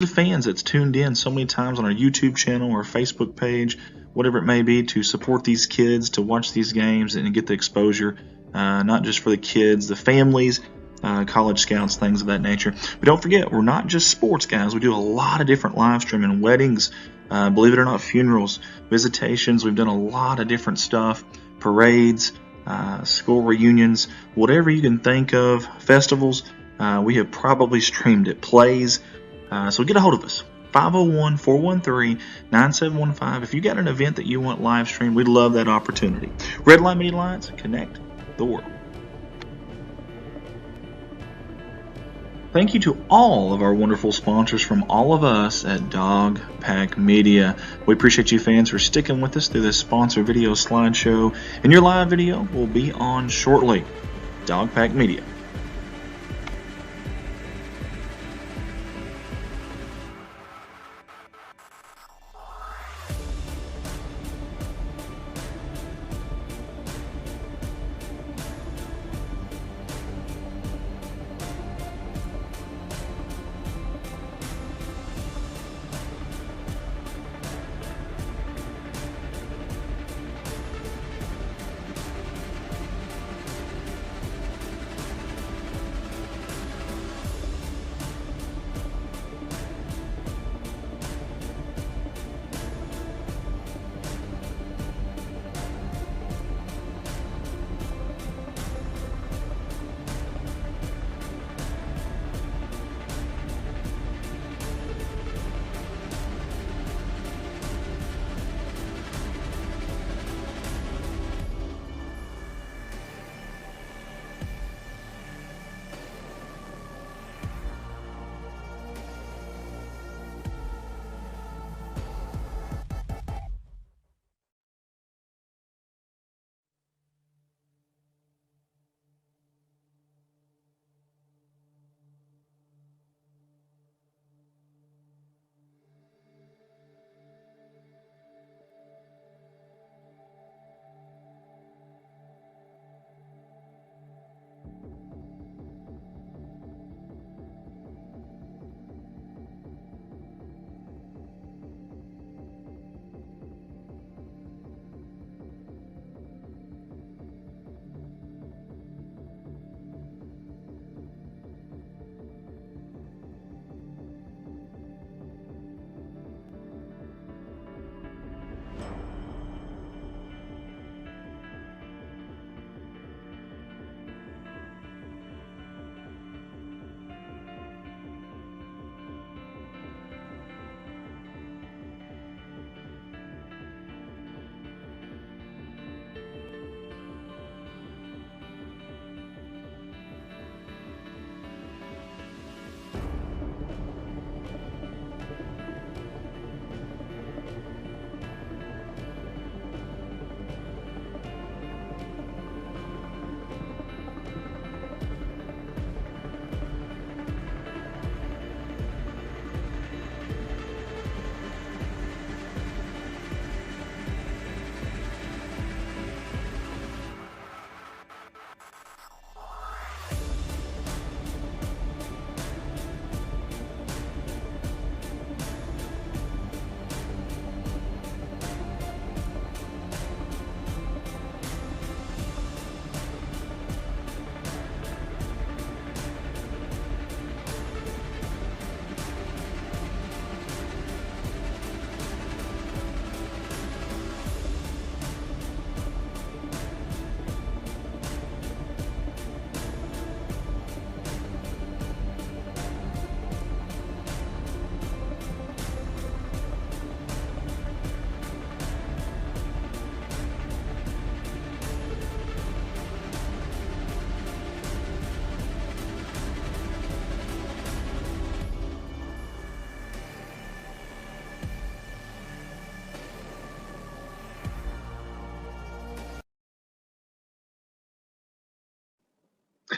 the fans that's tuned in so many times on our YouTube channel or Facebook page, whatever it may be, to support these kids, to watch these games and get the exposure, not just for the kids, the families, college scouts, things of that nature. But don't forget, we're not just sports guys. We do a lot of different live streaming, weddings, believe it or not, funerals, visitations. We've done a lot of different stuff, parades, school reunions, whatever you can think of, festivals. We have probably streamed it, plays. So get a hold of us, 501-413-9715. If you got an event that you want live streamed, we'd love that opportunity. Red Line Media Alliance, connect the world. Thank you to all of our wonderful sponsors from all of us at Dog Pack Media. We appreciate you fans for sticking with us through this sponsor video slideshow, and your live video will be on shortly. Dog Pack Media.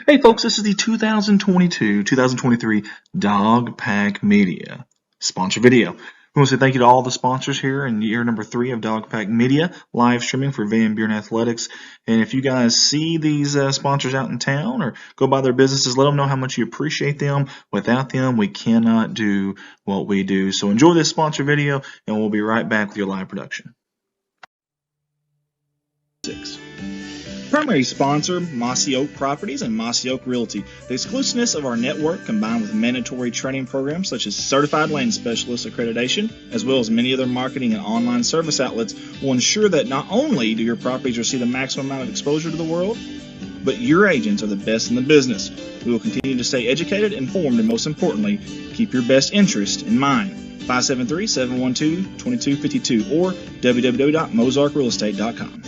Hey folks, this is the 2022-2023 Dog Pack Media sponsor video. We want to say thank you to all the sponsors here in year number 3 of Dogpack Media, live streaming for Van Buren Athletics. And if you guys see these sponsors out in town or go by their businesses, let them know how much you appreciate them. Without them, we cannot do what we do. So enjoy this sponsor video, and we'll be right back with your live production. 6. Primary sponsor, Mossy Oak Properties and Mossy Oak Realty. The exclusiveness of our network, combined with mandatory training programs such as Certified Land Specialist accreditation, as well as many other marketing and online service outlets, will ensure that not only do your properties receive the maximum amount of exposure to the world, but your agents are the best in the business. We will continue to stay educated, informed, and most importantly, keep your best interest in mind. 573-712-2252 or www.mozarkrealestate.com.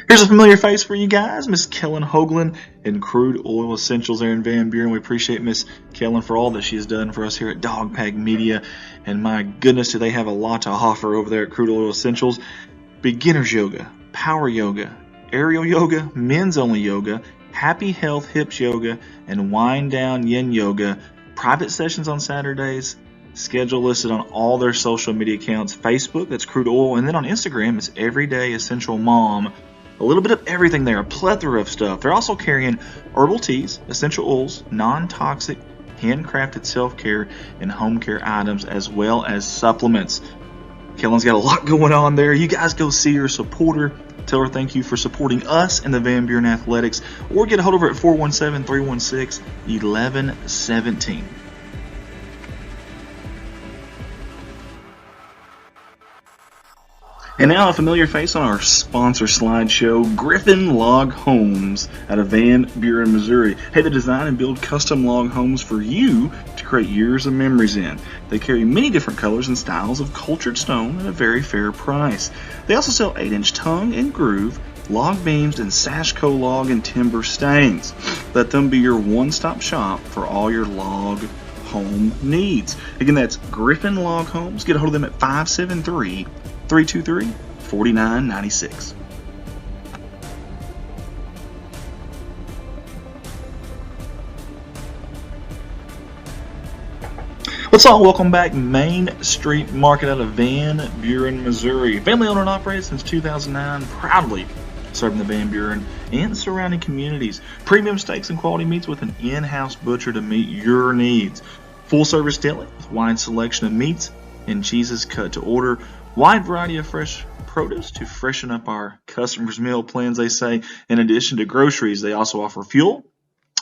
Here's a familiar face for you guys, Miss Kellen Hoagland in Crude Oil Essentials there in Van Buren. We appreciate Miss Kellen for all that she has done for us here at Dogpack Media. And my goodness, do they have a lot to offer over there at Crude Oil Essentials. Beginners yoga, power yoga, aerial yoga, men's only yoga, happy health hips yoga, and wind down yin yoga. Private sessions on Saturdays. Schedule listed on all their social media accounts. Facebook, that's Crude Oil. And then on Instagram, it's Everyday Essential Mom. A little bit of everything there, a plethora of stuff. They're also carrying herbal teas, essential oils, non-toxic, handcrafted self-care, and home care items, as well as supplements. Kellen's got a lot going on there. You guys go see her, support her. Tell her thank you for supporting us in the Van Buren Athletics, or get a hold of her at 417-316-1117. And now a familiar face on our sponsor slideshow, Griffin Log Homes out of Van Buren, Missouri. Hey, they design and build custom log homes for you to create years of memories in. They carry many different colors and styles of cultured stone at a very fair price. They also sell 8-inch tongue and groove, log beams, and Sashco log and timber stains. Let them be your one-stop shop for all your log home needs. Again, that's Griffin Log Homes. Get a hold of them at 573-323-4996. Let's all welcome back Main Street Market out of Van Buren, Missouri. Family owned and operated since 2009, proudly serving the Van Buren and surrounding communities. Premium steaks and quality meats with an in-house butcher to meet your needs. Full service deli with wide selection of meats and cheeses cut to order. Wide variety of fresh produce to freshen up our customers' meal plans, they say. In addition to groceries, they also offer fuel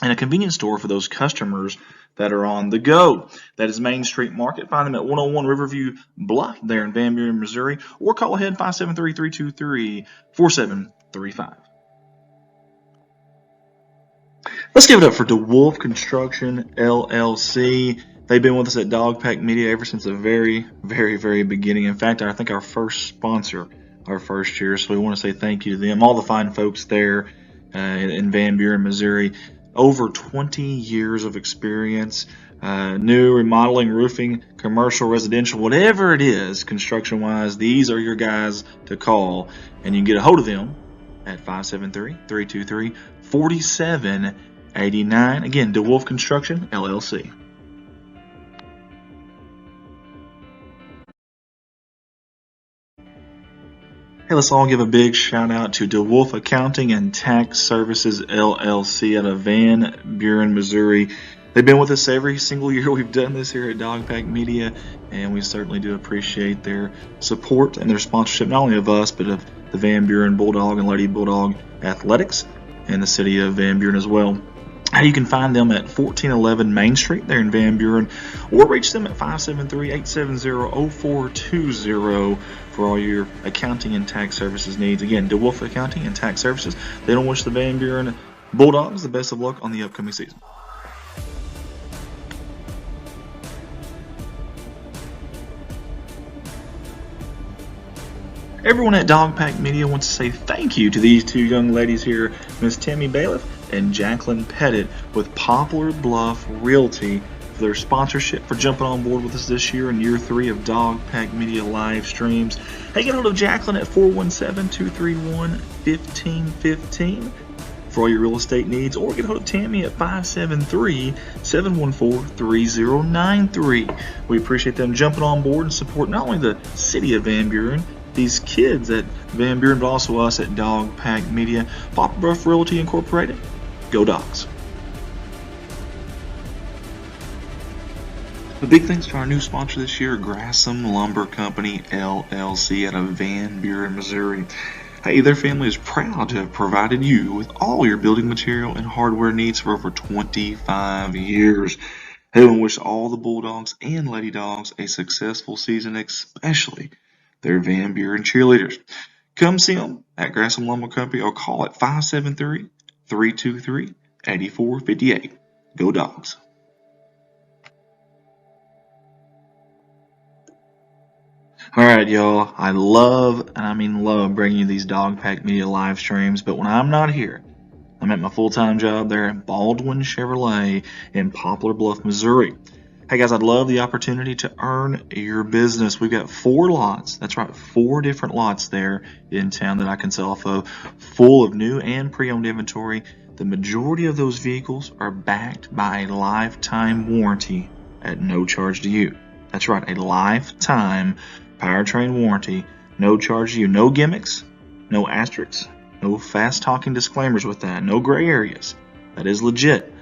and a convenience store for those customers that are on the go. That is Main Street Market. Find them at 101 Riverview Bluff there in Van Buren, Missouri, or call ahead 573-323-4735. Let's give it up for DeWolf Construction, LLC. They've been with us at Dogpack Media ever since the very, very, very beginning. In fact, I think our first sponsor, our first year. So we want to say thank you to them, all the fine folks there in Van Buren, Missouri. Over 20 years of experience, new, remodeling, roofing, commercial, residential, whatever it is, construction-wise, these are your guys to call. And you can get a hold of them at 573-323-4789. Again, DeWolf Construction, LLC. Hey, let's all give a big shout out to DeWolf Accounting and Tax Services LLC out of Van Buren, Missouri. They've been with us every single year we've done this here at Dogpack Media, and we certainly do appreciate their support and their sponsorship, not only of us, but of the Van Buren Bulldog and Lady Bulldog Athletics and the city of Van Buren as well. You can find them at 1411 Main Street there in Van Buren, or reach them at 573-870-0420 for all your accounting and tax services needs. Again, DeWolf Accounting and Tax Services. They don't wish the Van Buren Bulldogs the best of luck on the upcoming season. Everyone at Dogpack Media wants to say thank you to these two young ladies here, Miss Tammy Bailiff and Jacqueline Pettit with Poplar Bluff Realty, for their sponsorship, for jumping on board with us this year in year 3 of Dogpack Media live streams. Hey, get a hold of Jacqueline at 417-231-1515. for all your real estate needs, or get a hold of Tammy at 573-714-3093. We appreciate them jumping on board and support not only the city of Van Buren, these kids at Van Buren, but also us at Dog Pack Media. Poplar Bluff Realty Incorporated. Go Dogs. A big thanks to our new sponsor this year, Grassham Lumber Company, LLC, out of Van Buren, Missouri. Hey, their family is proud to have provided you with all your building material and hardware needs for over 25 years. Hey, we wish all the Bulldogs and Lady Dogs a successful season, especially their Van Buren cheerleaders. Come see them at Grassham Lumber Company or call at 573-323-8458. Go Dogs. Alright, y'all, I love, and I mean love, bringing you these Dog Pack Media live streams, but when I'm not here, I'm at my full-time job there at Baldwin Chevrolet in Poplar Bluff, Missouri. Hey guys, I'd love the opportunity to earn your business. We've got 4 lots, that's right, 4 different lots there in town that I can sell off of, full of new and pre-owned inventory. The majority of those vehicles are backed by a lifetime warranty at no charge to you. That's right, a lifetime powertrain warranty, no charge to you, no gimmicks, no asterisks, no fast talking disclaimers with that, no gray areas. That is legit,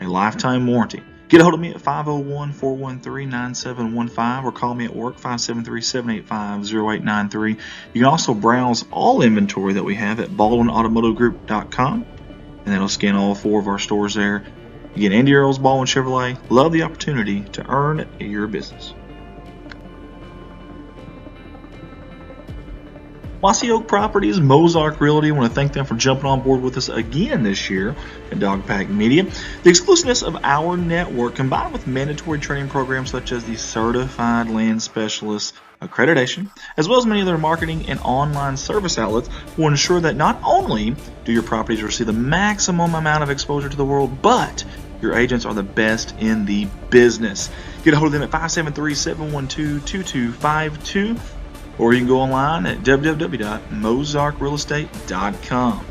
a lifetime warranty. Get a hold of me at 501-413-9715 or call me at work 573-785-0893. You can also browse all inventory that we have at baldwinautomotivegroup.com, and that'll scan all 4 of our stores there. Again, Andy Earls, Baldwin Chevrolet. Love the opportunity to earn your business. Mossy Oak Properties, Mozark Realty. I want to thank them for jumping on board with us again this year at Dog Pack Media. The exclusiveness of our network, combined with mandatory training programs such as the Certified Land Specialist accreditation, as well as many other marketing and online service outlets, will ensure that not only do your properties receive the maximum amount of exposure to the world, but your agents are the best in the business. Get a hold of them at 573-712-2252. Or you can go online at www.mozarkrealestate.com.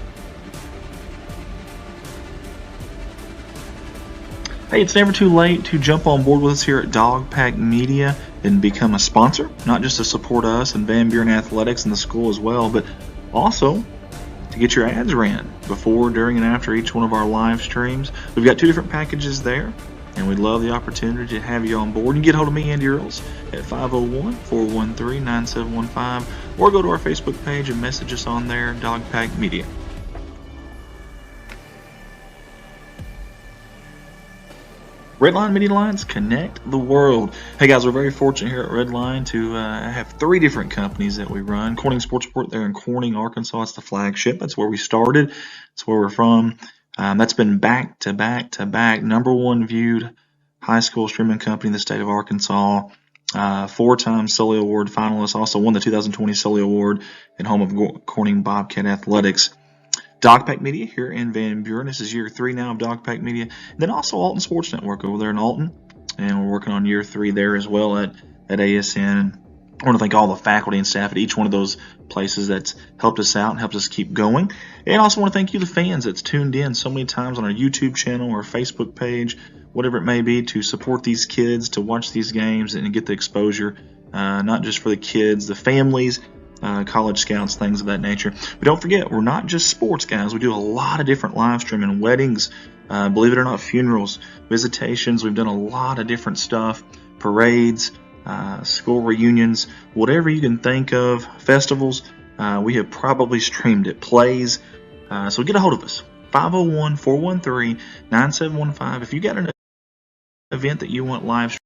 Hey, it's never too late to jump on board with us here at Dog Pack Media and become a sponsor, not just to support us and Van Buren Athletics and the school as well, but also to get your ads ran before, during, and after each one of our live streams. We've got 2 different packages there, and we'd love the opportunity to have you on board. You can get a hold of me, Andy Earls, at 501-413-9715, or go to our Facebook page and message us on there, Dog Pack Media. Redline Media Lines, connect the world. Hey guys, we're very fortunate here at Redline to have 3 different companies that we run. Corning Sports Report there in Corning, Arkansas. It's the flagship. That's where we started. That's where we're from. That's been back to back to back #1 viewed high school streaming company in the state of Arkansas. 4-time Sully Award finalist. Also won the 2020 Sully Award and home of Corning Bobcat Athletics. Dog Pack Media here in Van Buren. This is year 3 now of Dog Pack Media. And then also Alton Sports Network over there in Alton. And we're working on year 3 there as well at ASN. I want to thank all the faculty and staff at each one of those places that's helped us out and helped us keep going. And I also want to thank you, the fans, that's tuned in so many times on our YouTube channel or Facebook page, whatever it may be, to support these kids, to watch these games and get the exposure, not just for the kids, the families, college scouts, things of that nature. But don't forget, we're not just sports guys. We do a lot of different live streaming, weddings, believe it or not, funerals, visitations. We've done a lot of different stuff, parades, school reunions, whatever you can think of, festivals. We have probably streamed it, plays. So get a hold of us, 501-413-9715. If you got an event that you want live streamed.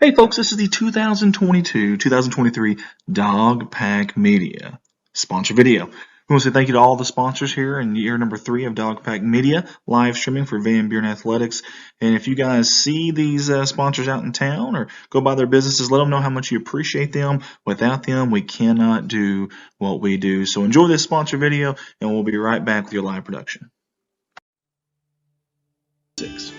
Hey folks, this is the 2022-2023 Dog Pack Media sponsor video. We want to say thank you to all the sponsors here in year number 3 of Dog Pack Media, live streaming for Van Buren Athletics. And if you guys see these sponsors out in town or go by their businesses, let them know how much you appreciate them. Without them, we cannot do what we do. So enjoy this sponsor video, and we'll be right back with your live production. 6.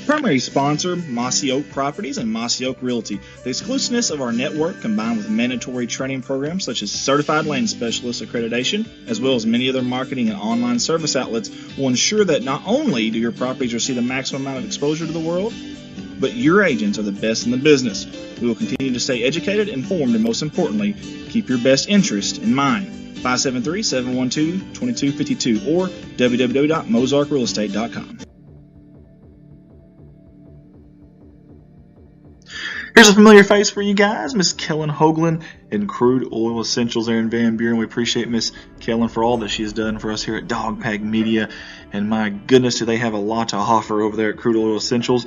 Primary sponsor, Mossy Oak Properties and Mossy Oak Realty. The exclusiveness of our network, combined with mandatory training programs such as Certified Land Specialist accreditation, as well as many other marketing and online service outlets, will ensure that not only do your properties receive the maximum amount of exposure to the world, but your agents are the best in the business. We will continue to stay educated, informed, and most importantly, keep your best interest in mind. 573-712-2252 or www.mozarkrealestate.com. Here's a familiar face for you guys, Miss Kellen Hoagland in Crude Oil Essentials there in Van Buren. We appreciate Miss Kellen for all that she has done for us here at Dogpack Media. And my goodness, do they have a lot to offer over there at Crude Oil Essentials.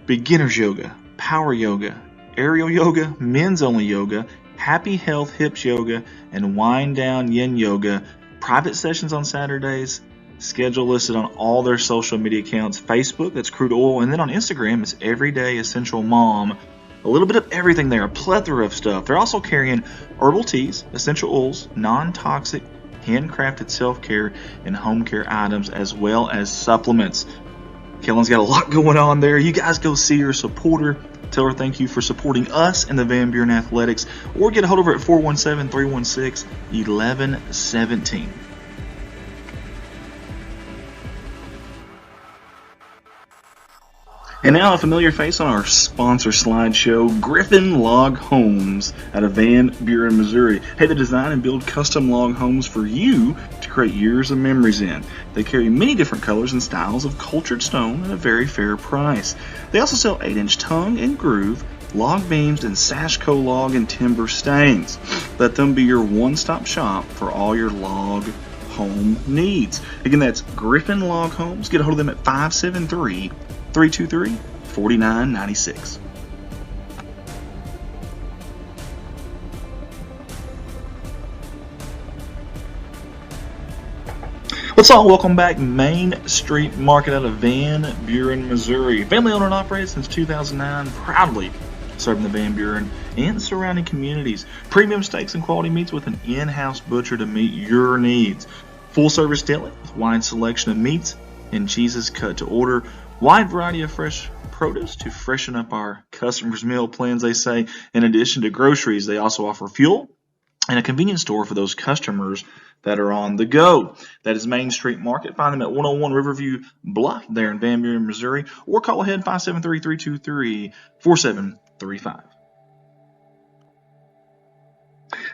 Beginner's yoga, power yoga, aerial yoga, men's only yoga, happy health hips yoga, and wind down yin yoga. Private sessions on Saturdays. Schedule listed on all their social media accounts. Facebook, that's Crude Oil. And then on Instagram, it's Everyday Essential Mom. A little bit of everything there, a plethora of stuff. They're also carrying herbal teas, essential oils, non-toxic, handcrafted self-care and home care items, as well as supplements. Kellen's got a lot going on there. You guys go see her, support her. Tell her thank you for supporting us in the Van Buren Athletics, or get a hold of her at 417-316-1117. And now a familiar face on our sponsor slideshow, Griffin Log Homes out of Van Buren, Missouri. Hey, they design and build custom log homes for you to create years of memories in. They carry many different colors and styles of cultured stone at a very fair price. They also sell 8-inch tongue and groove, log beams, and Sashco log and timber stains. Let them be your one-stop shop for all your log home needs. Again, that's Griffin Log Homes. Get a hold of them at 573-323-4996. Let's all welcome back Main Street Market out of Van Buren, Missouri. Family owned and operated since 2009, proudly serving the Van Buren and surrounding communities. Premium steaks and quality meats with an in-house butcher to meet your needs. Full service deli with wide selection of meats and cheeses cut to order. Wide variety of fresh produce to freshen up our customers' meal plans, they say. In addition to groceries, they also offer fuel and a convenience store for those customers that are on the go. That is Main Street Market. Find them at 101 Riverview Bluff there in Van Buren, Missouri, or call ahead 573-323-4735.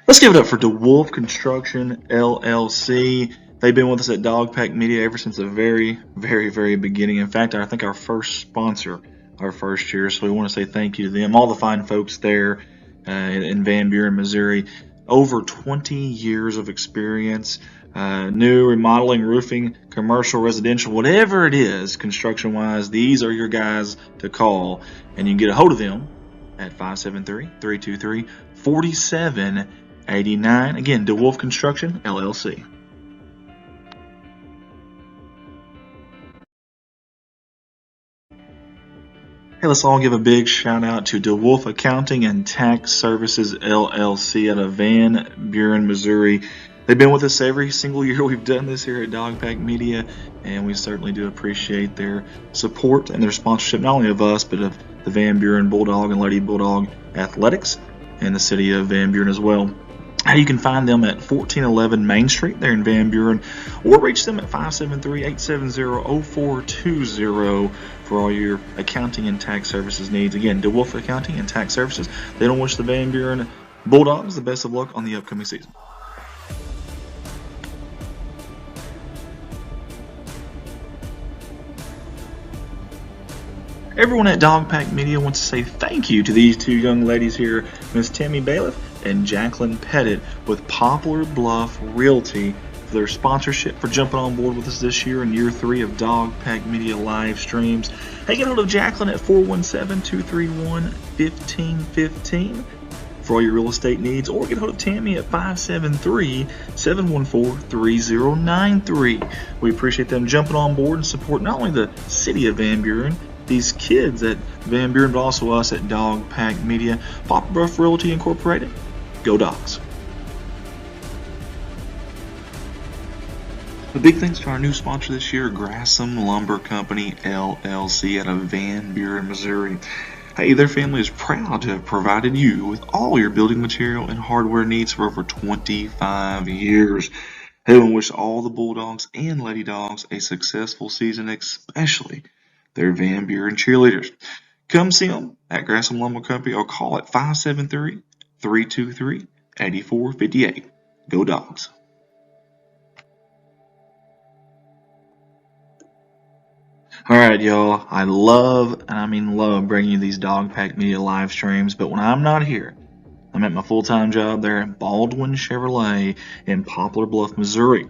Let's give it up for DeWolf Construction, LLC. They've been with us at Dogpack Media ever since the very, very, very beginning. In fact, I think our first sponsor, our first year. So we want to say thank you to them, all the fine folks there in Van Buren, Missouri. Over 20 years of experience, new, remodeling, roofing, commercial, residential, whatever it is, construction-wise, these are your guys to call. And you can get a hold of them at 573-323-4789. Again, DeWolf Construction, LLC. Hey, let's all give a big shout out to DeWolf Accounting and Tax Services LLC out of Van Buren, Missouri. They've been with us every single year we've done this here at Dogpack Media, and we certainly do appreciate their support and their sponsorship, not only of us, but of the Van Buren Bulldog and Lady Bulldog Athletics and the city of Van Buren as well. You can find them at 1411 Main Street there in Van Buren, or reach them at 573-870-0420 for all your accounting and tax services needs. Again, DeWolf Accounting and Tax Services. They don't wish the Van Buren Bulldogs the best of luck on the upcoming season. Everyone at Dogpack Media wants to say thank you to these two young ladies here, Miss Tammy Bailiff and Jacqueline Pettit with Poplar Bluff Realty, for their sponsorship, for jumping on board with us this year in year 3 of Dogpack Media live streams. Hey, get hold of Jacqueline at 417-231-1515 for all your real estate needs, or get hold of Tammy at 573-714-3093. We appreciate them jumping on board and supporting not only the city of Van Buren, these kids at Van Buren, but also us at Dogpack Media. Poplar Bluff Realty Incorporated. Go Dogs. A big thanks to our new sponsor this year, Grassam Lumber Company, LLC, out of Van Buren, Missouri. Hey, their family is proud to have provided you with all your building material and hardware needs for over 25 years. Hey, and wish all the Bulldogs and Lady Dogs a successful season, especially their Van Buren cheerleaders. Come see them at Grassam Lumber Company or call at 573-323-8458. Go Dogs. All right, y'all. I love, and I mean love, bringing you these Dog Pack Media live streams. But when I'm not here, I'm at my full-time job there at Baldwin Chevrolet in Poplar Bluff, Missouri.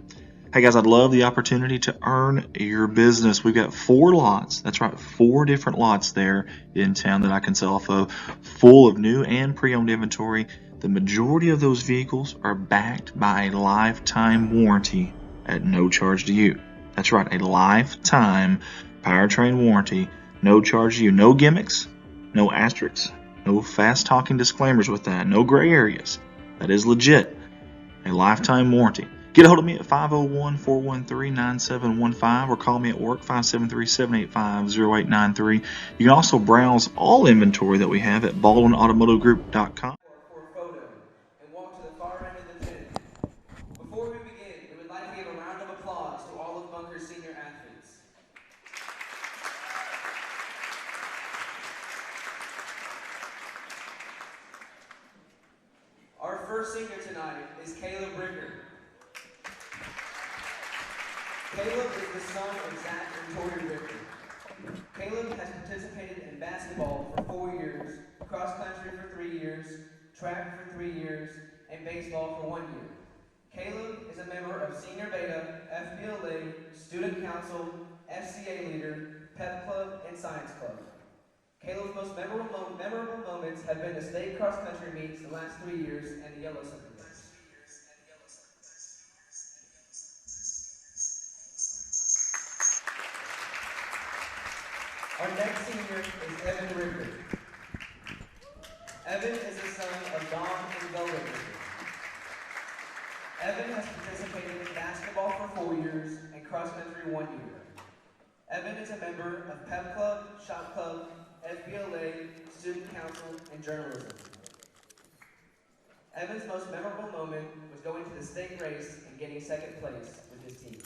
Hey guys, I'd love the opportunity to earn your business. We've got 4 lots. That's right, 4 different lots there in town that I can sell off of, full of new and pre-owned inventory. The majority of those vehicles are backed by a lifetime warranty at no charge to you. That's right, a lifetime powertrain warranty, no charge to you. No gimmicks, no asterisks, no fast talking disclaimers with that, no gray areas. That is legit. A lifetime warranty. Get a hold of me at 501-413-9715 or call me at work 573-785-0893. You can also browse all inventory that we have at baldwinautomotivegroup.com. For a photo and walk to the far end of the gym. Before we begin, we would like to give a round of applause to all of Bunker's senior athletes. Our first singer tonight is Caleb Ricker. Caleb is the son of Zach and Tori Ricker. Caleb has participated in basketball for 4 years, cross country for 3 years, track for 3 years, and baseball for 1 year. Caleb is a member of Senior Beta, FBLA, Student Council, FCA Leader, Pep Club, and Science Club. Caleb's most memorable moments have been the state cross country meets the last 3 years and the Yellow Summer Games. Our next senior is Evan Ricker. Evan is the son of Don and Velda Ricker. Evan has participated in basketball for 4 years and cross country 1 year. Evan is a member of Pep Club, Shop Club, FBLA, Student Council, and Journalism. Evan's most memorable moment was going to the state race and getting second place with his team.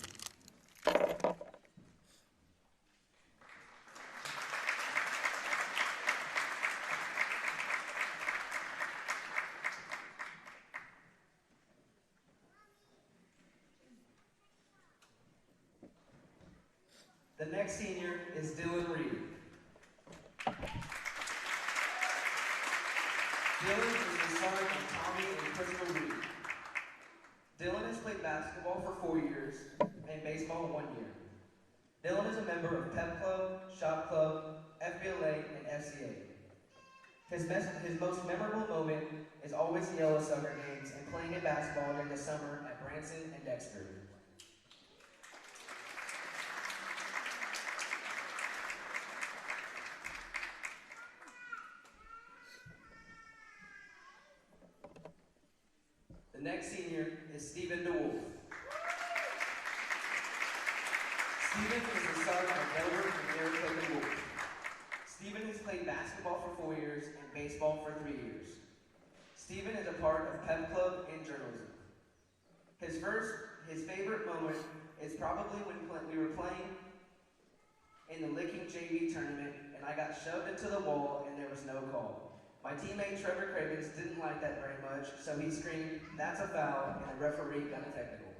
The next senior is Dylan Reed. Dylan is the son of Tommy and Crystal Reed. Dylan has played basketball for 4 years and baseball 1 year. Dylan is a member of Pep Club, Shop Club, FBLA, and FCA. His most memorable moment is always the Yellow Summer Games and playing in basketball during the summer at Branson and Dexter. The next senior is Stephen DeWolf. Stephen is the son of Edward and Erica DeWolf. Stephen has played basketball for 4 years and baseball for 3 years. Stephen is a part of Pep Club and Journalism. His favorite moment is probably when we were playing in the Licking JV tournament and I got shoved into the wall and there was no call. My teammate Trevor Cravens didn't like that very much, so he screamed, "That's a foul," and the referee got a technical.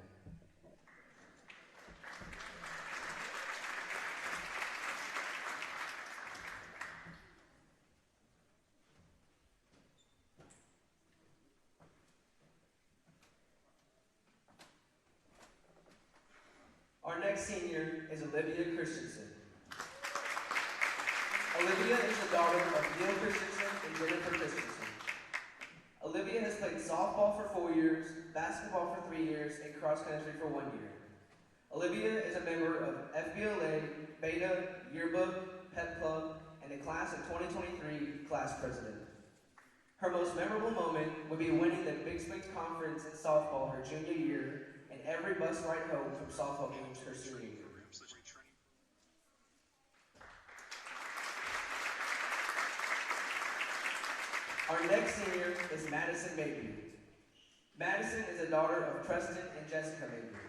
Our next senior is Olivia Christensen. Olivia is the daughter of Neil Christensen and Jennifer Christensen. Olivia has played softball for 4 years, basketball for 3 years, and cross country for 1 year. Olivia is a member of FBLA, Beta, Yearbook, Pep Club, and the class of 2023 class president. Her most memorable moment would be winning the Big Swing Conference in softball her junior year and every bus ride home from softball games her senior year. Our next senior is Madison Mabry. Madison is a daughter of Preston and Jessica Mabry.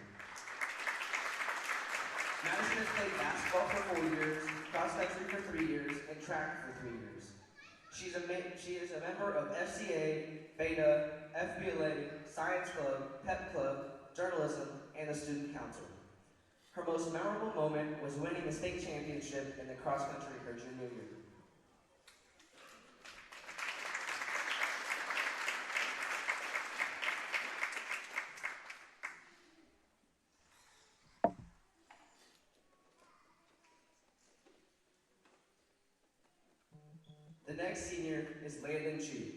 Madison has played basketball for 4 years, cross country for 3 years, and track for 3 years. She is a member of FCA, Beta, FBLA, Science Club, Pep Club, Journalism, and the Student Council. Her most memorable moment was winning the state championship in the cross country her junior year. The next senior is Landon Chu.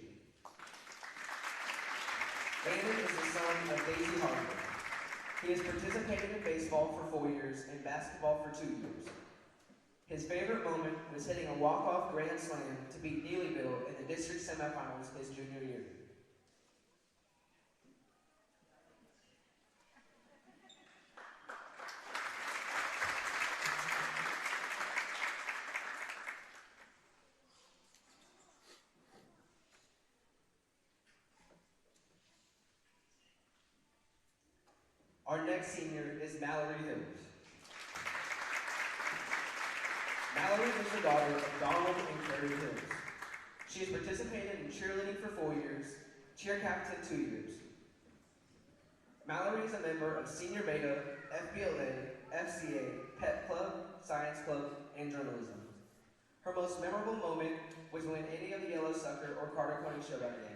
Landon is the son of Daisy Harper. He has participated in baseball for 4 years and basketball for 2 years. His favorite moment was hitting a walk-off grand slam to beat Neelyville in the district semifinals his junior year. Our next senior is Mallory Hills. Mallory is the daughter of Donald and Carrie Hills. She has participated in cheerleading for 4 years, cheer captain 2 years. Mallory is a member of Senior Beta, FBLA, FCA, Pep Club, Science Club, and Journalism. Her most memorable moment was when any of the Yellow Sucker or Carter County Showdown games.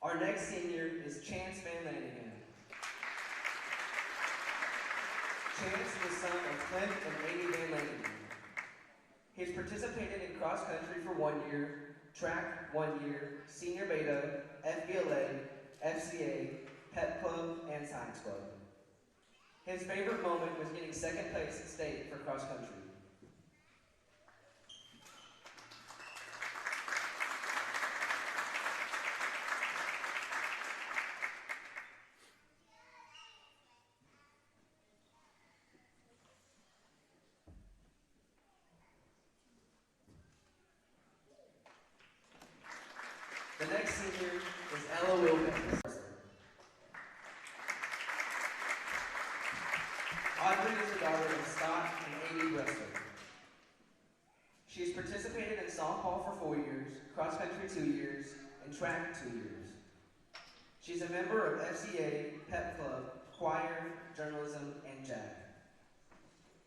Our next senior is Chance Van Lanigan. Chance is the son of Clint and Amy Van Lanigan. He has participated in cross country for 1 year, track 1 year, Senior Beta, FBLA, FCA, Pep Club, and Science Club. His favorite moment was getting second place at state for cross country. The next senior is Ella Wilkins. Audrey is the daughter of Scott and Amy Brester. She has participated in softball for 4 years, cross country 2 years, and track 2 years. She's a member of FCA, Pep Club, choir, journalism, and JAG.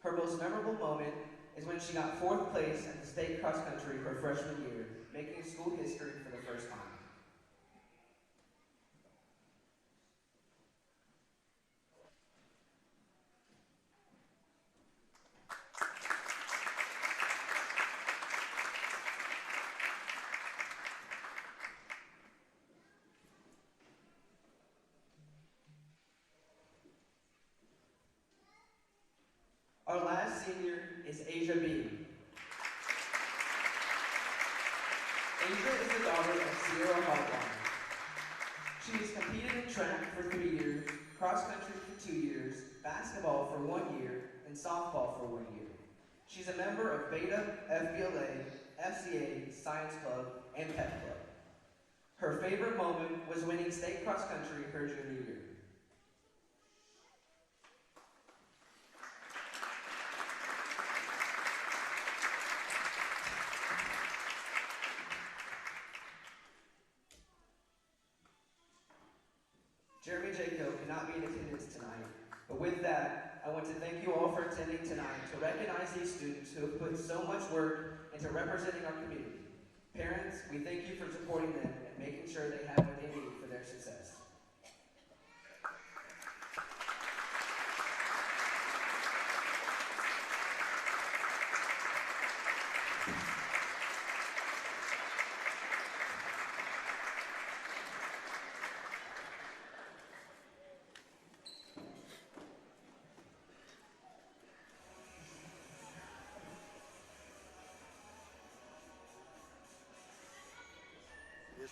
Her most memorable moment is when she got 4th place at the state cross country her freshman year, making school history for the first time. Our last senior is Asia Bean. Asia is the daughter of Sierra Hardline. She has competed in track for 3 years, cross country for 2 years, basketball for 1 year, and softball for 1 year. She's a member of Beta, FBLA, FCA, Science Club, and Pep Club. Her favorite moment was winning state cross country her junior year. Jeremy Jaco cannot be in attendance tonight, but with that, I want to thank you all for attending tonight to recognize these students who have put so much work into representing our community. Parents, we thank you for supporting them and making sure they have what they need for their success.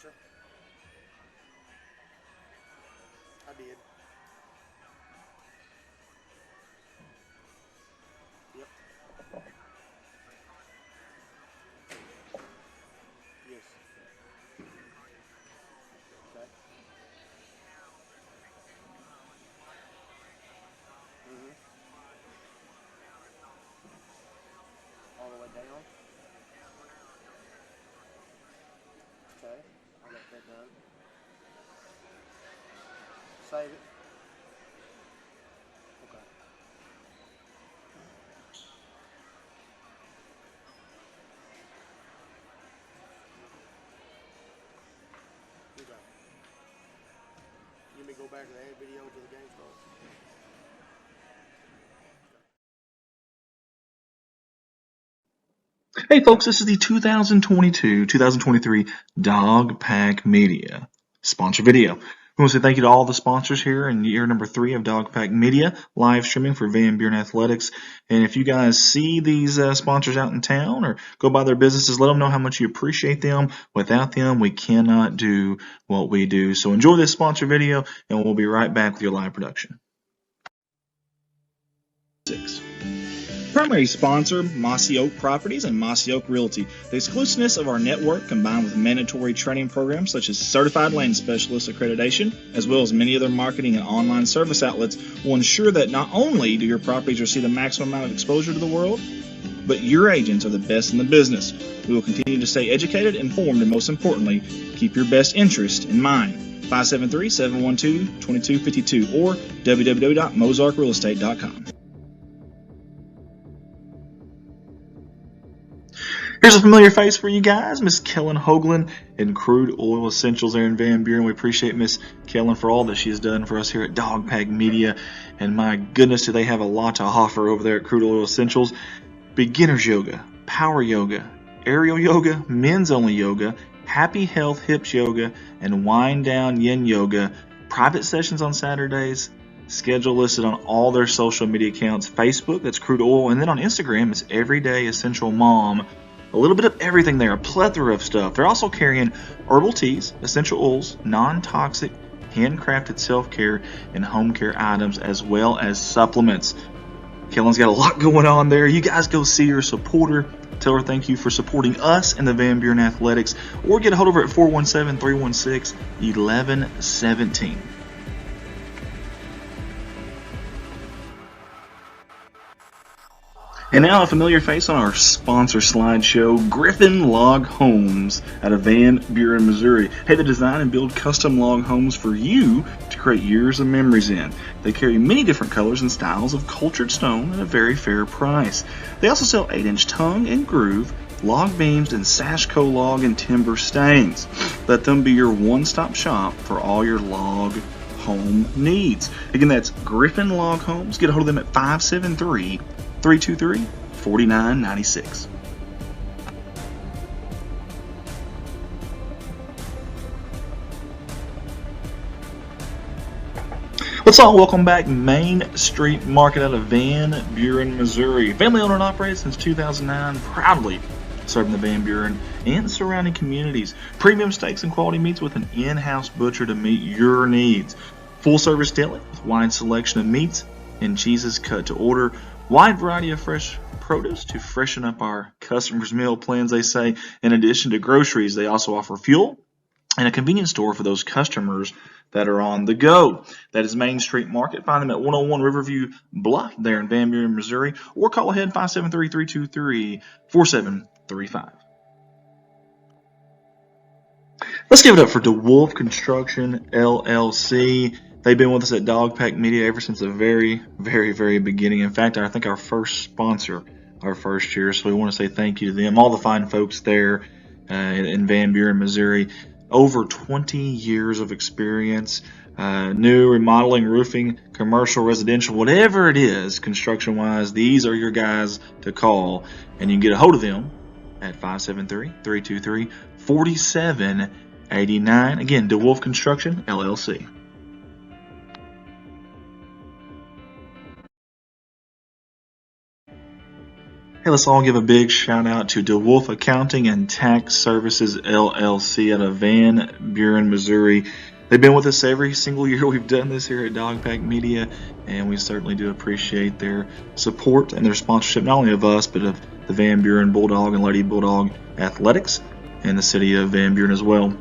sponsor? I did. Yep. Yes. Okay. All the way down. Okay. I got that done. Save it. Okay. Okay. You may go back to the ad video to the game starts. Hey folks, this is the 2022-2023 Dog Pack Media sponsor video. We want to say thank you to all the sponsors here in year number 3 of Dog Pack Media, live streaming for Van Buren Athletics. And if you guys see these sponsors out in town or go by their businesses, let them know how much you appreciate them. Without them, we cannot do what we do. So enjoy this sponsor video, and we'll be right back with your live production. 6. Primary sponsor, Mossy Oak Properties and Mossy Oak Realty. The exclusiveness of our network, combined with mandatory training programs such as Certified Land Specialist accreditation, as well as many other marketing and online service outlets, will ensure that not only do your properties receive the maximum amount of exposure to the world, but your agents are the best in the business. We will continue to stay educated, informed, and most importantly, keep your best interest in mind. 573-712-2252 or www.mozarkrealestate.com. Here's a familiar face for you guys, Miss Kellen Hoagland in Crude Oil Essentials there in Van Buren. We appreciate Miss Kellen for all that she has done for us here at Dog Pack Media. And my goodness, do they have a lot to offer over there at Crude Oil Essentials. Beginners yoga, power yoga, aerial yoga, men's only yoga, happy health hips yoga, and wind down yin yoga. Private sessions on Saturdays. Schedule listed on all their social media accounts. Facebook, that's Crude Oil. And then on Instagram, it's Everyday Essential Mom. A little bit of everything there, a plethora of stuff. They're also carrying herbal teas, essential oils, non-toxic, handcrafted self-care, and home care items, as well as supplements. Kellen's got a lot going on there. You guys go see her, support her. Tell her thank you for supporting us in the Van Buren Athletics, or get a hold of her at 417-316-1117. And now a familiar face on our sponsor slideshow, Griffin Log Homes out of Van Buren, Missouri. Hey, they design and build custom log homes for you to create years of memories in. They carry many different colors and styles of cultured stone at a very fair price. They also sell 8-inch tongue and groove, log beams, and Sashco log and timber stains. Let them be your one-stop shop for all your log home needs. Again, that's Griffin Log Homes. Get a hold of them at 573-323-4996. Let's all welcome back Main Street Market out of Van Buren, Missouri. Family owned and operated since 2009, proudly serving the Van Buren and surrounding communities. Premium steaks and quality meats with an in-house butcher to meet your needs. Full service deli with wide selection of meats and cheeses cut to order. Wide variety of fresh produce to freshen up our customers' meal plans, they say. In addition to groceries, they also offer fuel and a convenience store for those customers that are on the go. That is Main Street Market. Find them at 101 Riverview Bluff there in Van Buren, Missouri, or call ahead 573-323-4735. Let's give it up for DeWolf Construction, LLC. They've been with us at Dog Pack Media ever since the very, very, very beginning. In fact, I think our first sponsor, our first year. So we want to say thank you to them, all the fine folks there in Van Buren, Missouri. Over 20 years of experience, new, remodeling, roofing, commercial, residential, whatever it is, construction-wise, these are your guys to call. And you can get a hold of them at 573-323-4789. Again, DeWolf Construction, LLC. Hey, let's all give a big shout out to DeWolf Accounting and Tax Services LLC out of Van Buren, Missouri. They've been with us every single year we've done this here at Dogpack Media, and we certainly do appreciate their support and their sponsorship, not only of us, but of the Van Buren Bulldog and Lady Bulldog Athletics and the city of Van Buren as well.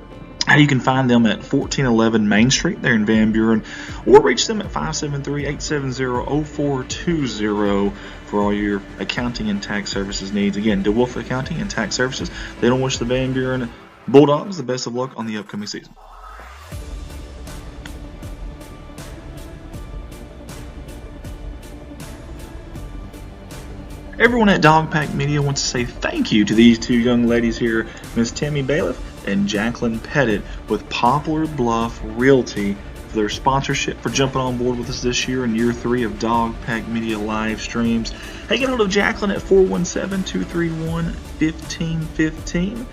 You can find them at 1411 Main Street there in Van Buren, or reach them at 573-870-0420 for all your accounting and tax services needs. Again, DeWolf Accounting and Tax Services. They don't wish the Van Buren Bulldogs the best of luck on the upcoming season. Everyone at Dogpack Media wants to say thank you to these two young ladies here, Miss Tammy Bailiff and Jacqueline Pettit with Poplar Bluff Realty, for their sponsorship, for jumping on board with us this year in year 3 of Dogpack Media live streams. Hey, get hold of Jacqueline at 417-231-1515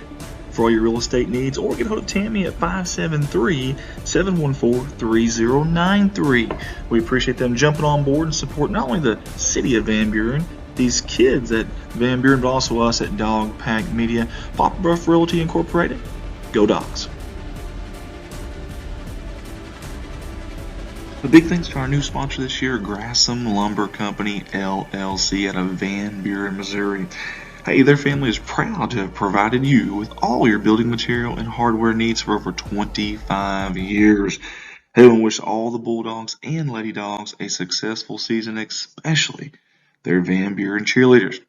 for all your real estate needs, or get hold of Tammy at 573-714-3093. We appreciate them jumping on board and support not only the city of Van Buren, these kids at Van Buren, but also us at Dogpack Media. Poplar Bluff Realty Incorporated. Go Dogs. A big thanks to our new sponsor this year, Grassham Lumber Company, LLC, out of Van Buren, Missouri. Hey, their family is proud to have provided you with all your building material and hardware needs for over 25 years. Hey, we wish all the Bulldogs and Lady Dogs a successful season, especially their Van Buren cheerleaders.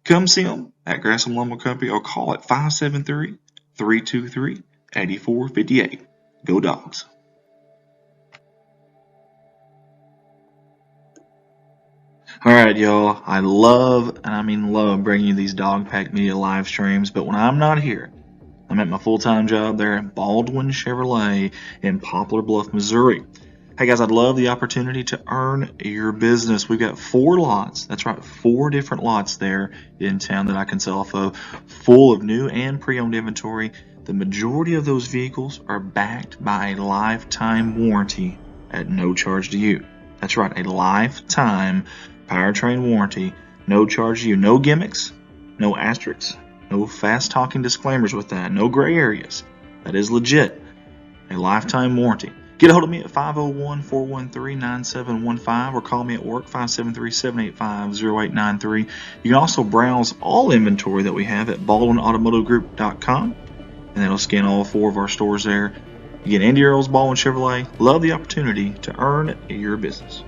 Come see them at Grassham Lumber Company or call at 573-323-8458. Go Dogs. Alright, y'all. I love, and I mean love, bringing you these Dogpack Media live streams, but when I'm not here, I'm at my full-time job there at Baldwin Chevrolet in Poplar Bluff, Missouri. Hey guys, I'd love the opportunity to earn your business. We've got 4 lots. That's right, 4 different lots there in town that I can sell off of, full of new and pre-owned inventory. The majority of those vehicles are backed by a lifetime warranty at no charge to you. That's right, a lifetime powertrain warranty, no charge to you. No gimmicks, no asterisks, no fast-talking disclaimers with that, no gray areas. That is legit, a lifetime warranty. Get a hold of me at 501-413-9715 or call me at work, 573-785-0893. You can also browse all inventory that we have at baldwinautomotivegroup.com, and that'll scan all 4 of our stores there. Again, Andy Earls, Baldwin Chevrolet. Love the opportunity to earn your business.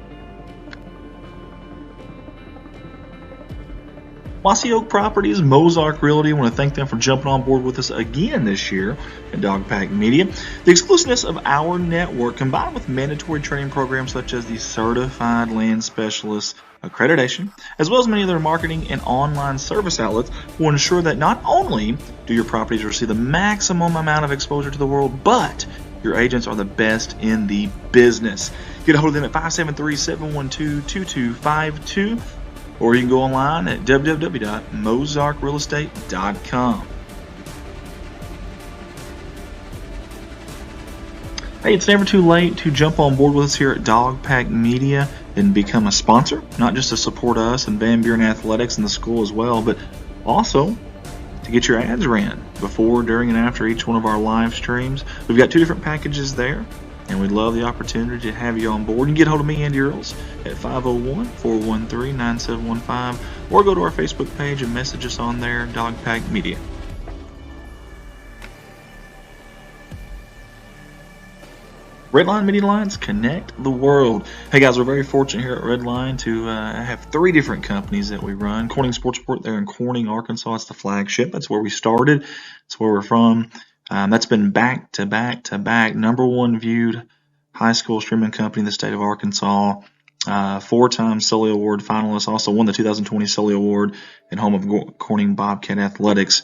Mossy Oak Properties, Mozark Realty. I want to thank them for jumping on board with us again this year at Dogpack Media. The exclusiveness of our network, combined with mandatory training programs such as the Certified Land Specialist accreditation, as well as many other marketing and online service outlets, will ensure that not only do your properties receive the maximum amount of exposure to the world, but your agents are the best in the business. Get a hold of them at 573-712-2252. Or you can go online at www.mozarkrealestate.com. Hey, it's never too late to jump on board with us here at Dogpack Media and become a sponsor, not just to support us and Van Buren Athletics and the school as well, but also to get your ads ran before, during, and after each one of our live streams. We've got 2 different packages there, and we'd love the opportunity to have you on board. You can get hold of me, Andy Earls, at 501-413-9715, or go to our Facebook page and message us on there, Dogpack Media. Redline Media Lines, connect the world. Hey guys, we're very fortunate here at Redline to have 3 different companies that we run. Corning Sports Report there in Corning, Arkansas. It's the flagship. That's where we started. That's where we're from. That's been back to back to back #1 viewed high school streaming company in the state of Arkansas. 4-time Sully Award finalist. Also won the 2020 Sully Award and home of Corning Bobcat Athletics.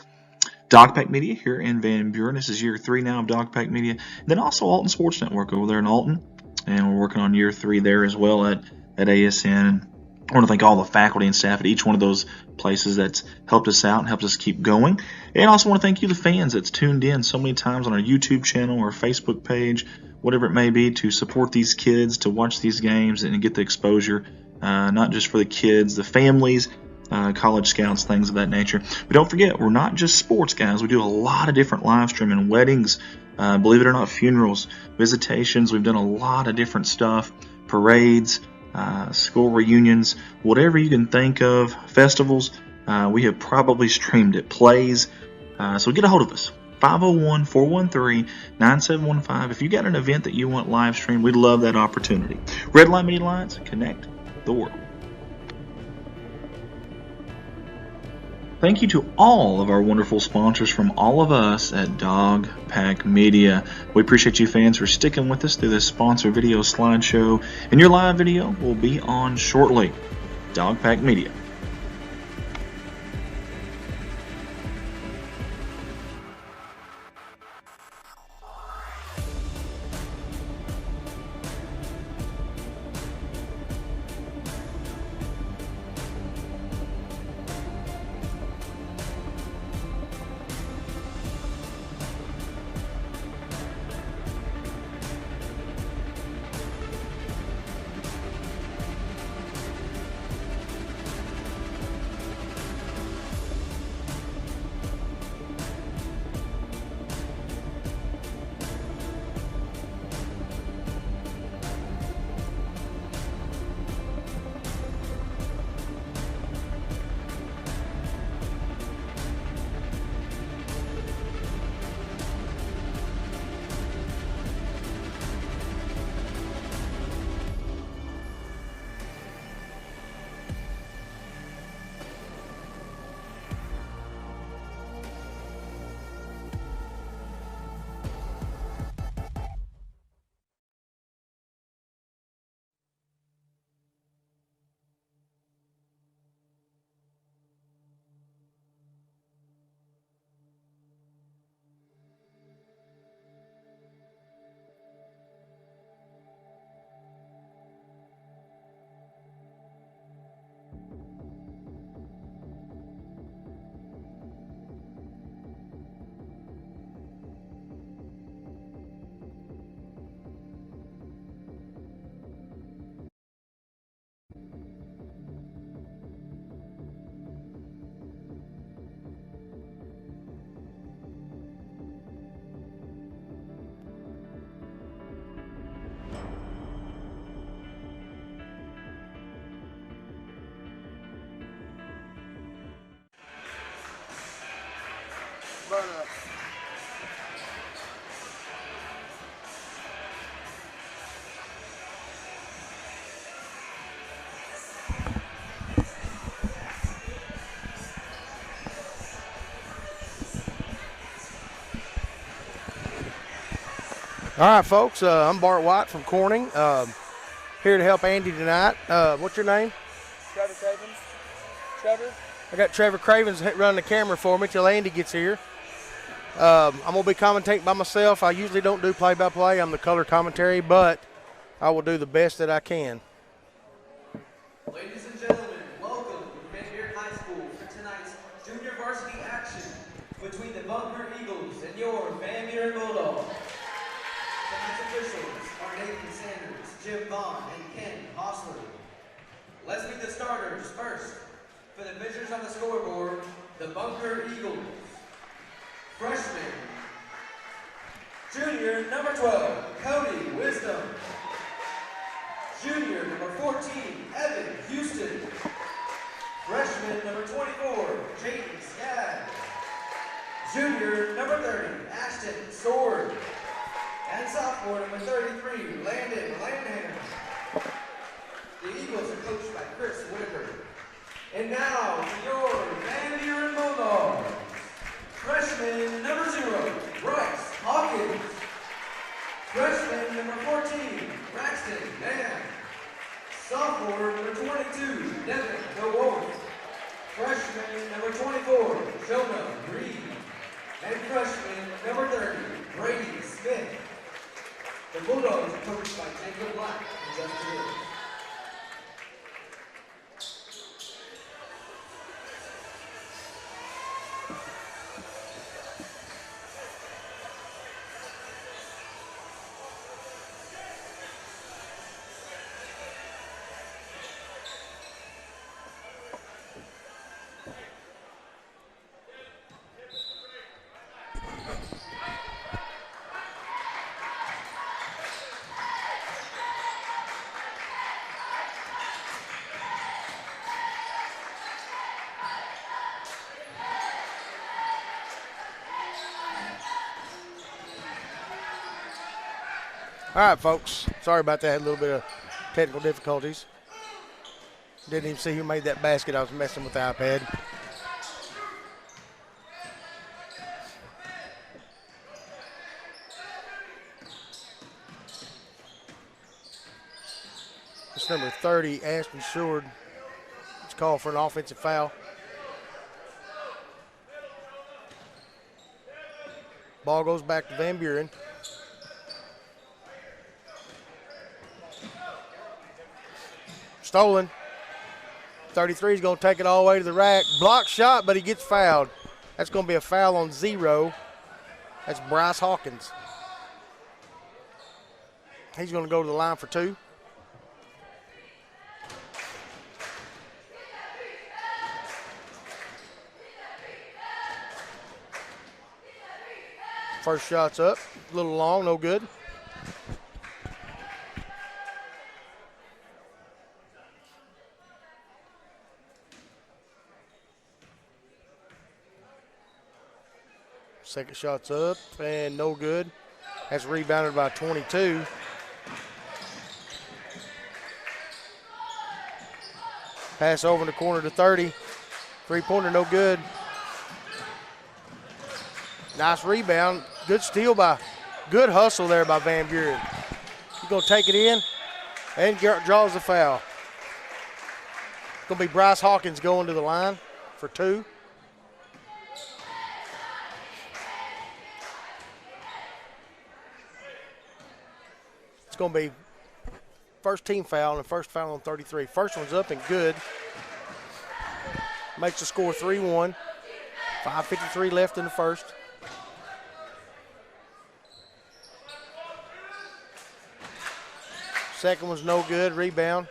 Dogpack Media here in Van Buren. This is year 3 now of Dogpack Media. And then also Alton Sports Network over there in Alton. And we're working on year 3 there as well at ASN. I want to thank all the faculty and staff at each one of those places that's helped us out and helped us keep going. And I also want to thank you, the fans, that's tuned in so many times on our YouTube channel or Facebook page, whatever it may be, to support these kids, to watch these games and get the exposure, not just for the kids, the families, college scouts, things of that nature. But don't forget, we're not just sports guys. We do a lot of different live streaming, weddings, believe it or not, funerals, visitations. We've done a lot of different stuff, parades, school reunions, whatever you can think of, festivals. We have probably streamed it, plays. So get a hold of us. 501-413-9715. If you got an event that you want live streamed, we'd love that opportunity. Red Line Media Alliance, connect the world. Thank you to all of our wonderful sponsors from all of us at Dog Pack Media. We appreciate you fans for sticking with us through this sponsor video slideshow, and your live video will be on shortly. Dog Pack Media. But, all right, folks, I'm Bart White from Corning, here to help Andy tonight. What's your name? Trevor Cravens. Trevor? I got Trevor Cravens running the camera for me till Andy gets here. I'm going to be commentating by myself. I usually don't do play-by-play. I'm the color commentary, but I will do the best that I can. Ladies and gentlemen, welcome to Van Buren High School for tonight's junior varsity action between the Bunker Eagles and your Van Buren Bulldogs. Tonight's officials are Nathan Sanders, Jim Vaughn, and Ken Hostler. Let's meet the starters first. For the pitchers on the scoreboard, the Bunker Eagles. Freshman, junior number 12, Cody Wisdom. Junior number 14, Evan Houston. Freshman number 24, Jaden Skaggs. Junior number 30, Ashton Sword. And sophomore number 33, Landon Lanham. The Eagles are coached by Chris Whitaker. And now, for your Van Buren Bulldogs, freshman number 0, Bryce Hawkins. Freshman number 14, Braxton Mann. Sophomore number 22, Devin DeWolf. Freshman number 24, Jonah Reed. And freshman number 30, Brady Smith. The Bulldogs are coached by Jacob Black and Justin Willis. All right, folks. Sorry about that. A little bit of technical difficulties. Didn't even see who made that basket. I was messing with the iPad. It's number 30, Ashton Seward. It's called for an offensive foul. Ball goes back to Van Buren. Stolen. 33 is going to take it all the way to the rack. Block shot, but he gets fouled. That's going to be a foul on 0. That's Bryce Hawkins. He's going to go to the line for 2. First shot's up. A little long, no good. Second shot's up and no good. That's rebounded by 22. Pass over in the corner to 30. Three-pointer, no good. Nice rebound. Good steal good hustle there by Van Buren. He's going to take it in and draws the foul. It's going to be Bryce Hawkins going to the line for 2. It's going to be first team foul and first foul on 33. First one's up and good. Makes the score 3-1. 5:53 left in the first. Second one's no good. Rebound.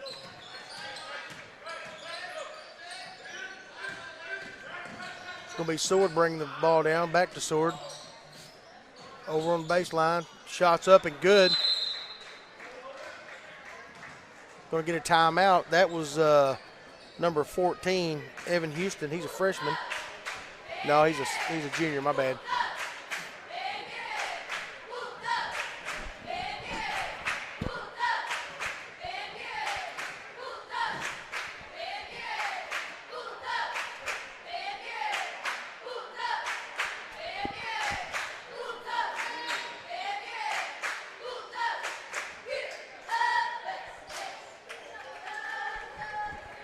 It's going to be Seward bringing the ball down. Back to Seward. Over on the baseline. Shots up and good. Going to get a timeout. That was number 14, Evan Houston. He's a freshman. No, he's a junior. My bad.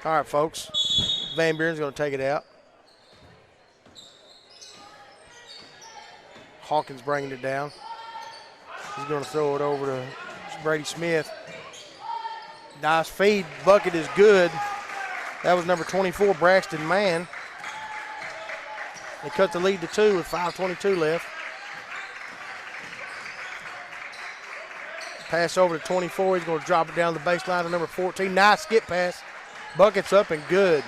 All right, folks. Van Buren's going to take it out. Hawkins bringing it down. He's going to throw it over to Brady Smith. Nice feed. Bucket is good. That was number 24, Braxton Mann. They cut the lead to 2 with 5:22 left. Pass over to 24. He's going to drop it down the baseline to number 14. Nice skip pass. Bucket's up and good.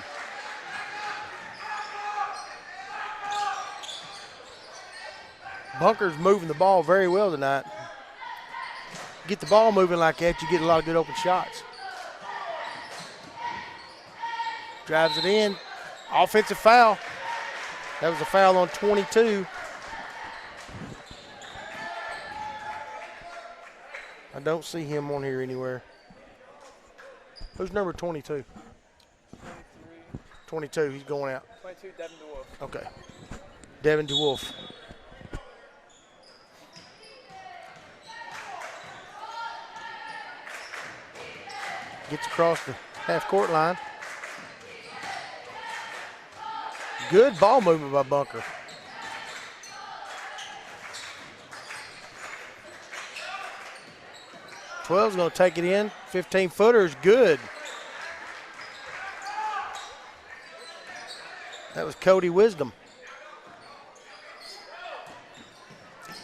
Bunker's moving the ball very well tonight. Get the ball moving like that, you get a lot of good open shots. Drives it in. Offensive foul. That was a foul on 22. I don't see him on here anywhere. Who's number 22? 22, he's going out. 22, Devin DeWolf. Okay. Devin DeWolf. Gets across the half-court line. Good ball movement by Bunker. Twelve's going to take it in. 15-footer is good. That was Cody Wisdom.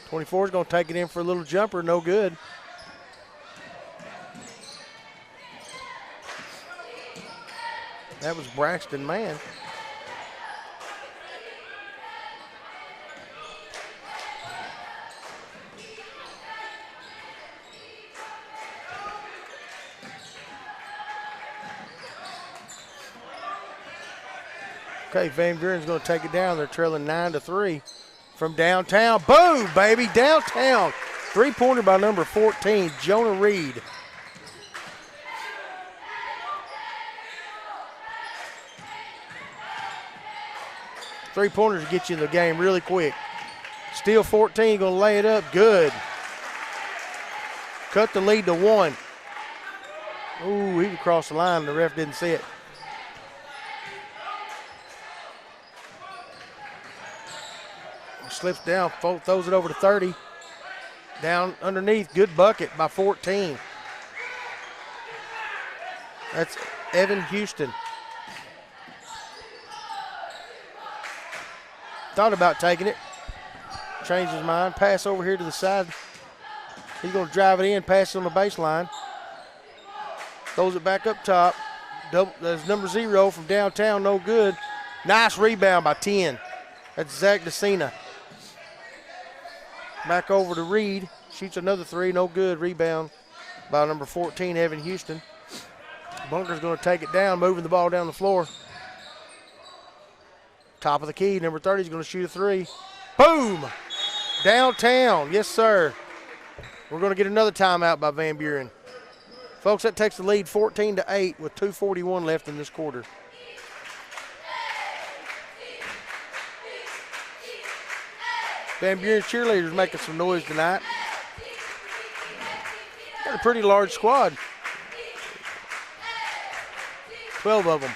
24 is going to take it in for a little jumper. No good. That was Braxton Mann. Okay, Van Buren's going to take it down. They're trailing 9-3 from downtown. Boom, baby, downtown. Three-pointer by number 14, Jonah Reed. Three-pointers get you in the game really quick. Still 14, going to lay it up. Good. Cut the lead to 1. Ooh, he crossed the line. The ref didn't see it. Slips down, throws it over to 30. Down underneath, good bucket by 14. That's Evan Houston. Thought about taking it. Changed his mind. Pass over here to the side. He's going to drive it in, pass it on the baseline. Throws it back up top. That's number 0 from downtown, no good. Nice rebound by 10. That's Zach DeCina. Back over to Reed. Shoots another 3, no good. Rebound by number 14, Evan Houston. Bunker's going to take it down, moving the ball down the floor. Top of the key, number 30 is going to shoot a 3. Boom! Downtown, yes sir. We're going to get another timeout by Van Buren. Folks, that takes the lead 14-8 with 2:41 left in this quarter. Van Buren cheerleaders making some noise tonight. Got a pretty large squad. 12 of them.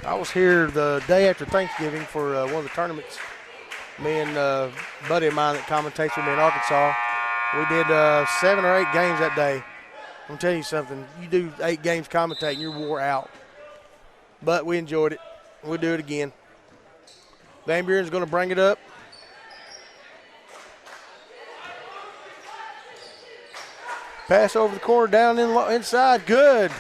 I was here the day after Thanksgiving for one of the tournaments. Me and a buddy of mine that commentates with me in Arkansas, we did 7 or 8 games that day. I'm telling you something, you do 8 games commentating, you're wore out. But we enjoyed it. We'll do it again. Van Buren's going to bring it up. Pass over the corner, down inside, good.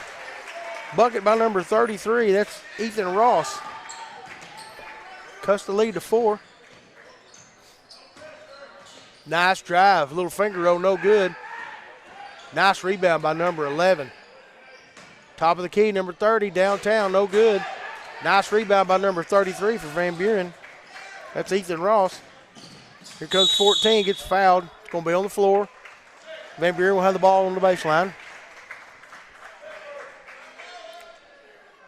Bucket by number 33, that's Ethan Ross. Cuts the lead to 4. Nice drive, little finger roll, no good. Nice rebound by number 11. Top of the key, number 30, downtown, no good. Nice rebound by number 33 for Van Buren. That's Ethan Ross. Here comes 14, gets fouled. It's going to be on the floor. Van Buren will have the ball on the baseline.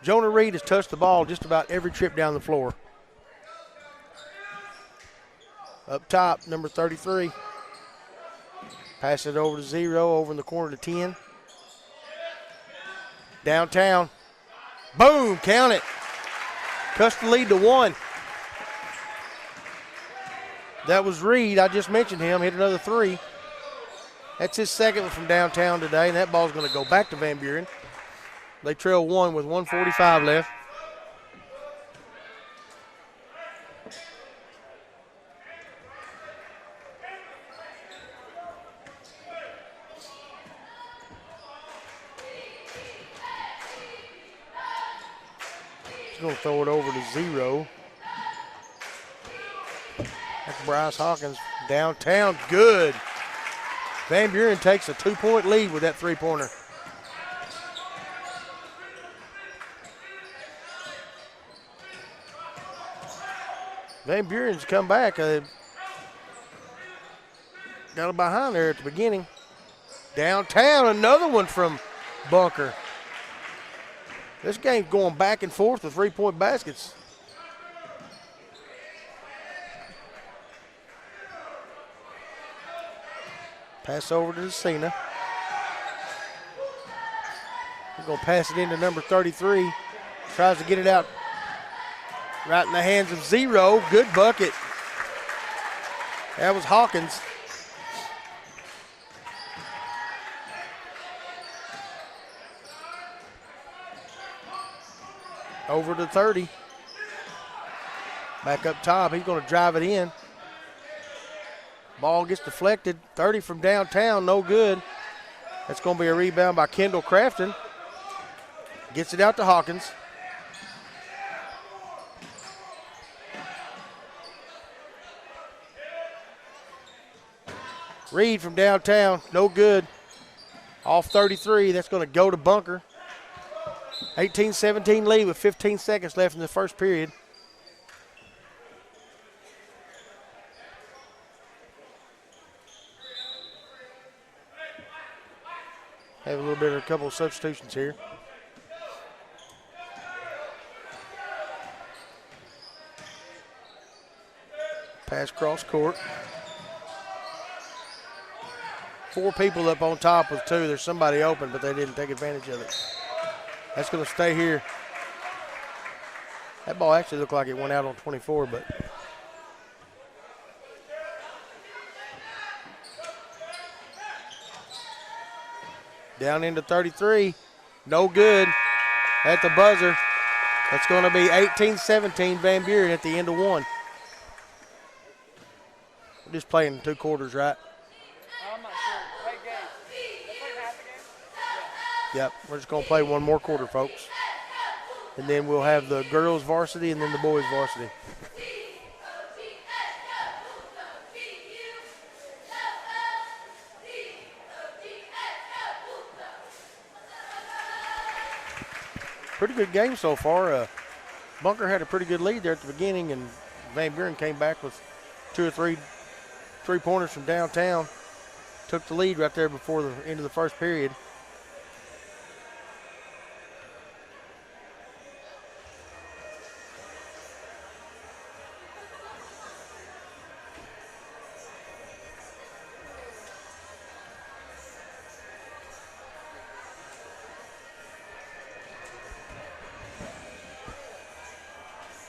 Jonah Reed has touched the ball just about every trip down the floor. Up top, number 33. Pass it over to 0, over in the corner to 10. Downtown. Boom, count it. Cuts the lead to 1. That was Reed. I just mentioned him. Hit another 3. That's his second one from downtown today, and that ball's going to go back to Van Buren. They trail 1 with 1:45 left. He's going to throw it over to 0. That's Bryce Hawkins. Downtown, good. Van Buren takes a 2-point lead with that 3-pointer. Van Buren's come back. Got it behind there at the beginning. Downtown, another one from Bunker. This game's going back and forth with 3-point baskets. Pass over to DeCina. He's going to pass it into number 33. Tries to get it out right in the hands of 0. Good bucket. That was Hawkins. Over to 30. Back up top. He's going to drive it in. Ball gets deflected. 30 from downtown, no good. That's going to be a rebound by Kendall Crafton. Gets it out to Hawkins. Reed from downtown, no good. Off 33, that's going to go to Bunker. 18-17 lead with 15 seconds left in the first period. Have a little bit of a couple of substitutions here. Pass cross court. 4 people up on top with 2. There's somebody open, but they didn't take advantage of it. That's going to stay here. That ball actually looked like it went out on 24, but down into 33. No good at the buzzer. That's going to be 18-17 Van Buren at the end of 1. We're just playing 2 quarters, right? I'm not sure. Play game. They play half a game? Yep, we're just going to play 1 more quarter, folks. And then we'll have the girls varsity and then the boys varsity. Pretty good game so far. Bunker had a pretty good lead there at the beginning, and Van Buren came back with 2 or 3 three-pointers from downtown. Took the lead right there before the end of the first period.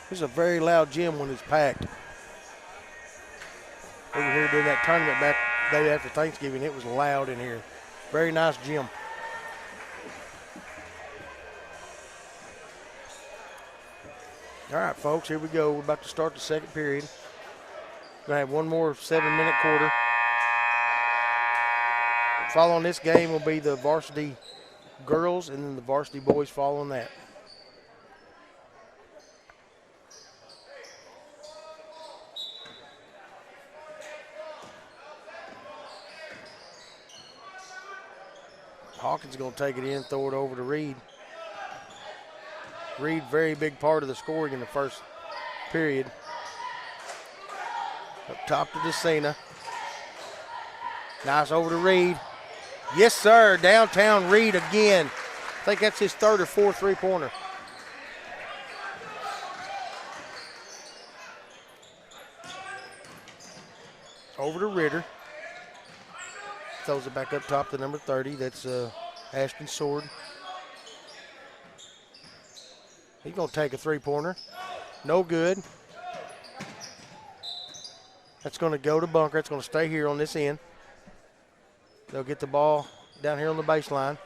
This is a very loud gym when it's packed. Over here doing that tournament back day after Thanksgiving, it was loud in here. Very nice gym. All right, folks, here we go. We're about to start the second period. We're going to have 1 more 7-minute quarter. Following this game will be the varsity girls and then the varsity boys following that. Hawkins is going to take it in, throw it over to Reed. Reed, very big part of the scoring in the first period. Up top to DeCina. Nice over to Reed. Yes, sir. Downtown Reed again. I think that's his 3rd or 4th three-pointer. Over to Ritter. Throws it back up top to number 30. That's Ashton Sword. He's going to take a three-pointer. No good. That's going to go to Bunker. It's going to stay here on this end. They'll get the ball down here on the baseline.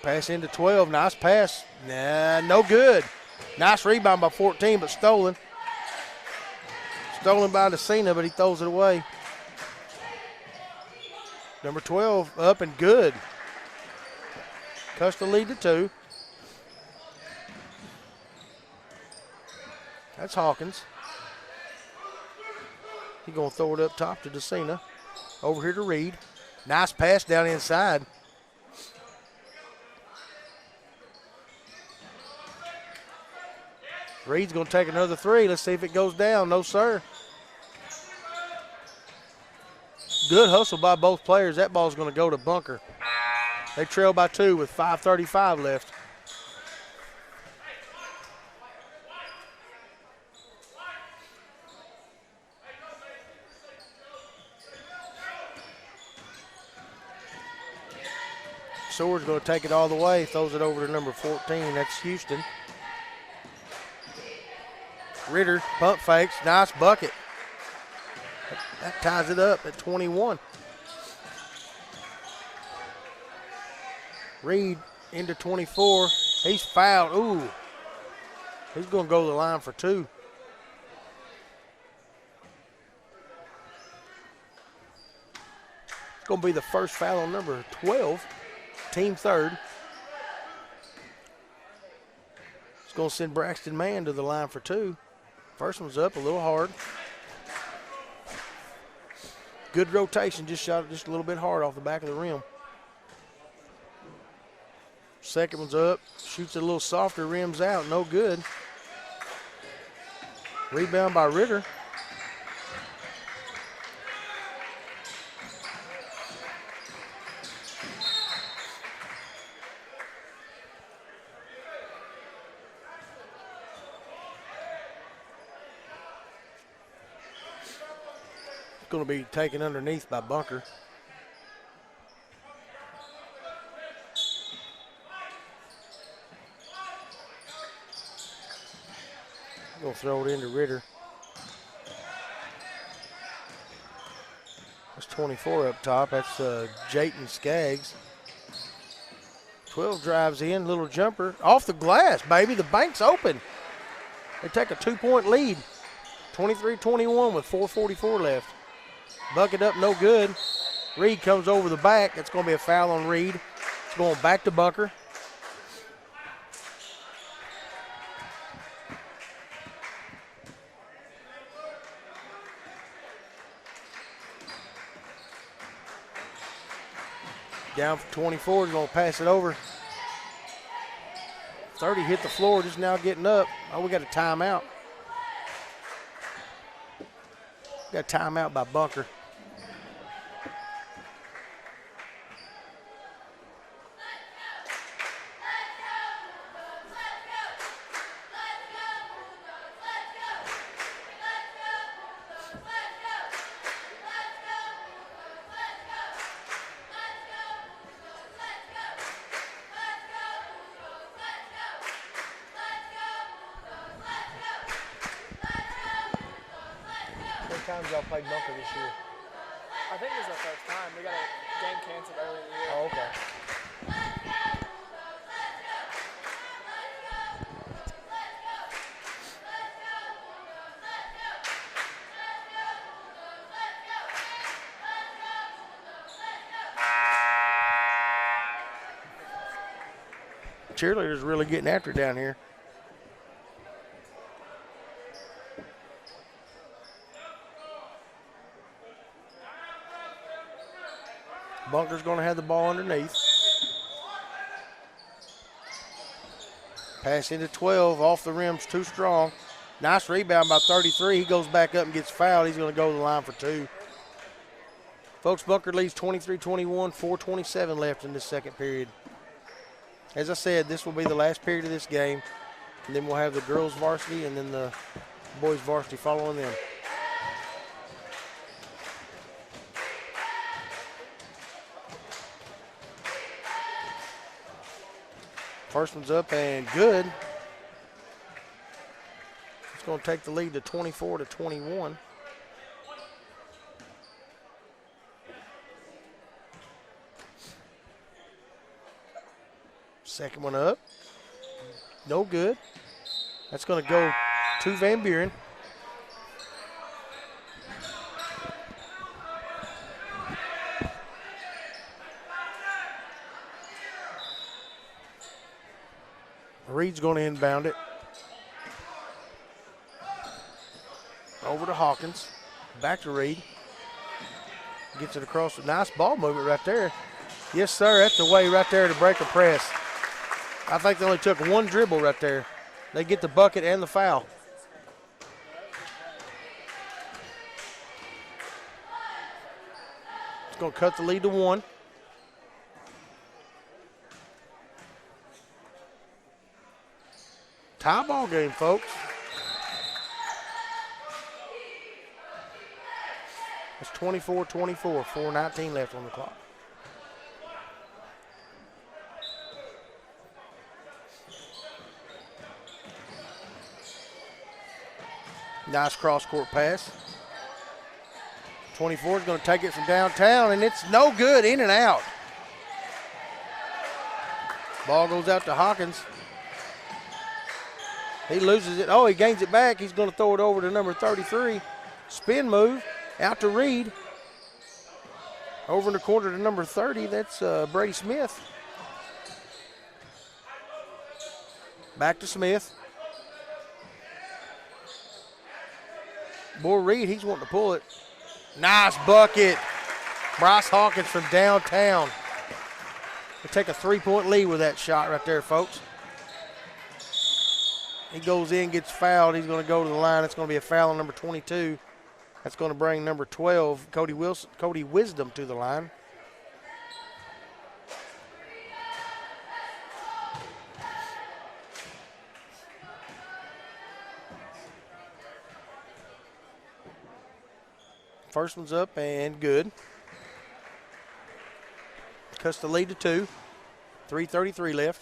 Pass into 12. Nice pass. Nah, no good. Nice rebound by 14, but stolen. Stolen by DeCina, but he throws it away. Number 12 up and good. Cuts the lead to 2. That's Hawkins. He's going to throw it up top to DeCina. Over here to Reed. Nice pass down inside. Reed's going to take another 3. Let's see if it goes down. No, sir. Good hustle by both players. That ball's going to go to Bunker. They trail by 2 with 5:35 left. Sword's going to take it all the way. Throws it over to number 14. That's Houston. Ritter, pump fakes, nice bucket. That ties it up at 21. Reed into 24. He's fouled. Ooh. He's going to go to the line for 2. It's going to be the first foul on number 12, team 3rd. It's going to send Braxton Mann to the line for 2. First one's up a little hard. Good rotation, just shot it just a little bit hard off the back of the rim. Second one's up, shoots it a little softer, rims out, no good. Rebound by Ritter. Going to be taken underneath by Bunker. Going to throw it into Ritter. That's 24 up top. That's Jayton Skaggs. 12 drives in, little jumper. Off the glass, baby. The bank's open. They take a 2-point lead. 23-21 with 4:44 left. Bucket up, no good. Reed comes over the back. That's going to be a foul on Reed. It's going back to Bunker. Down for 24. He's going to pass it over. 30 hit the floor, just now getting up. Oh, we got a timeout. Got a timeout by Bunker. How many times y'all played Bunker this year? I think this is our first time. We got a game canceled early in the year. Oh, okay. Cheerleaders really getting after it down here. Bunker's going to have the ball underneath. Pass into 12, off the rim's too strong. Nice rebound by 33. He goes back up and gets fouled. He's going to go to the line for two. Folks, Bunker leads 23-21, 4:27 left in this second period. As I said, this will be the last period of this game, and then we'll have the girls varsity and then the boys varsity following them. First one's up and good. It's going to take the lead to 24-21. Second one up. No good. That's going to go to Van Buren. Reed's going to inbound it. Over to Hawkins. Back to Reed. Gets it across. Nice ball movement right there. Yes, sir. That's the way right there to break a press. I think they only took one dribble right there. They get the bucket and the foul. It's going to cut the lead to one. Tie ball game, folks. It's 24-24, 4:19 left on the clock. Nice cross-court pass. 24 is going to take it from downtown, and it's no good, in and out. Ball goes out to Hawkins. He loses it. Oh, he gains it back. He's going to throw it over to number 33. Spin move out to Reed. Over in the corner to number 30. That's Brady Smith. Back to Smith. Boy, Reed, he's wanting to pull it. Nice bucket. Bryce Hawkins from downtown. They take a 3-point lead with that shot right there, folks. He goes in, gets fouled. He's going to go to the line. It's going to be a foul on number 22. That's going to bring number 12, Cody Wisdom, to the line. First one's up and good. Cuts the lead to 2. 3:33 left.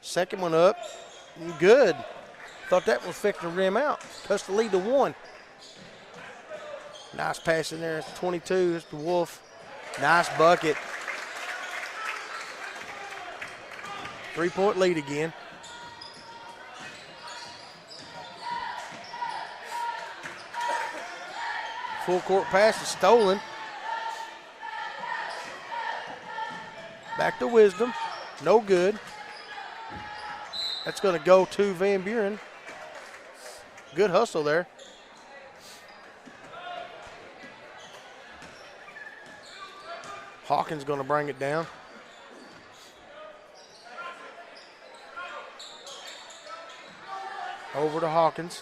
Second one up. Good. Thought that was fixing to rim out. Cuts the lead to 1. Nice pass in there. It's 22. It's the Wolf. Nice bucket. 3-point lead again. Full court pass is stolen. Back to Wisdom. No good. That's going to go to Van Buren. Good hustle there. Hawkins going to bring it down. Over to Hawkins.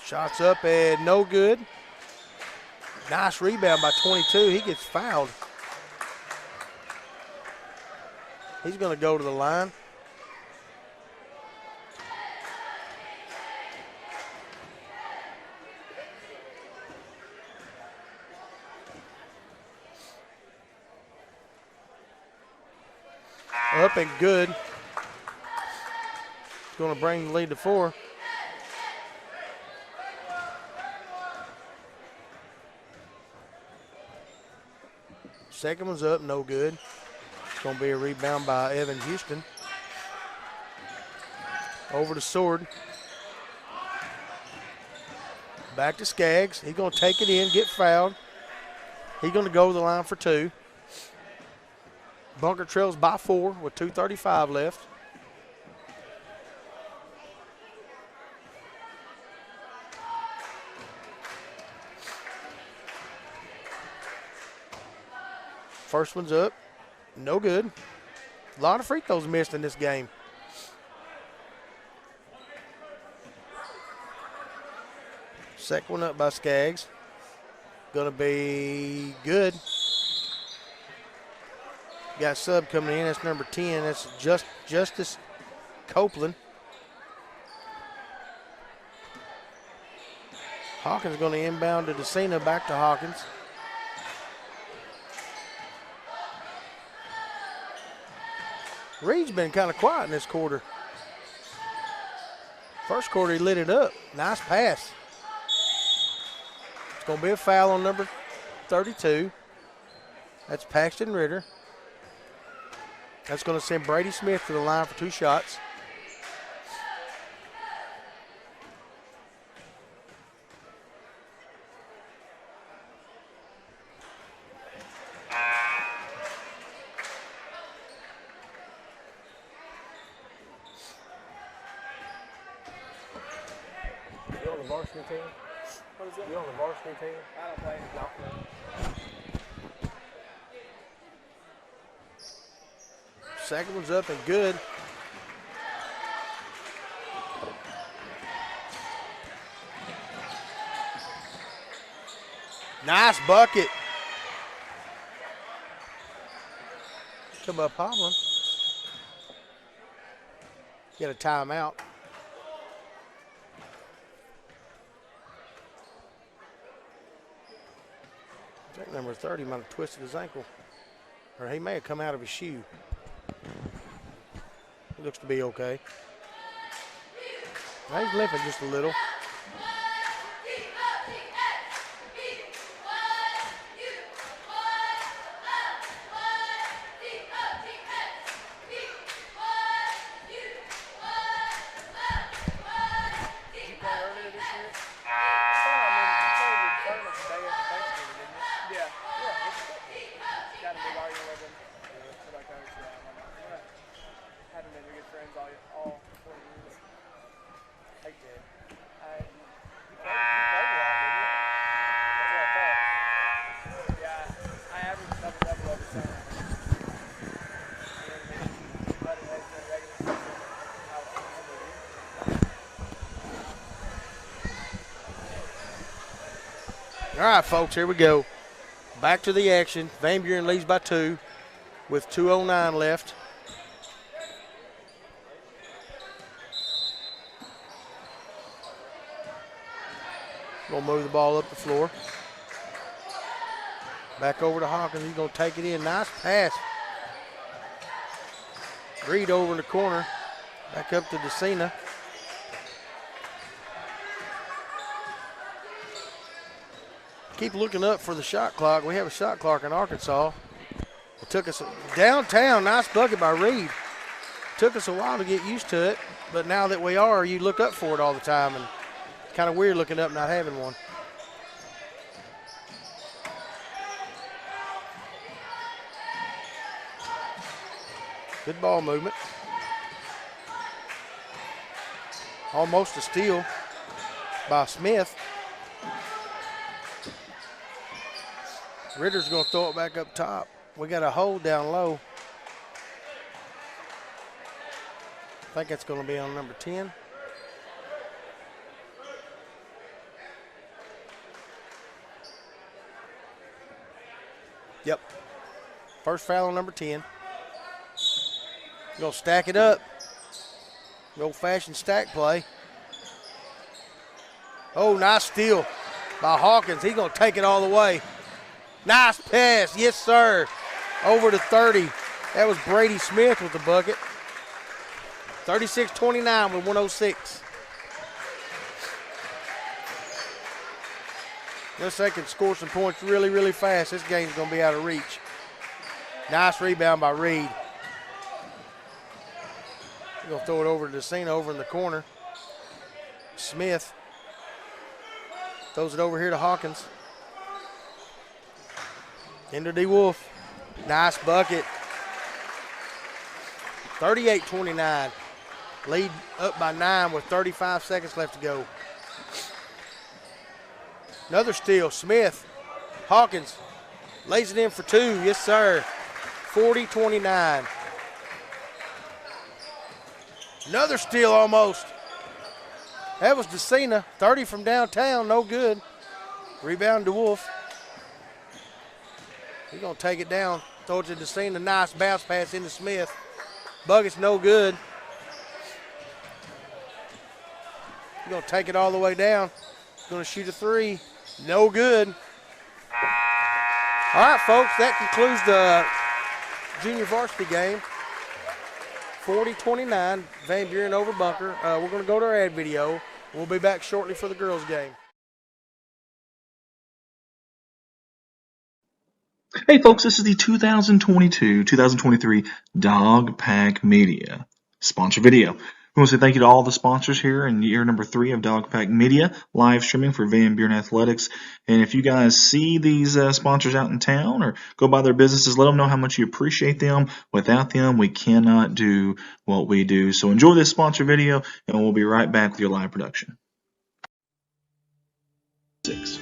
Shots up and no good. Nice rebound by 22. He gets fouled. He's going to go to the line. Up and good. Going to bring the lead to 4. Second one's up, no good. It's going to be a rebound by Evan Houston. Over to Sword. Back to Skaggs. He's going to take it in, get fouled. He's going to go to the line for 2. Bunker trails by 4 with 2:35 left. First one's up, no good. A lot of free throws missed in this game. Second one up by Skaggs. Gonna be good. Got sub coming in, that's number 10. That's Justice Copeland. Hawkins gonna inbound to DeCina, back to Hawkins. Reed's been kind of quiet in this quarter. First quarter, he lit it up. Nice pass. It's going to be a foul on number 32. That's Paxton Ritter. That's going to send Brady Smith to the line for 2 shots. Varsity team? What is it? You on the varsity team? I don't play. No. Second one's up and good. Nice bucket. Come up Hovland. Get a timeout. I think number 30 might have twisted his ankle. Or he may have come out of his shoe. He looks to be okay. Now he's limping just a little. Haven't been good friends all All right, folks, here we go. Back to the action. Van Buren leads by 2 with 2:09 left. Gonna move the ball up the floor. Back over to Hawkins. He's gonna take it in. Nice pass. Reed over in the corner. Back up to DeCina. Keep looking up for the shot clock. We have a shot clock in Arkansas. It took us downtown. Nice bucket by Reed. Took us a while to get used to it, but now that we are, you look up for it all the time, and it's kind of weird looking up not having one. Good ball movement. Almost a steal by Smith. Ritter's going to throw it back up top. We got a hold down low. I think that's going to be on number 10. Yep. First foul on number 10. Going to stack it up. The old-fashioned stack play. Oh, nice steal by Hawkins. He's going to take it all the way. Nice pass. Yes, sir. Over to 30. That was Brady Smith with the bucket. 36-29 with 106. Unless they can score some points really, really fast, this game's going to be out of reach. Nice rebound by Reed. We're going to throw it over to DeCina over in the corner. Smith throws it over here to Hawkins. Into D. Wolf. Nice bucket. 38-29. Lead up by 9 with 35 seconds left to go. Another steal. Smith. Hawkins lays it in for 2. Yes, sir. 40-29. Another steal almost. That was DeCina. 30 from downtown. No good. Rebound to Wolf. He's going to take it down. Throw it to DeCina. Nice bounce pass into Smith. Bucket's no good. He's going to take it all the way down. He's going to shoot a 3. No good. All right, folks, that concludes the junior varsity game. 40-29, Van Buren over Bunker. We're going to go to our ad video. We'll be back shortly for the girls' game. Hey folks, this is the 2022-2023 Dog Pack Media sponsor video. We want to say thank you to all the sponsors here in year number 3 of Dog Pack Media, live streaming for Van Buren Athletics. And if you guys see these sponsors out in town or go by their businesses, let them know how much you appreciate them. Without them, we cannot do what we do. So enjoy this sponsor video, and we'll be right back with your live production. 6.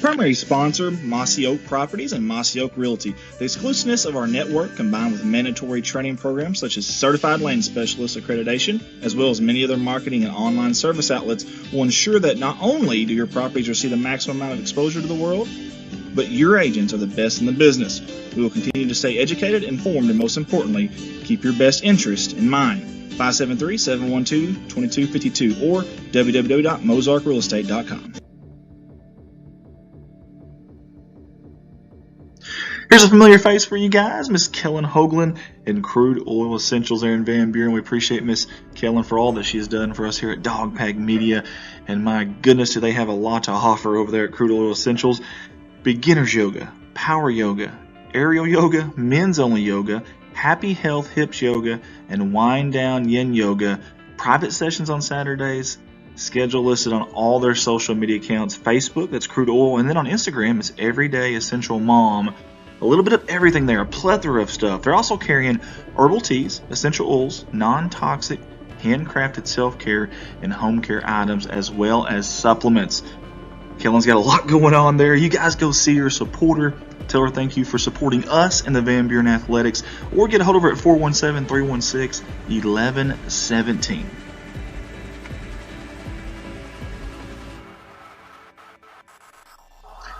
Primary sponsor, Mossy Oak Properties and Mossy Oak Realty. The exclusiveness of our network, combined with mandatory training programs such as Certified Land Specialist accreditation, as well as many other marketing and online service outlets, will ensure that not only do your properties receive the maximum amount of exposure to the world, but your agents are the best in the business. We will continue to stay educated, informed, and most importantly, keep your best interest in mind. 573-712-2252 or www.mozarkrealestate.com. Here's a familiar face for you guys, Miss Kellen Hoagland in Crude Oil Essentials there in Van Buren. We appreciate Miss Kellen for all that she's done for us here at Dog Pack Media. And my goodness, do they have a lot to offer over there at Crude Oil Essentials. Beginner's yoga, power yoga, aerial yoga, men's only yoga, happy health hips yoga, and wind down yin yoga. Private sessions on Saturdays. Schedule listed on all their social media accounts. Facebook, that's Crude Oil. And then on Instagram, it's Everyday Essential Mom. A little bit of everything there, a plethora of stuff. They're also carrying herbal teas, essential oils, non-toxic, handcrafted self-care, and home care items, as well as supplements. Kellen's got a lot going on there. You guys go see her, support her. Tell her thank you for supporting us in the Van Buren Athletics. Or get a hold of her at 417-316-1117.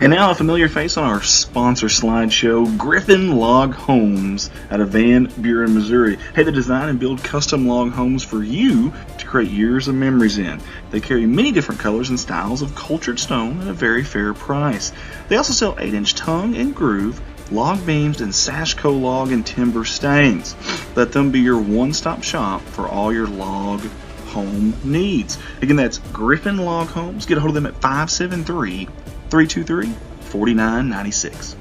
And now a familiar face on our sponsor slideshow, Griffin Log Homes out of Van Buren, Missouri. Hey, they design and build custom log homes for you to create years of memories in. They carry many different colors and styles of cultured stone at a very fair price. They also sell 8-inch tongue and groove, log beams, and Sashco log and timber stains. Let them be your one-stop shop for all your log home needs. Again, that's Griffin Log Homes. Get a hold of them at 573-323-4996.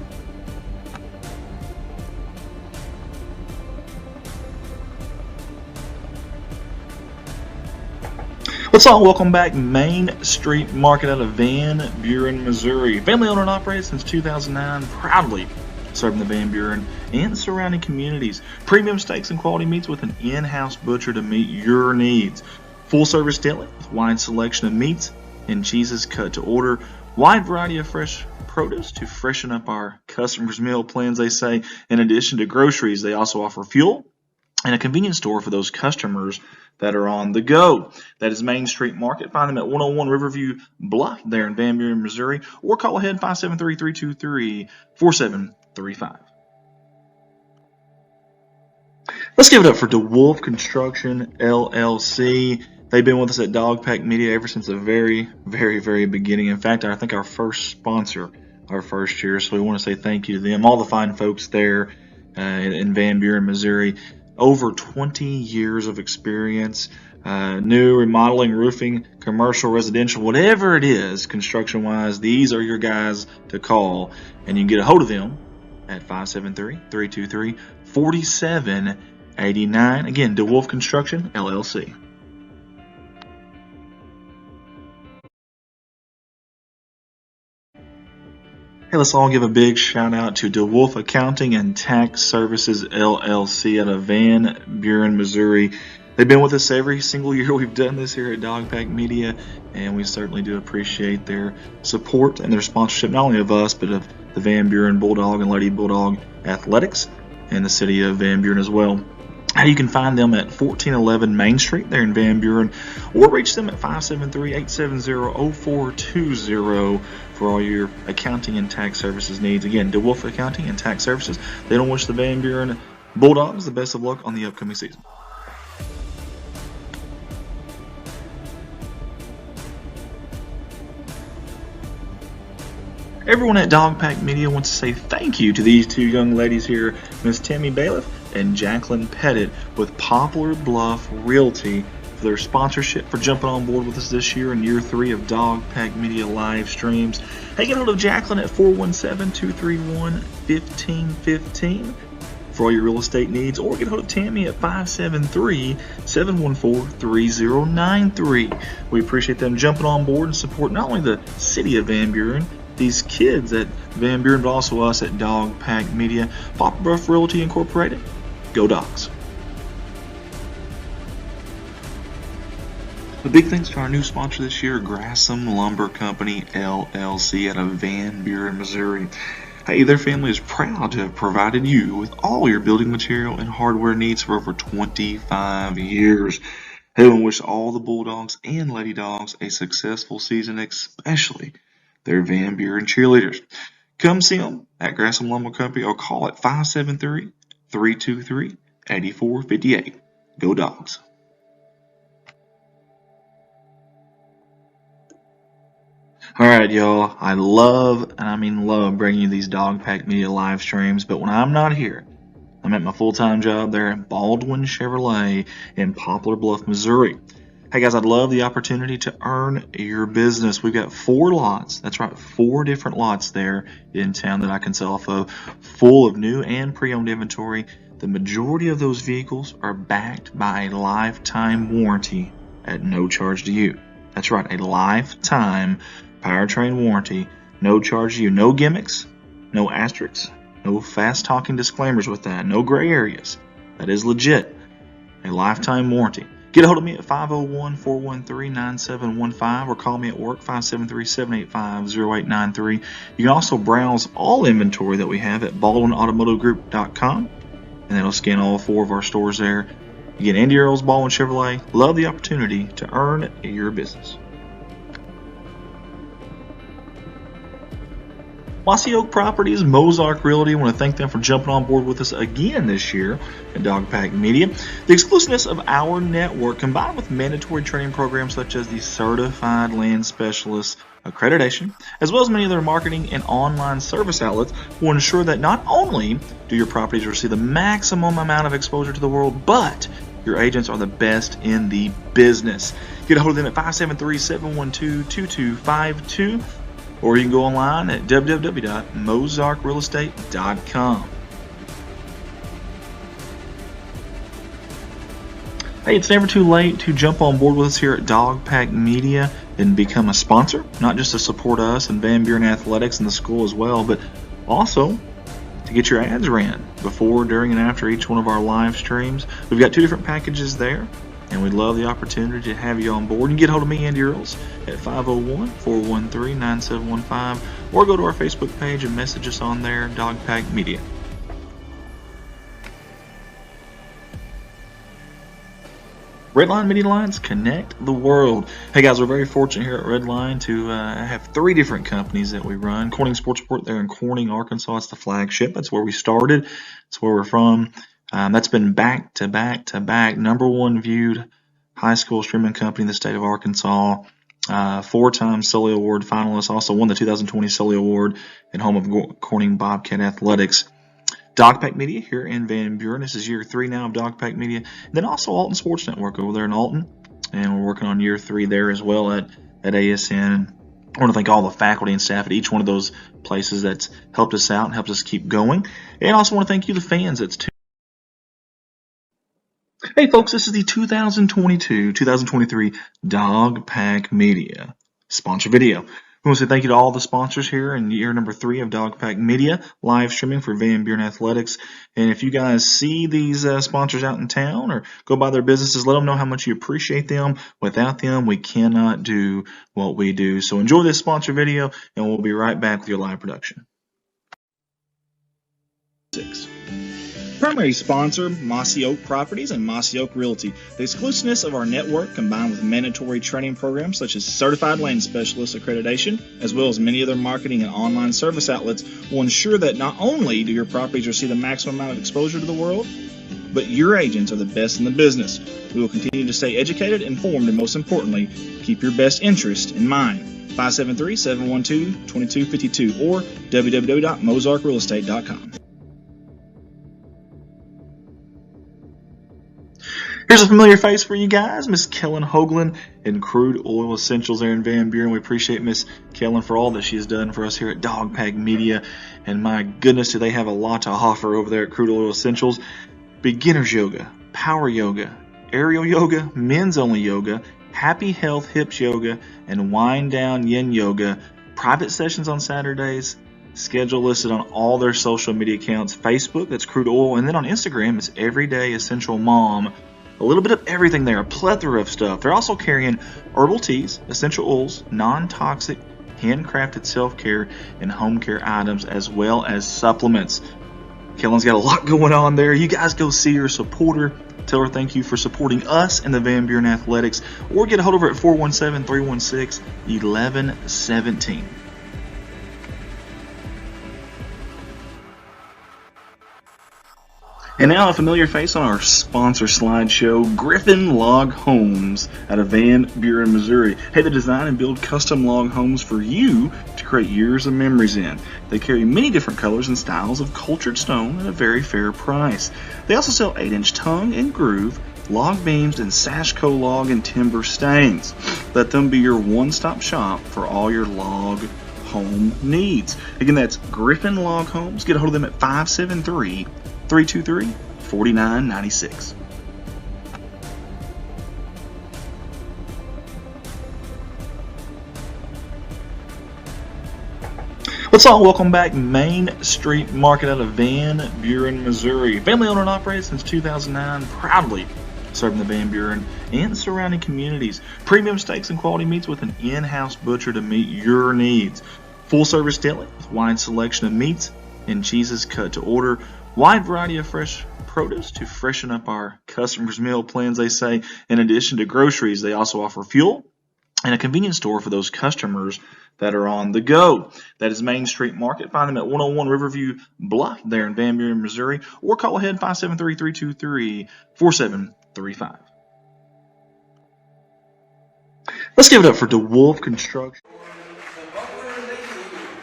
Let's all welcome back Main Street Market out of Van Buren, Missouri. Family owned and operated since 2009, proudly serving the Van Buren and surrounding communities. Premium steaks and quality meats with an in-house butcher to meet your needs. Full service deli with wide selection of meats and cheeses cut to order. Wide variety of fresh produce to freshen up our customers' meal plans, they say. In addition to groceries, they also offer fuel and a convenience store for those customers that are on the go. That is Main Street Market. Find them at 101 Riverview Bluff there in Van Buren, Missouri, or call ahead 573-323-4735. Let's give it up for DeWolf Construction, LLC. They've been with us at Dogpack Media ever since the very, very, very beginning. In fact, I think our first sponsor, our first year, so we want to say thank you to them, all the fine folks there in Van Buren, Missouri. Over 20 years of experience, new, remodeling, roofing, commercial, residential, whatever it is, construction-wise, these are your guys to call. And you can get a hold of them at 573-323-4789. Again, DeWolf Construction, LLC. Hey, let's all give a big shout out to DeWolf Accounting and Tax Services LLC out of Van Buren, Missouri. They've been with us every single year we've done this here at Dogpack Media, and we certainly do appreciate their support and their sponsorship, not only of us, but of the Van Buren Bulldog and Lady Bulldog Athletics and the city of Van Buren as well. You can find them at 1411 Main Street there in Van Buren, or reach them at 573-870-0420 for all your accounting and tax services needs. Again, DeWolf Accounting and Tax Services. They don't wish the Van Buren Bulldogs the best of luck on the upcoming season. Everyone at Dogpack Media wants to say thank you to these two young ladies here, Miss Tammy Bailiff and Jacqueline Pettit with Poplar Bluff Realty, for their sponsorship, for jumping on board with us this year in year 3 of Dogpack Media live streams. Hey, get hold of Jacqueline at 417-231-1515 for all your real estate needs, or get hold of Tammy at 573-714-3093. We appreciate them jumping on board and support not only the city of Van Buren, these kids at Van Buren, but also us at Dogpack Media. Poplar Bluff Realty Incorporated. Go Dogs. A big thanks to our new sponsor this year, Grassham Lumber Company, LLC, out of Van Buren, Missouri. Hey, their family is proud to have provided you with all your building material and hardware needs for over 25 years. They want to wish all the Bulldogs and Lady Dogs a successful season, especially their Van Buren cheerleaders. Come see them at Grassham Lumber Company or call at 573-323-8458. Go Dogs. Alright, y'all. I love, and I mean love, bringing you these Dogpack Media live streams, but when I'm not here, I'm at my full-time job there at Baldwin Chevrolet in Poplar Bluff, Missouri. Hey guys, I'd love the opportunity to earn your business. We've got 4 lots. That's right, 4 different lots there in town that I can sell off of, full of new and pre-owned inventory. The majority of those vehicles are backed by a lifetime warranty at no charge to you. That's right, a lifetime powertrain warranty, no charge to you. No gimmicks, no asterisks, no fast-talking disclaimers with that, no gray areas. That is legit, a lifetime warranty. Get a hold of me at 501-413-9715 or call me at work 573-785-0893. You can also browse all inventory that we have at BaldwinAutomotiveGroup.com, and that'll scan all 4 of our stores there. Again, Andy Earls, Baldwin Chevrolet. Love the opportunity to earn your business. Mossy Oak Properties, Mozark Realty, I want to thank them for jumping on board with us again this year at Dogpack Media. The exclusiveness of our network, combined with mandatory training programs such as the Certified Land Specialist accreditation, as well as many other marketing and online service outlets, will ensure that not only do your properties receive the maximum amount of exposure to the world, but your agents are the best in the business. Get a hold of them at 573-712-2252. Or you can go online at www.mozarkrealestate.com. Hey, it's never too late to jump on board with us here at Dogpack Media and become a sponsor, not just to support us and Van Buren Athletics and the school as well, but also to get your ads ran before, during, and after each one of our live streams. We've got 2 different packages there, and we'd love the opportunity to have you on board. You can get hold of me, Andy Earls, at 501-413-9715, or go to our Facebook page and message us on there, Dogpack Media. Redline Media Lines, connect the world. Hey guys, we're very fortunate here at Redline to have 3 different companies that we run. Corning Sports Report there in Corning, Arkansas. It's the flagship. That's where we started. It's where we're from. That's been back to back to back #1 viewed high school streaming company in the state of Arkansas. 4-time Sully Award finalist. Also won the 2020 Sully Award and home of Corning Bobcat Athletics. Dogpack Media here in Van Buren. This is year 3 now of Dogpack Media. And then also Alton Sports Network over there in Alton. And we're working on year 3 there as well at ASN. I want to thank all the faculty and staff at each one of those places that's helped us out and helped us keep going. And I also want to thank you, the fans, that's tuned. Hey folks, this is the 2022-2023 Dogpack Media sponsor video. We want to say thank you to all the sponsors here in year number 3 of Dogpack Media, live streaming for Van Buren Athletics. And if you guys see these sponsors out in town or go by their businesses, let them know how much you appreciate them. Without them, we cannot do what we do. So enjoy this sponsor video, and we'll be right back with your live production. 6. Primary sponsor, Mossy Oak Properties and Mossy Oak Realty. The exclusiveness of our network, combined with mandatory training programs such as Certified Land Specialist accreditation, as well as many other marketing and online service outlets, will ensure that not only do your properties receive the maximum amount of exposure to the world, but your agents are the best in the business. We will continue to stay educated, informed, and most importantly, keep your best interest in mind. 573-712-2252 or www.mozarkrealestate.com. Here's a familiar face for you guys, Miss Kellen Hoagland in Crude Oil Essentials there in Van Buren. We appreciate Miss Kellen for all that she's done for us here at Dogpack Media. And my goodness, do they have a lot to offer over there at Crude Oil Essentials. Beginner's yoga, power yoga, aerial yoga, men's only yoga, happy health hips yoga, and wind down yin yoga. Private sessions on Saturdays. Schedule listed on all their social media accounts. Facebook, that's Crude Oil. And then on Instagram, it's Everyday Essential Mom. A little bit of everything there, a plethora of stuff. They're also carrying herbal teas, essential oils, non-toxic, handcrafted self-care, and home care items, as well as supplements. Kellen's got a lot going on there. You guys go see her, support her. Tell her thank you for supporting us and the Van Buren Athletics. Or get a hold of her at 417-316-1117. And now a familiar face on our sponsor slideshow, Griffin Log Homes out of Van Buren, Missouri. Hey, they design and build custom log homes for you to create years of memories in. They carry many different colors and styles of cultured stone at a very fair price. They also sell 8-inch tongue and groove, log beams, and Sashco log and timber stains. Let them be your one-stop shop for all your log home needs. Again, that's Griffin Log Homes. Get a hold of them at 573-323-4996. Let's all welcome back Main Street Market out of Van Buren, Missouri. Family owned and operated since 2009, proudly serving the Van Buren and surrounding communities. Premium steaks and quality meats with an in-house butcher to meet your needs. Full service deli with wide selection of meats and cheeses cut to order. Wide variety of fresh produce to freshen up our customers' meal plans, they say. In addition to groceries, they also offer fuel, and a convenience store for those customers that are on the go. That is Main Street Market. Find them at 101 Riverview Bluff there in Van Buren, Missouri, or call ahead 573-323-4735. Let's give it up for DeWolf Construction. The Buckler Lady Eagles.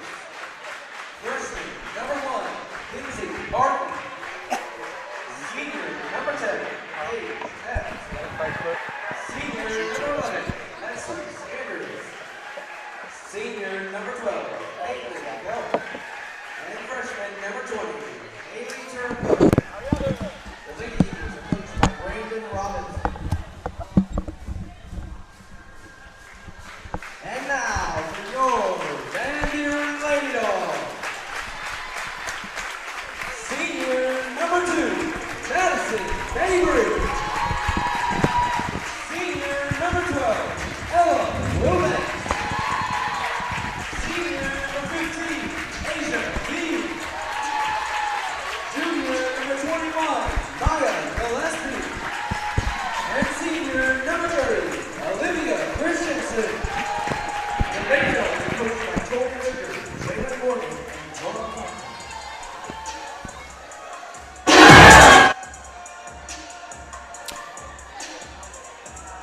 Freshman, number 1, Lindsay Barton. Senior, number 10, Paige Epps. Senior, number 11, Leslie Sanders. Senior, number 12, Caitlin Bell. And freshman, number 20, Haley Turnbull. The Lady Eagles are coached by Brandon Robinson. And now for your Van Buren Lady Dogs. Senior number 2, Madison Bainbridge. Senior number 12, Ella Wilbeck. Senior number 15, Asia Lee. Junior number 21, Maya Gillespie. And senior number 30, Olivia Christensen. The Lady Dogs are coached by Tony Ricker, Jalen Morgan, and Laura Parker.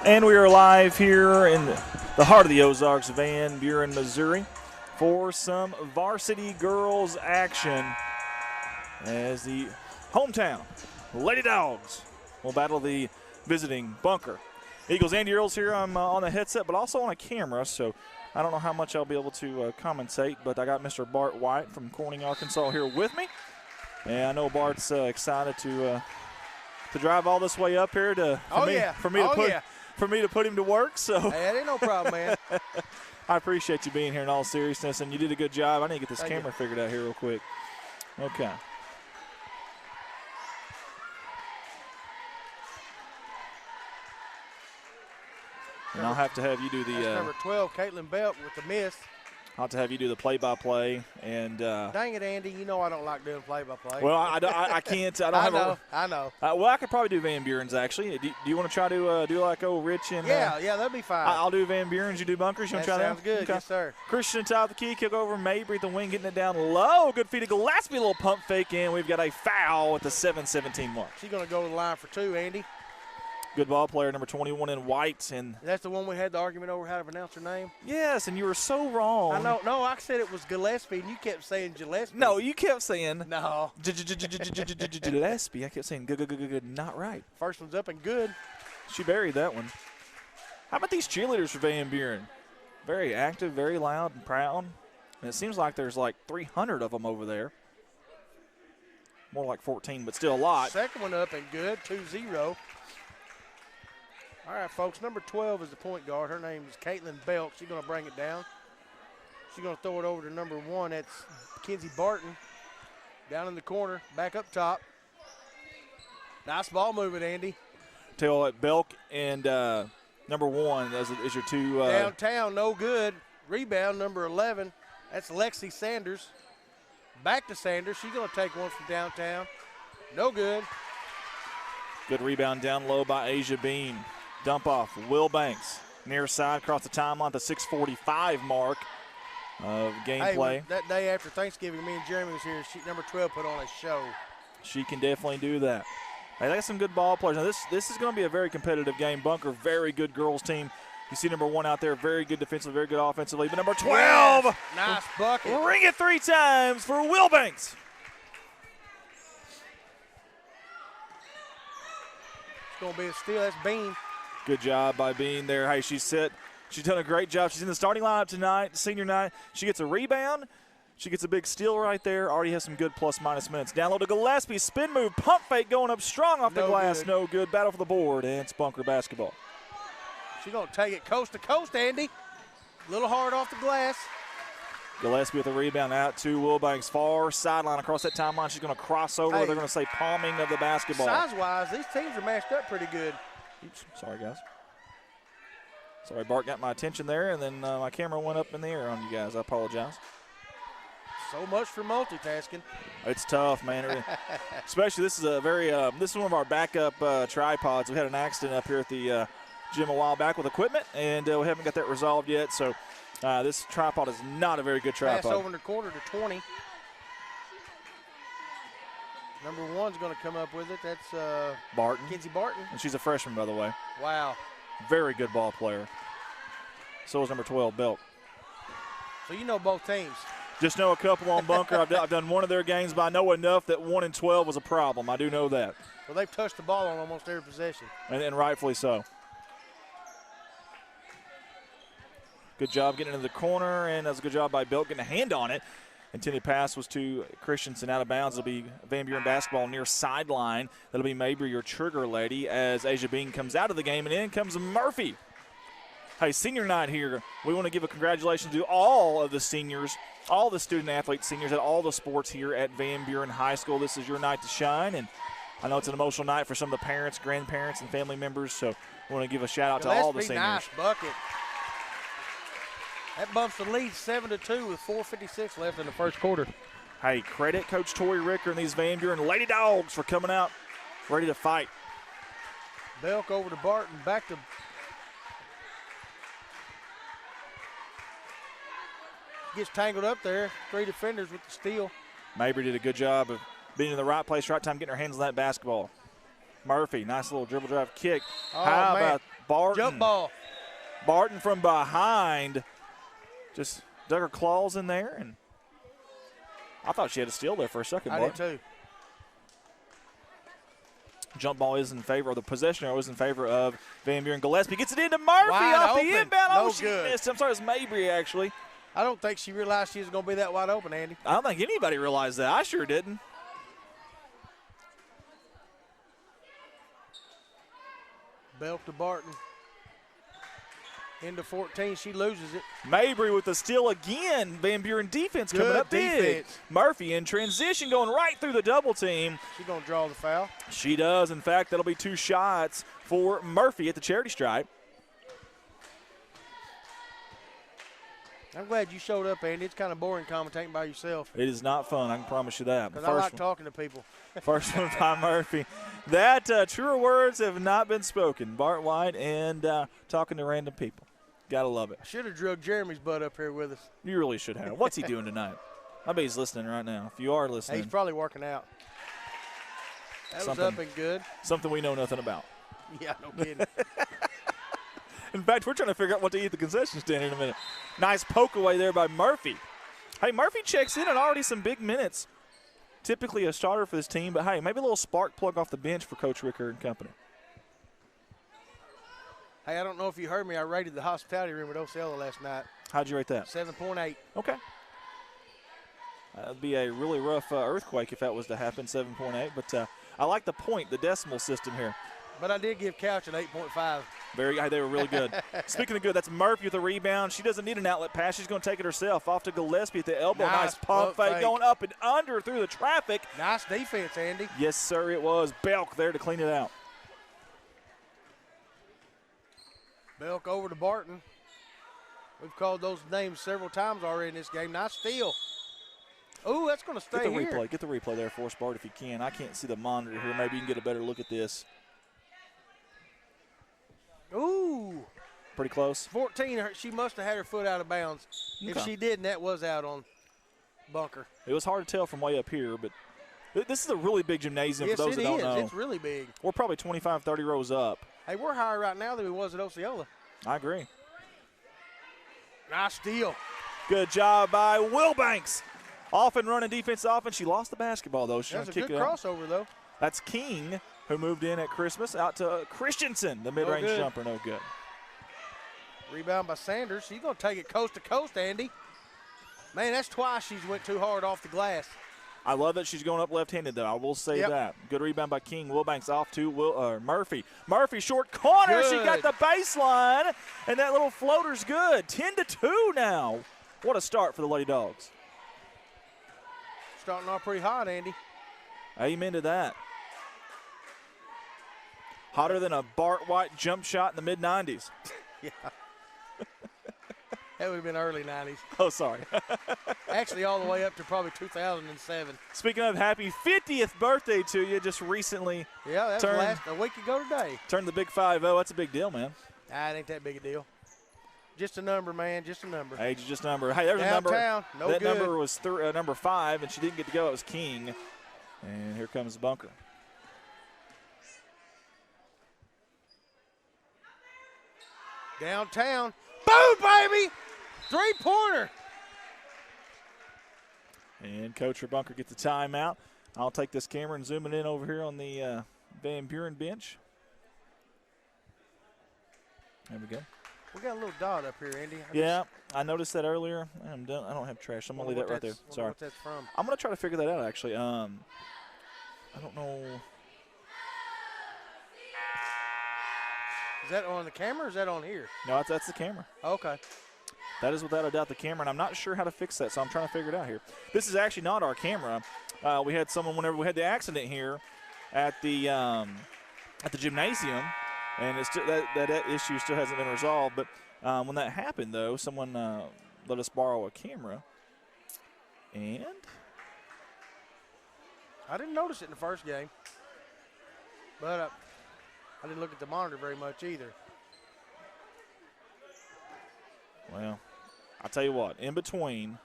And we are live here in the heart of the Ozarks, Van Buren, Missouri, for some varsity girls action as the hometown Lady Dogs will battle the visiting Bunker Eagles. Andy Earls here. I'm on the headset, but also on a camera, so I don't know how much I'll be able to commentate, but I got Mr. Bart White from Corning, Arkansas here with me. And I know Bart's excited to drive all this way up here for me to put him to work. So Hey, that ain't no problem, man. I appreciate you being here in all seriousness, and you did a good job. I need to get this Thank camera figured out here real quick. Okay. And I'll have to have you do That's the number 12, Caitlin Belt with the miss. I'll have to have you do the play-by-play. And Dang it, Andy. You know I don't like doing play-by-play. well, I can't. I don't have a. I know. Well, I could probably do Van Buren's actually. Do you want to try to do like Rich and? Yeah, that'd be fine. I'll do Van Buren's. You do Bunkers. You want to try that? Sounds good. Okay. Yes, sir. Christian top of the key, kick over Mabry at the wing, getting it down low. Good feed to Gillespie, a little pump fake in. We've got a foul at the 7:17 mark. She's going to go to the line for 2, Andy. Good ball player, number 21 in white. And That's the one we had the argument over how to pronounce her name? yes, and you were so wrong. I know. No, I said it was Gillespie, and you kept saying Gillespie. No, you kept saying No. Gillespie. I kept saying good. Not right. First one's up and good. She buried that one. How about these cheerleaders for Van Buren? Very active, very loud and proud. And it seems like there's like 300 of them over there. More like 14, but still a lot. Second one up and good, 2-0. All right, folks, number 12 is the point guard. Her name is Caitlin Belt. She's going to bring it down. She's going to throw it over to number 1. That's Kenzie Barton. Down in the corner, back up top. Nice ball movement, Andy. Tell you what, Belk and number 1 is your two. Downtown, no good. Rebound, number 11. That's Lexi Sanders. Back to Sanders. She's going to take one from downtown. No good. Good rebound down low by Asia Bean. Dump off, Will Banks. Near side, across the timeline, the 6:45 mark of gameplay. Hey, that day after Thanksgiving, me and Jeremy was here. Number 12 put on a show. She can definitely do that. Hey, they got some good ball players. Now, this is going to be a very competitive game. Bunker, very good girls team. You see number 1 out there, very good defensively, very good offensively. But number 12, yes, nice bucket. Ring it 3 times for Will Banks. It's going to be a steal. That's Bean. Good job by Bean there. Hey, she's done a great job. She's in the starting lineup tonight, senior night. She gets a rebound. She gets a big steal right there. Already has some good plus-minus minutes. Down low to Gillespie. Spin move. Pump fake going up strong off the glass. Good. No good. Battle for the board, and it's Bunker basketball. She's going to take it coast to coast, Andy. A little hard off the glass. Gillespie with a rebound out to Wilbanks. Far sideline across that timeline. She's going to cross over. Hey, they're going to say palming of the basketball. Size-wise, these teams are matched up pretty good. Oops, sorry, guys. Sorry, Bart got my attention there, and then my camera went up in the air on you guys. I apologize. So much for multitasking. It's tough, man. Especially this is one of our backup tripods. We had an accident up here at the gym a while back with equipment, and we haven't got that resolved yet. So this tripod is not a very good tripod. Pass over in the quarter to 20. Number 1's going to come up with it. That's Barton. Kenzie Barton. And she's a freshman, by the way. Wow. Very good ball player. So is number 12, Belk. So you know both teams. Just know a couple on Bunker. I've done one of their games, but I know enough that 1 and 12 was a problem. I do know that. Well, they've touched the ball on almost every possession. And rightfully so. Good job getting into the corner, and that was a good job by Belk getting a hand on it. Intended pass was to Christensen out of bounds. It'll be Van Buren basketball near sideline. That'll be Mabry, your trigger lady, as Asia Bean comes out of the game, and in comes Murphy. Hey, senior night here. We want to give a congratulations to all of the seniors, all the student athlete seniors at all the sports here at Van Buren High School. This is your night to shine, and I know it's an emotional night for some of the parents, grandparents, and family members, so we want to give a shout-out to all the seniors. Nice bucket. That bumps the lead 7-2 with 4:56 left in the first quarter. Hey, credit Coach Tori Ricker and these Van Buren Lady Dogs for coming out ready to fight. Belk over to Barton, back to gets tangled up there. 3 defenders with the steal. Mabry did a good job of being in the right place, right time, getting her hands on that basketball. Murphy, nice little dribble drive kick. Oh, How man. about Barton? Jump ball. Barton from behind just dug her claws in there, and I thought she had a steal there for a second. I did too. Jump ball is in favor, or the possession arrow is in favor of Van Buren. Gillespie gets it into Murphy Wide off open. the inbound. No She good. missed. I'm sorry, it was Mabry, actually. I don't think she realized she was going to be that wide open, Andy. I don't think anybody realized that. I sure didn't. Belk to Barton. Into 14, she loses it. Mabry with the steal again. Van Buren defense coming Good up big. defense. Murphy in transition going right through the double team. She's going to draw the foul. She does. In fact, that'll be 2 shots for Murphy at the charity stripe. I'm glad you showed up, Andy. It's kind of boring commentating by yourself. It is not fun, I can promise you that. Because I like talking to people. First one by Murphy. That truer words have not been spoken. Bart White and talking to random people. Gotta love it. Should have drug Jeremy's butt up here with us. You really should have. What's he doing tonight? I bet he's listening right now. If you are listening. He's probably working out. That was up and good. Something we know nothing about. Yeah, no kidding. In fact, we're trying to figure out what to eat at the concession stand in a minute. Nice poke away there by Murphy. Hey, Murphy checks in on already some big minutes. Typically a starter for this team, but hey, maybe a little spark plug off the bench for Coach Ricker and company. Hey, I don't know if you heard me. I rated the hospitality room at Osceola last night. How'd you rate that? 7.8. Okay. That would be a really rough earthquake if that was to happen, 7.8. But I like the point, the decimal system here. But I did give Couch an 8.5. They were really good. Speaking of good, that's Murphy with a rebound. She doesn't need an outlet pass. She's going to take it herself. Off to Gillespie at the elbow. Nice pump fake going up and under through the traffic. Nice defense, Andy. Yes, sir, it was. Belk there to clean it out. Belk over to Barton. We've called those names several times already in this game. Nice steal. Ooh, that's going to stay here. Get the replay there for us, Bart, if you can. I can't see the monitor here. Maybe you can get a better look at this. Ooh. Pretty close. 14, she must have had her foot out of bounds. Okay. If she didn't, that was out on Bunker. It was hard to tell from way up here, but this is a really big gymnasium for those that don't know. Yes, it's really big. We're probably 25, 30 rows up. Hey, we're higher right now than we was at Osceola. I agree. Nice steal. Good job by Wilbanks. Off and running defense off, and she lost the basketball, though. She's That's a kick good it out. crossover, though. That's King, who moved in at Christmas, out to Christensen, the mid-range jumper. No good. Rebound by Sanders. She's going to take it coast to coast, Andy. Man, that's twice she's went too hard off the glass. I love that she's going up left-handed, though. I will say that. Good rebound by King. Wilbanks off to Murphy. Murphy, short corner. Good. She got the baseline, and that little floater's good. 10-2 now. What a start for the Lady Dogs. Starting off pretty hot, Andy. Amen to that. Hotter than a Bart White jump shot in the mid-90s. Yeah. That would have been early 90s. Oh, sorry. Actually, all the way up to probably 2007. Speaking of, happy 50th birthday to you. Just recently Yeah, that was a week ago today. turned the big 5-0. That's a big deal, man. Nah, it ain't that big a deal. Just a number, man. Just a number. Age is just a number. Hey, there's a number. Downtown, no that good. number was number 5, and she didn't get to go. It was King. And here comes Bunker. Downtown. Boom, baby! 3-pointer. And Coach Bunker gets the timeout. I'll take this camera and zoom it in over here on the Van Buren bench. There we go. We got a little dot up here, Andy. I noticed that earlier. I'm done. I don't have trash. I'm going to leave that right there. Sorry. What that's from. I'm going to try to figure that out, actually. I don't know. Is that on the camera or is that on here? No, that's the camera. Okay. That is without a doubt the camera, and I'm not sure how to fix that, so I'm trying to figure it out here. This is actually not our camera. We had someone whenever we had the accident here at the gymnasium, and it's that issue still hasn't been resolved. But when that happened, though, someone let us borrow a camera, and I didn't notice it in the first game, but I didn't look at the monitor very much either. Well, I'll tell you what, in between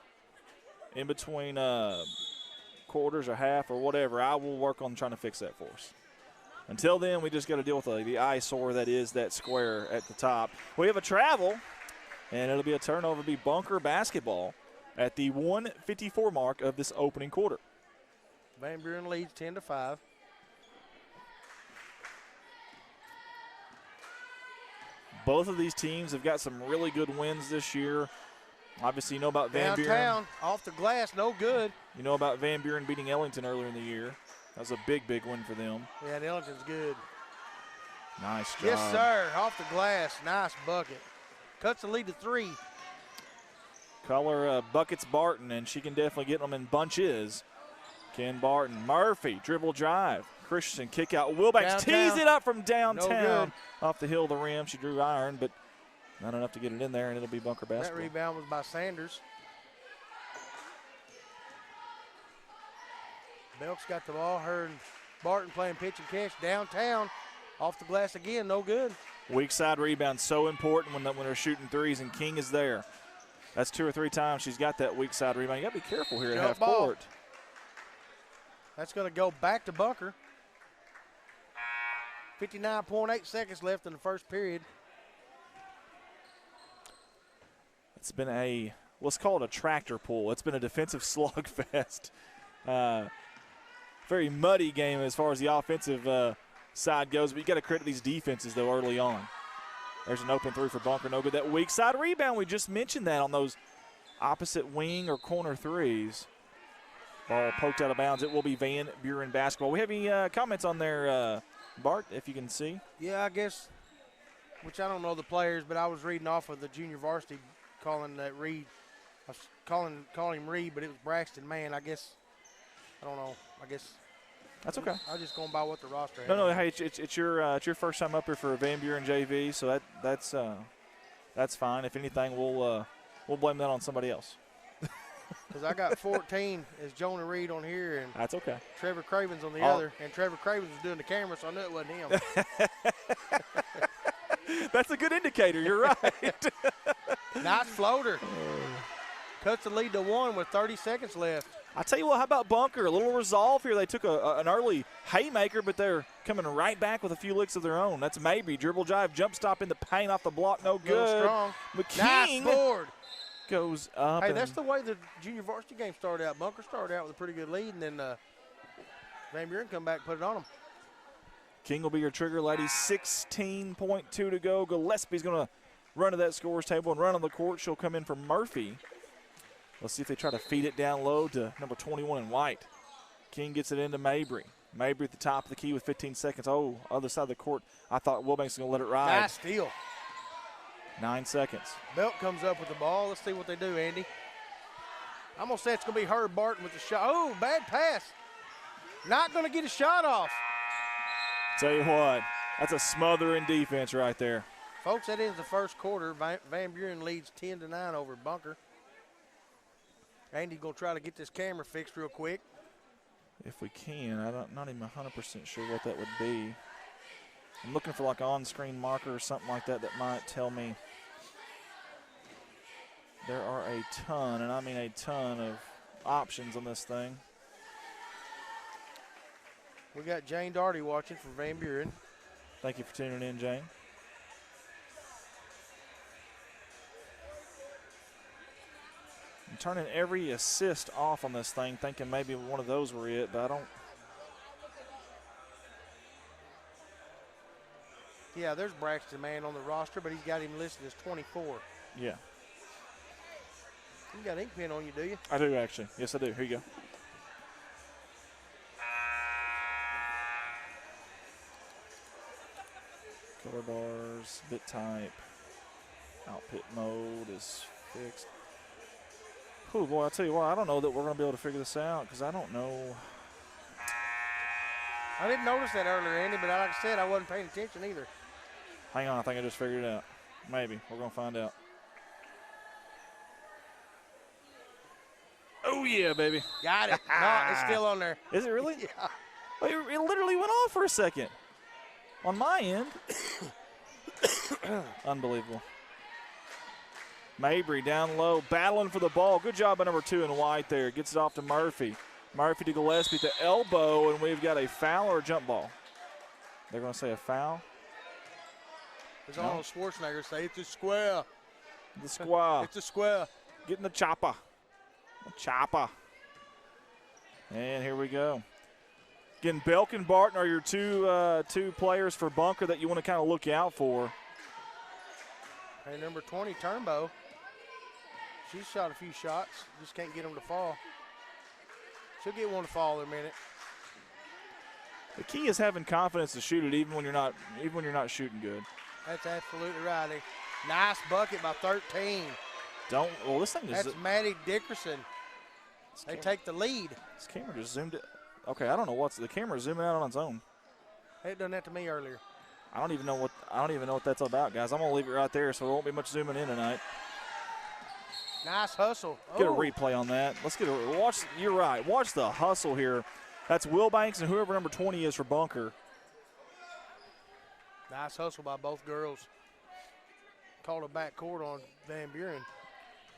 quarters or half or whatever, I will work on trying to fix that for us. Until then, we just got to deal with the eyesore that is that square at the top. We have a travel, and it'll be a turnover. It'll be Bunker basketball at the 1:54 mark of this opening quarter. Van Buren leads 10-5. Both of these teams have got some really good wins this year. Obviously, you know about Van Buren. Downtown, off the glass, no good. You know about Van Buren beating Ellington earlier in the year. That was a big, big win for them. Yeah, and Ellington's good. Nice job. Yes, sir. Off the glass. Nice bucket. Cuts the lead to 3. Color Buckets Barton, and she can definitely get them in bunches. Ken Barton. Murphy, dribble drive. Christensen, kick out. Wilbanks tees it up from downtown. No good. Off the hill of the rim. She drew iron, but not enough to get it in there, and it'll be Bunker basketball. That rebound was by Sanders. Belk's got the ball. Her and Barton playing pitch and catch downtown. Off the glass again, no good. Weak side rebound, so important when they're shooting threes, and King is there. That's 2 or 3 times she's got that weak side rebound. You got to be careful here at half court. That's going to go back to Bunker. 59.8 seconds left in the first period. It's been let's call it a tractor pull. It's been a defensive slugfest. Very muddy game as far as the offensive side goes, but you got to credit these defenses, though, early on. There's an open 3 for Bunker. No good. That weak side rebound, we just mentioned that on those opposite wing or corner threes. Ball poked out of bounds. It will be Van Buren basketball. We have any comments on there, Bart, if you can see? Yeah, I guess, which I don't know the players, but I was reading off of the junior varsity calling that Reed. I was calling him Reed, but it was Braxton Mann. I guess, I don't know. I guess. That's okay. I was just going by what the roster had. No, hey, it's your first time up here for Van Buren JV, so that's fine. If anything, we'll blame that on somebody else. Because I got 14 as Jonah Reed on here, and that's okay. Trevor Cravens on the other, and Trevor Cravens was doing the camera, so I knew it wasn't him. That's a good indicator. You're right. Nice floater. Cuts the lead to 1 with 30 seconds left. I tell you what, how about Bunker? A little resolve here. They took an early haymaker, but they're coming right back with a few licks of their own. That's Mabry. Dribble drive, jump stop in the paint off the block. No good. Strong. McKing nice board. Goes up. Hey, that's the way the junior varsity game started out. Bunker started out with a pretty good lead, and then Van Buren come back and put it on them. King will be your trigger, ladies. 16.2 to go. Gillespie's going to run to that scores table and run on the court. She'll come in for Murphy. Let's see if they try to feed it down low to number 21 in white. King gets it into Mabry. Mabry at the top of the key with 15 seconds. Oh, other side of the court. I thought Wilbanks was going to let it ride. Nice steal. 9 seconds. Belt comes up with the ball. Let's see what they do, Andy. I'm going to say it's going to be Herb Barton with the shot. Oh, bad pass. Not going to get a shot off. Tell you what, that's a smothering defense right there. Folks, that ends the first quarter. Van Buren leads 10-9 over Bunker. Andy's going to try to get this camera fixed real quick. If we can. I'm not even 100% sure what that would be. I'm looking for like an on-screen marker or something like that that might tell me there are a ton, and I mean a ton of options on this thing. We got Jane Darty watching for Van Buren. Thank you for tuning in, Jane. I'm turning every assist off on this thing, thinking maybe one of those were it, but I don't. Yeah, there's Braxton Man on the roster, but he's got him listed as 24. Yeah. You got ink pen on you, do you? I do, actually. Yes, I do. Here you go. Color bars, bit type, output mode is fixed. Oh, boy, I'll tell you what, I don't know that we're going to be able to figure this out because I don't know. I didn't notice that earlier, Andy, but like I said, I wasn't paying attention either. Hang on, I think I just figured it out. Maybe. We're going to find out. Oh, yeah, baby. Got it. No, it's still on there. Is it really? Yeah. Well, it literally went off for a second. On my end. Unbelievable. Mabry down low, battling for the ball. Good job by number 2 in white there. Gets it off to Murphy. Murphy to Gillespie at the elbow, and we've got a foul or a jump ball. They're going to say a foul. As Arnold Schwarzenegger say, it's a square. The square. It's a square. Getting the chopper. The chopper. And here we go. Again, Belk and Barton are your two players for bunker that you want to kind of look out for. Hey, number 20, Turnbow. She's shot a few shots. Just can't get them to fall. She'll get one to fall in a minute. The key is having confidence to shoot it even when you're not shooting good. That's absolutely right. A nice bucket by 13. This thing is. That's Maddie Dickerson. They take the lead. This camera just zoomed it. Okay, I don't know the camera's zooming out on its own. It done that to me earlier. I don't even know what that's about, guys. I'm gonna leave it right there, so there won't be much zooming in tonight. Nice hustle. Get a replay on that. Let's get a watch. You're right. Watch the hustle here. That's Will Banks and whoever number 20 is for bunker. Nice hustle by both girls. Called a back court on Van Buren.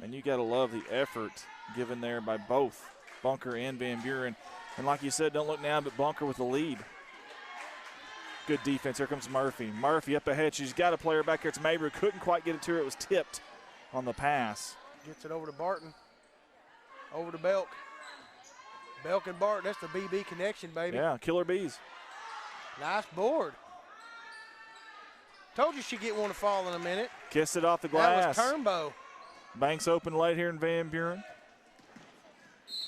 And you got to love the effort given there by both bunker and Van Buren. And like you said, don't look now, but bunker with the lead. Good defense. Here comes Murphy. Murphy up ahead. She's got a player back here. It's Mabry. Couldn't quite get it to her. It was tipped on the pass. Gets it over to Barton. Over to Belk. Belk and Barton. That's the BB connection, baby. Yeah, killer bees. Nice board. Told you she'd get one to fall in a minute. Kissed it off the glass. That was Turnbow. Banks open late here in Van Buren.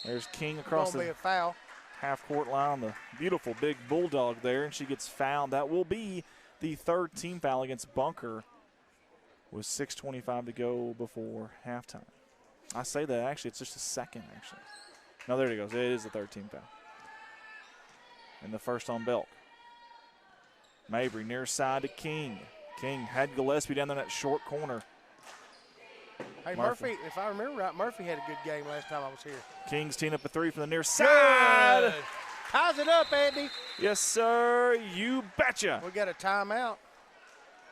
There's King across Gonna be the a foul. half-court line on the beautiful big bulldog there, and she gets fouled. That will be the third team foul against bunker with 6:25 to go before halftime. I say that, actually, it's just a second, actually. No, there it goes. It is the third team foul. And the first on Belk. Mabry near side to King. King had Gillespie down there in that short corner. Hey, Murphy, if I remember right, Murphy had a good game last time I was here. King's teeing up a 3 from the near side. Good. Ties it up, Andy. Yes, sir. You betcha. We got a timeout.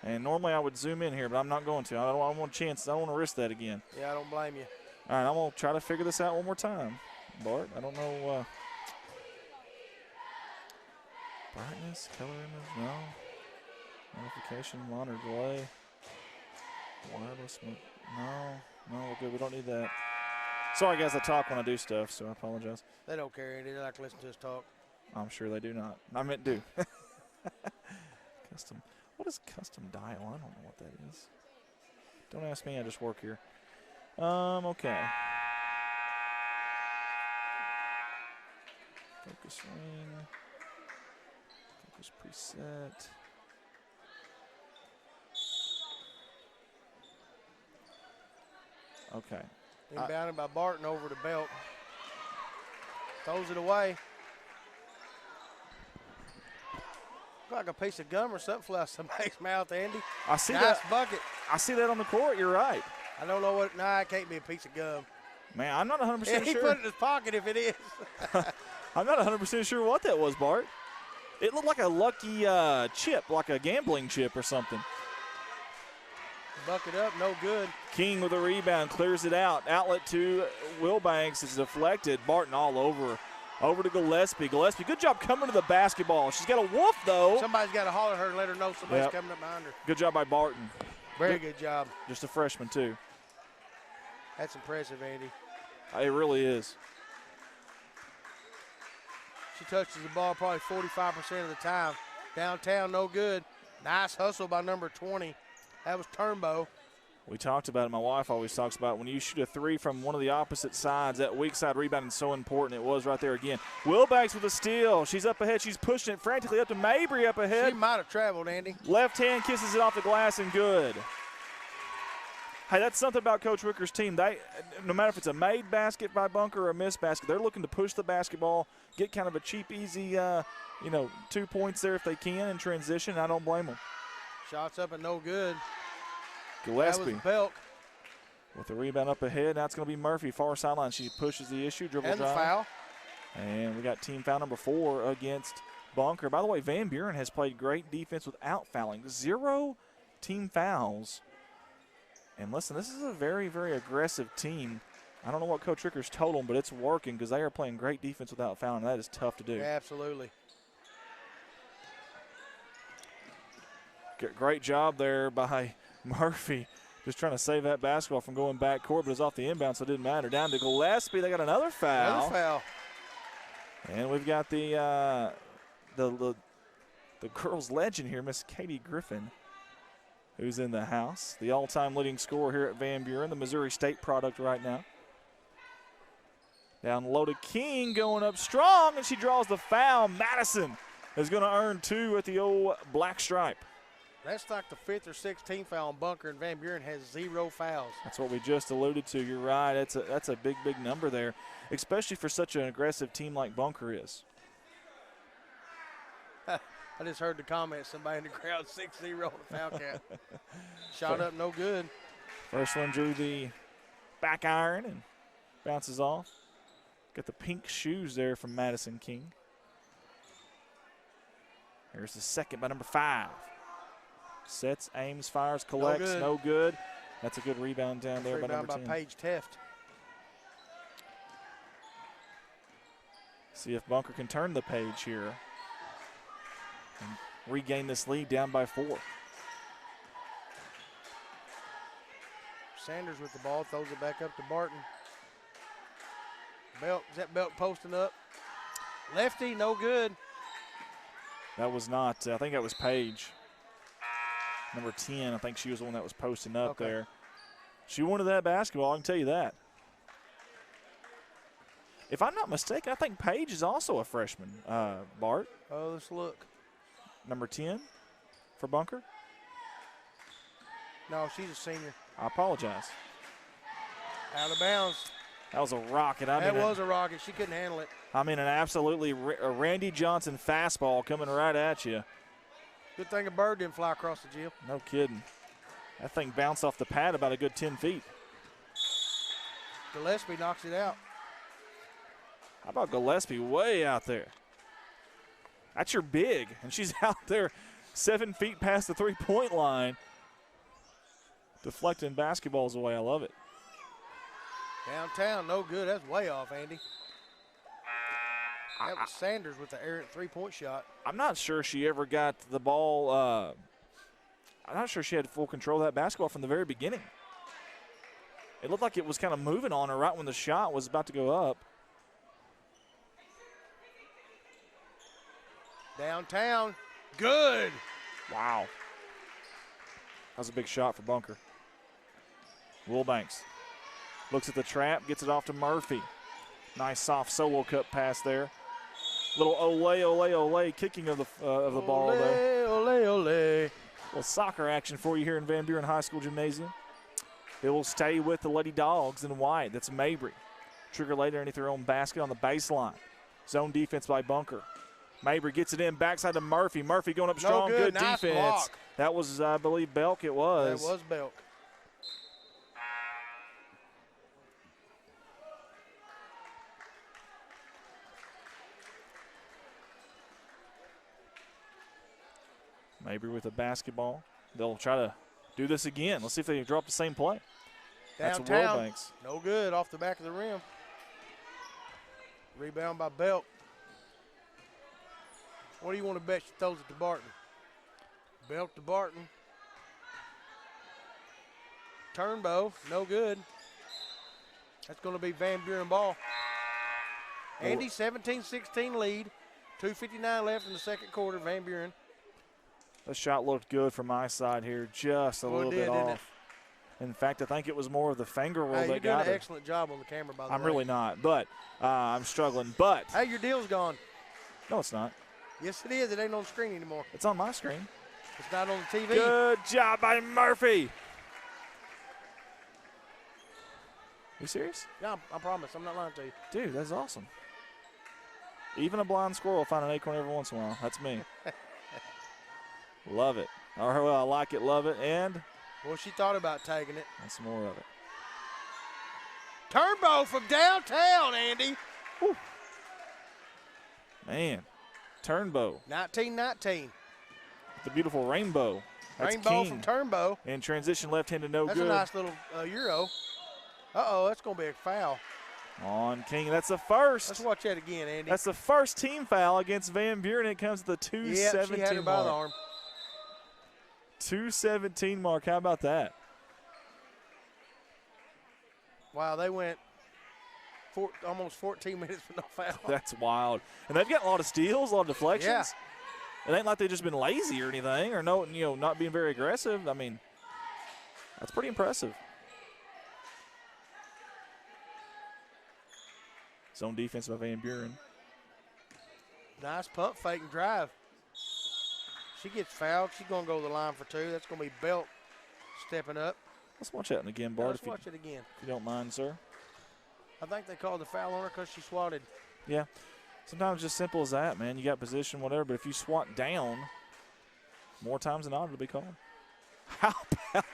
And normally I would zoom in here, but I'm not going to. I don't want a chance. I don't want to risk that again. Yeah, I don't blame you. All right, I'm going to try to figure this out one more time. Bart, I don't know. Brightness, color image, no. Notification, monitor delay. Wireless, no, we're good. We don't need that. Sorry, guys, I talk when I do stuff, so I apologize. They don't care, Andy. They like to listen to us talk. I'm sure they do not. I meant do. Custom. What is custom dial? I don't know what that is. Don't ask me. I just work here. Okay. Focus ring. Focus preset. Okay. Inbounded by Barton over to Belk. Throws it away. Look like a piece of gum or something flew out somebody's mouth, Andy. I see nice that. bucket. I see that on the court. You're right. I don't know what. Nah, it can't be a piece of gum. Man, I'm not 100% He sure. put it in his pocket if it is. I'm not 100% sure what that was, Bart. It looked like a lucky chip, like a gambling chip or something. Bucket up, no good. King with a rebound, clears it out. Outlet to Wilbanks is deflected. Barton all over. Over to Gillespie. Gillespie, good job coming to the basketball. She's got a wolf, though. Somebody's got to holler at her and let her know somebody's Yep. coming up behind her. Good job by Barton. Very good job. Just a freshman, too. That's impressive, Andy. It really is. She touches the ball probably 45% of the time. Downtown, no good. Nice hustle by number 20. That was Turnbow. We talked about it. My wife always talks about when you shoot a three from one of the opposite sides, that weak side rebounding is so important. It was right there again. Wilbanks with a steal. She's up ahead. She's pushing it frantically up to Mabry up ahead. She might have traveled, Andy. Left hand kisses it off the glass and good. Hey, that's something about Coach Wicker's team. They, no matter if it's a made basket by Bunker or a missed basket, they're looking to push the basketball, get kind of a cheap, easy, 2 points there if they can in transition. I don't blame them. Shots up and no good. Gillespie That was Belk. with the rebound up ahead. Now it's going to be Murphy, far sideline. She pushes the issue, dribble And the drive. foul. And we got team foul number 4 against Bunker. By the way, Van Buren has played great defense without fouling. 0 team fouls. And listen, this is a very, very aggressive team. I don't know what Coach Ricker's told them, but it's working because they are playing great defense without fouling. That is tough to do. Absolutely. Great job there by Murphy. Just trying to save that basketball from going back court, but it's off the inbound, so it didn't matter. Down to Gillespie. They got another foul. Another foul. And we've got the girls' legend here, Miss Katie Griffin, who's in the house. The all-time leading scorer here at Van Buren, the Missouri State product right now. Down low to King, going up strong, and she draws the foul. Madison is going to earn 2 at the old black stripe. That's like the 5th or 6th team foul on Bunker, and Van Buren has 0 fouls. That's what we just alluded to. You're right. That's a big, big number there, especially for such an aggressive team like Bunker is. I just heard the comment. Somebody in the crowd 6-0 on the foul count. Shot up, no good. First one drew the back iron and bounces off. Got the pink shoes there from Madison King. Here's the second by number 5. Sets, aims, fires, collects, no good. That's a good rebound down there by number 10. Rebound by Paige Teft. See if Bunker can turn the page here and regain this lead down by 4. Sanders with the ball, throws it back up to Barton. Belk, is that Belk posting up? Lefty, no good. That was not, I think that was Paige. Number 10, I think she was the one that was posting up there. She wanted that basketball, I can tell you that. If I'm not mistaken, I think Paige is also a freshman, Bart. Oh, let's look. Number 10 for Bunker. No, she's a senior. I apologize. Out of bounds. That was a rocket. That was a rocket. She couldn't handle it. I mean, an absolutely Randy Johnson fastball coming right at you. Good thing a bird didn't fly across the gym. No kidding. That thing bounced off the pad about a good 10 feet. Gillespie knocks it out. How about Gillespie way out there? That's your big, and she's out there 7 feet past the three-point line, deflecting basketballs away. I love it. Downtown, no good. That's way off, Andy. That was Sanders with the errant three-point shot. I'm not sure she ever got the ball. I'm not sure she had full control of that basketball from the very beginning. It looked like it was kind of moving on her right when the shot was about to go up. Downtown, good. Wow. That was a big shot for Bunker. Wilbanks looks at the trap, gets it off to Murphy. Nice soft solo cup pass there. Little ole kicking of the ball there. Ole. Little soccer action for you here in Van Buren High School Gymnasium. It will stay with the Lady Dogs in white. That's Mabry. Trigger later underneath their own basket on the baseline. Zone defense by Bunker. Mabry gets it in, backside to Murphy. Murphy going up strong, no good. Nice defense. Block. That was, I believe, Belk. It was. That was Belk. Maybe with a basketball. They'll try to do this again. Let's see if they drop the same play. That's Downtown. Wilbanks. No good. Off the back of the rim. Rebound by Belk. What do you want to bet she throws it to Barton? Belk to Barton. Turnbow, no good. That's going to be Van Buren ball. Andy, 17-16 lead. 2:59 left in the second quarter. Van Buren. The shot looked good from my side here, just a little bit off. In fact, I think it was more of the finger roll that got it. You're doing an excellent job on the camera, by the way. I'm really not, but I'm struggling. But hey, your deal's gone. No, it's not. Yes, it is. It ain't on the screen anymore. It's on my screen. It's not on the TV. Good job by Murphy. You serious? Yeah, I promise. I'm not lying to you. Dude, that's awesome. Even a blind squirrel will find an acorn every once in a while. That's me. Love it. All right, well, I like it, love it, and well, she thought about taking it. that's more of it. Turnbow from downtown, Andy. Whew. Man, Turnbow. 19-19. The beautiful rainbow. That's Rainbow King. from Turnbow. And transition left-handed, no That's good. a nice little Euro. Uh-oh, that's going to be a foul. On King. That's the first. Let's watch that again, Andy. That's the first team foul against Van Buren. It comes to the 2:17 she had her by the mark. arm. 2:17 mark. How about that? Wow, they went almost 14 minutes with no foul. That's wild. And they've got a lot of steals, a lot of deflections. It ain't like they've just been lazy or anything, or not being very aggressive. I mean, that's pretty impressive. Zone defense by Van Buren. Nice pump fake and drive. She gets fouled. She's going to go to the line for two. That's going to be Belt stepping up. Let's watch that again, Bart. Let's watch it again. If you don't mind, sir. I think they called the foul on her because she swatted. Yeah. Sometimes just simple as that, man. You got position, whatever, but if you swat down, more times than not, it'll be called. How about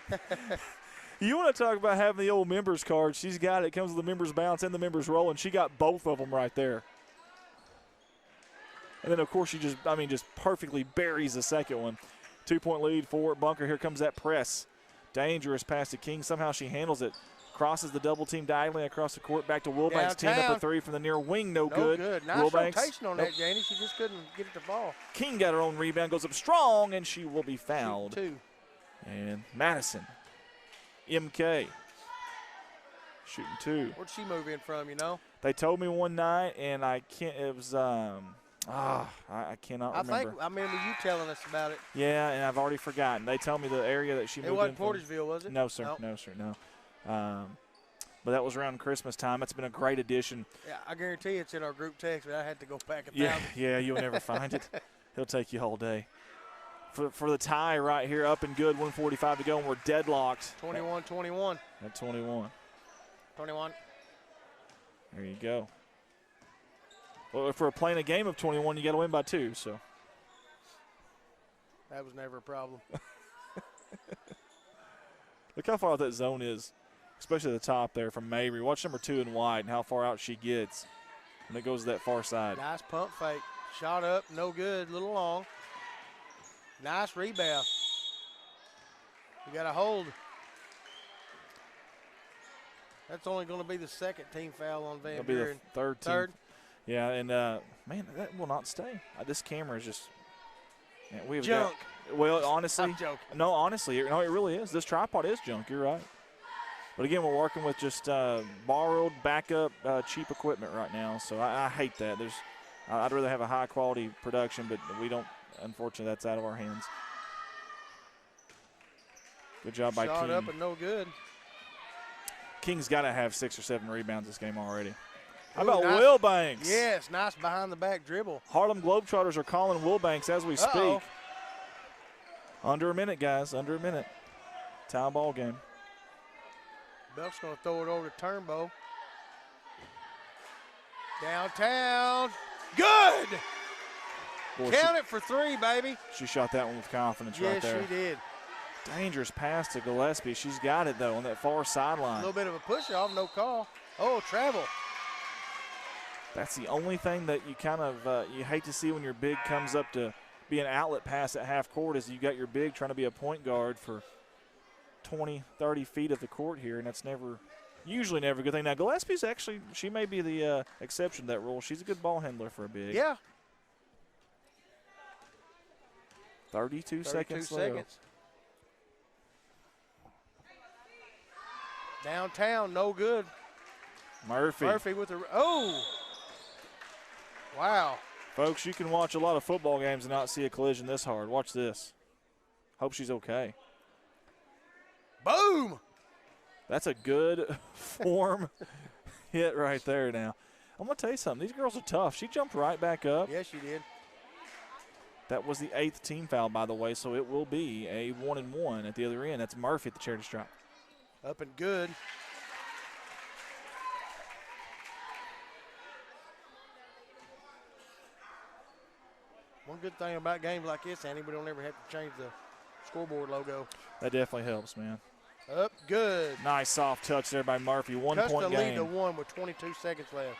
you want to talk about having the old members card? She's got it. It comes with the members bounce and the members roll, and she got both of them right there. And then, of course, she just perfectly buries the second one. 2-point lead for Bunker. Here comes that press. Dangerous pass to King. Somehow she handles it. Crosses the double team diagonally across the court. Back to Wilbanks. Team up a three from the near wing. No good. Nice Wilbanks, rotation on that, Janie. She just couldn't get it to fall. King got her own rebound. Goes up strong, and she will be fouled. Two. And Madison. MK. Shooting two. Where'd she move in from, you know? They told me one night, and I can't. It was I cannot remember. I remember you telling us about it. Yeah, and I've already forgotten. They tell me the area that she moved in. It wasn't from. Portersville, was it? No, sir. Nope. No, sir. No. But that was around Christmas time. It's been a great addition. Yeah, I guarantee it's in our group text, but I had to go back and Yeah, you'll never find it. He'll take you all day. For the tie right here, up and good, 1:45 to go, and we're deadlocked. 21-21. At 21. 21. There you go. Well, if we're playing a game of 21, you got to win by 2. So that was never a problem. Look how far out that zone is, especially the top there from Mabry. Watch number 2 in white and how far out she gets when it goes to that far side. Nice pump fake. Shot up, no good, little long. Nice rebound. You got to hold. That's only going to be the second team foul on Van Buren. It'll be the third team. Yeah, and, man, that will not stay. This camera is just – junk. Well, honestly – I'm joking. No, honestly, it really is. This tripod is junk. You're right. But, again, we're working with just borrowed, backup, cheap equipment right now. So I hate that. I'd rather have a high-quality production, but we don't – unfortunately, that's out of our hands. Good job by King. Shot up and no good. King's got to have 6 or 7 rebounds this game already. How about Wilbanks? Yes, nice behind-the-back dribble. Harlem Globetrotters are calling Wilbanks as we speak. Under a minute, guys. Under a minute. Tie ball game. Belk's going to throw it over to Turnbow. Downtown. Good! Boy, Count it for 3, baby. She shot that one with confidence right there. Yes, she did. Dangerous pass to Gillespie. She's got it, though, on that far sideline. A little bit of a push-off, no call. Oh, travel. That's the only thing that you kind of you hate to see when your big comes up to be an outlet pass at half court as you got your big trying to be a point guard for 20, 30 feet of the court here, and that's usually never a good thing. Now, Gillespie's actually, she may be the exception to that rule. She's a good ball handler for a big. Yeah. 32 seconds. Downtown, no good. Murphy with the, oh! Wow. Folks, you can watch a lot of football games and not see a collision this hard. Watch this. Hope she's okay. Boom! That's a good form hit right there now. I'm going to tell you something. These girls are tough. She jumped right back up. Yes, she did. That was the 8th team foul, by the way, so it will be a 1-and-1 at the other end. That's Murphy at the charity stripe. Up and good. One good thing about games like this, Andy, we don't ever have to change the scoreboard logo. That definitely helps, man. Up, good. Nice soft touch there by Murphy. 1 Cuts point the lead game. to 1 with 22 seconds left.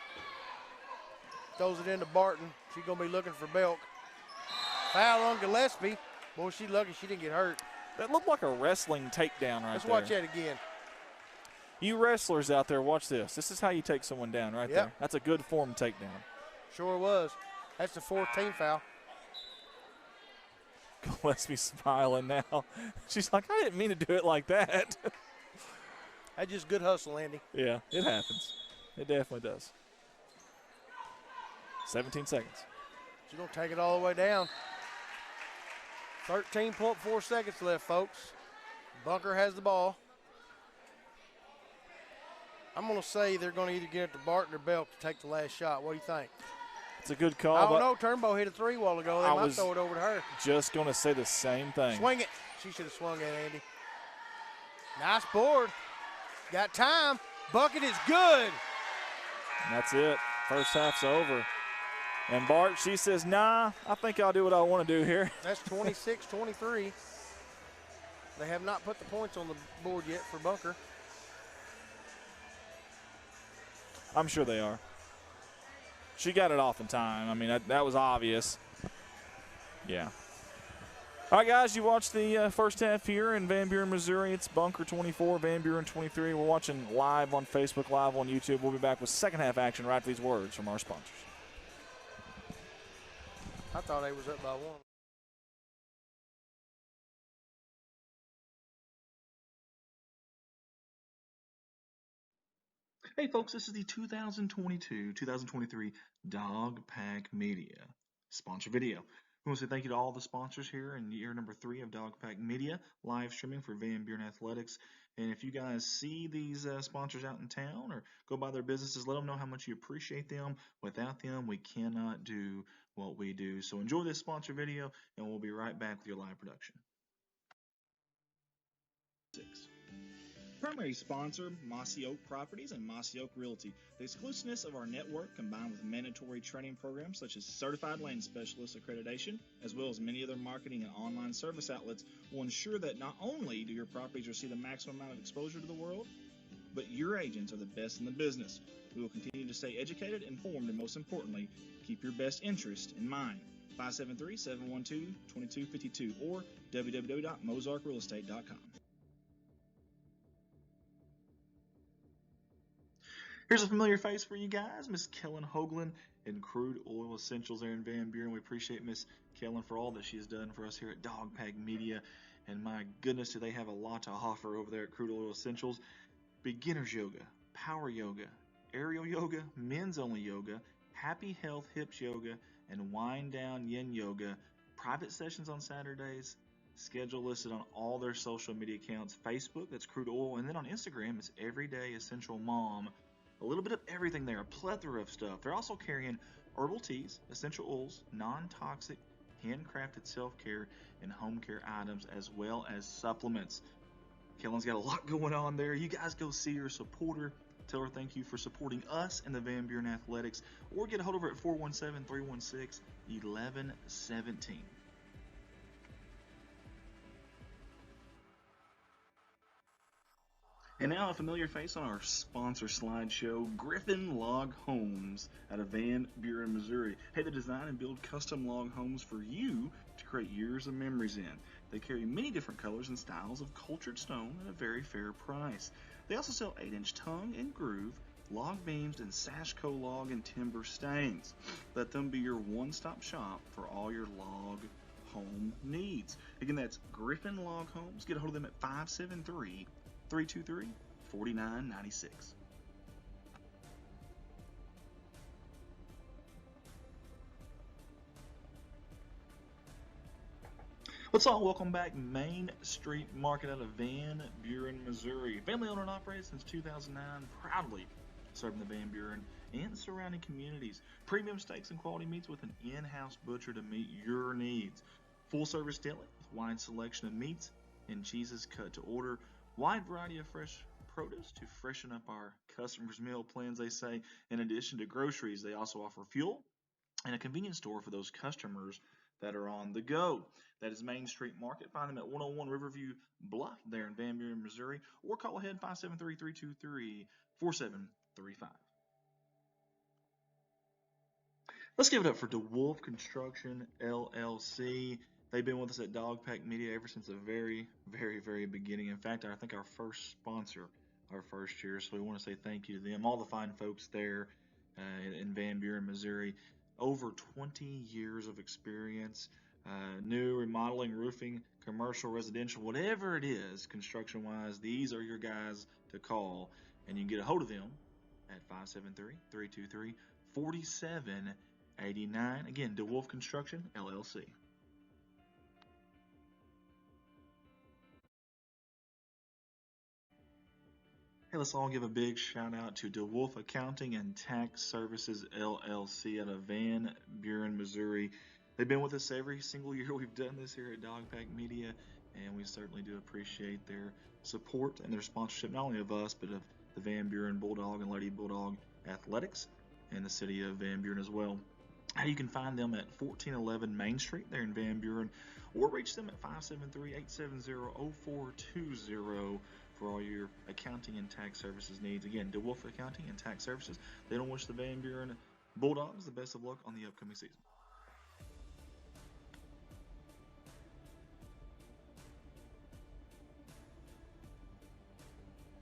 Throws it into Barton. She's going to be looking for Belk. Foul on Gillespie. Boy, she's lucky she didn't get hurt. That looked like a wrestling takedown right Let's there. watch that again. You wrestlers out there, watch this. This is how you take someone down right there. That's a good form takedown. Sure was. That's the 4th team foul. Gillespie smiling now. She's like, I didn't mean to do it like that. That's just good hustle, Andy. Yeah, it happens. It definitely does. 17 seconds. She's going to take it all the way down. 13.4 seconds left, folks. Bunker has the ball. I'm going to say they're going to either get it to Barton or Belk to take the last shot. What do you think? It's a good call. I don't know. Turnbow hit a 3 while ago. They I might was throw it over to her. Just going to say the same thing. Swing it. She should have swung it, Andy. Nice board. Got time. Bucket is good. And that's it. First half's over. And Bart, she says, nah, I think I'll do what I want to do here. That's 26-23. They have not put the points on the board yet for Bunker. I'm sure they are. She got it off in time. I mean, that was obvious. Yeah. All right, guys, you watched the first half here in Van Buren, Missouri. It's Bunker 24, Van Buren 23. We're watching live on Facebook, live on YouTube. We'll be back with second half action right after these words from our sponsors. I thought they was up by 1. Hey folks, this is the 2022-2023 Dog Pack Media sponsor video. We want to say thank you to all the sponsors here in year number 3 of Dog Pack Media, live streaming for Van Buren Athletics. And if you guys see these sponsors out in town or go by their businesses, let them know how much you appreciate them. Without them, we cannot do what we do. So enjoy this sponsor video, and we'll be right back with your live production. Primary sponsor, Mossy Oak Properties and Mossy Oak Realty. The exclusiveness of our network, combined with mandatory training programs such as Certified Land Specialist accreditation, as well as many other marketing and online service outlets, will ensure that not only do your properties receive the maximum amount of exposure to the world, but your agents are the best in the business. We will continue to stay educated, informed, and most importantly, keep your best interest in mind. 573-712-2252 or www.mozarkrealestate.com. Here's a familiar face for you guys, Miss Kellen Hoagland in Crude Oil Essentials there in Van Buren. We appreciate Miss Kellen for all that she has done for us here at Dog Pack Media. And my goodness, do they have a lot to offer over there at Crude Oil Essentials. Beginners yoga, power yoga, aerial yoga, men's only yoga, happy health hips yoga, and wind down yin yoga. Private sessions on Saturdays. Schedule listed on all their social media accounts. Facebook, that's Crude Oil. And then on Instagram, it's Everyday Essential Mom. A little bit of everything there, a plethora of stuff. They're also carrying herbal teas, essential oils, non-toxic, handcrafted self-care, and home care items, as well as supplements. Kellen's got a lot going on there. You guys go see her, support her. Tell her thank you for supporting us in the Van Buren Athletics, or get a hold of her at 417-316-1117. And now a familiar face on our sponsor slideshow, Griffin Log Homes out of Van Buren, Missouri. Hey, they design and build custom log homes for you to create years of memories in. They carry many different colors and styles of cultured stone at a very fair price. They also sell 8-inch tongue and groove, log beams, and Sashco log and timber stains. Let them be your one-stop shop for all your log home needs. Again, that's Griffin Log Homes. Get a hold of them at 573-323-4996. Let's all welcome back Main Street Market out of Van Buren, Missouri. Family owned and operated since 2009, proudly serving the Van Buren and surrounding communities. Premium steaks and quality meats with an in-house butcher to meet your needs. Full service deli with wide selection of meats and cheeses cut to order. Wide variety of fresh produce to freshen up our customers' meal plans, they say. In addition to groceries, they also offer fuel and a convenience store for those customers that are on the go. That is Main Street Market. Find them at 101 Riverview Bluff there in Van Buren, Missouri, or call ahead 573-323-4735. Let's give it up for DeWolf Construction LLC. They've been with us at Dogpack Media ever since the very, very, very beginning. In fact, I think our first sponsor our first year, so we want to say thank you to them. All the fine folks there in Van Buren, Missouri. Over 20 years of experience, new, remodeling, roofing, commercial, residential, whatever it is, construction-wise, these are your guys to call, and you can get a hold of them at 573-323-4789. Again, DeWolf Construction, LLC. Hey, let's all give a big shout out to DeWolf Accounting and Tax Services LLC out of Van Buren, Missouri. They've been with us every single year we've done this here at Dogpack Media, and we certainly do appreciate their support and their sponsorship, not only of us, but of the Van Buren Bulldog and Lady Bulldog Athletics and the city of Van Buren as well. You can find them at 1411 Main Street there in Van Buren, or reach them at 573-870-0420 for all your accounting and tax services needs. Again, DeWolf Accounting and Tax Services. They don't wish the Van Buren Bulldogs the best of luck on the upcoming season.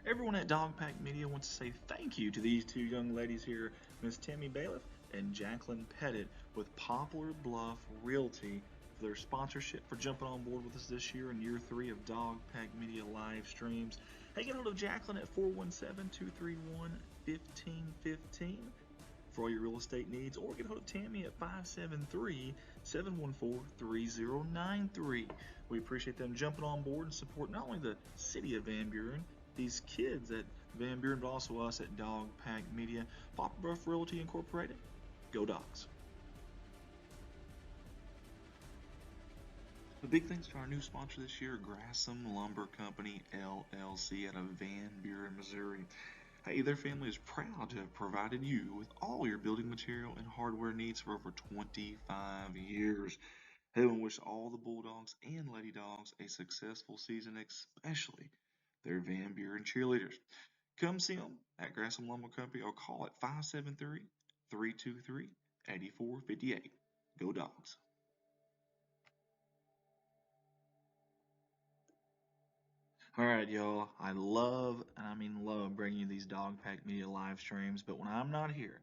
Everyone at Dogpack Media wants to say thank you to these two young ladies here, Miss Tammy Bailiff and Jacqueline Pettit with Poplar Bluff Realty, for their sponsorship, for jumping on board with us this year in year 3 of Dogpack Media live streams. Hey, get hold of Jacqueline at 417-231-1515 for all your real estate needs, or get hold of Tammy at 573-714-3093. We appreciate them jumping on board and support not only the city of Van Buren, these kids at Van Buren, but also us at Dogpack Media. Poplar Bluff Realty Incorporated. Go Dogs. A big thanks to our new sponsor this year, Grassham Lumber Company, LLC, out of Van Buren, Missouri. Hey, their family is proud to have provided you with all your building material and hardware needs for over 25 years. They want to wish all the Bulldogs and Lady Dogs a successful season, especially their Van Buren cheerleaders. Come see them at Grassham Lumber Company or call at 573-323-8458. Go Dogs. All right, y'all. I love, and I mean love, bringing you these Dogpack Media live streams, but when I'm not here,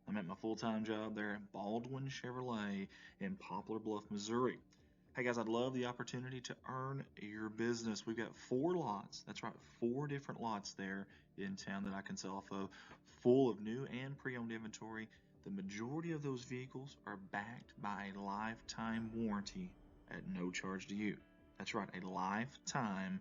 I'm at my full-time job there at Baldwin Chevrolet in Poplar Bluff, Missouri. Hey guys, I'd love the opportunity to earn your business. We've got 4 lots. That's right, 4 different lots there in town that I can sell off of, full of new and pre-owned inventory. The majority of those vehicles are backed by a lifetime warranty at no charge to you. That's right, a lifetime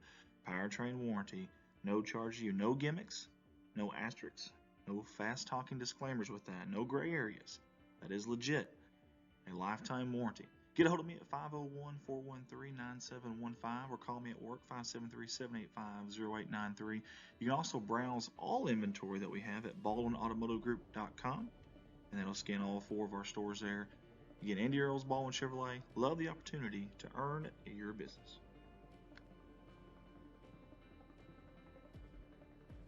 powertrain warranty, no charge to you. No gimmicks, no asterisks, no fast-talking disclaimers with that, no gray areas. That is legit, a lifetime warranty. Get a hold of me at 501-413-9715 or call me at work 573-785-0893. You can also browse all inventory that we have at baldwinautomotivegroup.com, and that'll scan all 4 of our stores there. Again, Andy Earls, Baldwin Chevrolet. Love the opportunity to earn your business.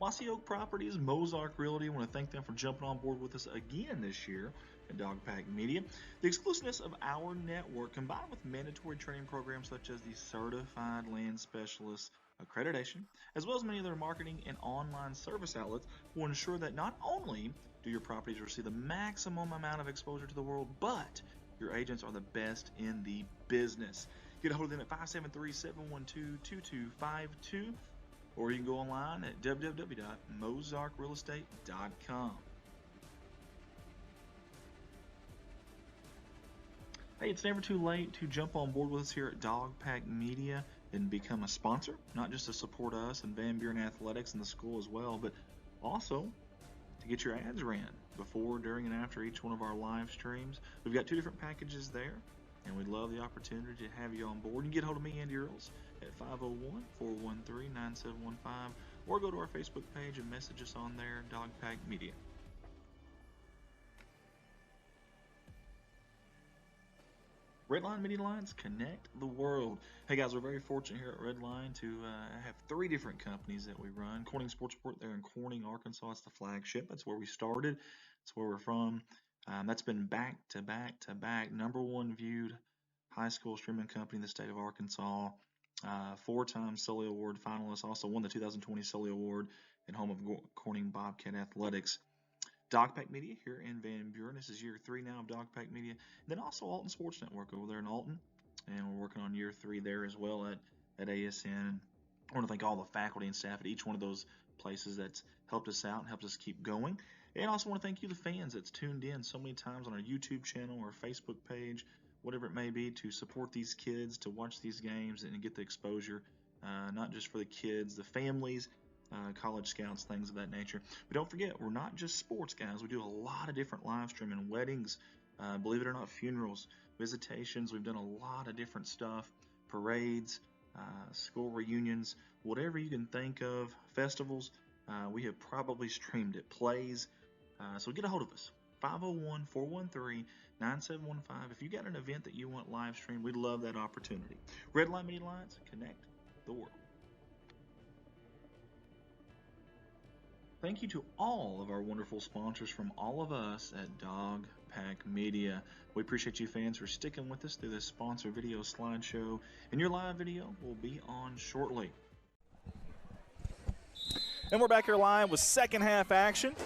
Mossy Oak Properties, Mozark Realty, I want to thank them for jumping on board with us again this year at Dog Pack Media. The exclusiveness of our network, combined with mandatory training programs such as the Certified Land Specialist accreditation, as well as many other marketing and online service outlets, will ensure that not only do your properties receive the maximum amount of exposure to the world, but your agents are the best in the business. Get a hold of them at 573-712-2252, or you can go online at www.mozarkrealestate.com. Hey, it's never too late to jump on board with us here at Dog Pack Media and become a sponsor, not just to support us and Van Buren Athletics and the school as well, but also to get your ads ran before, during, and after each one of our live streams. We've got 2 different packages there, and we'd love the opportunity to have you on board. You can get a hold of me, Andy Earls, at 501-413-9715, or go to our Facebook page and message us on there, Dog Pack Media. Redline Media Lines, connect the world. Hey guys, we're very fortunate here at Redline to have 3 different companies that we run. Corning Sports Report there in Corning, Arkansas. It's the flagship. That's where we started. That's where we're from. That's been back to back to back #1 viewed high school streaming company in the state of Arkansas. 4-time Sully Award finalist. Also won the 2020 Sully Award and home of Corning Bobcat Athletics. Dog Pack Media here in Van Buren. This is year 3 now of Dog Pack Media. And then also Alton Sports Network over there in Alton. And we're working on year 3 there as well at ASN. I want to thank all the faculty and staff at each one of those places that's helped us out and helped us keep going. And I also want to thank you, the fans, that's tuned in so many times on our YouTube channel or Facebook page, whatever it may be, to support these kids, to watch these games and get the exposure, not just for the kids, the families, college scouts, things of that nature. But don't forget, we're not just sports guys. We do a lot of different live streaming, weddings, believe it or not, funerals, visitations. We've done a lot of different stuff, parades, school reunions, whatever you can think of, festivals. We have probably streamed it, plays. So get a hold of us, 501-413-9715. If you got an event that you want live streamed, we'd love that opportunity. Redline Media Lines, connect the world. Thank you to all of our wonderful sponsors from all of us at Dog Pack Media. We appreciate you fans for sticking with us through this sponsor video slideshow, and your live video will be on shortly. And we're back here live with second half action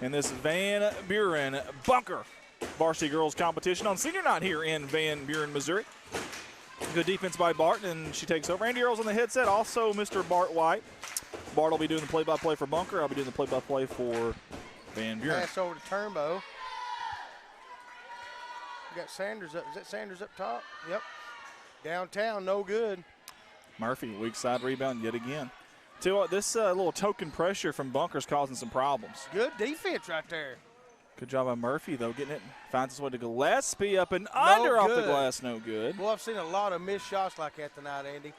in this Van Buren Bunker varsity girls competition on senior night here in Van Buren, Missouri. Good defense by Bart, and she takes over. Andy Earls on the headset, also Mr. Bart White. Bart will be doing the play-by-play for Bunker. I'll be doing the play-by-play for Van Buren. Pass over to Turnbow. We got Sanders up. Is that Sanders up top? Yep. Downtown, no good. Murphy, weak side rebound yet again. Tell you what, this little token pressure from Bunker's causing some problems. Good defense right there. Good job by Murphy, though, getting it. Finds his way to Gillespie up and under off the glass, no good. Well, I've seen a lot of missed shots like that tonight, Andy.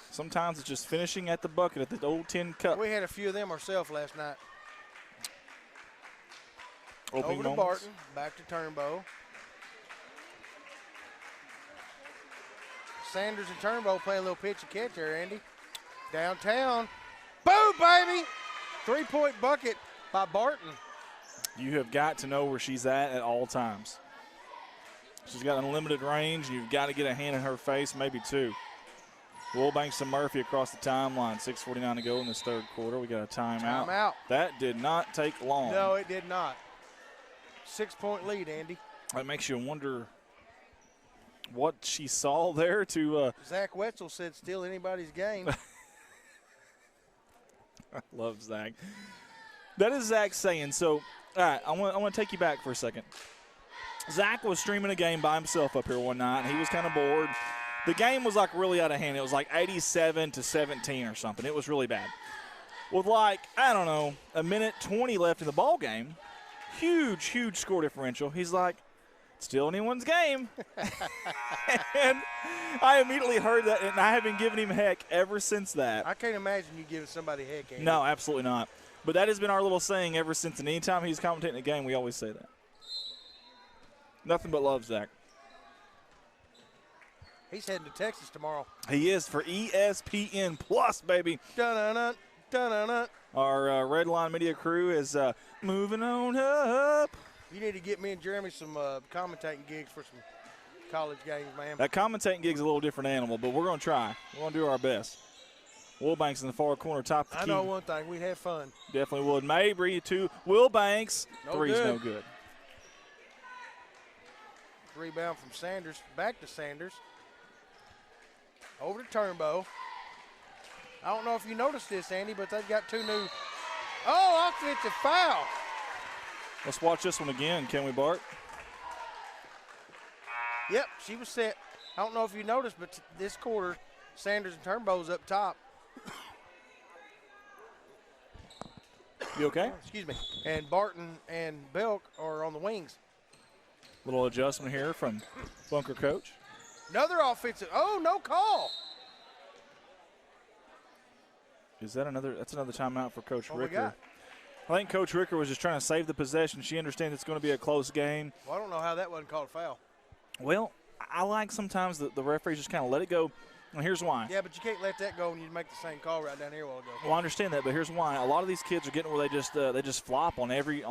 Sometimes it's just finishing at the bucket at the old tin cup. We had a few of them ourselves last night. Opening over to moments. Barton, back to Turnbow. Sanders and Turnbow playing a little pitch and catch there, Andy. Downtown. Boom, baby! 3-point bucket by Barton. You have got to know where she's at all times. She's got unlimited range, and you've got to get a hand in her face, maybe 2. Wilbanks and Murphy across the timeline. 6:49 to go in this third quarter. We got a timeout. Timeout. That did not take long. No, it did not. 6-point lead, Andy. That makes you wonder what she saw there to Zach Wetzel said still anybody's game. I love Zach. That is Zach saying. So, all right, I want to take you back for a second. Zach was streaming a game by himself up here one night, and he was kind of bored. The game was like really out of hand. It was like 87-17 or something. It was really bad. With like, I don't know, a minute 20 left in the ball game, huge score differential. He's like, still anyone's game. And I immediately heard that, and I have been giving him heck ever since that. I can't imagine you giving somebody heck, Andy. No, absolutely not. But that has been our little saying ever since. And anytime he's commentating a game, we always say that. Nothing but love, Zach. He's heading to Texas tomorrow. He is for ESPN Plus, baby. Dun-dun-dun, dun-dun-dun. Our Red Line Media crew is moving on up. You need to get me and Jeremy some commentating gigs for some college games, man. That commentating gig's a little different animal, but we're going to try. We're going to do our best. Wilbanks in the far corner, top of the key. I know one thing. We'd have fun. Definitely would. Mabry to Wilbanks. No Three's good. no good. Rebound from Sanders. Back to Sanders. Over to Turnbow. I don't know if you noticed this, Andy, but they've got two new. Oh, offensive foul. Let's watch this one again, can we, Bart? Yep, she was set. I don't know if you noticed, but this quarter, Sanders and Turnbow's up top. You okay? Excuse me. And Barton and Belk are on the wings. Little adjustment here from bunker coach. Another offensive. Oh, no call. Is that another? That's another timeout for Coach What we Ricker. got? I think Coach Ricker was just trying to save the possession. She understands it's going to be a close game. Well, I don't know how that wasn't called a foul. Well, I like sometimes the referees just kind of let it go. And here's why. Yeah, but you can't let that go and you make the same call right down here a while ago. Well, I understand that, but here's why. A lot of these kids are getting where they just flop on every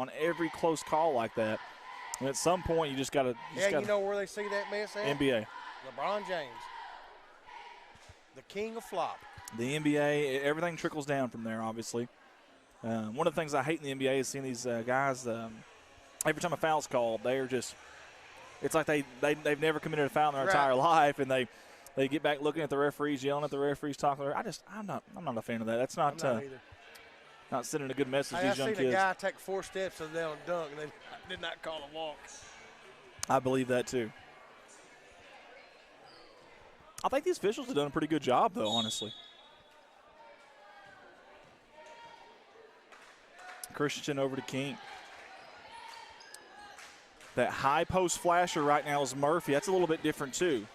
close call like that. And at some point, you just got to. Yeah, you know where they see that mess at? NBA. LeBron James, the king of flop. The NBA, everything trickles down from there, obviously. One of the things I hate in the NBA is seeing these guys, every time a foul's called, they're just – it's like they've never committed a foul in their entire life, and they get back looking at the referees, yelling at the referees, talking. I'm not a fan of that. That's not not sending a good message to these young kids. I've seen a guy take 4 steps and down dunk, and then did not call a walk. I believe that too. I think these officials have done a pretty good job, though, honestly. Christensen over to King. That high post flasher right now is Murphy. That's a little bit different, too.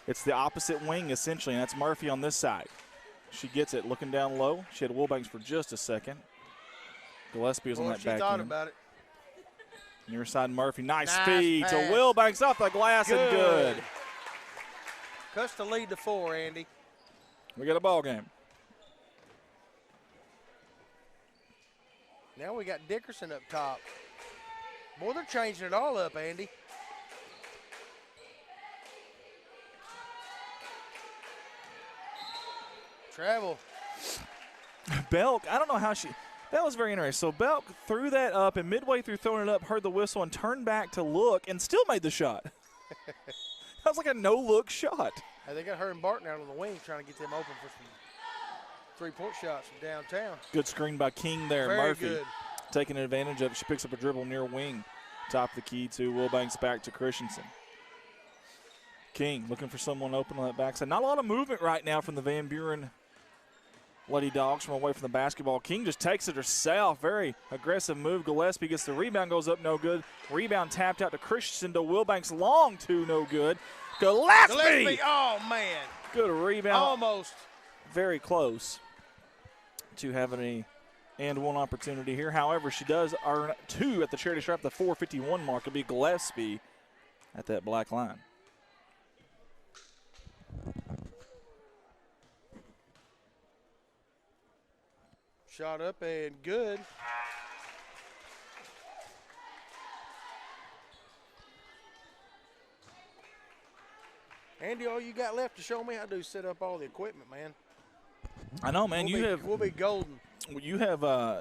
It's the opposite wing, essentially, and that's Murphy on this side. She gets it looking down low. She had Wilbanks for just a second. Gillespie was on that back She thought end. about it. Near side Murphy. Nice Pass. feed to Wilbanks off the glass and good. Cuts the lead to 4, Andy. We got a ball game. Now we got Dickerson up top. Boy, they're changing it all up, Andy. Travel. Belk, I don't know how that was very interesting. So Belk threw that up, and midway through throwing it up, heard the whistle and turned back to look and still made the shot. That was like a no-look shot. Hey, they got her and Barton out on the wing trying to get them open for some three-point shots from downtown. Good screen by King there. Very Murphy good. taking advantage of it. She picks up a dribble near wing. Top of the key to Wilbanks, back to Christensen. King looking for someone open on that backside. Not a lot of movement right now from the Van Buren Lady Dogs from away from the basketball. King just takes it herself. Very aggressive move. Gillespie gets the rebound, goes up, no good. Rebound tapped out to Christensen, to Wilbanks, long two, no good. Gillespie! Oh, man. Good rebound. Almost. Very close to having a and one opportunity here. However, she does earn 2 at the charity stripe. The 4:51 mark will be Gillespie at that black line. Shot up and good. Andy, all you got left to show me how to do is set up all the equipment, man. I know, man. We'll be golden. You have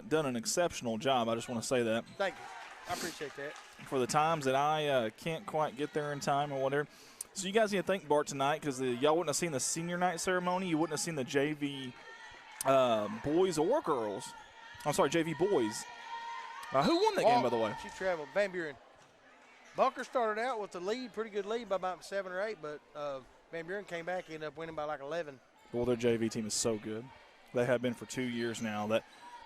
done an exceptional job. I just want to say that. Thank you. I appreciate that. For the times that I can't quite get there in time or whatever. So you guys need to thank Bart tonight, because y'all wouldn't have seen the senior night ceremony. You wouldn't have seen the JV boys or girls. I'm sorry, JV boys. Who won that game, by the way? She traveled. Van Buren. Bunker started out with the lead, pretty good lead by about 7 or 8, but Van Buren came back, ended up winning by like 11. Well, their JV team is so good. They have been for 2 years now.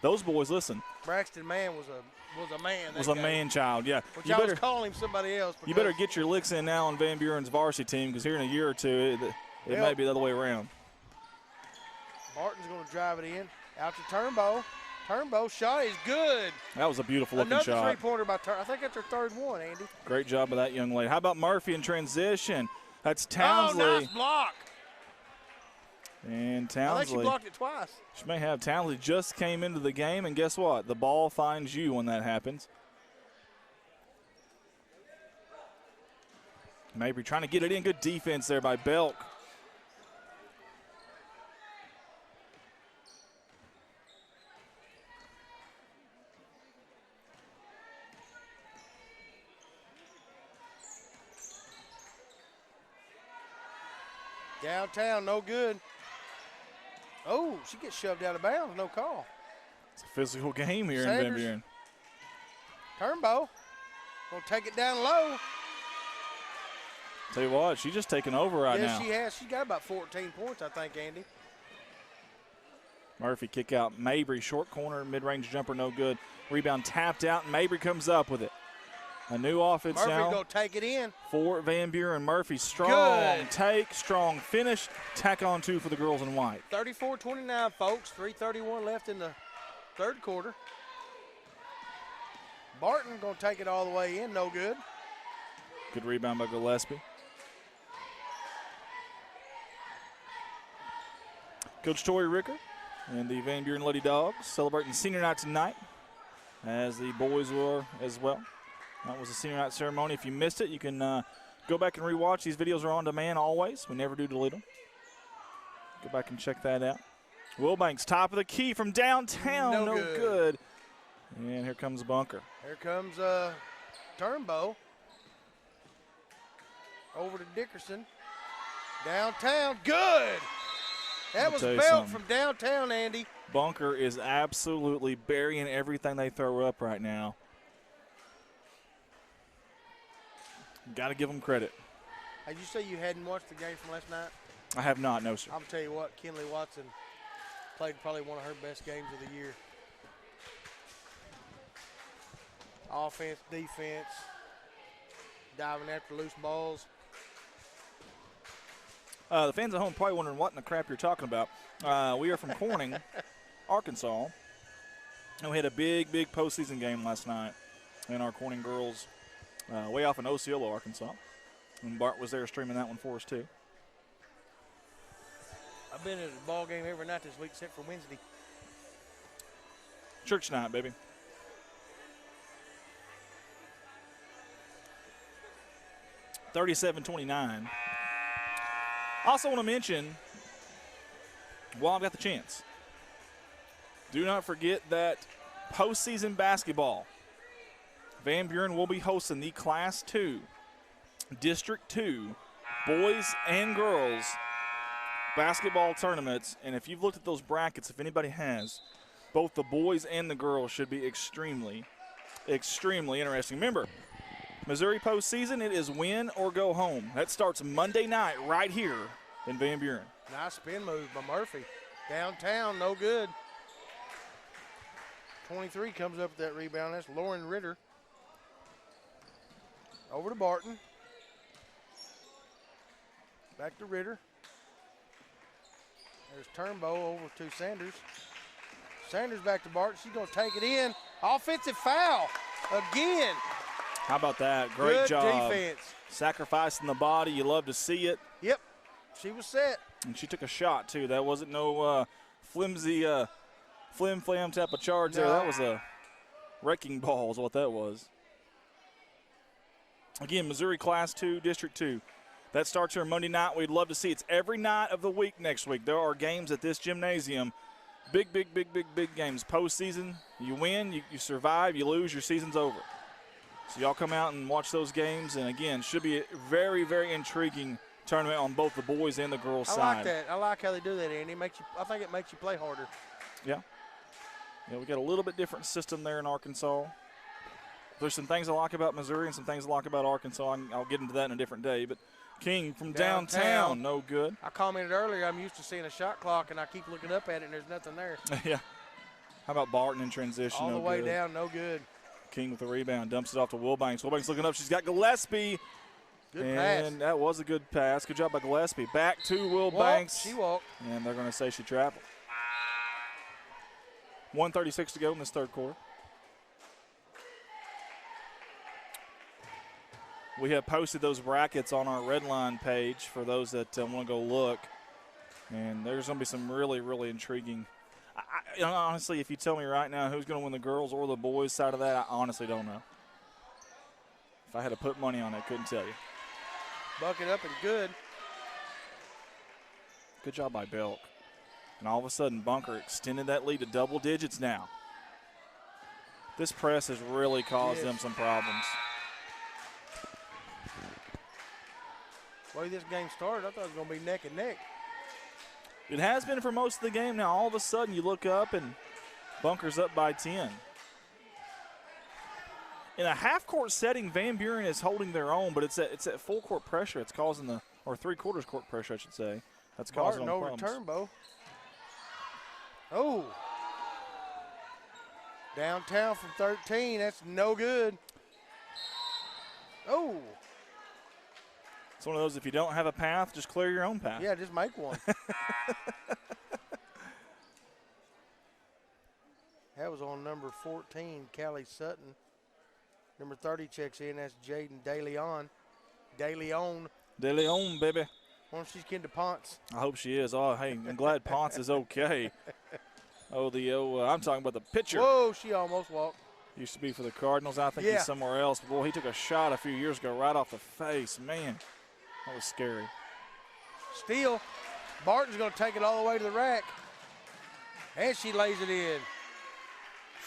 Those boys, listen. Braxton Mann was a man. Was a man child, yeah. Which I was calling him somebody else. You better get your licks in now on Van Buren's varsity team, because here in a year or two, it may be the other way around. Martin's going to drive it in. Out to Turnbow. Turnbow shot is good. That was a beautiful looking shot. Another three-pointer by Turnbow. I think that's her third one, Andy. Great job by that young lady. How about Murphy in transition? That's Townsley. Oh, nice block. And I think Townsley. she blocked it twice. She may have. Townsley just came into the game, and guess what? The ball finds you when that happens. Mabry trying to get it in. Good defense there by Belk. Downtown, no good. Oh, she gets shoved out of bounds, no call. It's a physical game here in Van Sanders. Buren. Turnbow, gonna take it down low. Tell you what, she's just taking over right now. Yes, she has. She's got about 14 points, I think, Andy. Murphy kick out. Mabry, short corner, mid-range jumper, no good. Rebound tapped out, and Mabry comes up with it. A new offense Murphy now gonna take it in. for Van Buren. Murphy, strong Good. take, strong finish. Tack on two for the girls in white. 34-29, folks. 3:31 left in the third quarter. Barton gonna take it all the way in, no good. Good rebound by Gillespie. Coach Tori Ricker and the Van Buren Lady Dogs celebrating senior night tonight, as the boys were as well. That was the senior night ceremony. If you missed it, you can go back and rewatch. These videos are on demand always. We never do delete them. Go back and check that out. Wilbanks, top of the key from downtown. No No good. good. And here comes Bunker. Here comes Turnbow. Over to Dickerson. Downtown, good. That was tell you Belt something. from downtown, Andy. Bunker is absolutely burying everything they throw up right now. Got to give them credit. Did you say you hadn't watched the game from last night? I have not, no, sir. I'm tell you what, Kinley Watson played probably one of her best games of the year. Offense, defense, diving after loose balls. The fans at home probably wondering what in the crap you're talking about. We are from Corning, Arkansas, and we had a big postseason game last night. And our Corning girls way off in Osceola, Arkansas. And Bart was there streaming that one for us, too. I've been at a ball game every night this week except for Wednesday. Church night, baby. $37-29. Also want to mention, while I've got the chance, do not forget that postseason basketball. Van Buren will be hosting the Class 2, District 2, boys and girls basketball tournaments. And if you've looked at those brackets, if anybody has, both the boys and the girls should be extremely interesting. Remember, Missouri postseason, it is win or go home. That starts Monday night right here in Van Buren. Nice spin move by Murphy. Downtown, no good. 23 comes up with that rebound. That's Lauren Ritter. Over to Barton. Back to Ritter. There's Turnbow over to Sanders. Sanders back to Barton. She's going to take it in. Offensive foul again. How about that? Great Good job. defense. Sacrificing the body. You love to see it. Yep. She was set. And she took a shot, too. That wasn't no flimsy, flim-flam type of charge there. No. That was a wrecking ball is what that was. Again, Missouri Class 2, District 2. That starts here Monday night. We'd love to see it. It's every night of the week next week. There are games at this gymnasium. Big games. Postseason, you win, you survive, you lose, your season's over. So y'all come out and watch those games. And, again, should be a very intriguing tournament on both the boys and the girls' side. I like that. I like how they do that, Andy. I think it makes you play harder. Yeah. Yeah, we got a little bit different system there in Arkansas. There's some things I like about Missouri and some things I like about Arkansas. I'll get into that in a different day. But King from downtown, no good. I commented earlier, I'm used to seeing a shot clock, and I keep looking up at it, and there's nothing there. Yeah. How about Barton in transition? All no the way good. down, no good. King with the rebound, dumps it off to Wilbanks. Wilbanks looking up. She's got Gillespie. Good pass. And that was a good pass. Good job by Gillespie. Back to Wilbanks. She walked. And they're going to say she traveled. 1:36 to go in this third quarter. We have posted those brackets on our Redline page for those that want to go look. And there's going to be some really, really intriguing. Honestly, if you tell me right now who's going to win the girls or the boys side of that, I honestly don't know. If I had to put money on it, I couldn't tell you. Bucket up and good. Good job by Belk. And all of a sudden, Bunker extended that lead to double digits now. This press has really caused them some problems. The way this game started, I thought it was going to be neck and neck. It has been for most of the game. Now, all of a sudden, you look up and Bunker's up by 10. In a half-court setting, Van Buren is holding their own, but it's that full-court pressure. It's causing or three-quarters court pressure, I should say. That's causing them problems. Over Turnbow. Oh. Downtown from 13. That's no good. Oh. It's one of those, if you don't have a path, just clear your own path. Yeah, just make one. That was on number 14, Callie Sutton. Number 30 checks in. That's Jaden DeLeon. DeLeon, baby. I wonder if she's kin to Ponce. I hope she is. Oh, hey, I'm glad Ponce is okay. I'm talking about the pitcher. Whoa, she almost walked. Used to be for the Cardinals. I think he's somewhere else. But, boy, he took a shot a few years ago right off the face. Man, that was scary. Steal. Barton's going to take it all the way to the rack. And she lays it in.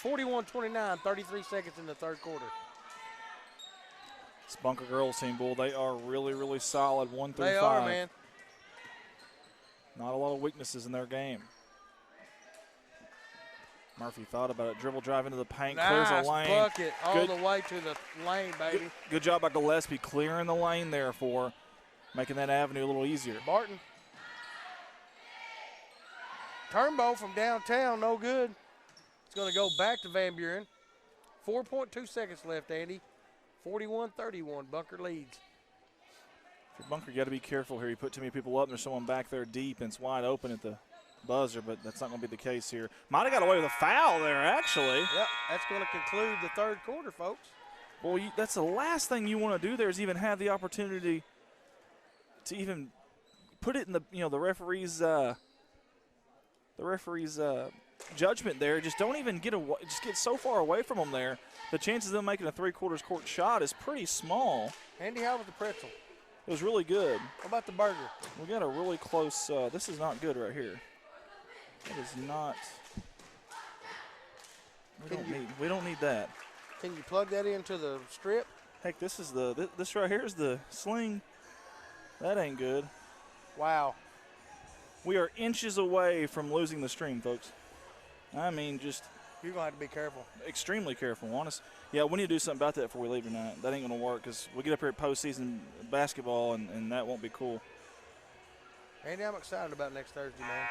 41-29, 33 seconds in the third quarter. This Bunker girls team, boy, they are really, really solid, 1 through 5. They are, man. Not a lot of weaknesses in their game. Murphy thought about it. Dribble drive into the paint, clears the lane. Bucket all the way to the lane, baby. Good job by Gillespie clearing the lane there for making that avenue a little easier. Barton. Turnbow from downtown, no good. It's going to go back to Van Buren. 4.2 seconds left, Andy. 41-31, Bunker leads. For Bunker, you got to be careful here. You put too many people up, and there's someone back there deep, and it's wide open at the buzzer, but that's not going to be the case here. Might have got away with a foul there, actually. Yep, that's going to conclude the third quarter, folks. Well, that's the last thing you want to do there is even have the opportunity to even put it in the referee's judgment there. Just don't even get away. Just get so far away from them there. The chances of them making a three-quarters court shot is pretty small. Andy, how was the pretzel? It was really good. How about the burger? We got a really close. This is not good right here. It is not. We don't need that. Can you plug that into the strip? Heck, this is this right here is the sling. That ain't good. Wow. We are inches away from losing the stream, folks. I mean, just. You're going to have to be careful. Extremely careful, honest. Yeah, we need to do something about that before we leave tonight. That ain't going to work because we get up here at postseason basketball, and that won't be cool. Andy, I'm excited about next Thursday, man.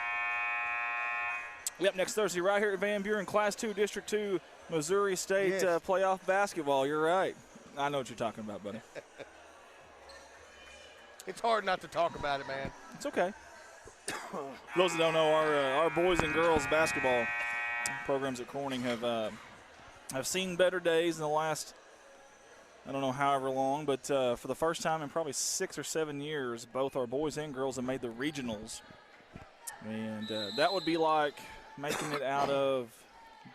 Yep, next Thursday right here at Van Buren, Class 2, District 2, Missouri State playoff basketball. You're right. I know what you're talking about, buddy. It's hard not to talk about it, man. It's okay. For those that don't know, our boys and girls basketball programs at Corning have seen better days in the last, I don't know however long, but for the first time in probably 6 or 7 years, both our boys and girls have made the regionals. And that would be like making it out of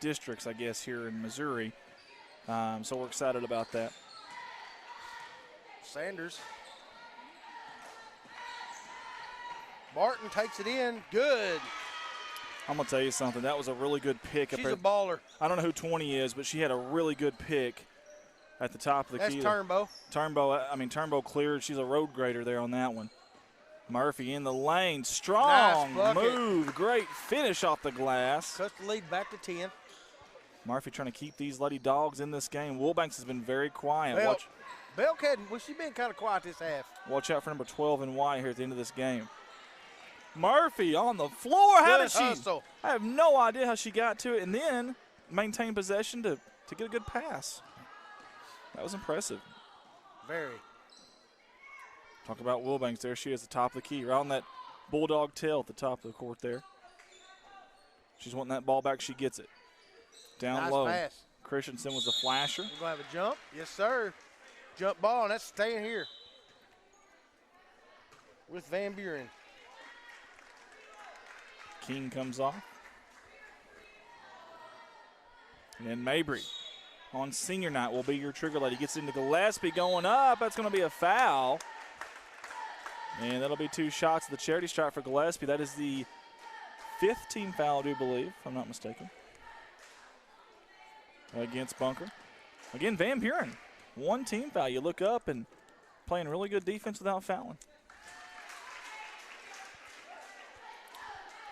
districts, I guess, here in Missouri. So we're excited about that. Sanders. Barton takes it in. Good. I'm going to tell you something. That was a really good pick. She's a baller. I don't know who 20 is, but she had a really good pick at the top of the key. That's Turnbow. Turnbow cleared. She's a road grader there on that one. Murphy in the lane. Strong move. Great finish off the glass. Cuts the lead back to 10. Murphy trying to keep these Lady Dogs in this game. Woolbanks has been very quiet. Belk she's been kind of quiet this half. Watch out for number 12 and white here at the end of this game. Murphy on the floor. How did she? Hustle. I have no idea how she got to it and then maintain possession to get a good pass. That was impressive. Very. Talk about Wilbanks. There she is at the top of the key, right on that bulldog tail at the top of the court there. She's wanting that ball back. She gets it. Down nice low. Pass. Christensen was the flasher. We're going to have a jump. Yes, sir. Jump ball, and that's staying here with Van Buren. King comes off. And Mabry on senior night will be your trigger lady. Gets into Gillespie going up. That's going to be a foul. And that'll be 2 shots of the charity stripe for Gillespie. That is the 5th team foul, I do believe, if I'm not mistaken, against Bunker. Again, Van Buren, 1 team foul. You look up and playing really good defense without fouling.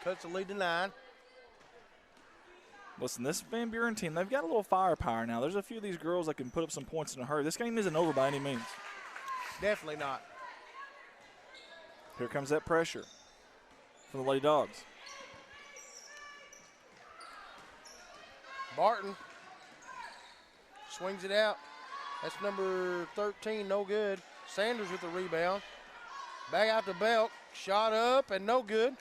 Cuts the lead to 9. Listen, this Van Buren team, they've got a little firepower now. There's a few of these girls that can put up some points in a hurry. This game isn't over by any means. Definitely not. Here comes that pressure for the Lady Dogs. Barton swings it out. That's number 13, no good. Sanders with the rebound. Back out to Belk. Shot up and no good.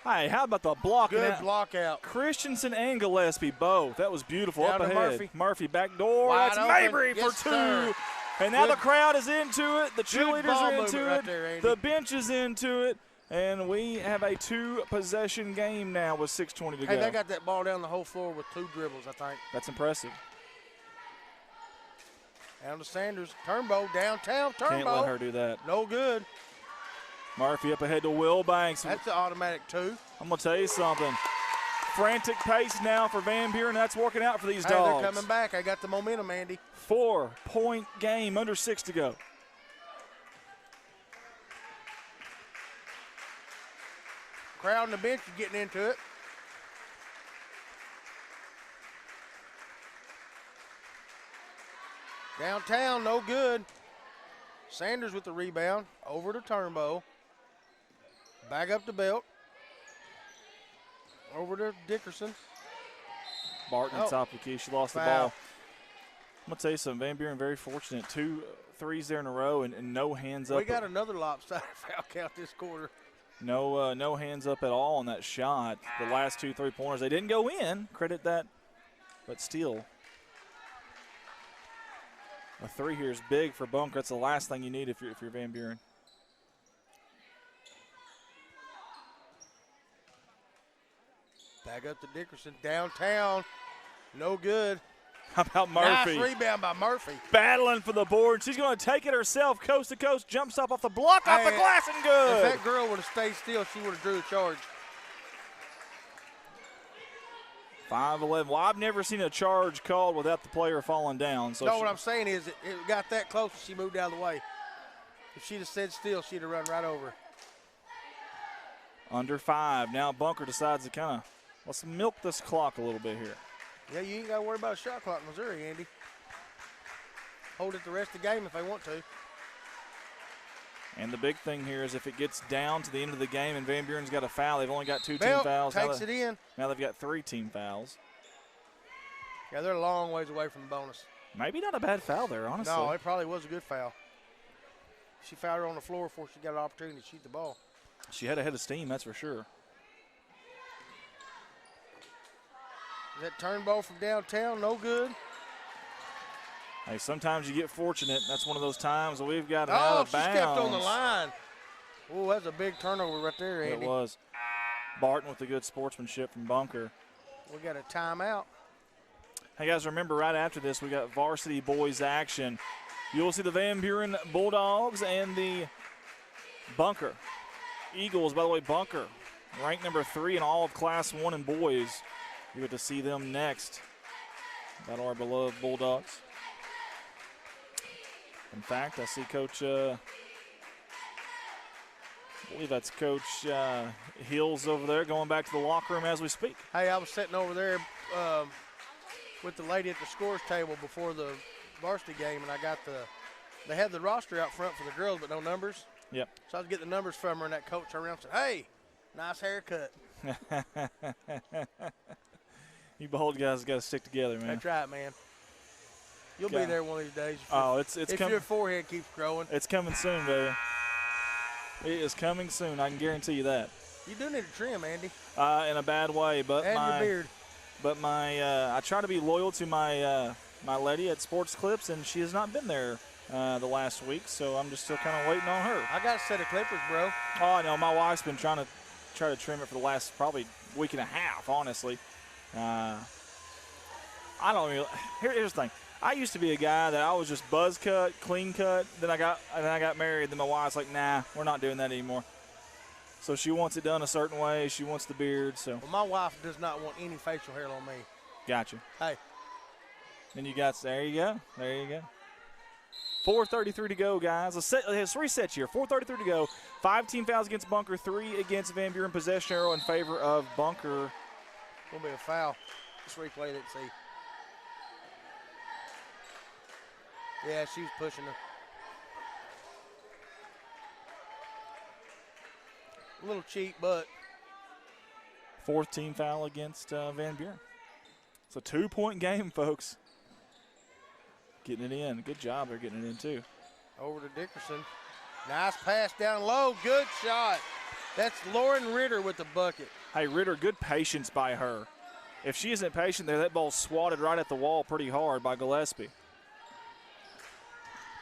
Hey, how about the block? Good block out. Christensen and Gillespie both. That was beautiful. Down up to ahead. Murphy. Back door. Wide That's open. Mabry Yes, for 2. sir. And now Good. the crowd is into it. The cheerleaders ball are into movement it. right there, Andy. The bench is into it. And we have a 2-possession game now with 6:20 to go. Hey, they got that ball down the whole floor with 2 dribbles, I think. That's impressive. Down to Sanders. Turnbow, downtown. Turnbow. Can't let her do that. No good. Murphy up ahead to Will Banks. That's the automatic 2. I'm going to tell you something. Frantic pace now for Van Buren. That's working out for these Hey, dogs. they're coming back. I got the momentum, Andy. 4-point game, under 6 to go. Crowd on the bench is getting into it. Downtown, no good. Sanders with the rebound. Over to Turnbow. Back up to Belt. Over to Dickerson. Barton Oh, top of the key. She lost the foul. ball. I'm going to tell you something. Van Buren very fortunate. 2 threes there in a row and no hands up. We got another lopsided foul count this quarter. No hands up at all on that shot. The last 2 3-pointers, they didn't go in. Credit that, but still. A 3 here is big for Bunker. That's the last thing you need if you're Van Buren. Back up to Dickerson. Downtown. No good. How about Murphy? Nice rebound by Murphy. Battling for the board. She's going to take it herself, coast to coast. Jumps up off the block, off the Hey, glass, and good. If that girl would have stayed still, she would have drew a charge. 5-11. Well, I've never seen a charge called without the player falling down. So No, what I'm saying is it got that close and she moved out of the way. If she'd have stayed still, she'd have run right over. Under 5. Now Bunker decides to kind of, let's milk this clock a little bit here. Yeah, you ain't got to worry about a shot clock in Missouri, Andy. Hold it the rest of the game if they want to. And the big thing here is if it gets down to the end of the game and Van Buren's got a foul, they've only got 2 team Belt fouls. takes it in. Now they've got 3 team fouls. Yeah, they're a long ways away from the bonus. Maybe not a bad foul there, honestly. No, it probably was a good foul. She fouled her on the floor before she got an opportunity to shoot the ball. She had a head of steam, that's for sure. That Turnbow from downtown, no good. Hey, sometimes you get fortunate. That's one of those times we've got it out Oh, of she bounds. stepped on the line. Oh, that's a big turnover right there, Andy. It was. Barton with the good sportsmanship from Bunker. We got a timeout. Hey, guys, remember right after this we got varsity boys action. You'll see the Van Buren Bulldogs and the Bunker Eagles. By the way, Bunker ranked number 3 in all of Class 1 in boys. You get to see them next. About our beloved Bulldogs. In fact, I see Coach, I believe that's Coach Hills over there going back to the locker room as we speak. Hey, I was sitting over there with the lady at the scores table before the varsity game, and I got they had the roster out front for the girls, but no numbers. Yep. So I was getting the numbers from her, and that coach turned around and said, "Hey, nice haircut." You Behold guys got to stick together, man. That's right, man. You'll be Yeah. there one of these days. Oh, it's if coming. your forehead keeps growing. It's coming soon, baby. It is coming soon. I can guarantee you that. You do need a trim, Andy. In a bad way, but And your beard. But I try to be loyal to my my lady at Sports Clips, and she has not been there the last week, so I'm just still kind of waiting on her. I got a set of clippers, bro. Oh, I know. My wife's been trying try to trim it for the last probably week and a half, honestly. I don't really. Here's the thing. I used to be a guy that I was just buzz cut, clean cut. Then I got married. Then my wife's like, nah, we're not doing that anymore. So she wants it done a certain way. She wants the beard. So Well, my wife does not want any facial hair on me. gotcha. Hey. Then you got, there you go. There you go. 4:33 to go, guys. There's 3 sets here. 4:33 to go. 5 team fouls against Bunker, 3 against Van Buren. Possession arrow in favor of Bunker. Gonna be a foul. Let's replay it and see. Yeah, she was pushing her. A little cheap, but 4th team foul against Van Buren. It's a 2-point game, folks. Getting it in. Good job. They're getting it in, too. over to Dickerson. Nice pass down low. Good shot. That's Lauren Ritter with the bucket. Hey, Ritter, good patience by her. If she isn't patient there, that ball's swatted right at the wall pretty hard by Gillespie.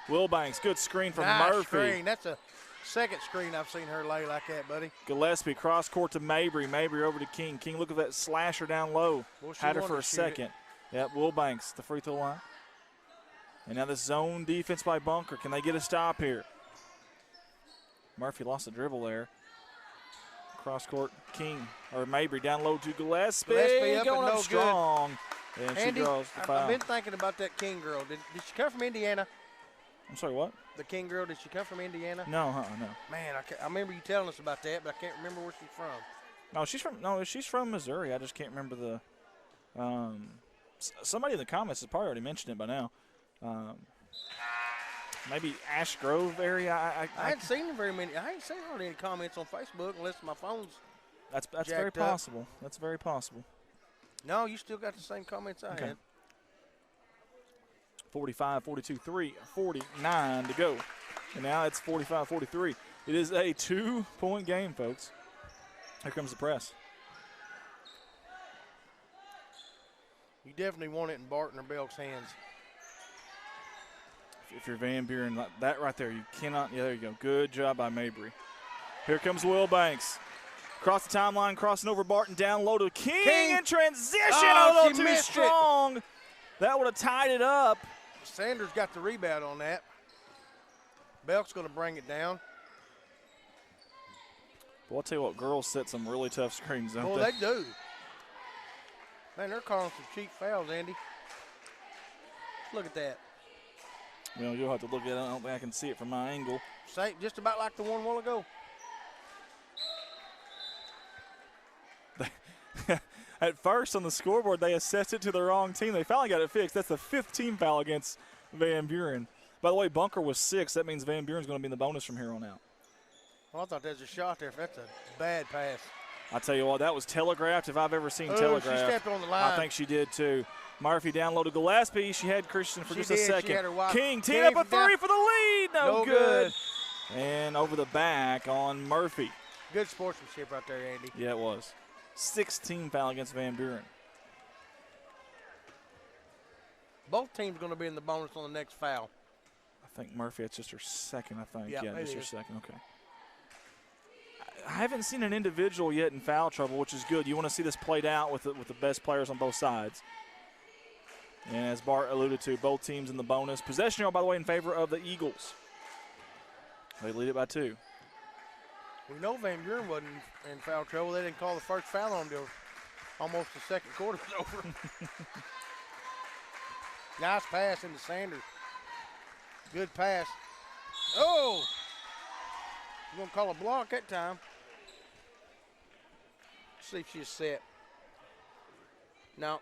Wilbanks, good screen from Nice Murphy. Screen. That's a second screen I've seen her lay like that, buddy. Gillespie cross court to Mabry. Mabry over to King. King, look at that slasher down low. Well, she had her wanted for a to shoot second. Yep, Wilbanks, the free throw line. And now this zone defense by Bunker. Can they get a stop here? Murphy lost the dribble there. Cross court, King, or Mabry down low to Gillespie. Gillespie up going and up no strong. And Andy, she draws the foul. I've been thinking about that King girl. Did she come from Indiana? I'm sorry, what? The King girl, did she come from Indiana? No, no. Man, I remember you telling us about that, but I can't remember where she's from. She's from Missouri. I just can't remember the. Somebody in the comments has probably already mentioned it by now. Maybe Ash Grove area. I ain't seen very many. I ain't seen hardly any comments on Facebook unless my phone's. That's jacked very up. possible. That's very possible. No, you still got the same comments I Okay. had. 45, 42, 3, 49 to go. And now it's 45, 43. It is a 2-point game, folks. Here comes the press. You definitely want it in Barton or Belk's hands. If you're Van Buren, that right there, you cannot. Yeah, there you go. Good job by Mabry. Here comes Wilbanks. Across the timeline, crossing over Barton, down low to King in transition. Oh, Oh, she too missed it. strong. That would have tied it up. Sanders got the rebound on that. Belk's going to bring it down. Well, I'll tell you what, girls set some really tough screens, don't Well, they? they do. Man, they're calling some cheap fouls, Andy. Look at that. Well, you'll have to look at it. I don't think I can see it from my angle. Same, just about like the one a while ago. At first on the scoreboard, they assessed it to the wrong team. They finally got it fixed. That's the 5th team foul against Van Buren. By the way, Bunker was 6. That means Van Buren's going to be in the bonus from here on out. Well, I thought there was a shot there. That's a bad pass. I tell you what, that was telegraphed if I've ever seen Oh, telegraphed. she stepped on the line. I think she did too. Murphy down low to Gillespie. She had Christian for She just a did. She second. had her wide- King teed King up a from down- 3 for the lead. No No good. And over the back on Murphy. Good sportsmanship right there, Andy. Yeah, it was. 16 foul against Van Buren. Both teams going to be in the bonus on the next foul. I think Murphy, it's just her second, I think. Yeah, it just her is. second. Okay. I haven't seen an individual yet in foul trouble, which is good. You want to see this played out with the best players on both sides. And as Bart alluded to, both teams in the bonus. Possession arrow, by the way, in favor of the Eagles. They lead it by 2. We know Van Buren wasn't in foul trouble. They didn't call the first foul on until almost the second quarter was over. Nice pass into Sanders. Good pass. Oh! You're going to call a block that time. Let's see if she's set. No.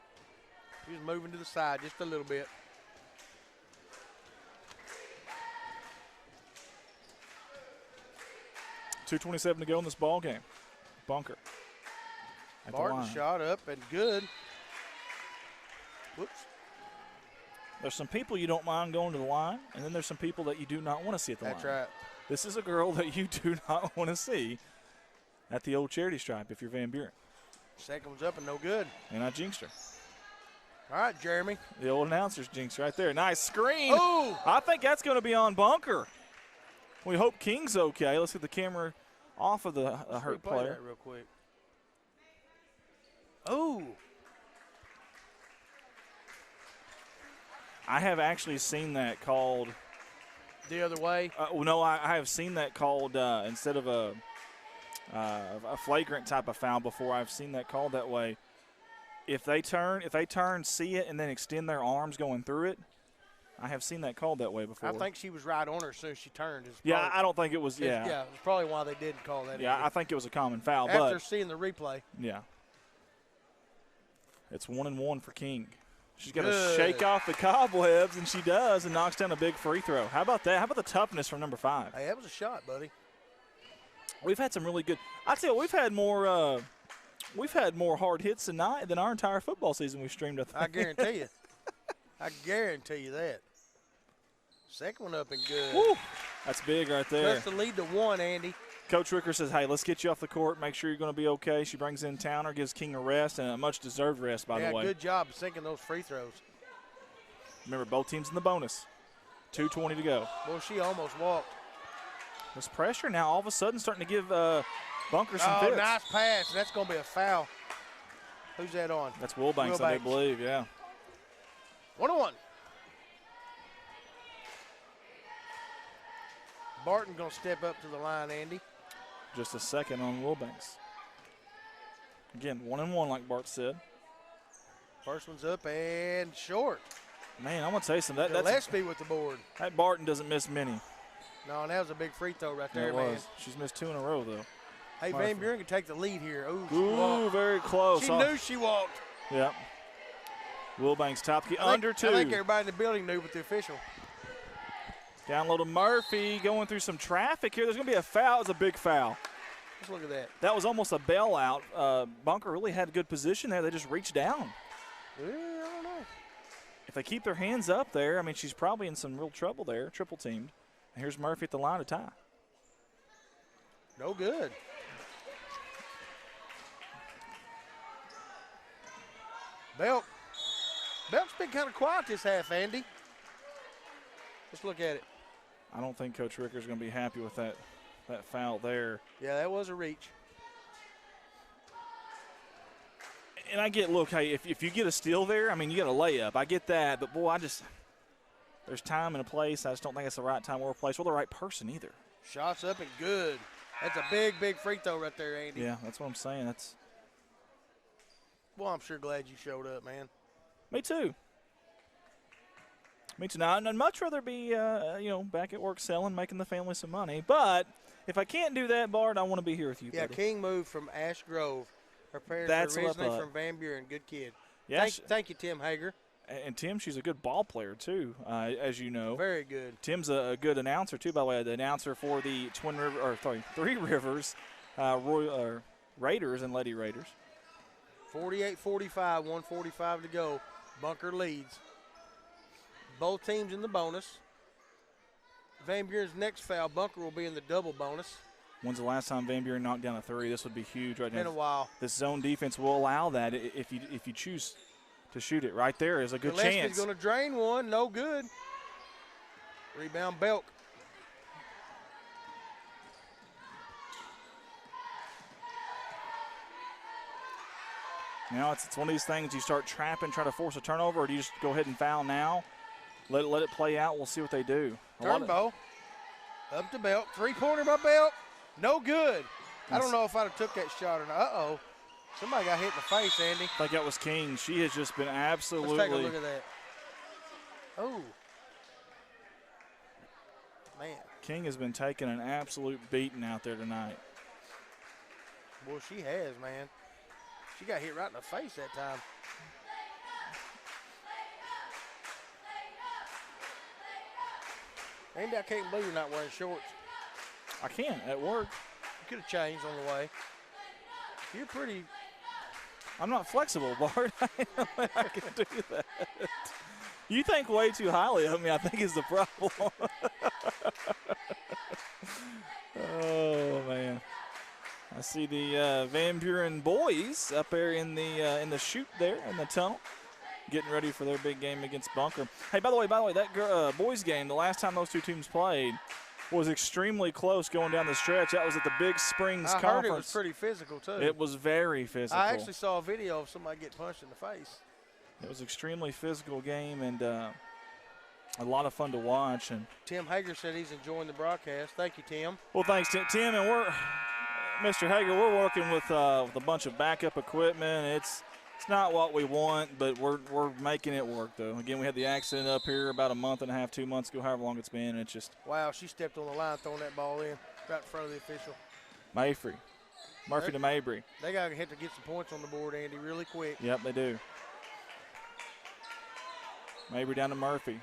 She's moving to the side just a little bit. .227 to go in this ball game. Bunker. At the Barton line. shot up and good. Whoops. There's some people you don't mind going to the line, and then there's some people that you do not want to see at the That's line. right. This is a girl that you do not want to see at the old charity stripe if you're Van Buren. Second one's up and no good. And I jinxed her. All right, Jeremy. The old announcer's jinx right there. Nice screen. Oh! I think that's going to be on Bunker. We hope King's okay. Let's get the camera off of the Let's hurt replay player. that real quick. Oh. I have actually seen that called The other way. no, I have seen that called instead of a flagrant type of foul before. I've seen that called that way. If they turn, see it, and then extend their arms going through it, I have seen that called that way before. I think she was right on her as soon as she turned. Yeah, I don't think it was. Yeah, yeah, it's probably why they didn't call that. Yeah, either. I think it was a common foul. After but seeing the replay. Yeah. It's 1-1 for King. She's got to shake off the cobwebs, and she does, and knocks down a big free throw. How about that? How about the toughness from number 5? Hey, that was a shot, buddy. We've had some really good. I tell you, we've had more hard hits than our entire football season we've streamed. I guarantee you. I guarantee you that. Second one up and good. Woo, that's big right there. That's the lead to 1, Andy. Coach Ricker says, hey, let's get you off the court, make sure you're going to be okay. She brings in Towner, gives King a rest, and a much-deserved rest, by the way. Good job sinking those free throws. Remember, both teams in the bonus. 2:20 to go. Well, she almost walked. This pressure now all of a sudden starting to give Bunker some fits. Nice pass. That's going to be a foul. Who's that on? That's Wilbanks, I believe, yeah. 1-1. Barton going to step up to the line, Andy. Just a second on Wilbanks. Again, 1-1, like Bart said. First one's up and short. Man, I'm going to tell you something. Gillespie with the board. That Barton doesn't miss many. No, and that was a big free throw right there, it man. was. She's missed 2 in a row, though. Hey, Van Buren can take the lead here. Ooh, very close. She knew she walked. Yep. Wilbanks top key under 2. I think everybody in the building knew but the official. Down low to Murphy, going through some traffic here. There's going to be a foul. It's a big foul. Let's look at that. That was almost a bailout. Bunker really had a good position there. They just reached down. I don't know. If they keep their hands up there, I mean, she's probably in some real trouble there, triple teamed. And here's Murphy at the line to tie. No good. Belk's been kind of quiet this half, Andy. Let's look at it. I don't think Coach Ricker's going to be happy with that foul there. Yeah, that was a reach. And I get, look, hey, if you get a steal there, I mean, you got a layup. I get that. But, boy, there's time and a place. I just don't think it's the right time or place or the right person either. Shots up and good. That's a big, big free throw right there, Andy. Yeah, that's what I'm saying. Well, I'm sure glad you showed up, man. Me too. Now, I'd much rather be, back at work selling, making the family some money. But if I can't do that, Bart, I want to be here with you, buddy. King moved from Ash Grove. Her parents are originally from Van Buren. Good kid. Yeah, thank you, Tim Hager. And Tim, she's a good ball player, too, as you know. Very good. Tim's a good announcer, too, by the way. The announcer for the Three Rivers Raiders and Lady Raiders. 48-45, 1:45 to go. Bunker leads. Both teams in the bonus. Van Buren's next foul, Bunker will be in the double bonus. When's the last time Van Buren knocked down a 3? This would be huge right now. Been a while. This zone defense will allow that if you choose to shoot it. Right there is a good Gillespie's chance. Going to drain one. No good. Rebound Belk. Now it's one of these things you start trapping, try to force a turnover, or do you just go ahead and foul now? Let it play out. We'll see what they do. Turnbow. Up to Belk. Three-pointer by Belk. No good. I don't know if I'd have took that shot or not. Uh-oh. Somebody got hit in the face, Andy. I think that was King. She has just been absolutely. Let's take a look at that. Oh. Man. King has been taking an absolute beating out there tonight. Boy, she has, man. She got hit right in the face that time. Andy, I can't believe you're not wearing shorts. I can't at work. You could have changed on the way. You're pretty. I'm not flexible, Bart. I can do that. You think way too highly of me, I think, is the problem. Oh, man. I see the Van Buren boys up there in the chute there in the tunnel, getting ready for their big game against Bunker. Hey, by the way, that boys game, the last time those two teams played, was extremely close going down the stretch. That was at the Big Springs I Conference. heard it was pretty physical, too. It was very physical. I actually saw a video of somebody get punched in the face. It was an extremely physical game and a lot of fun to watch. And Tim Hager said he's enjoying the broadcast. Thank you, Tim. well, thanks, Tim. And Mr. Hager, we're working with a bunch of backup equipment. It's not what we want, but we're making it work, though. Again, we had the accident up here about a month and a half, 2 months ago, however long it's been. And it's just Wow, she stepped on the line throwing that ball in right in front of the official. Murphy to Mabry. They got to have to get some points on the board, Andy, really quick. Yep, they do. Mabry down to Murphy.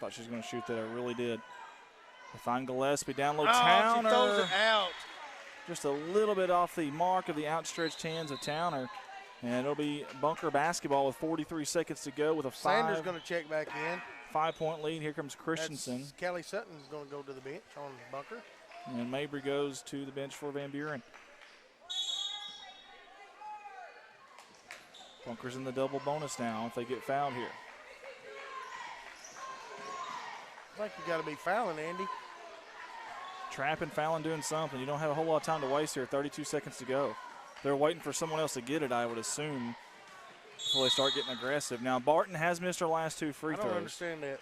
Thought she was going to shoot that. I really did. They find Gillespie down low. Towner. She throws it out. Just a little bit off the mark of the outstretched hands of Towner. And it'll be Bunker basketball with 43 seconds to go with a Sanders going to check back in. 5-point lead. Here comes Christensen. That's Kelly Sutton's going to go to the bench on Bunker. And Mabry goes to the bench for Van Buren. Bunker's in the double bonus now if they get fouled here. I think you got to be fouling, Andy. Trapping, fouling, doing something. You don't have a whole lot of time to waste here. 32 seconds to go. They're waiting for someone else to get it, I would assume, before they start getting aggressive. Now, Barton has missed her last 2 free throws. I don't understand that.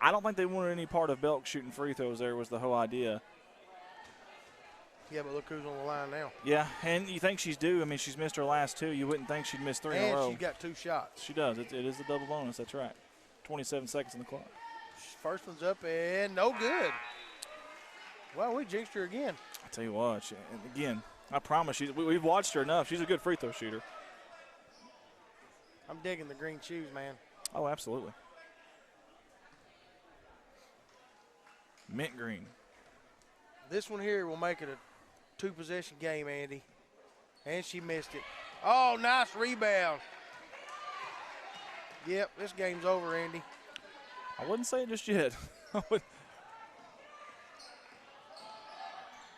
I don't think they wanted any part of Belk shooting free throws there was the whole idea. Yeah, but look who's on the line now. Yeah, and you think she's due. I mean, she's missed her last 2. You wouldn't think she'd miss 3 in a row. And she's got 2 shots. She does. It is a double bonus. That's right. 27 seconds on the clock. First one's up and no good. Well, we jinxed her again. I tell you what, and again, I promise you, we've watched her enough. She's a good free throw shooter. I'm digging the green shoes, man. Oh, absolutely. Mint green. This one here will make it a 2-possession game, Andy. And she missed it. Oh, nice rebound. Yep, this game's over, Andy. I wouldn't say it just yet.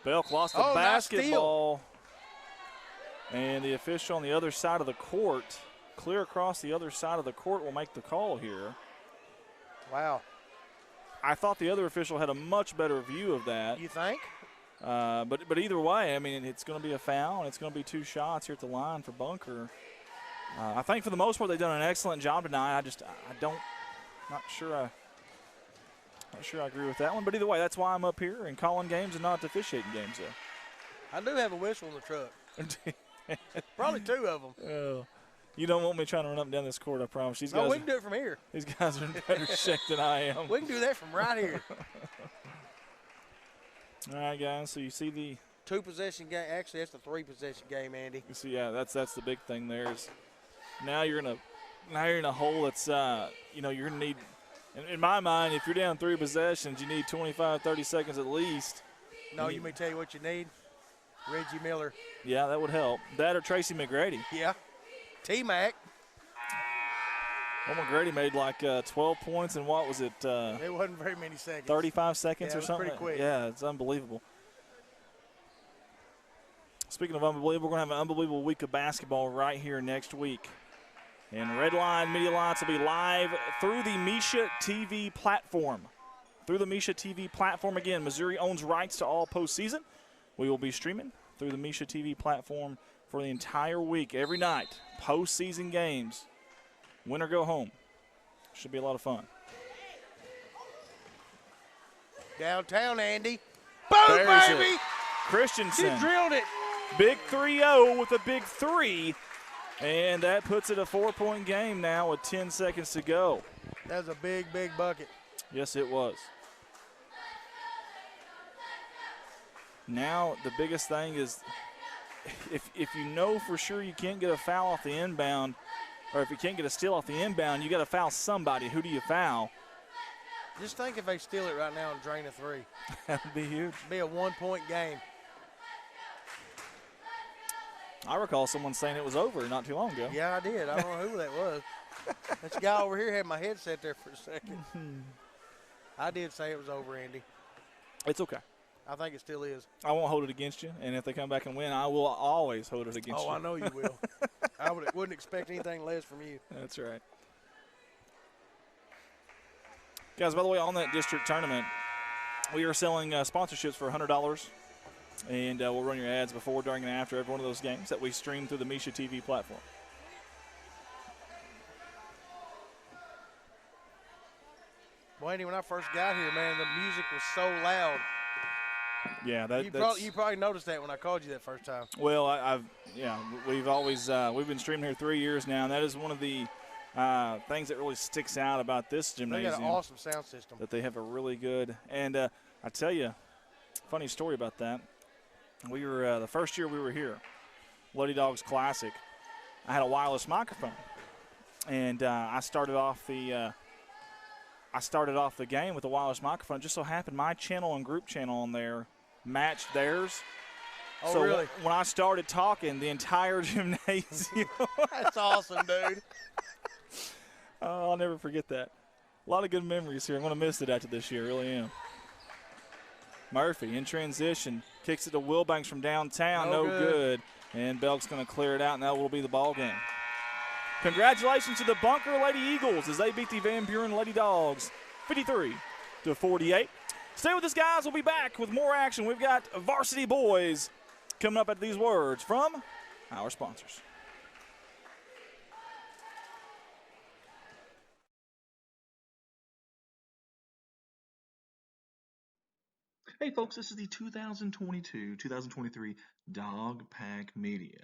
Belk lost the basketball. Nice and the official on the other side of the court, clear across the other side of the court, will make the call here. Wow. I thought the other official had a much better view of that. You think? But either way, I mean, it's going to be a foul, and it's going to be 2 shots here at the line for Bunker. I think for the most part they've done an excellent job tonight. Not sure I agree with that one. But either way, that's why I'm up here and calling games and not officiating games there. I do have a whistle in the truck. Probably 2 of them. You don't want me trying to run up and down this court, I promise. We can do it from here. These guys are in better shape than I am. We can do that from right here. All right, guys, so you see the 2-possession game. Actually, that's a 3-possession game, Andy. You see, yeah, that's the big thing there is now you're in a hole that's you're going to need, in my mind, if you're down 3 possessions, you need 25, 30 seconds at least. No, you may tell you what you need. Reggie Miller. Yeah, that would help. That or Tracy McGrady. Yeah. T-Mac. Well, McGrady made like 12 points in what was it? It wasn't very many seconds. 35 seconds yeah, or something? Pretty quick. Yeah, it's unbelievable. Speaking of unbelievable, we're going to have an unbelievable week of basketball right here next week. And Red Line Media Lots will be live through the Misha TV platform. Through the Misha TV platform. Again, Missouri owns rights to all postseason. We will be streaming through the Misha TV platform for the entire week, every night. Postseason games. Win or go home. Should be a lot of fun. Downtown, Andy. Boom, There's baby! it. Christensen. She drilled it. Big 3-0 with a big 3. And that puts it a 4-point game now with 10 seconds to go. That was a big, big bucket. Yes, it was. Now the biggest thing is if you know for sure you can't get a foul off the inbound, or if you can't get a steal off the inbound, you got to foul somebody. Who do you foul? Just think if they steal it right now and drain a 3. That would be huge. It'd be a 1-point game. I recall someone saying it was over not too long ago. Yeah, I did. I don't know who that was. This guy over here had my headset there for a second. I did say it was over, Andy. It's okay. I think it still is. I won't hold it against you, and if they come back and win, I will always hold it against you. Oh, I know you will. I wouldn't expect anything less from you. That's right. Guys, by the way, on that district tournament, We are selling sponsorships for $100, and we'll run your ads before, during, and after every one of those games that we stream through the Misha TV platform. Well, Andy, when I first got here, man, the music was so loud. Yeah, You probably noticed that when I called you that first time. Well, we've been streaming here 3 years now, and that is one of the things that really sticks out about this gymnasium. They got an awesome sound system. That they have a really good, and I tell you, funny story about that. We were the first year we were here, Bloody Dogs Classic. I had a wireless microphone, and I started off the game with a wireless microphone. It just so happened my channel and group channel on there matched theirs. Oh, so really? When I started talking, the entire gymnasium. That's awesome, dude. Oh, I'll never forget that. A lot of good memories here. I'm going to miss it after this year, really am. Murphy in transition, kicks it to Wilbanks from downtown, no good. And Belk's going to clear it out, and that will be the ball game. Congratulations to the Bunker Lady Eagles as they beat the Van Buren Lady Dogs 53-48. Stay with us, guys. We'll be back with more action. We've got varsity boys coming up at these words from our sponsors. Hey folks, this is the 2022-2023 Dog Pack Media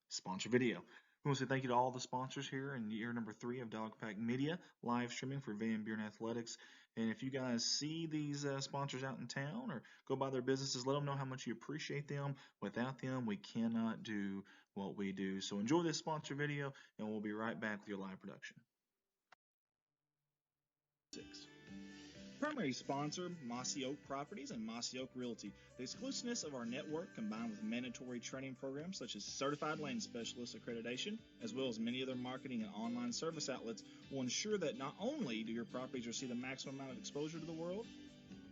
sponsor video. We want to say thank you to all the sponsors here in year number 3 of Dog Pack Media, live streaming for Van Buren Athletics. And if you guys see these sponsors out in town or go by their businesses, let them know how much you appreciate them. Without them, we cannot do what we do. So enjoy this sponsor video, and we'll be right back with your live production. Primary sponsor, Mossy Oak Properties and Mossy Oak Realty. The exclusiveness of our network, combined with mandatory training programs such as Certified Land Specialist accreditation, as well as many other marketing and online service outlets, will ensure that not only do your properties receive the maximum amount of exposure to the world,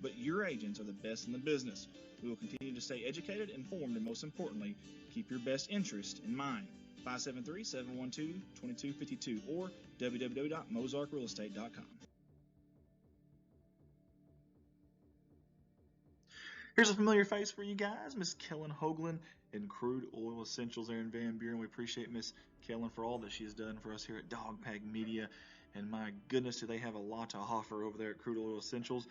but your agents are the best in the business. We will continue to stay educated, informed, and most importantly, keep your best interest in mind. 573-712-2252 or www.mozarkrealestate.com. Here's a familiar face for you guys, Miss Kellen Hoagland in Crude Oil Essentials there in Van Buren. We appreciate Miss Kellen for all that she has done for us here at Dog Pack Media. And my goodness, do they have a lot to offer over there at Crude Oil Essentials.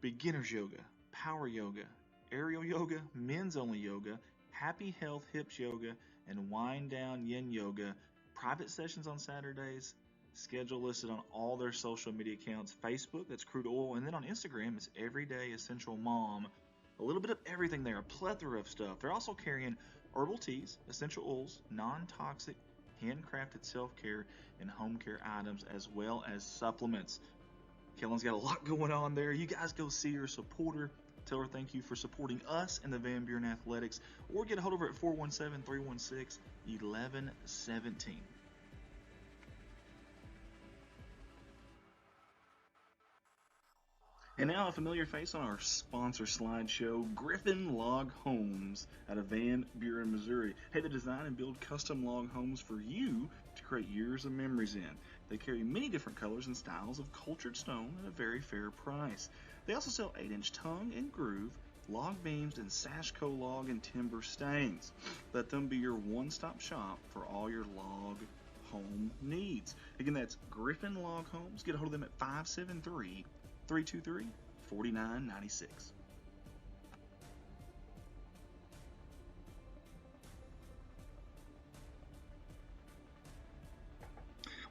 Beginner's yoga, power yoga, aerial yoga, men's only yoga, happy health hips yoga, and wind down yin yoga. Private sessions on Saturdays. Schedule listed on all their social media accounts. Facebook, that's Crude Oil. And then on Instagram, it's Everyday Essential Mom. A little bit of everything there, a plethora of stuff. They're also carrying herbal teas, essential oils, non-toxic, handcrafted self-care, and home care items, as well as supplements. Kellen's got a lot going on there. You guys go see her, support her. Tell her thank you for supporting us and the Van Buren Athletics. Or get a hold of her at 417-316-1117. And now a familiar face on our sponsor slideshow, Griffin Log Homes out of Van Buren, Missouri. Hey, they design and build custom log homes for you to create years of memories in. They carry many different colors and styles of cultured stone at a very fair price. They also sell 8-inch tongue and groove, log beams, and Sashco log and timber stains. Let them be your one-stop shop for all your log home needs. Again, that's Griffin Log Homes. Get a hold of them at 573-323-4996.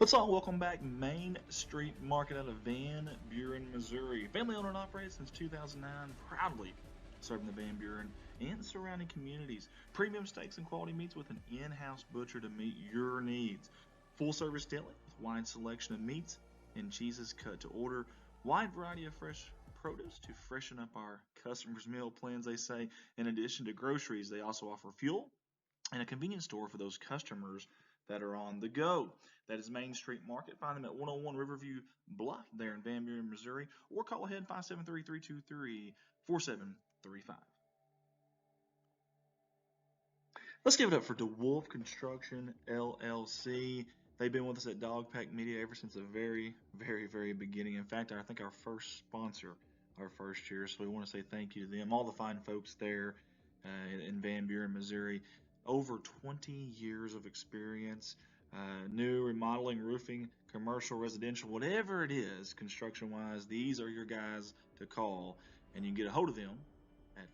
Let's all welcome back Main Street Market out of Van Buren, Missouri. Family owned and operated since 2009, proudly serving the Van Buren and surrounding communities. Premium steaks and quality meats with an in-house butcher to meet your needs. Full service deli with wide selection of meats and cheeses cut to order. Wide variety of fresh produce to freshen up our customers' meal plans, they say. In addition to groceries, they also offer fuel and a convenience store for those customers that are on the go. That is Main Street Market. Find them at 101 Riverview Bluff there in Van Buren, Missouri, or call ahead 573-323-4735. Let's give it up for DeWolf Construction, LLC. They've been with us at Dog Pack Media ever since the very, very, very beginning. In fact, I think our first sponsor our first year. So we want to say thank you to them, all the fine folks there in Van Buren, Missouri. Over 20 years of experience, new remodeling, roofing, commercial, residential, whatever it is, construction-wise, these are your guys to call. And you can get a hold of them at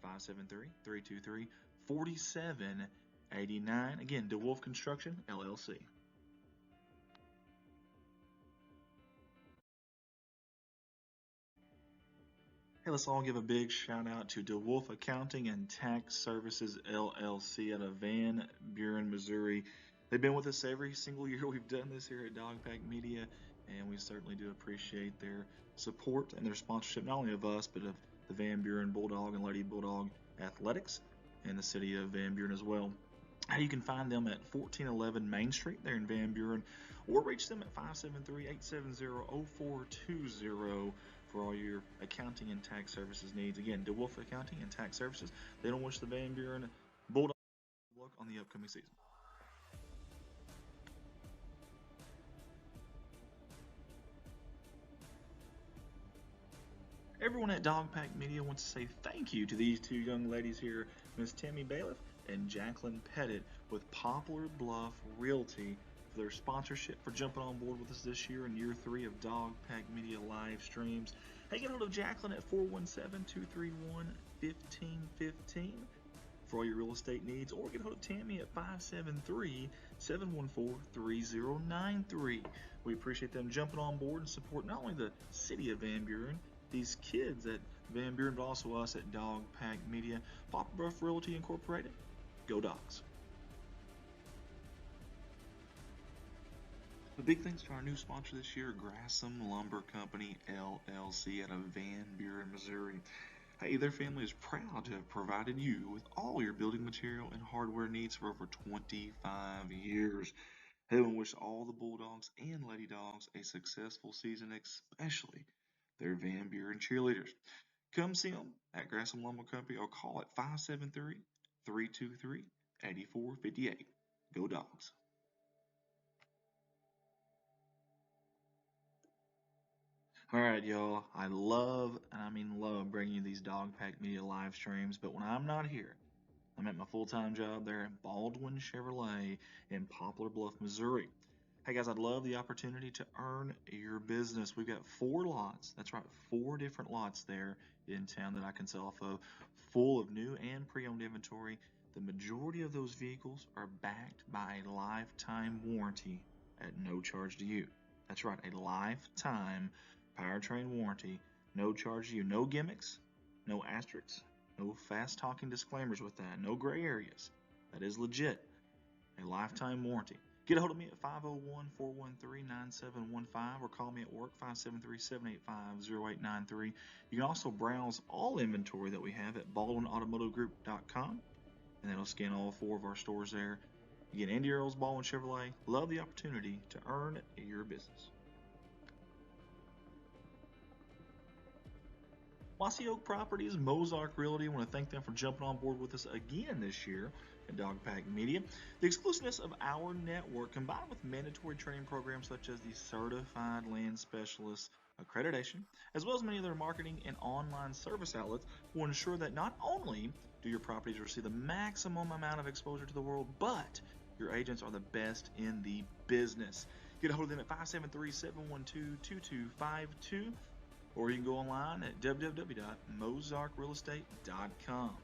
573-323-4789. Again, DeWolf Construction, LLC. Hey, let's all give a big shout out to DeWolf Accounting and Tax Services LLC out of Van Buren, Missouri. They've been with us every single year we've done this here at Dogpack Media, and we certainly do appreciate their support and their sponsorship, not only of us, but of the Van Buren Bulldog and Lady Bulldog Athletics and the city of Van Buren as well. You can find them at 1411 Main Street there in Van Buren, or reach them at 573-870-0420 for all your accounting and tax services needs. Again, DeWolf Accounting and Tax Services. They don't wish the Van Buren Bulldogs luck on the upcoming season. Everyone at Dogpack Media wants to say thank you to these two young ladies here, Miss Tammy Bailiff and Jacqueline Pettit with Poplar Bluff Realty, for their sponsorship, for jumping on board with us this year in year 3 of Dogpack Media live streams. Hey, get hold of Jacqueline at 417-231-1515 for all your real estate needs, or get hold of Tammy at 573-714-3093. We appreciate them jumping on board and support not only the city of Van Buren, these kids at Van Buren, but also us at Dogpack Media. Poplar Bluff Realty Incorporated. Go Dogs. A big thanks to our new sponsor this year, Grassam Lumber Company, LLC, out of Van Buren, Missouri. Hey, their family is proud to have provided you with all your building material and hardware needs for over 25 years. They want to wish all the Bulldogs and Lady Dogs a successful season, especially their Van Buren cheerleaders. Come see them at Grassam Lumber Company or call at 573-323-8458. Go Dogs. All right, y'all. I love, and I mean love, bringing you these Dogpack Media live streams, but when I'm not here, I'm at my full-time job there at Baldwin Chevrolet in Poplar Bluff, Missouri. Hey guys, I'd love the opportunity to earn your business. We've got 4 lots. That's right, 4 different lots there in town that I can sell off of, full of new and pre-owned inventory. The majority of those vehicles are backed by a lifetime warranty at no charge to you. That's right, a lifetime powertrain warranty, no charge to you. No gimmicks, no asterisks, no fast-talking disclaimers with that, no gray areas. That is legit, a lifetime warranty. Get a hold of me at 501-413-9715 or call me at work 573-785-0893. You can also browse all inventory that we have at baldwinautomotivegroup.com, and that'll scan all 4 of our stores there. Again, Andy Earls, Baldwin Chevrolet. Love the opportunity to earn your business. Mossy Oak Properties, Mozark Realty. I want to thank them for jumping on board with us again this year at Dogpack Media. The exclusiveness of our network, combined with mandatory training programs such as the Certified Land Specialist accreditation, as well as many other marketing and online service outlets, will ensure that not only do your properties receive the maximum amount of exposure to the world, but your agents are the best in the business. Get a hold of them at 573-712-2252. Or you can go online at www.mozarkrealestate.com.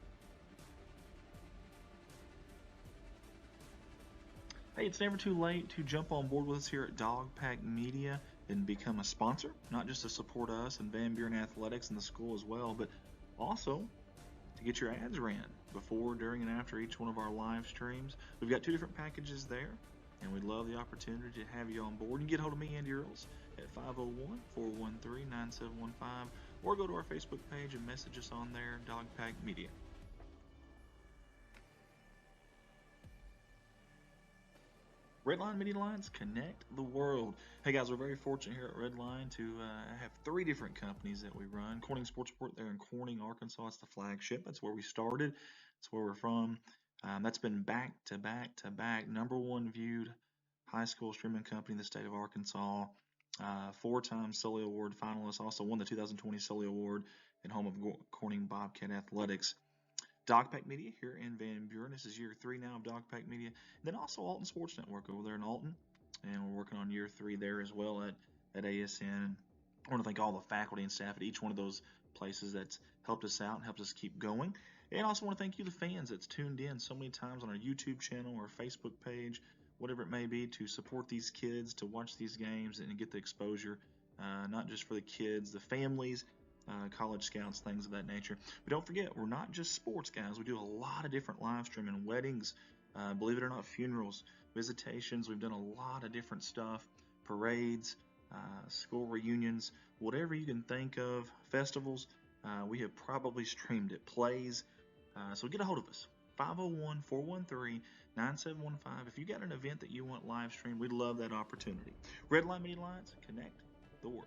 Hey, it's never too late to jump on board with us here at Dogpack Media and become a sponsor, not just to support us and Van Buren Athletics and the school as well, but also to get your ads ran before, during, and after each one of our live streams. We've got 2 different packages there, and we'd love the opportunity to have you on board. You can get hold of me, Andy Earls, at 501-413-9715, or go to our Facebook page and message us on there, Dogpack Media. Redline Media Lines, connect the world. Hey guys, we're very fortunate here at Redline to have 3 different companies that we run. Corning Sports Report there in Corning, Arkansas. It's the flagship. That's where we started. That's where we're from. That's been back to back to back #1 viewed high school streaming company in the state of Arkansas. 4-time Sully Award finalist. Also won the 2020 Sully Award and home of Corning Bobcat Athletics. Dogpack Media here in Van Buren. This is year 3 now of Dogpack Media. And then also Alton Sports Network over there in Alton. And we're working on year 3 there as well at ASN. I want to thank all the faculty and staff at each one of those places that's helped us out and helped us keep going. And I also want to thank you, the fans, that's tuned in so many times on our YouTube channel or Facebook page, whatever it may be, to support these kids, to watch these games and get the exposure, not just for the kids, the families, college scouts, things of that nature. But don't forget, we're not just sports guys. We do a lot of different live streaming, weddings, believe it or not, funerals, visitations. We've done a lot of different stuff, parades, school reunions, whatever you can think of, festivals. We have probably streamed it, plays. So get a hold of us, 501-413-9715. If you got an event that you want live streamed, we'd love that opportunity. Red Line Media Alliance, connect the world.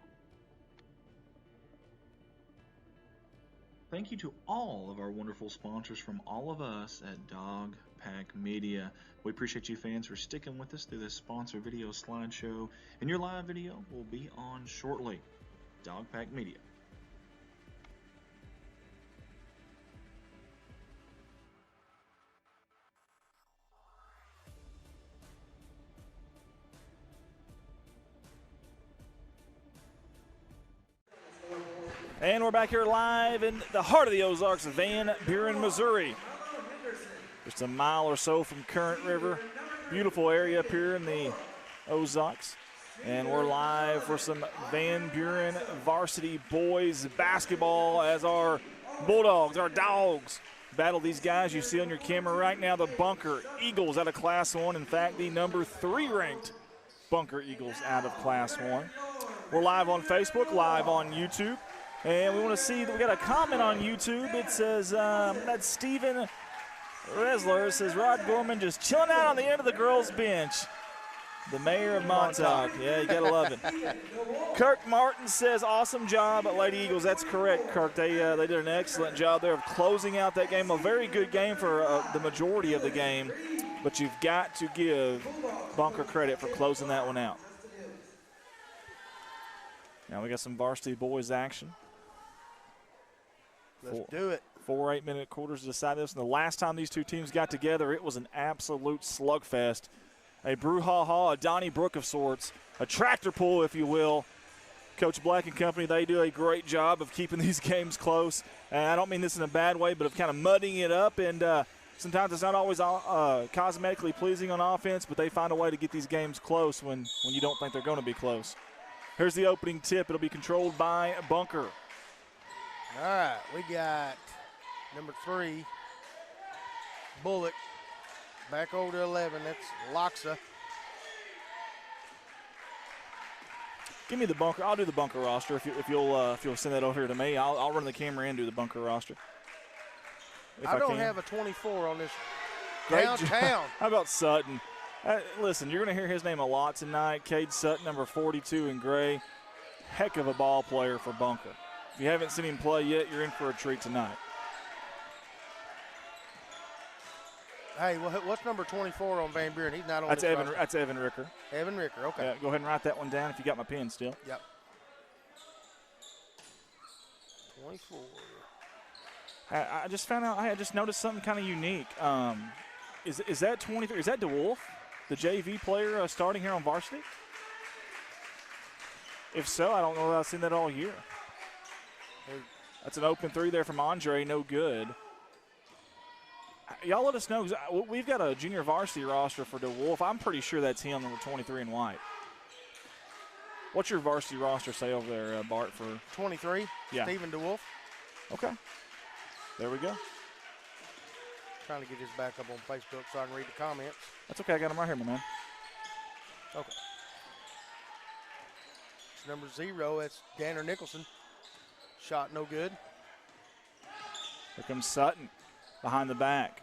Thank you to all of our wonderful sponsors from all of us at Dogpack Media. We appreciate you fans for sticking with us through this sponsor video slideshow, and your live video will be on shortly. Dogpack Media. And we're back here live in the heart of the Ozarks, Van Buren, Missouri. Just a mile or so from Current River. Beautiful area up here in the Ozarks. And we're live for some Van Buren varsity boys basketball as our Bulldogs, our dogs, battle these guys you see on your camera right now, the Bunker Eagles out of Class 1. In fact, the number 3 ranked Bunker Eagles out of Class 1. We're live on Facebook, live on YouTube. And we want to see that we got a comment on YouTube. It says, that's Steven Resler. It says, Rod Gorman just chilling out on the end of the girls' bench. The mayor of Montauk. Yeah, you got to love it. Kirk Martin says, awesome job at Lady Eagles. That's correct, Kirk. They did an excellent job there of closing out that game. A very good game for the majority of the game. But you've got to give Bunker credit for closing that one out. Now we got some varsity boys action. Let's do it. 4 8-minute quarters to decide this. And the last time these two teams got together, it was an absolute slugfest. A brouhaha, a Donnybrook of sorts, a tractor pull, if you will. Coach Black and company, they do a great job of keeping these games close. And I don't mean this in a bad way, but of kind of mudding it up. And sometimes it's not always cosmetically pleasing on offense, but they find a way to get these games close when you don't think they're going to be close. Here's the opening tip. It'll be controlled by Bunker. All right, we got number 3, Bullock, back over to 11. That's Loxa. Give me the Bunker. I'll do the Bunker roster if you'll send that over here to me. I'll run the camera and do the Bunker roster. I don't have a 24 on this downtown. How about Sutton? Listen, you're going to hear his name a lot tonight. Cade Sutton, number 42 in gray. Heck of a ball player for Bunker. If you haven't seen him play yet, you're in for a treat tonight. Hey, what's number 24 on Van Buren? He's not on That's this Evan. roster. That's Evan Ricker. Evan Ricker, okay. Yeah, go ahead and write that one down if you got my pen still. Yep. 24. I just found out. I just noticed something kind of unique. Is that 23? Is that DeWolf, the JV player starting here on varsity? If so, I don't know that I've seen that all year. That's an open 3 there from Andre, no good. Y'all let us know. We've got a junior varsity roster for DeWolf. I'm pretty sure that's him, number 23 in white. What's your varsity roster say over there, Bart, for 23? Yeah. Stephen DeWolf. Okay. There we go. Trying to get his back up on Facebook so I can read the comments. That's okay. I got him right here, my man. Okay. It's number 0. That's Danner Nicholson. Shot no good. Here comes Sutton behind the back.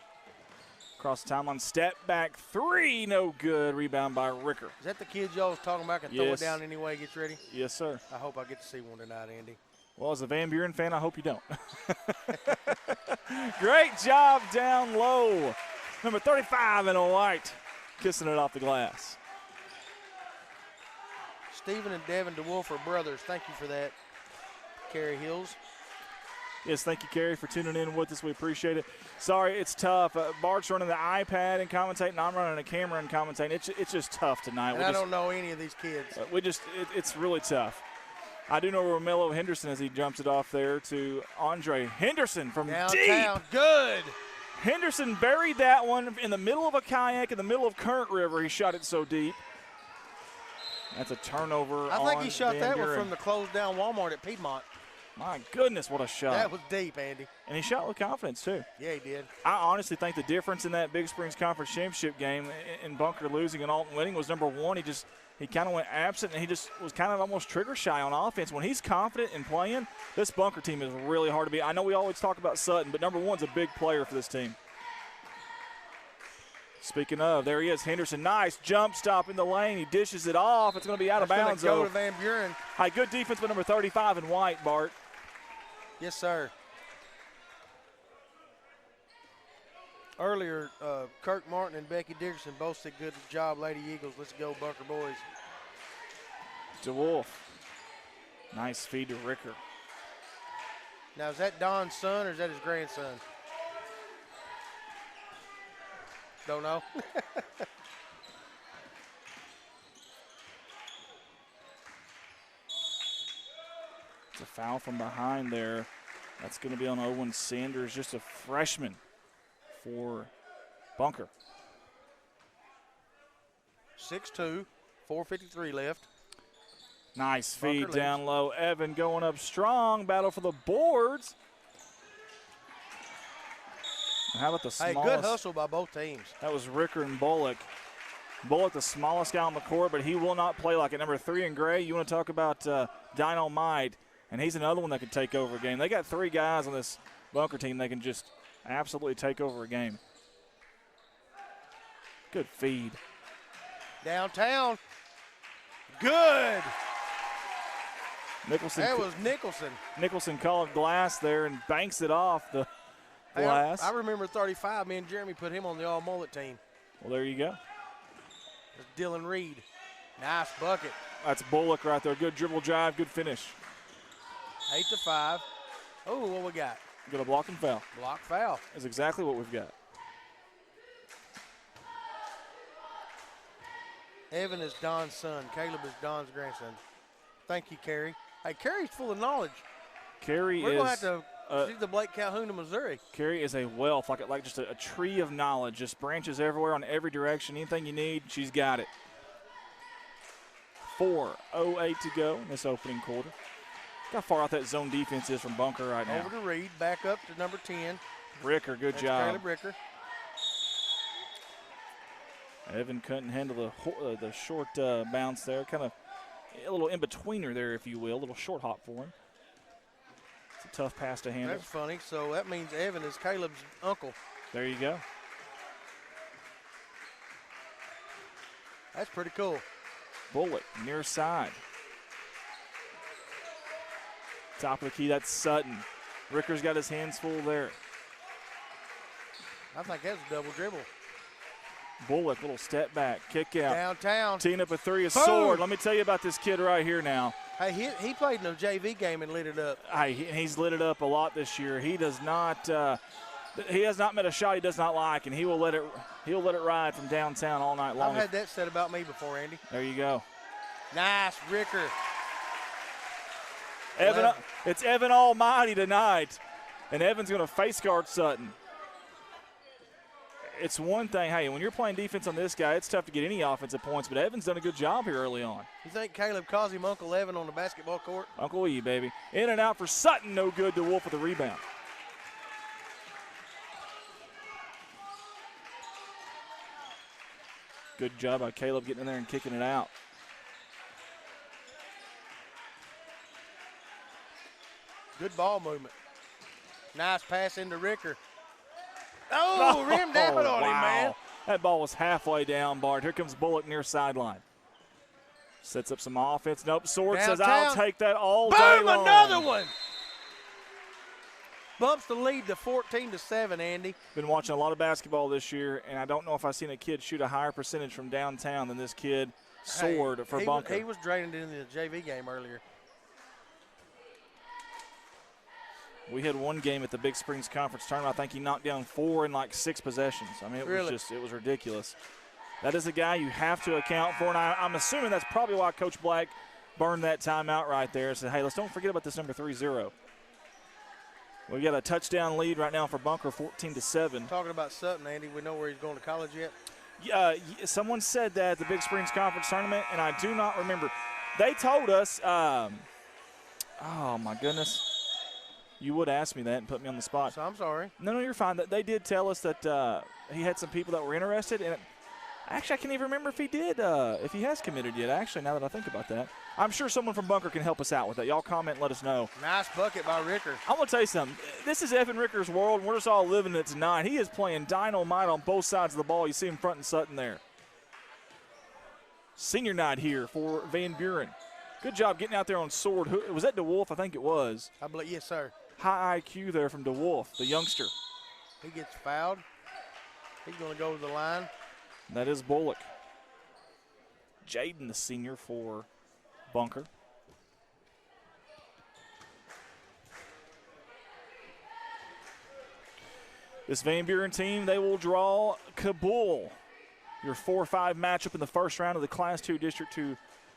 Across the timeline. Step back 3. No good. Rebound by Ricker. Is that the kid y'all was talking about? Can throw it down anyway, gets ready? Yes, sir. I hope I get to see one tonight, Andy. Well, as a Van Buren fan, I hope you don't. Great job down low. Number 35 in a white. Kissing it off the glass. Stephen and Devin DeWolf are brothers. Thank you for that, Carrie Hills. Yes, thank you, Carrie, for tuning in with us. We appreciate it. Sorry, it's tough. Bart's running the iPad and commentating. I'm running a camera and commentating. It's just tough tonight. And I don't know any of these kids. It's really tough. I do know Romello Henderson as he jumps it off there to Andre Henderson from Downtown. deep. Good. Henderson buried that one in the middle of a kayak in the middle of Current River. He shot it so deep. That's a turnover. I think he shot Van that one Buren. from the closed down Walmart at Piedmont. My goodness, what a shot. That was deep, Andy. And he shot with confidence, too. Yeah, he did. I honestly think the difference in that Big Springs Conference Championship game in Bunker losing and Alton winning was, number one, he kind of went absent, and he just was kind of almost trigger shy on offense. When he's confident in playing, this Bunker team is really hard to beat. I know we always talk about Sutton, but number one's a big player for this team. Speaking of, there he is, Henderson. Nice jump stop in the lane. He dishes it off. It's going to be out of bounds, go though. to Van Buren. Hey, good defense by number 35 in white, Bart. Yes, sir. Earlier, Kirk Martin and Becky Dickerson both said good job, Lady Eagles. Let's go, Bunker boys. DeWolf. Nice feed to Ricker. Now, is that Don's son or is that his grandson? Don't know. It's a foul from behind there. That's going to be on Owen Sanders, just a freshman for Bunker. 6-2, 4:53 left. Nice feed Bunker down leads. low. Evan going up strong. Battle for the boards. And how about the Hey, smallest? good hustle by both teams. That was Ricker and Bullock. Bullock, the smallest guy on the court, but he will not play like it. Number 3 in gray. You want to talk about dynamite, and he's another one that could take over a game. They got 3 guys on this Bunker team that can just absolutely take over a game. Good feed. Downtown. Good. Nicholson. That was Nicholson. Nicholson called glass there and banks it off the Hey, glass. I remember 35. Me and Jeremy put him on the all-mullet team. Well, there you go. It's Dylan Reed. Nice bucket. That's Bullock right there. Good dribble drive, good finish. 8-5. Oh, what we got? Got a block and foul. Block foul. That's exactly what we've got. Evan is Don's son. Caleb is Don's grandson. Thank you, Carrie. Hey, Carrie's full of knowledge. Carrie We're is going to have to see the Blake Calhoun of Missouri. Carrie is a wealth, like just a tree of knowledge, just branches everywhere on every direction. Anything you need, she's got it. 4:08 to go in this opening quarter. Look how far out that zone defense is from Bunker right now. Over to Reed, back up to number 10. Ricker, good That's job. Caleb Ricker. Evan couldn't handle the short bounce there. Kind of a little in-betweener there, if you will. A little short hop for him. It's a tough pass to handle. That's funny. So that means Evan is Caleb's uncle. There you go. That's pretty cool. Bullock, near side. Top of the key, that's Sutton. Ricker's got his hands full there. I think that's a double dribble. Bullock, little step back, kick out. Downtown. Teeing up a three, a Boom. sword. Let me tell you about this kid right here now. Hey, he played in a JV game and lit it up. He's lit it up a lot this year. He does not. He has not met a shot he does not like, and he'll let it ride from downtown all night long. I've had that said about me before, Andy. There you go. Nice, Ricker. Evan, it's Evan Almighty tonight, and Evan's going to face guard Sutton. It's one thing, hey, when you're playing defense on this guy, it's tough to get any offensive points, but Evan's done a good job here early on. You think Caleb calls him Uncle Evan on the basketball court? Uncle E, baby. In and out for Sutton, no good. to Wolf with the rebound. Good job by Caleb getting in there and kicking it out. Good ball movement. Nice pass into Ricker. Oh, rim dap it on him, man. That ball was halfway down, Bart. Here comes Bullock near sideline. Sets up some offense. Nope, Sword says, I'll take that all day Boom, long. another one. Bumps the lead to 14-7, Andy. Been watching a lot of basketball this year, and I don't know if I've seen a kid shoot a higher percentage from downtown than this kid, Sword, for Bunker. He was draining in the JV game earlier. We had one game at the Big Springs Conference tournament. I think he knocked down 4 in like 6 possessions. I mean, it was ridiculous. That is a guy you have to account for, and I'm assuming that's probably why Coach Black burned that timeout right there and said, hey, let's don't forget about this number 3-0. We got a touchdown lead right now for Bunker, 14-7. Talking about Sutton, Andy, we know where he's going to college yet? Someone said that at the Big Springs Conference tournament, and I do not remember. They told us, oh, my goodness. You would ask me that and put me on the spot. So I'm sorry. No, you're fine. They did tell us that he had some people that were interested. And actually, I can't even remember if he did, if he has committed yet, actually, now that I think about that. I'm sure someone from Bunker can help us out with that. Y'all comment and let us know. Nice bucket by Ricker. I'm going to tell you something. This is Evan Ricker's world, and we're just all living it tonight. He is playing dynamite on both sides of the ball. You see him front and Sutton there. Senior night here for Van Buren. Good job getting out there on sword. Was that DeWolf? I think it was. I believe, yes, sir. High IQ there from DeWolf, the youngster. He gets fouled. He's going to go to the line. That is Bullock. Jaden, the senior for Bunker. This Van Buren team, they will draw Kabul, your 4-5 matchup in the first round of the Class 2 District 2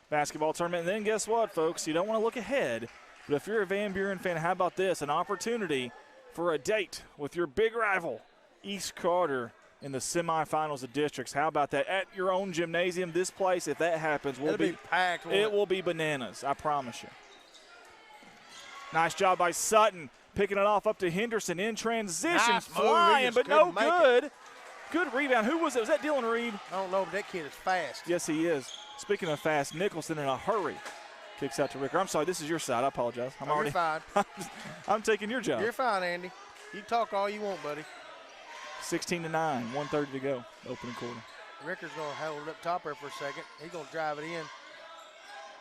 basketball tournament. And then guess what, folks? You don't want to look ahead, but if you're a Van Buren fan, how about this? An opportunity for a date with your big rival, East Carter, in the semifinals of districts. How about that? At your own gymnasium, this place, if that happens, will be packed. It will be bananas, I promise you. Nice job by Sutton, picking it off up to Henderson in transition, nice flying, but no good. It. Good rebound. Who was it? Was that Dylan Reed? I don't know, but that kid is fast. Yes, he is. Speaking of fast, Nicholson in a hurry. Kicks out to Ricker. I'm sorry, this is your side. I apologize. You're fine. I'm taking your job. You're fine, Andy. You talk all you want, buddy. 16-9, 1:30 to go, opening quarter. Ricker's going to hold it up top there for a second. He's going to drive it in.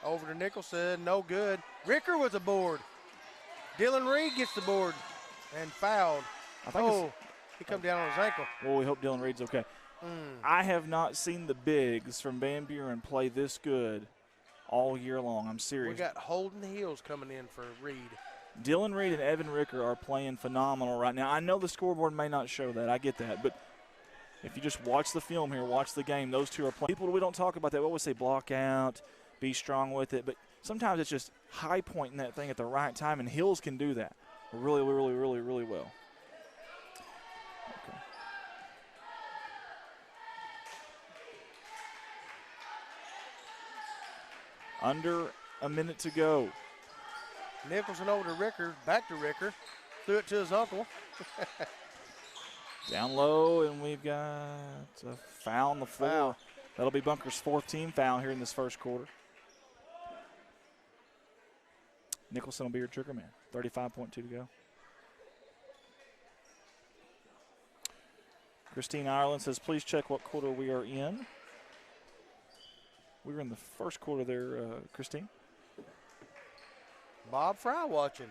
Over to Nicholson, no good. Ricker with the board. Dylan Reed gets the board and fouled. He come down on his ankle. Well, we hope Dylan Reed's okay. I have not seen the bigs from Van Buren play this good all year long. I'm serious. We got Holden Hills coming in for Reed. Dylan Reed and Evan Ricker are playing phenomenal right now. I know the scoreboard may not show that. I get that. But if you just watch the film here, watch the game, those two are playing. People, we don't talk about that. We always say block out, be strong with it. But sometimes it's just high pointing that thing at the right time, and Hills can do that really, really, really, really well. Okay. Under a minute to go. Nicholson over to Ricker, back to Ricker. Threw it to his uncle. Down low, and we've got a foul on the floor. Foul. That'll be Bunker's 4th team foul here in this first quarter. Nicholson will be your trigger man. 35.2 to go. Christine Ireland says, please check what quarter we are in. We were in the first quarter there, Christine. Bob Fry watching.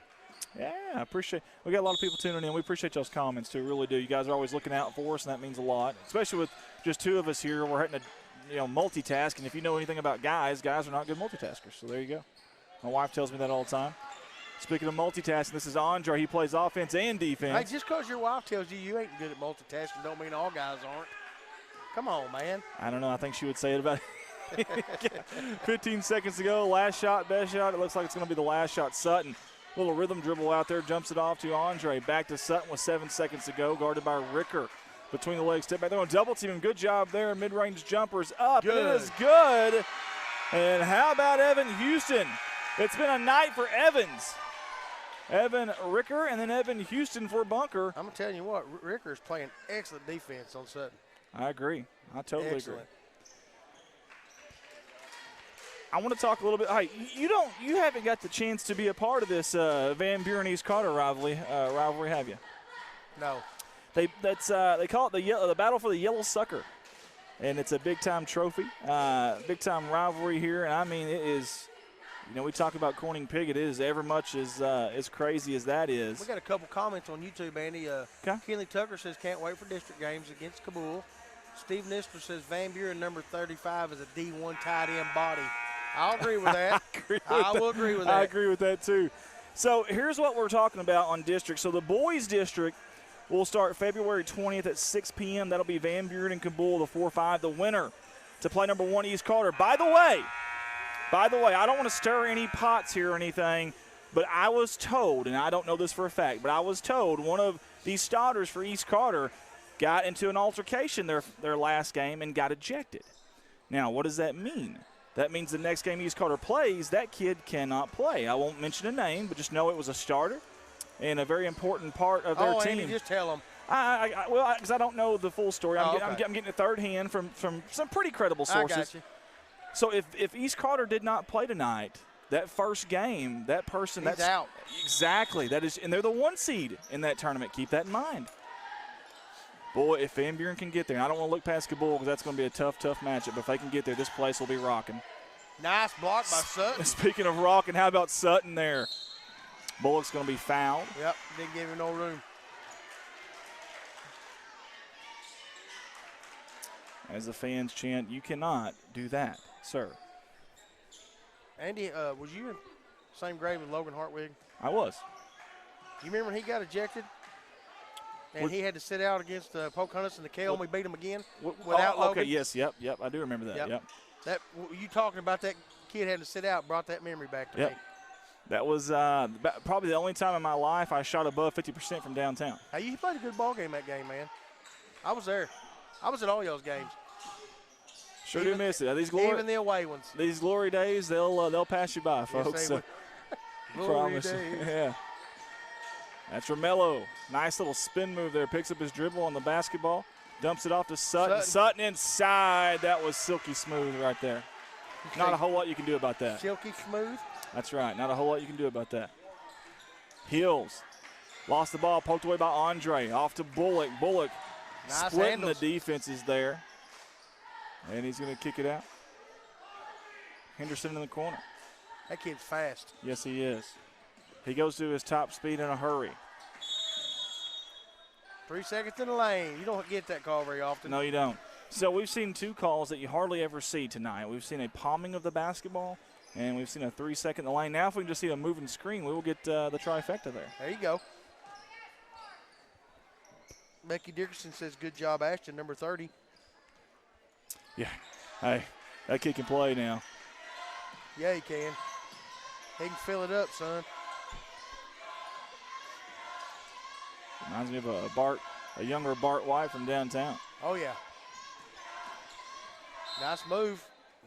Yeah, I appreciate it. We got a lot of people tuning in. We appreciate y'all's comments, too. Really do. You guys are always looking out for us, and that means a lot. Especially with just two of us here. We're having to multitask. And if you know anything about guys are not good multitaskers. So there you go. My wife tells me that all the time. Speaking of multitasking, this is Andre. He plays offense and defense. Hey, just because your wife tells you ain't good at multitasking don't mean all guys aren't. Come on, man. I don't know. I think she would say it about 15 seconds to go. Last shot, best shot. It looks like it's going to be the last shot. Sutton, little rhythm dribble out there, jumps it off to Andre. Back to Sutton with 7 seconds to go, guarded by Ricker. Between the legs, step back there on double team. Good job there. Mid-range jumpers up. Good. It is good. And how about Evan Houston? It's been a night for Evans. Evan Ricker and then Evan Houston for Bunker. I'm telling you what, Ricker is playing excellent defense on Sutton. I agree. I totally excellent. agree. I want to talk a little bit. Hey, you haven't got the chance to be a part of this Van Buren East Carter rivalry, have you? No. They call it the battle for the yellow sucker, and it's a big time trophy, big time rivalry here. And I mean, it is. We talk about Corning Piggott. It is ever much as crazy as that is. We got a couple comments on YouTube, Andy. Kenley Tucker says can't wait for district games against Kabul. Steve Nisler says Van Buren number 35 is a D1 tight end body. I'll agree with that. I will agree with that. I agree with that too. So here's what we're talking about on district. So the boys district will start February 20th at 6 p.m. That'll be Van Buren and Kabul, the 4-5. The winner to play number 1 East Carter. By the way, I don't want to stir any pots here or anything, but I was told, and I don't know this for a fact, but I was told one of these starters for East Carter got into an altercation their last game and got ejected. Now, what does that mean? That means the next game East Carter plays, that kid cannot play. I won't mention a name, but just know it was a starter and a very important part of their team. Andy, just tell them. Because I don't know the full story. I'm okay. getting it third hand from some pretty credible sources. I got you. So if East Carter did not play tonight, that first game, that person He's out. Exactly. That is, and they're the 1 seed in that tournament. Keep that in mind. Boy, if Van Buren can get there, and I don't want to look past Kabul because that's going to be a tough matchup. But if they can get there, this place will be rocking. Nice block by Sutton. Speaking of rocking, how about Sutton there? Bullock's going to be fouled. Yep, didn't give him no room. As the fans chant, "You cannot do that, sir." Andy, was you in the same grade with Logan Hartwig? I was. You remember when he got ejected? And he had to sit out against Pocahontas and the Kale, and we beat him again without Logan? Okay, yes, yep. I do remember that, yep. That you talking about that kid having to sit out brought that memory back to me. That was probably the only time in my life I shot above 50% from downtown. Hey, you played a good ball game that game, man. I was there. I was at all y'all's games. Sure do miss it. Even the away ones. These glory days, they'll pass you by, folks. Yes, Glory days. Yeah. That's Romello. Nice little spin move there. Picks up his dribble on the basketball. Dumps it off to Sutton. Sutton inside. That was silky smooth right there. Not a whole lot you can do about that. Silky smooth? That's right. Not a whole lot you can do about that. Hills. Lost the ball. Poked away by Andre. Off to Bullock. Bullock nice splitting handles. the defenses there. And he's going to kick it out. Henderson in the corner. That kid's fast. Yes, he is. He goes to his top speed in a hurry. 3 seconds in the lane. You don't get that call very often. No, you don't. So we've seen 2 calls that you hardly ever see tonight. We've seen a palming of the basketball, and we've seen a 3 second in the lane. Now if we can just see a moving screen, we will get the trifecta there. There you go. Becky Dickerson says, good job, Ashton, number 30. Yeah. Hey, that kid can play now. Yeah, he can. He can fill it up, son. Reminds me of a younger Bart White from downtown. Oh, yeah. Nice move.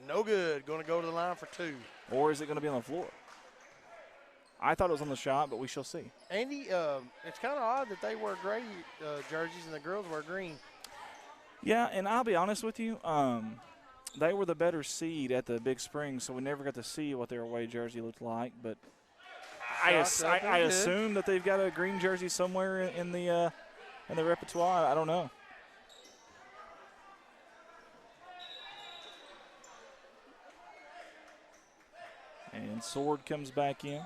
No good. Going to go to the line for 2. Or is it going to be on the floor? I thought it was on the shot, but we shall see. Andy, it's kind of odd that they wear gray jerseys and the girls wear green. Yeah, and I'll be honest with you. They were the better seed at the Big Spring, so we never got to see what their away jersey looked like. But I assume that they've got a green jersey somewhere in the repertoire. I don't know. And Sword comes back in.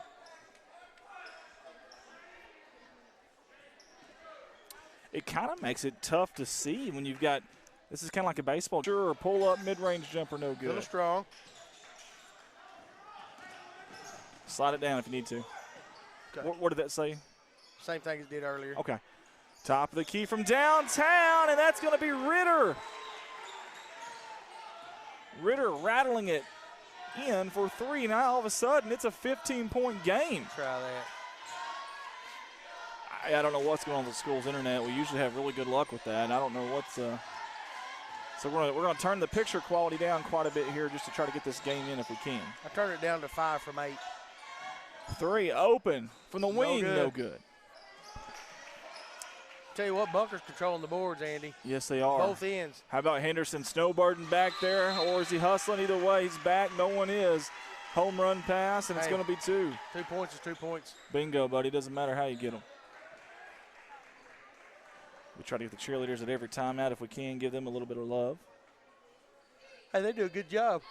It kind of makes it tough to see when you've got – this is kind of like a baseball. Sure, pull-up, mid-range jumper, no good. A little strong. Slide it down if you need to. Okay. What did that say? Same thing as it did earlier. Okay. Top of the key from downtown, and that's going to be Ritter. Ritter rattling it in for 3. Now all of a sudden it's a 15-point game. Try that. I don't know what's going on with the school's internet. We usually have really good luck with that. I don't know what's so we're going to turn the picture quality down quite a bit here just to try to get this game in if we can. I turned it down to 5 from 8. 3 open from the wing, no good. Tell you what, Bunker's controlling the boards, Andy. Yes, they are. Both ends. How about Henderson snowbirding back there, or is he hustling? Either way, he's back. No one is. Home run pass, and it's going to be 2. 2 points is 2 points. Bingo, buddy. Doesn't matter how you get them. We try to get the cheerleaders at every timeout if we can, give them a little bit of love. Hey, they do a good job.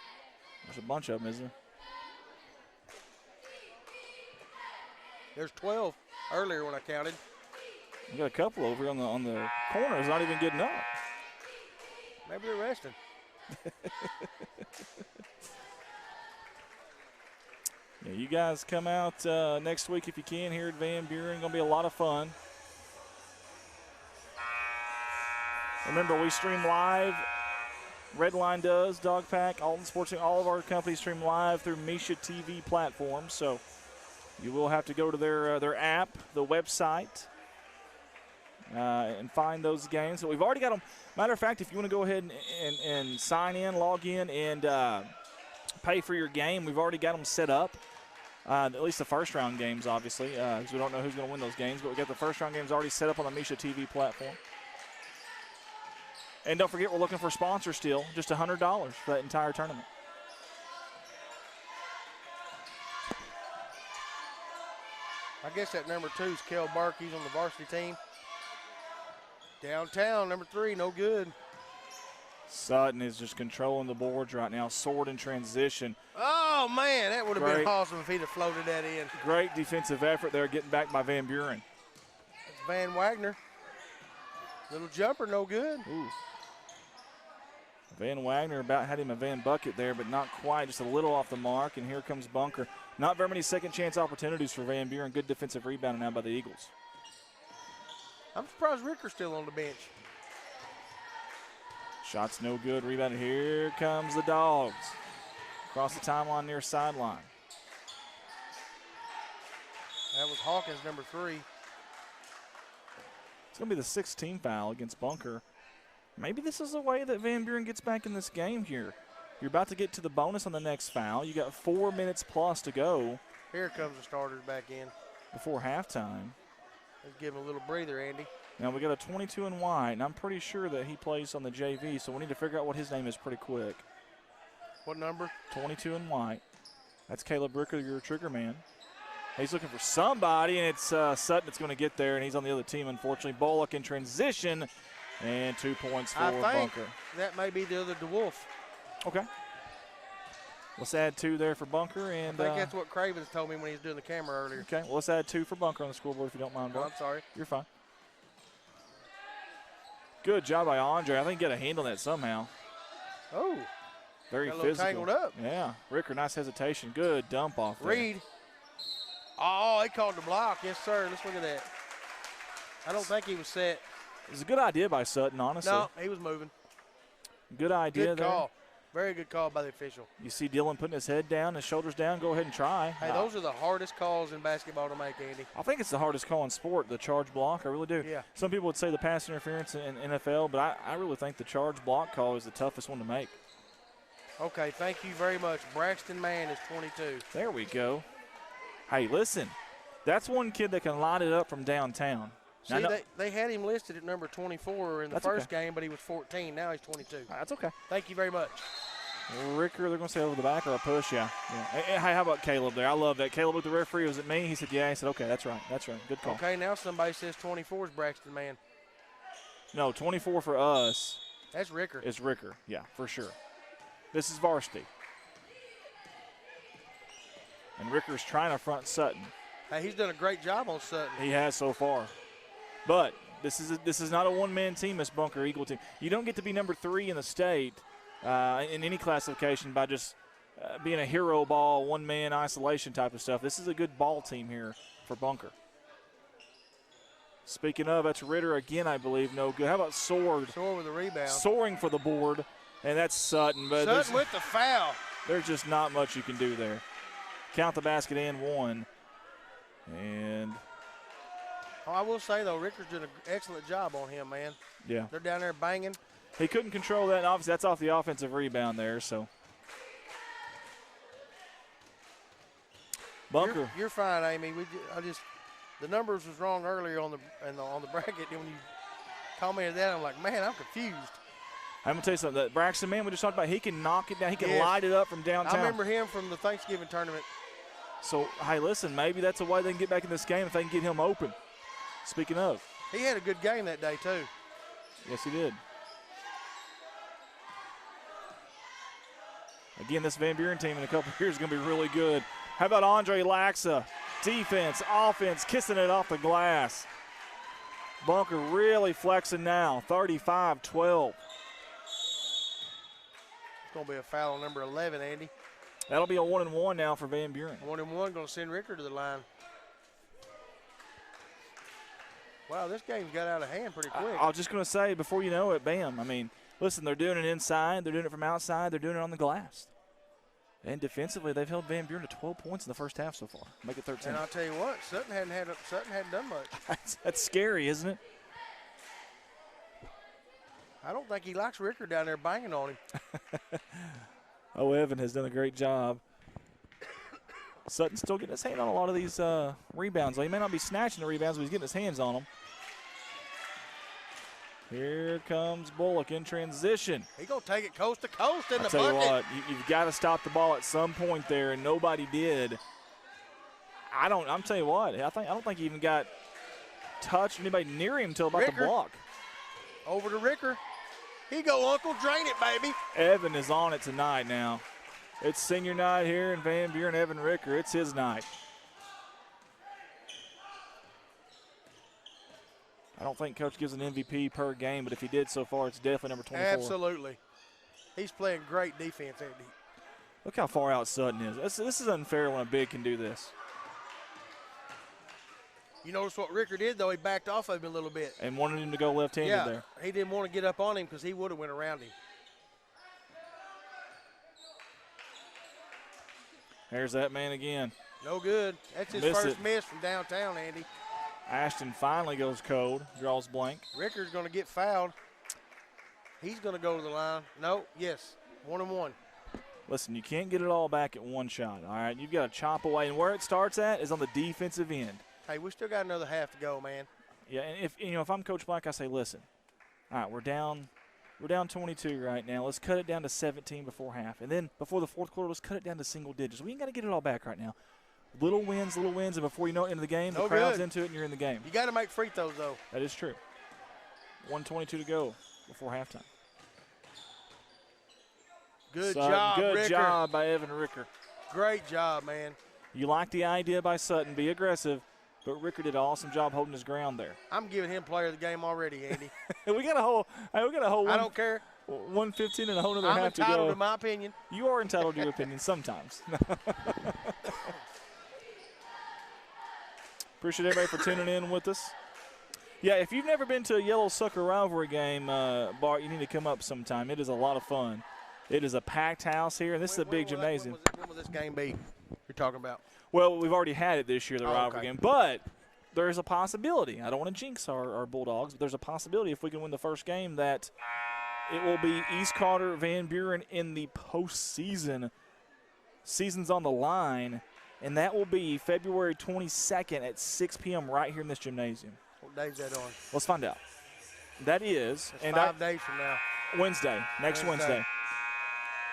There's a bunch of them, isn't there? There's 12 earlier when I counted. We got a couple over here on the corners, not even getting up. Maybe they're resting. Yeah, you guys come out next week if you can here at Van Buren. Going to be a lot of fun. Remember, we stream live. Redline does, Dogpack, Alton Sports, all of our companies stream live through Misha TV platforms. So you will have to go to their app, the website, and find those games. So we've already got them. Matter of fact, if you want to go ahead and sign in, log in, and pay for your game, we've already got them set up. At least the first round games, obviously, because we don't know who's going to win those games. But we got the first round games already set up on the Misha TV platform. And don't forget, we're looking for sponsors still, just $100 for that entire tournament. I guess that number 2 is Kel Burke. He's on the varsity team. Downtown, number 3, no good. Sutton is just controlling the boards right now. Sword in transition. Oh, man, that would have been Great. awesome if he'd have floated that in. Great defensive effort there, getting back by Van Buren. That's Van Wagner. Little jumper, no good. Ooh. Van Wagner about had him a Van Bucket there, but not quite, just a little off the mark. And here comes Bunker. Not very many second chance opportunities for Van Buren. Good defensive rebound now by the Eagles. I'm surprised Ricker's still on the bench. Shot's no good. Rebound. Here comes the Dogs. Across the timeline near sideline. That was Hawkins, number 3. It's going to be the 16th foul against Bunker. Maybe this is the way that Van Buren gets back in this game here. You're about to get to the bonus on the next foul. You got 4 minutes plus to go. Here comes the starters back in. Before halftime. Let's give him a little breather, Andy. Now we got a 22 in white, and I'm pretty sure that he plays on the JV, so we need to figure out what his name is pretty quick. What number? 22 in white. That's Caleb Ricker, your trigger man. He's looking for somebody, and it's Sutton that's going to get there, and he's on the other team, unfortunately. Bullock in transition, and 2 points for Bunker. That may be the other DeWolf. Okay. Let's add 2 there for Bunker. And I think that's what Cravens told me when he was doing the camera earlier. Okay, well, let's add 2 for Bunker on the scoreboard if you don't mind, No, bro. I'm sorry. You're fine. Good job by Andre. I think he got a handle on that somehow. Oh. Very Got a little physical. tangled up. Yeah. Ricker, nice hesitation. Good dump off there. Reed. Oh, they called the block. Yes, sir. Let's look at that. I don't think he was set. It was a good idea by Sutton, honestly. No, he was moving. Good idea Good call. Very good call by the official. You see Dylan putting his head down, his shoulders down. Go ahead and try. Hey, those are the hardest calls in basketball to make, Andy. I think it's the hardest call in sport, the charge block. I really do. Yeah. Some people would say the pass interference in NFL, but I really think the charge block call is the toughest one to make. Okay, thank you very much. Braxton Mann is 22. There we go. Hey, listen, that's one kid that can light it up from downtown. See, they had him listed at number 24 in the first game, but he was 14. Now he's 22. That's okay. Thank you very much. Ricker, they're going to say over the back or a push, yeah. Hey, how about Caleb there? I love that. Caleb with the referee. Was it me? He said, yeah. He said, okay, that's right. That's right. Good call. Okay, now somebody says 24 is Braxton Mann. No, 24 for us. That's Ricker. Is Ricker, yeah, for sure. This is varsity. And Ricker's trying to front Sutton. Hey, he's done a great job on Sutton. He has so far. But this is not a one-man team, this Bunker Eagle team. You don't get to be number 3 in the state in any classification by just being a hero ball, one-man isolation type of stuff. This is a good ball team here for Bunker. Speaking of, that's Ritter again, I believe. No good. How about Sword? Sword with a rebound. Soaring for the board, and that's Sutton. But Sutton with the foul. There's just not much you can do there. Count the basket and 1. And I will say, though, Ricker's doing an excellent job on him, man. yeah, They're down there banging. he couldn't control that, and obviously that's off the offensive rebound there. So Bunker. You're fine, Amy. The numbers was wrong earlier on the bracket. And when you commented that, I'm like, man, I'm confused. I'm going to tell you something. That Braxton man we just talked about, he can knock it down. He can Yes. light it up from downtown. I remember him from the Thanksgiving tournament. So, hey, listen, maybe that's a way they can get back in this game if they can get him open. Speaking of. He had a good game that day, too. Yes, he did. Again, this Van Buren team in a couple of years is going to be really good. How about Andre Laxa? Defense, offense, kissing it off the glass. Bunker really flexing now, 35-12. It's going to be a foul on number 11, Andy. That'll be a 1-1 now for Van Buren. 1-1, going to send Ricker to the line. Wow, this game's got out of hand pretty quick. I was just going to say, before you know it, bam. I mean, listen, they're doing it inside. They're doing it from outside. They're doing it on the glass. And defensively, they've held Van Buren to 12 points in the first half so far. Make it 13. And I'll tell you what, Sutton hadn't done much. That's scary, isn't it? I don't think he likes Ricker down there banging on him. Oh, Evan has done a great job. Sutton's still getting his hand on a lot of these rebounds. Well, he may not be snatching the rebounds, but he's getting his hands on them. Here comes Bullock in transition. He's going to take it coast to coast in the bucket. I'll tell you what, you've got to stop the ball at some point there, and nobody did. I'm telling you what, I don't think he even got touched or anybody near him until about Ricker. the block. Over to Ricker. He go, Uncle, drain it, baby. Evan is on it tonight now. It's senior night here in Van Buren. Evan Ricker, it's his night. I don't think Coach gives an MVP per game, but if he did so far, it's definitely number 24. Absolutely. He's playing great defense, Andy. Look how far out Sutton is. This is unfair when a big can do this. You notice what Ricker did, though? He backed off of him a little bit. And wanted him to go left-handed there. He didn't want to get up on him because he would have went around him. There's that man again. No good. That's his first miss from downtown, Andy. Ashton finally goes cold, draws blank. Ricker's going to get fouled. He's going to go to the line. No, yes, 1-1. Listen, you can't get it all back at one shot, all right? You've got to chop away, and where it starts at is on the defensive end. Hey, we still got another half to go, man. Yeah, and if I'm Coach Black, I say, listen, all right, we're down 22 right now. Let's cut it down to 17 before half. And then before the fourth quarter, let's cut it down to single digits. We ain't got to get it all back right now. Little wins, and before you know it, into the game, the crowd's into it, and you're in the game. You got to make free throws, though. That is true. 1:22 to go before halftime. Good job, Ricker. Good job by Evan Ricker. Great job, man. You like the idea by Sutton, be aggressive, but Ricker did an awesome job holding his ground there. I'm giving him player of the game already, Andy. we got a whole I don't care. 1:15 and a whole other I'm half to go. entitled to my opinion. You are entitled to your opinion sometimes. Appreciate everybody for tuning in with us. Yeah, if you've never been to a Yellow Sucker rivalry game, Bart, you need to come up sometime. It is a lot of fun. It is a packed house here, and this is a big gymnasium. When will this game be you're talking about? Well, we've already had it this year, the rivalry okay. game. But there's a possibility. I don't want to jinx our Bulldogs, but there's a possibility if we can win the first game that it will be East Carter Van Buren in the postseason. Season's on the line, and that will be February 22nd at 6 p.m. right here in this gymnasium. What day is that on? Let's find out. That is That's 5 days from now. Wednesday, next Wednesday.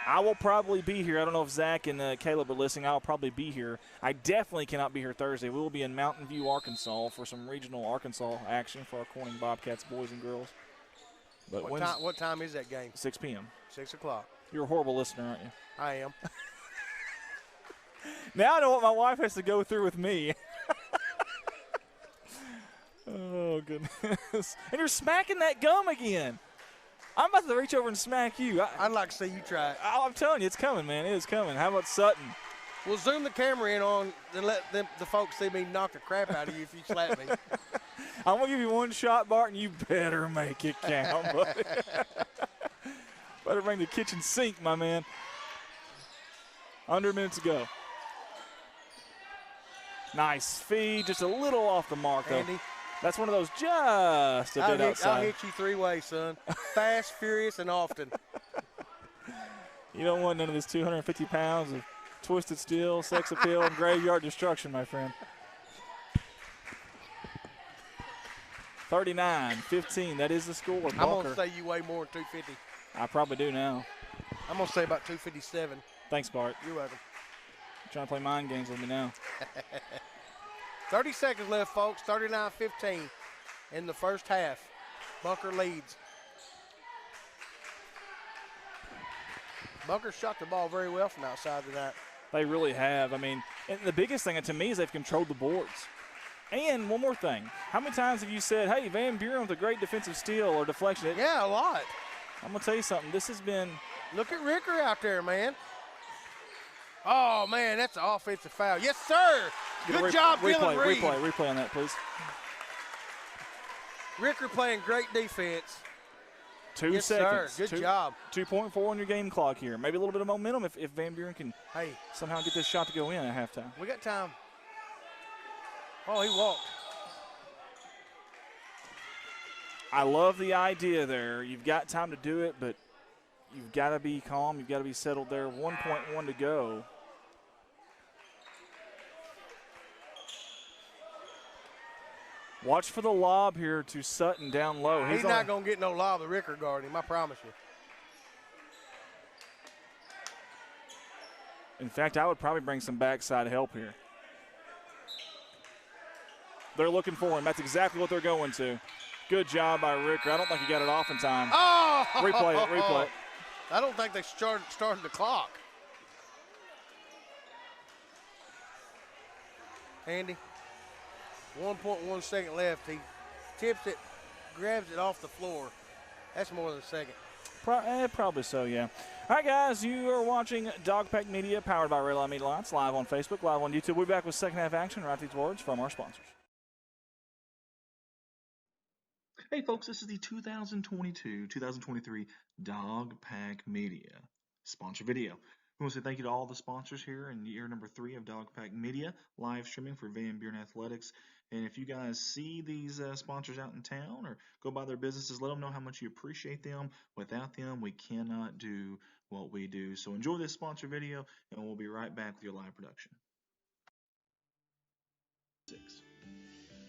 I will probably be here. I don't know if Zach and Caleb are listening. I'll probably be here. I definitely cannot be here Thursday. We will be in Mountain View, Arkansas for some regional Arkansas action for our Corning Bobcats boys and girls. But what time is that game? 6 p.m. 6 o'clock. You're a horrible listener, aren't you? I am. Now I know what my wife has to go through with me. Oh, goodness. And you're smacking that gum again. I'm about to reach over and smack you. I'd like to see you try it. I'm telling you, it's coming, man. It is coming. How about Sutton? We'll zoom the camera in on and let the folks see me knock the crap out of you if you slap me. I'm going to give you one shot, Barton. You better make it count, buddy. Better bring the kitchen sink, my man. Under a minute to go. Nice feed. Just a little off the mark, though. Andy. That's one of those just a bit outside. I'll hit you 3 ways, son. Fast, furious, and often. You don't want none of this 250 pounds of twisted steel, sex appeal, and graveyard destruction, my friend. 39-15, that is the score. I'm going to say you weigh more than 250. I probably do now. I'm going to say about 257. Thanks, Bart. You're welcome. You're trying to play mind games with me now. 30 seconds left, folks. 39-15 in the first half. Bunker leads. Bunker shot the ball very well from outside tonight. They really have. I mean, and the biggest thing to me is they've controlled the boards. And one more thing. How many times have you said, hey, Van Buren with a great defensive steal or deflection? Yeah, a lot. I'm going to tell you something. This has been. Look at Ricker out there, man. Oh, man, that's an offensive foul. Yes, sir. Good job, Dylan Reed. Replay on that, please. Ricker playing great defense. 2 seconds. Sir. Good job. 2.4 on your game clock here. Maybe a little bit of momentum if Van Buren can somehow get this shot to go in at halftime. We got time. Oh, he walked. I love the idea there. You've got time to do it, but you've got to be calm. You've got to be settled there. 1.1 to go. Watch for the lob here to Sutton down low. He's not going to get no lob to Ricker guard him, I promise you. In fact, I would probably bring some backside help here. They're looking for him. That's exactly what they're going to. Good job by Ricker. I don't think he got it off in time. Oh! Replay it. I don't think they started the clock. Andy, 1.1 second left. He tips it, grabs it off the floor. That's more than a second. Probably so, yeah. All right, guys, you are watching Dogpack Media, powered by Red Line Media Lights, live on Facebook, live on YouTube. We'll be back with second half action right these words from our sponsors. Hey folks, this is the 2022-2023 Dogpack Media sponsor video. We want to say thank you to all the sponsors here in year number 3 of Dogpack Media, live streaming for Van Buren Athletics. And if you guys see these sponsors out in town or go by their businesses, let them know how much you appreciate them. Without them, we cannot do what we do. So enjoy this sponsor video, and we'll be right back with your live production.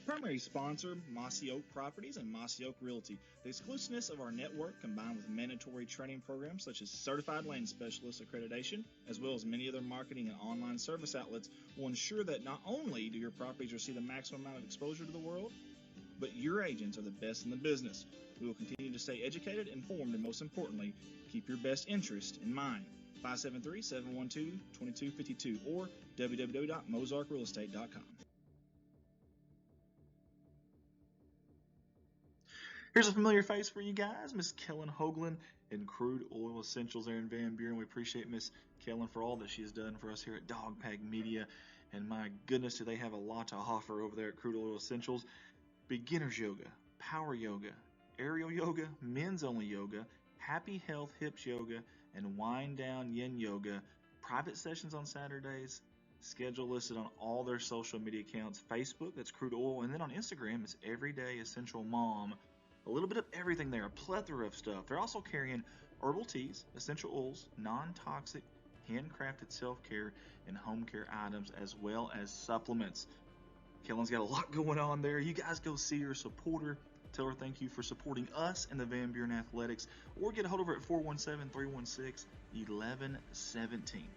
Primary sponsor, Mossy Oak Properties and Mossy Oak Realty. The exclusiveness of our network, combined with mandatory training programs such as Certified Land Specialist accreditation, as well as many other marketing and online service outlets, will ensure that not only do your properties receive the maximum amount of exposure to the world, but your agents are the best in the business. We will continue to stay educated, informed, and most importantly, keep your best interest in mind. 573-712-2252 or www.mozarkrealestate.com. Here's a familiar face for you guys, Miss Kellen Hoagland in Crude Oil Essentials there in Van Buren. We appreciate Miss Kellen for all that she has done for us here at Dogpack Media. And my goodness, do they have a lot to offer over there at Crude Oil Essentials. Beginner's yoga, power yoga, aerial yoga, men's only yoga, happy health hips yoga, and wind down yin yoga. Private sessions on Saturdays. Schedule listed on all their social media accounts. Facebook, that's Crude Oil. And then on Instagram, it's Everyday Essential Mom. A little bit of everything there, a plethora of stuff. They're also carrying herbal teas, essential oils, non-toxic, handcrafted self-care, and home care items, as well as supplements. Kellen's got a lot going on there. You guys go see her, support her. Tell her thank you for supporting us and the Van Buren Athletics. Or get a hold of her at 417-316-1117.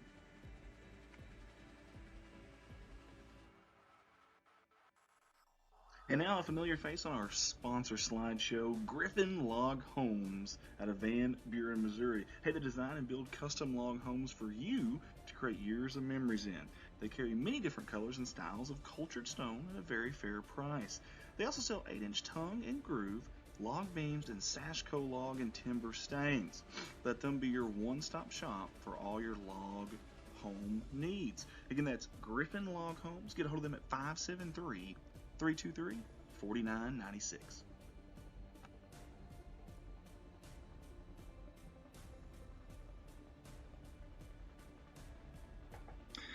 And now a familiar face on our sponsor slideshow, Griffin Log Homes out of Van Buren, Missouri. Hey, they design and build custom log homes for you to create years of memories in. They carry many different colors and styles of cultured stone at a very fair price. They also sell 8-inch tongue and groove, log beams, and Sashco log and timber stains. Let them be your one-stop shop for all your log home needs. Again, that's Griffin Log Homes. Get a hold of them at 573-323-4996.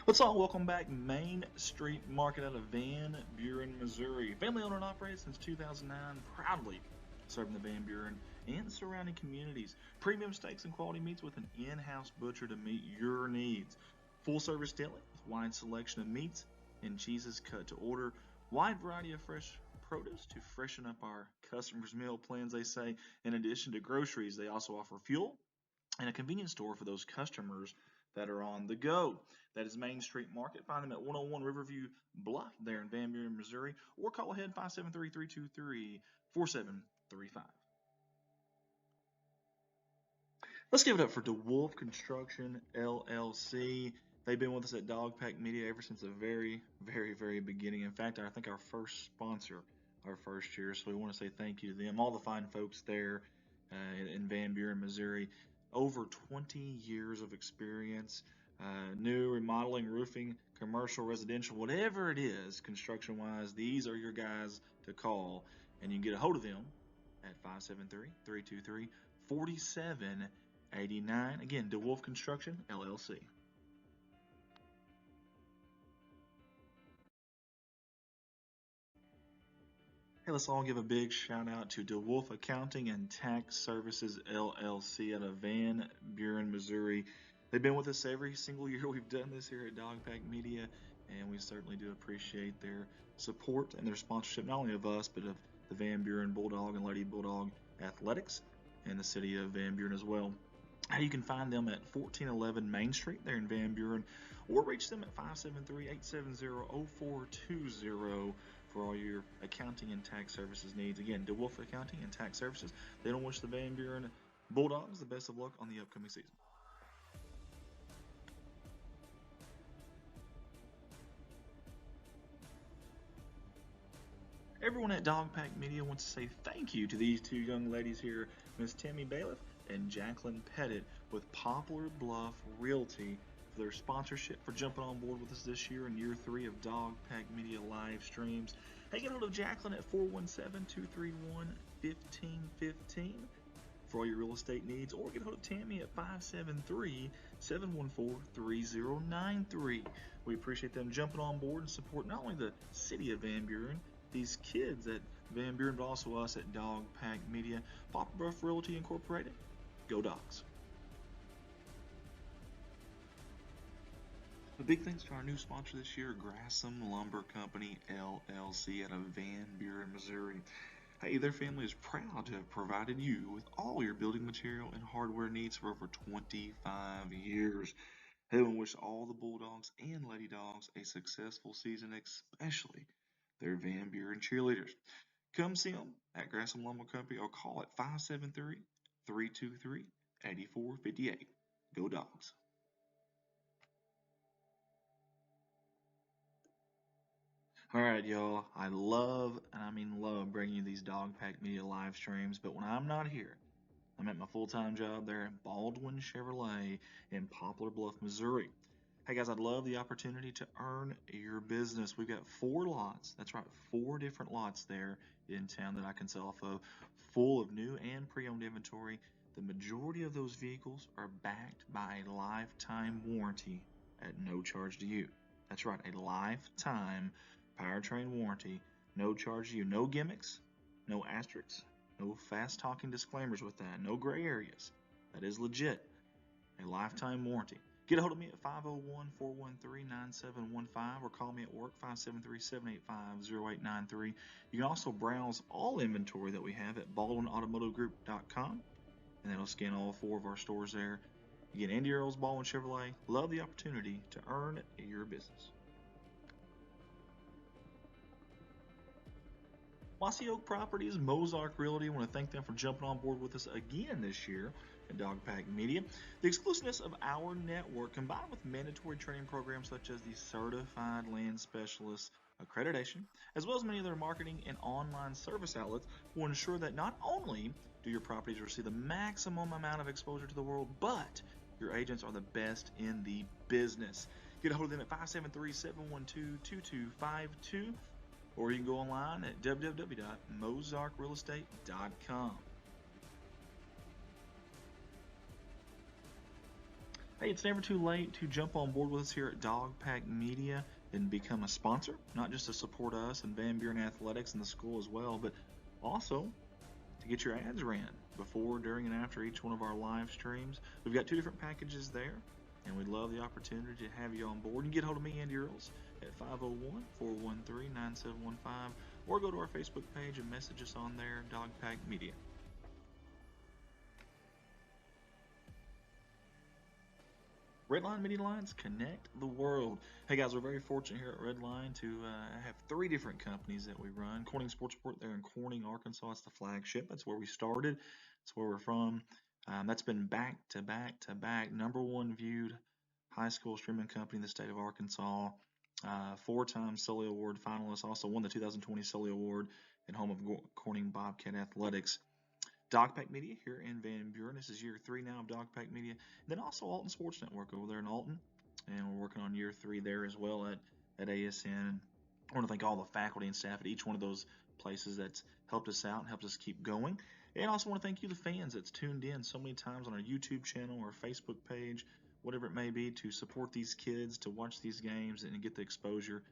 Let's all welcome back Main Street Market out of Van Buren, Missouri. Family owned and operated since 2009, proudly serving the Van Buren and surrounding communities. Premium steaks and quality meats with an in-house butcher to meet your needs. Full service deli with wide selection of meats and cheeses cut to order. Wide variety of fresh produce to freshen up our customers' meal plans, they say. In addition to groceries, they also offer fuel and a convenience store for those customers that are on the go. That is Main Street Market. Find them at 101 Riverview Bluff there in Van Buren, Missouri, or call ahead 573-323-4735. Let's give it up for DeWolf Construction, LLC. They've been with us at Dogpack Media ever since the very, very, very beginning. In fact, I think our first sponsor, our first year. So we want to say thank you to them, all the fine folks there in Van Buren, Missouri. Over 20 years of experience. new, remodeling, roofing, commercial, residential, whatever it is, construction-wise, these are your guys to call. And you can get a hold of them at 573-323-4789. Again, DeWolf Construction, LLC. Hey, let's all give a big shout out to DeWolf Accounting and Tax Services LLC out of Van Buren, Missouri. They've been with us every single year we've done this here at Dogpack Media, and we certainly do appreciate their support and their sponsorship, not only of us, but of the Van Buren Bulldog and Lady Bulldog Athletics and the city of Van Buren as well. You can find them at 1411 Main Street there in Van Buren, or reach them at 573-870-0420 for all your accounting and tax services needs. Again, DeWolf Accounting and Tax Services. They don't wish the Van Buren Bulldogs the best of luck on the upcoming season. Everyone at Dogpack Media wants to say thank you to these two young ladies here, Miss Tammy Bailiff and Jacqueline Pettit with Poplar Bluff Realty, for their sponsorship, for jumping on board with us this year in year 3 of Dogpack Media live streams. Hey, get a hold of Jacqueline at 417-231-1515 for all your real estate needs, or get a hold of Tammy at 573-714-3093. We appreciate them jumping on board and support not only the city of Van Buren, these kids at Van Buren, but also us at Dogpack Media. Poplar Bluff Realty Incorporated. Go Dogs. A big thanks to our new sponsor this year, Grassham Lumber Company, LLC, out of Van Buren, Missouri. Hey, their family is proud to have provided you with all your building material and hardware needs for over 25 years. They want to wish all the Bulldogs and Lady Dogs a successful season, especially their Van Buren cheerleaders. Come see them at Grassham Lumber Company or call at 573-323-8458. Go Dogs. All right, y'all. I love, and I mean love, bringing you these Dogpack Media live streams, but when I'm not here, I'm at my full-time job there at Baldwin Chevrolet in Poplar Bluff, Missouri. Hey guys, I'd love the opportunity to earn your business. We've got 4 lots. That's right, 4 different lots there in town that I can sell off of, full of new and pre-owned inventory. The majority of those vehicles are backed by a lifetime warranty at no charge to you. That's right, a lifetime powertrain warranty, no charge to you. No gimmicks, no asterisks, no fast-talking disclaimers with that, no gray areas. That is legit, a lifetime warranty. Get a hold of me at 501-413-9715 or call me at work 573-785-0893. You can also browse all inventory that we have at baldwinautomotivegroup.com, and that'll scan all 4 of our stores there. Again, Andy Earls, Baldwin Chevrolet. Love the opportunity to earn your business. Mossy Oak Properties, Mozark Realty. I want to thank them for jumping on board with us again this year at Dogpack Media. The exclusiveness of our network, combined with mandatory training programs such as the Certified Land Specialist accreditation, as well as many other marketing and online service outlets, will ensure that not only do your properties receive the maximum amount of exposure to the world, but your agents are the best in the business. Get a hold of them at 573-712-2252. Or you can go online at www.mozarkrealestate.com. Hey, it's never too late to jump on board with us here at Dogpack Media and become a sponsor, not just to support us and Van Buren Athletics and the school as well, but also to get your ads ran before, during, and after each one of our live streams. We've got 2 different packages there, and we'd love the opportunity to have you on board. You can get hold of me, Andy Earls, at 501-413-9715, or go to our Facebook page and message us on there, Dogpack Media. Redline Media Lines, connect the world. Hey guys, we're very fortunate here at Redline to have 3 different companies that we run. Corning Sports Report there in Corning, Arkansas. It's the flagship. That's where we started. That's where we're from. That's been back to back to back #1 viewed high school streaming company in the state of Arkansas. 4-time Sully Award finalist. Also won the 2020 Sully Award and home of Corning Bobcat Athletics. Dogpack Media here in Van Buren. This is year 3 now of Dogpack Media. And then also Alton Sports Network over there in Alton. and we're working on year 3 there as well at ASN. I want to thank all the faculty and staff at each one of those places that's helped us out and helped us keep going. And I also want to thank you, the fans, that's tuned in so many times on our YouTube channel or Facebook page, whatever it may be, to support these kids, to watch these games and get the exposure,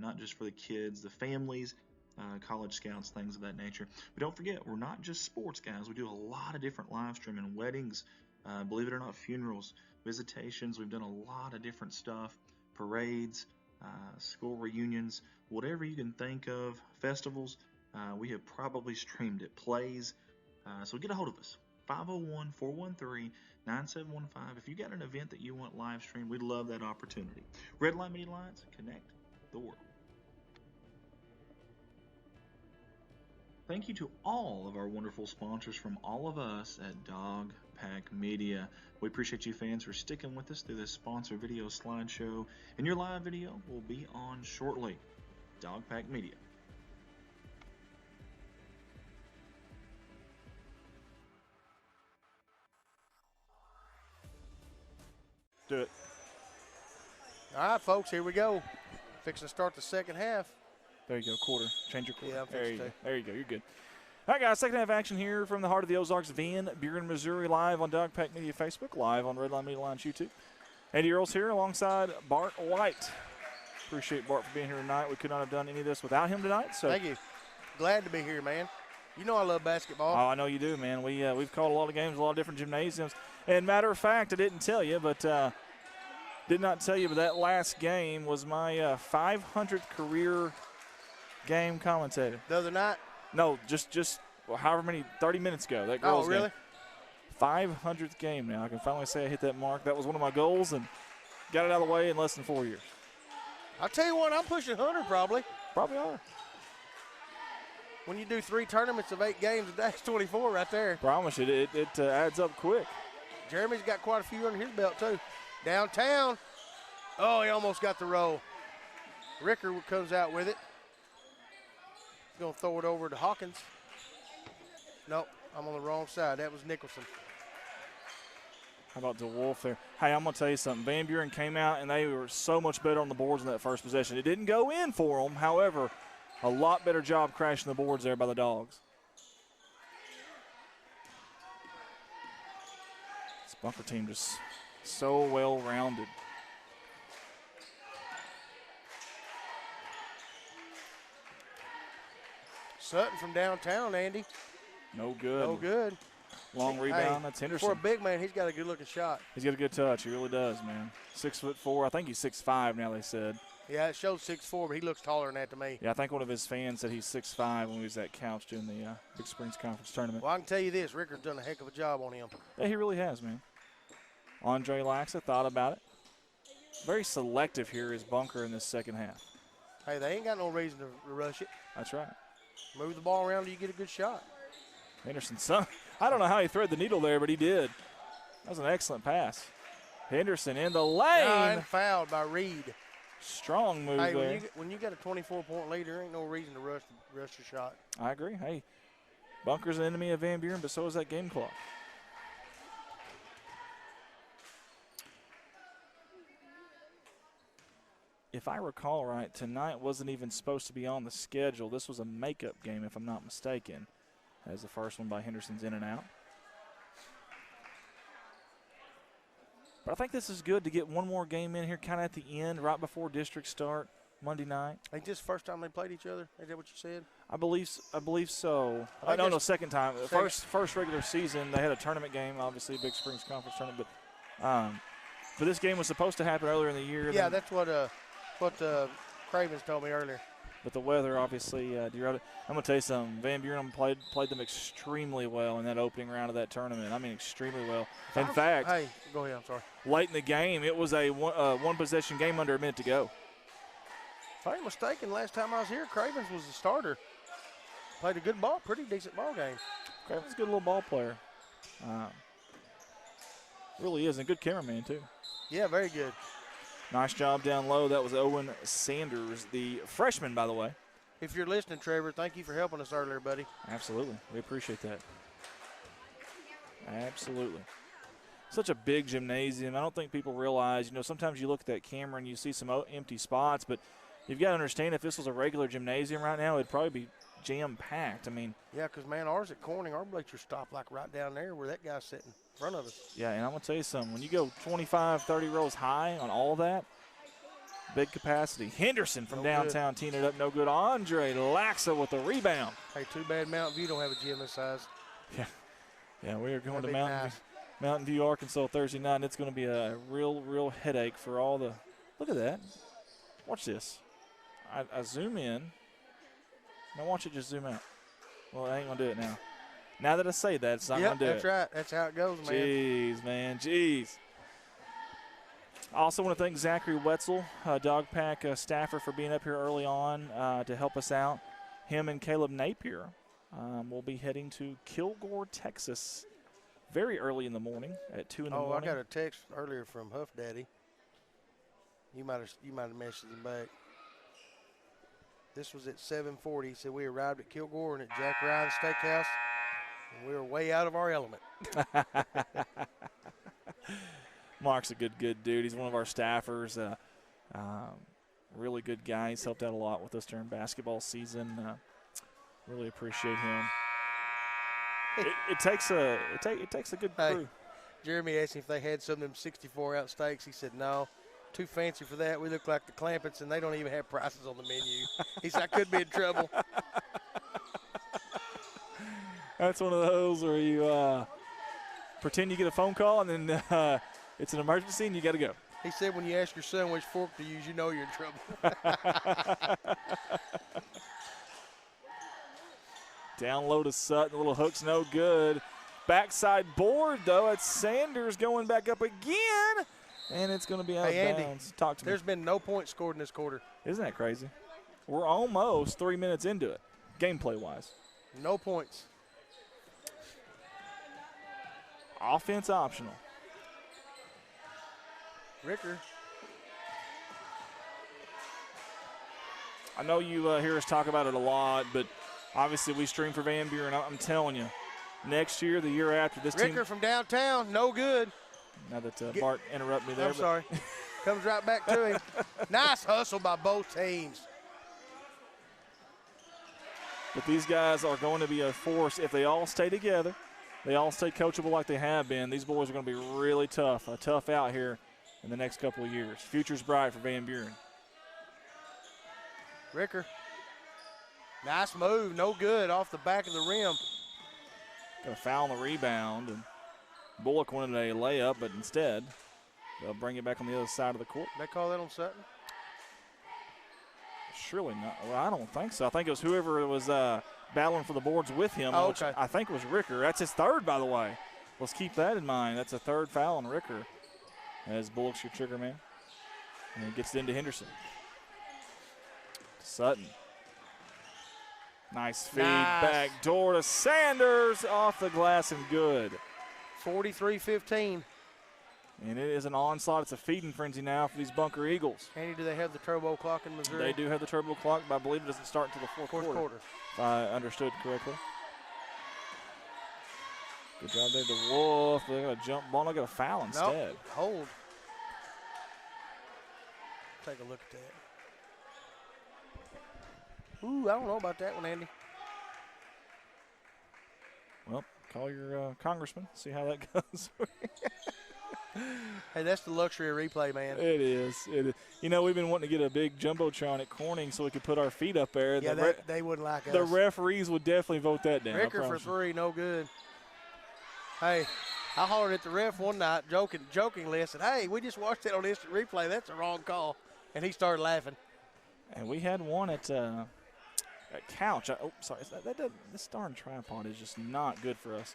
not just for the kids, the families, college scouts, things of that nature. But don't forget, we're not just sports guys. We do a lot of different live streaming, weddings, believe it or not, funerals, visitations. We've done a lot of different stuff, parades, school reunions, whatever you can think of, festivals. We have probably streamed it, plays. So get a hold of us. 501-413-9715. If you got an event that you want live streamed, we'd love that opportunity. Red Line Media Alliance, connect the world. Thank you to all of our wonderful sponsors from all of us at Dog Pack Media. We appreciate you fans for sticking with us through this sponsor video slideshow, and your live video will be on shortly. Dog Pack Media. Do it. All right, folks, here we go. Fixing to start the second half. There you go, quarter. Change your quarter. Yeah, I'm there you fixing go. There you go. You're good. All right, guys, second half action here from the heart of the Ozarks, Van Buren, Missouri, live on Dog Pack Media Facebook, live on Red Line Media Alliance YouTube. Andy Earls here alongside Bart White. Appreciate Bart for being here tonight. We could not have done any of this without him tonight. So thank you. Glad to be here, man. You know I love basketball. Oh, I know you do, man. We've called a lot of games, a lot of different gymnasiums. And matter of fact, I didn't tell you, but that last game was my 500th career game commentator. The other night? No, just however many, 30 minutes ago. That girl's really? game. 500th game now. I can finally say I hit that mark. That was one of my goals and got it out of the way in less than 4 years. I'll tell you what, I'm pushing 100 probably. Probably are. When you do 3 tournaments of 8 games, that's 24 right there. Promise you, it adds up quick. Jeremy's got quite a few under his belt too. Downtown. Oh, he almost got the roll. Ricker comes out with it. He's going to throw it over to Hawkins. Nope, I'm on the wrong side. That was Nicholson. How about DeWolf there? Hey, I'm going to tell you something. Van Buren came out, and they were so much better on the boards in that first possession. It didn't go in for them. However, a lot better job crashing the boards there by the Dogs. This Bunker team just so well-rounded. Sutton from downtown, Andy. No good. No good. Long rebound. Hey, that's Henderson. For a big man, he's got a good-looking shot. He's got a good touch. He really does, man. 6'4". I think he's 6'5" now, they said. Yeah, it shows 6'4", but he looks taller than that to me. Yeah, I think one of his fans said he's 6'5" when he was at Couch during the Big Springs Conference tournament. Well, I can tell you this. Ricker's done a heck of a job on him. Yeah, he really has, man. Andre Laxa thought about it. Very selective here is Bunker in this second half. Hey, they ain't got no reason to rush it. That's right. Move the ball around till you get a good shot. Henderson, I don't know how he threaded the needle there, but he did. That was an excellent pass. Henderson in the lane. And fouled by Reed. Strong move hey, there. When you got a 24-point lead, there ain't no reason to rush your shot. I agree. Hey, Bunker's an enemy of Van Buren, but so is that game clock. If I recall right, tonight wasn't even supposed to be on the schedule. This was a makeup game, if I'm not mistaken, as the first one by Henderson's in and out. But I think this is good to get one more game in here kind of at the end, right before district start, Monday night. Ain't this the first time they played each other? Is that what you said? I believe so. No, second time. First regular season, they had a tournament game, obviously, Big Springs Conference tournament. But this game was supposed to happen earlier in the year. Yeah, that's what Cravens told me earlier. But the weather obviously derailed it. I'm going to tell you something. Van Buren played them extremely well in that opening round of that tournament. I mean, extremely well. In fact, hey, go ahead. I'm sorry. Late in the game, it was a one-possession game under a minute to go. If I ain't mistaken, last time I was here, Cravens was the starter. Played a good ball, pretty decent ball game. Cravens' a good little ball player. Really is, and good cameraman, too. Yeah, very good. Nice job down low. That was Owen Sanders, the freshman, by the way. If you're listening, Trevor, thank you for helping us earlier, buddy. Absolutely. We appreciate that. Absolutely. such a big gymnasium. I don't think people realize, you know, sometimes you look at that camera and you see some empty spots, but you've got to understand if this was a regular gymnasium right now, it'd probably be jam-packed. I mean, yeah, because, man, ours at Corning, our bleachers stop like right down there where that guy's sitting in front of us. yeah, and I'm going to tell you something. When you go 25, 30 rows high on all that, big capacity. Henderson from downtown teeing it up, no good. Andre Laxa with the rebound. Hey, too bad Mountain View don't have a gym this size. Yeah, we are going That'd to be nice. Mountain View, Arkansas Thursday night, and it's going to be a real headache for all the – look at that. Watch this. I zoom in. Now watch it just zoom out. Well, I ain't going to do it now. Now that I say that, it's not going to do it. That's right. That's how it goes, man. Jeez, man. Jeez. I also want to thank Zachary Wetzel, Dog Pack staffer, for being up here early on to help us out. Him and Caleb Napier will be heading to Kilgore, Texas, very early in the morning at 2 in the morning. I got a text earlier from Huff Daddy. You might have messaged him back. This was at 7:40. He said we arrived at Kilgore and at Jack Ryan's Steakhouse, and we were way out of our element. Mark's a good dude. He's one of our staffers. Really good guy. He's helped out a lot with us during basketball season. Really appreciate him. It takes a good crew. Hey, Jeremy asked him if they had some of them 64-ounce steaks. He said no, too fancy for that. We look like the Clampets, and they don't even have prices on the menu. He said I could be in trouble. That's one of those where you pretend you get a phone call and then it's an emergency and you got to go. He said when you ask your son which fork to use, you know you're in trouble. Down low to Sutton. The little hook's no good. Backside board, though. It's Sanders going back up again. And it's going to be out of Andy, bounds. Talk to me. There's been no points scored in this quarter. Isn't that crazy? We're almost 3 minutes into it, gameplay-wise. No points. Offense optional. Ricker. I know you hear us talk about it a lot, but obviously we stream for Van Buren. I'm telling you, next year, the year after, this team. Ricker from downtown, no good. Now that Bart interrupted me there. I'm sorry. Comes right back to him. Nice hustle by both teams. But these guys are going to be a force if they all stay together. They all stay coachable like they have been. These boys are going to be really tough, a tough out here in the next couple of years. Future's bright for Van Buren. Ricker. Nice move, no good, off the back of the rim. Got a foul on the rebound, and Bullock wanted a layup, but instead they'll bring it back on the other side of the court. They call that on Sutton? Surely not. Well, I don't think so. I think it was whoever was battling for the boards with him, which I think was Ricker. That's his third, by the way. Let's keep that in mind. That's a third foul on Ricker as Bullock's your trigger man. And he gets it into Henderson. Sutton. Nice feed, back door to Sanders, off the glass and good. 43-15. And it is an onslaught. It's a feeding frenzy now for these Bunker Eagles. Andy, do they have the turbo clock in Missouri? They do have the turbo clock, but I believe it doesn't start until the fourth quarter. If I understood correctly. Good job there to Wolf. They got a jump ball. They got a foul instead. Nope. Hold. Take a look at that. Ooh, I don't know about that one, Andy. Well, call your congressman. See how that goes. Hey, that's the luxury of replay, man. It is. It is. You know, we've been wanting to get a big jumbotron at Corning so we could put our feet up there. Yeah, they wouldn't like us. The referees would definitely vote that down. Ricker for three, no good. Hey, I hollered at the ref one night, jokingly. I said, hey, we just watched that on instant replay. That's a wrong call. And he started laughing. And we had one at Couch. This darn tripod is just not good for us.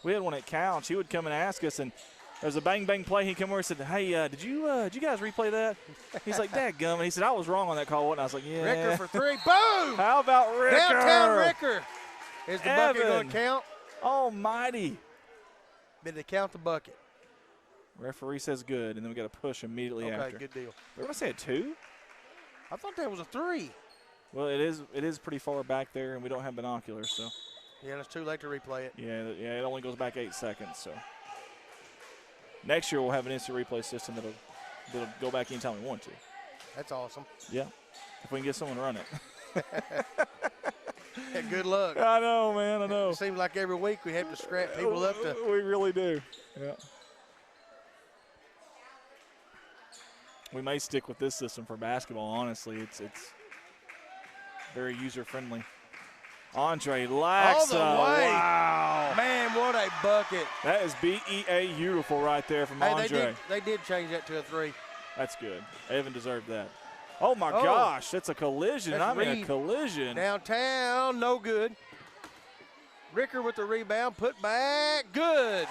We had one at Couch. He would come and ask us, and there's a bang you come over and said, hey, did you guys replay that? He's like, dadgummit. He said, I was wrong on that call. And I was like, yeah. Ricker for three. Boom! How about Ricker? Downtown Ricker. Is the bucket going to count? Almighty. Did they count the bucket? Referee says good, and then we got to push immediately after. Okay, good deal. We're going to say a 2? I thought that was a 3. Well, it is pretty far back there, and we don't have binoculars, so. Yeah, it's too late to replay it. Yeah, it only goes back 8 seconds, so. Next year we'll have an instant replay system that'll go back anytime we want to. That's awesome. Yeah, if we can get someone to run it. Yeah, good luck. I know, man. I know. It seems like every week we have to scrap people up to. We really do. Yeah. We may stick with this system for basketball. Honestly, it's very user friendly. Andre Laxa. All the way. Wow. Man, what a bucket. That is BEA beautiful right there from Andre. They did change that to a 3. That's good. Evan deserved that. Oh, my Oh. gosh. That's a collision. That's I mean, Reed. a collision. Downtown, no good. Ricker with the rebound, put back, good.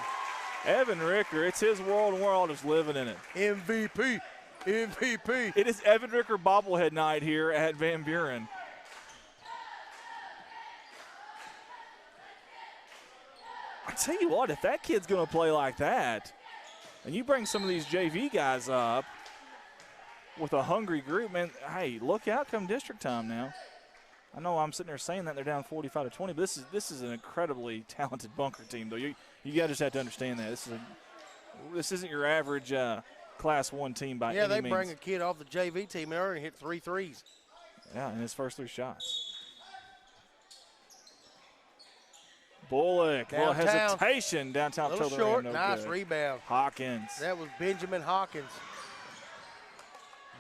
Evan Ricker, it's his world and we're all just living in it. MVP. It is Evan Ricker bobblehead night here at Van Buren. I tell you what, if that kid's going to play like that, and you bring some of these JV guys up with a hungry group, man, hey, look out come district time now. I know I'm sitting there saying that they're down 45-20, but this is an incredibly talented Bunker team, though. You guys just have to understand that this isn't your average Class 1 team by any means. Yeah, they bring a kid off the JV team and already hit 3 threes. Yeah, in his first 3 shots. Bullock, a little Downtown. hesitation downtown. A little to the short, rim, no nice good. rebound. Hawkins. That was Benjamin Hawkins.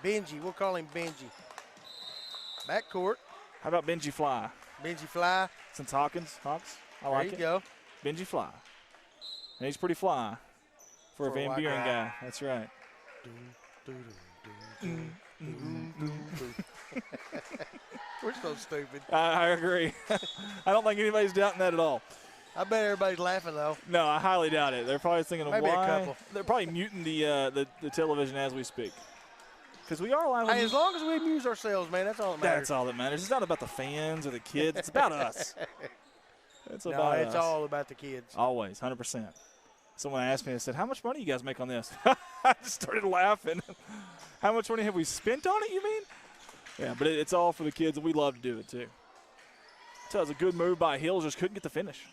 Benji, we'll call him Benji. Backcourt, How about Benji Fly? Benji Fly. Since Hawks, I like There it. you go. Benji Fly. And he's pretty fly for a For a Van white Buren guy. guy. That's right. We're so stupid. I agree. I don't think anybody's doubting that at all. I bet everybody's laughing, though. No, I highly doubt it. They're probably thinking of Maybe a why. couple. They're probably muting the television as we speak. Because we are allowed. Hey, as long as we amuse ourselves, man, that's all that matters. That's all that matters. It's not about the fans or the kids. It's about us. It's No, about it's us. all about the kids. Always, 100%. Someone asked me, I said, how much money you guys make on this? I just started laughing. How much money have we spent on it, you mean? Yeah, but it's all for the kids, and we love to do it, too. So it was a good move by Hills, just couldn't get the finish.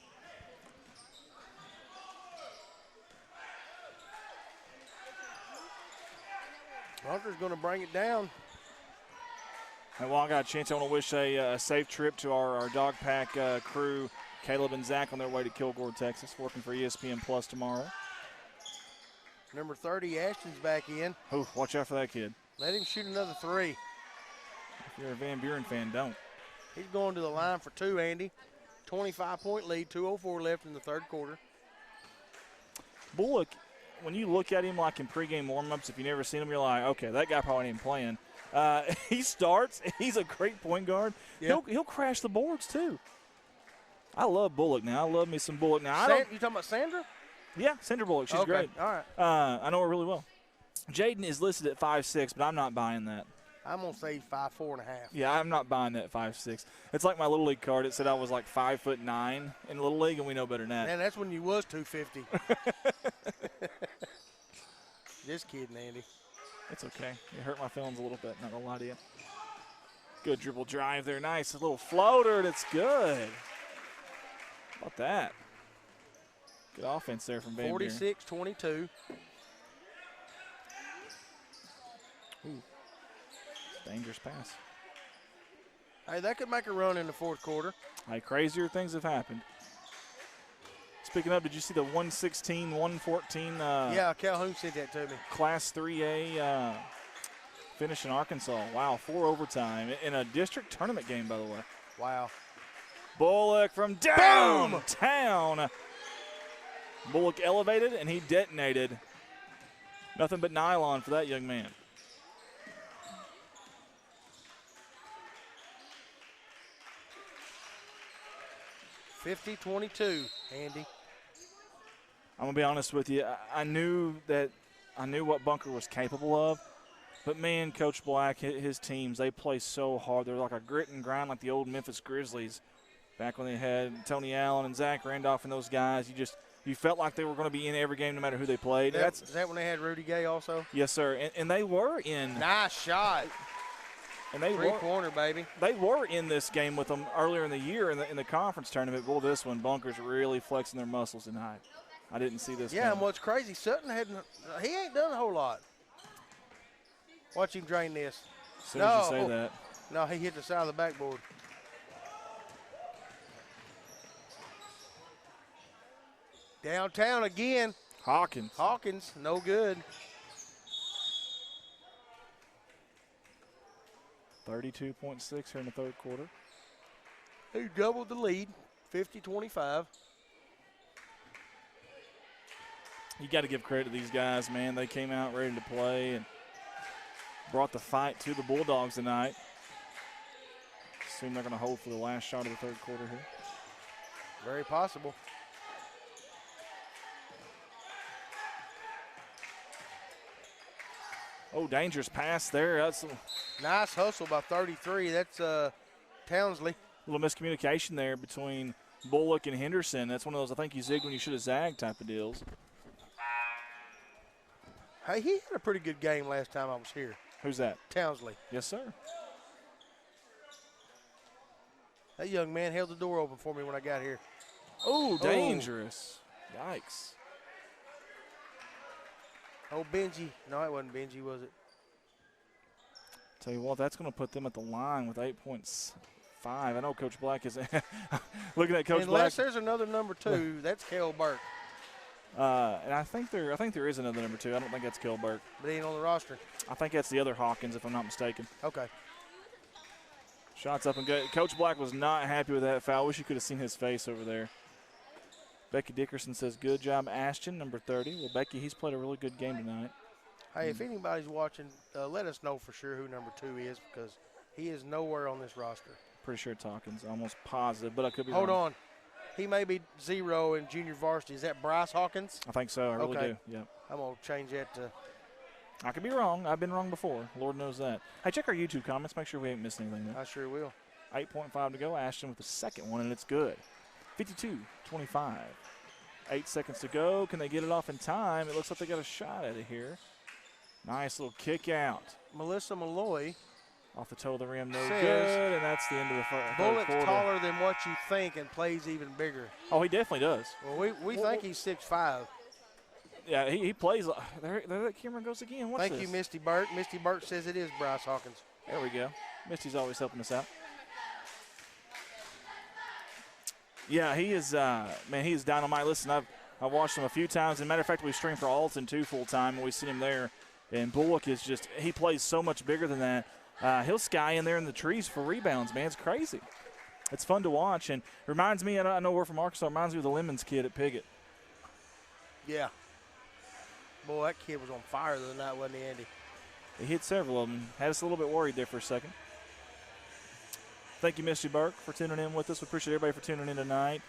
Bunker's going to bring it down. And while I got a chance, I want to wish a safe trip to our dog pack crew, Caleb and Zach, on their way to Kilgore, Texas, working for ESPN Plus tomorrow. Number 30, Ashton's back in. Oh, watch out for that kid. Let him shoot another 3. If you're a Van Buren fan, don't. He's going to the line for 2, Andy. 25-point lead, 2:04 left in the third quarter. Bullock, when you look at him like in pregame warmups, if you've never seen him, you're like, okay, that guy probably ain't playing. He starts. He's a great point guard. Yeah. He'll crash the boards, too. I love Bullock now. I love me some Bullock now. You talking about Sandra? Yeah, Sandra Bullock. She's okay. great. All right. I know her really well. Jaden is listed at 5'6", but I'm not buying that. I'm going to say 5'4.5". Yeah, I'm not buying that 5'6". It's like my Little League card. It said I was like 5'9" in Little League, and we know better than that. Man, that's when you was 250. Just kidding, Andy. It's okay. It hurt my feelings a little bit, not going to lie to you. Good dribble drive there. Nice. A little floater, and it's good. How about that? Good offense there from Van Buren. 46-22. Dangerous pass. Hey, that could make a run in the fourth quarter. Hey, crazier things have happened. Speaking of, did you see the 116, 114 Yeah, Calhoun sent that to me. Class 3A finish in Arkansas? Wow, 4 overtime in a district tournament game, by the way. Wow. Bullock from downtown. Bullock elevated, and he detonated. Nothing but nylon for that young man. $50-22, Andy. I'm gonna be honest with you. I knew what Bunker was capable of, but man, Coach Black, his teams, they play so hard. They're like a grit and grind, like the old Memphis Grizzlies, back when they had Tony Allen and Zach Randolph and those guys. You felt like they were going to be in every game, no matter who they played. Is that when they had Rudy Gay also? Yes, sir. And they were in. Nice shot. And they Three-pointer, baby. They were in this game with them earlier in the year in the conference tournament. Boy, this one, Bunker's really flexing their muscles tonight. I didn't see this. Yeah, and coming. what's crazy, Sutton he ain't done a whole lot. Watch him drain this. As soon as you say that. No, he hit the side of the backboard. Downtown again. Hawkins, no good. 32.6 here in the third quarter. He doubled the lead, 50-25. You got to give credit to these guys, man. They came out ready to play and brought the fight to the Bulldogs tonight. Assume they're going to hold for the last shot of the third quarter here. Very possible. Oh, dangerous pass there. That's a Nice hustle by 33. That's Townsley. little miscommunication there between Bullock and Henderson. That's one of those, I think you zigged when you should have zagged type of deals. Hey, he had a pretty good game last time I was here. Who's that? Townsley. Yes, sir. That young man held the door open for me when I got here. Oh, dangerous. Yikes. Oh, Benji. No, it wasn't Benji, was it? Tell you what, that's going to put them at the line with 8.5. I know Coach Black is looking at Coach Unless Black. there's another number 2, that's Kel Burke. And I think there is another number 2. I don't think that's Kel Burke. But he ain't on the roster. I think that's the other Hawkins, if I'm not mistaken. Okay. Shots up and good. Coach Black was not happy with that foul. Wish you could have seen his face over there. Becky Dickerson says, good job, Ashton, number 30. Well, Becky, he's played a really good game tonight. Hey, if anybody's watching, let us know for sure who number 2 is, because he is nowhere on this roster. Pretty sure it's Hawkins. Almost positive, but I could be Hold wrong. on. He may be 0 in junior varsity. Is that Bryce Hawkins? I think so. I really Okay. do. Yep. I'm going to change that to I could be wrong. I've been wrong before. Lord knows that. Hey, check our YouTube comments. Make sure we ain't missed anything there. I sure will. 8.5 to go. Ashton with the second one, and it's good. 52-25. 8 seconds to go. Can they get it off in time? It looks like they got a shot out of here. Nice little kick out. Melissa Malloy. Off the toe of the rim, no Says, good, and that's the end of the third Bullock's quarter. taller than what you think and plays even bigger. Oh, he definitely does. Well, we think he's 6'5". Yeah, he plays. There that camera goes again. What's Thank this? you, Misty Burke. Misty Burke says it is Bryce Hawkins. There we go. Misty's always helping us out. Yeah, he is. Man, he is dynamite. Listen, I've watched him a few times. As a matter of fact, we streamed for Alton too full time, and we seen him there. And Bullock is just, he plays so much bigger than that. He'll sky in there in the trees for rebounds, man. It's crazy. It's fun to watch, and reminds me. I know we're from Arkansas. Reminds me of the Lemons kid at Piggott. Yeah. Boy, that kid was on fire the other night, wasn't he, Andy? He hit several of them. Had us a little bit worried there for a second. Thank you, Misty Burke, for tuning in with us. We appreciate everybody for tuning in tonight.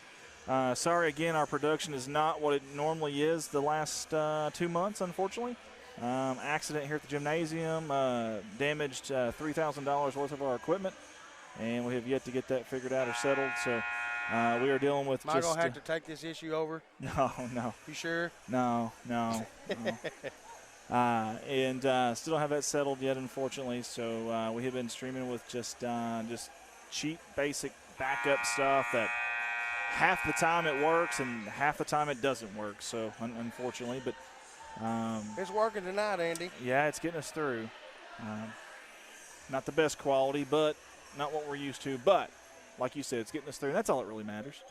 Sorry, again, our production is not what it normally is the last 2 months, unfortunately. Accident here at the gymnasium damaged $3,000 worth of our equipment, and we have yet to get that figured out or settled. So we are dealing with Am I going to have to take this issue over? No. You sure? No. And still don't have that settled yet, unfortunately. So we have been streaming with just cheap, basic backup stuff that half the time it works and half the time it doesn't work. So unfortunately, but It's working tonight, Andy. yeah, it's getting us through. Not the best quality, but not what we're used to. But like you said, it's getting us through. And that's all that really matters.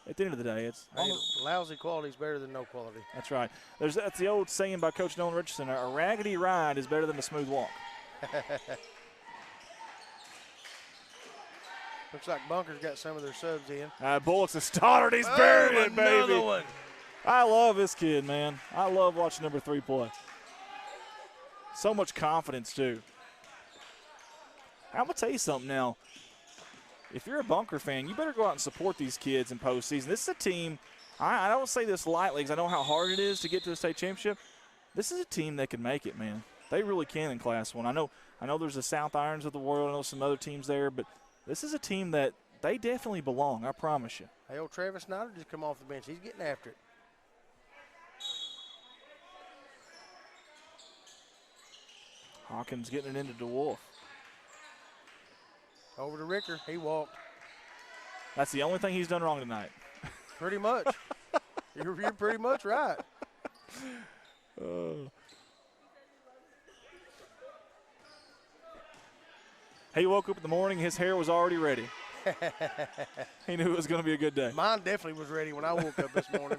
At the end of the day, it's Hey, lousy quality is better than no quality. that's right. That's the old saying by Coach Nolan Richardson: a raggedy ride is better than a smooth walk. Looks like Bunker's got some of their subs in. Bullock's a starter. He's buried it, baby. Another one. I love this kid, man. I love watching number 3 play. So much confidence, too. I'm going to tell you something now. If you're a Bunker fan, you better go out and support these kids in postseason. This is a team, I don't say this lightly because I know how hard it is to get to the state championship. This is a team that can make it, man. They really can in Class 1. I know there's the South Irons of the world. I know some other teams there, but this is a team that they definitely belong, I promise you. Hey, old Travis Snyder just come off the bench. He's getting after it. Hawkins getting it into DeWolf. Over to Ricker. He walked. That's the only thing he's done wrong tonight. Pretty much. You're pretty much right. He woke up in the morning, his hair was already ready. He knew it was going to be a good day. Mine definitely was ready when I woke up this morning.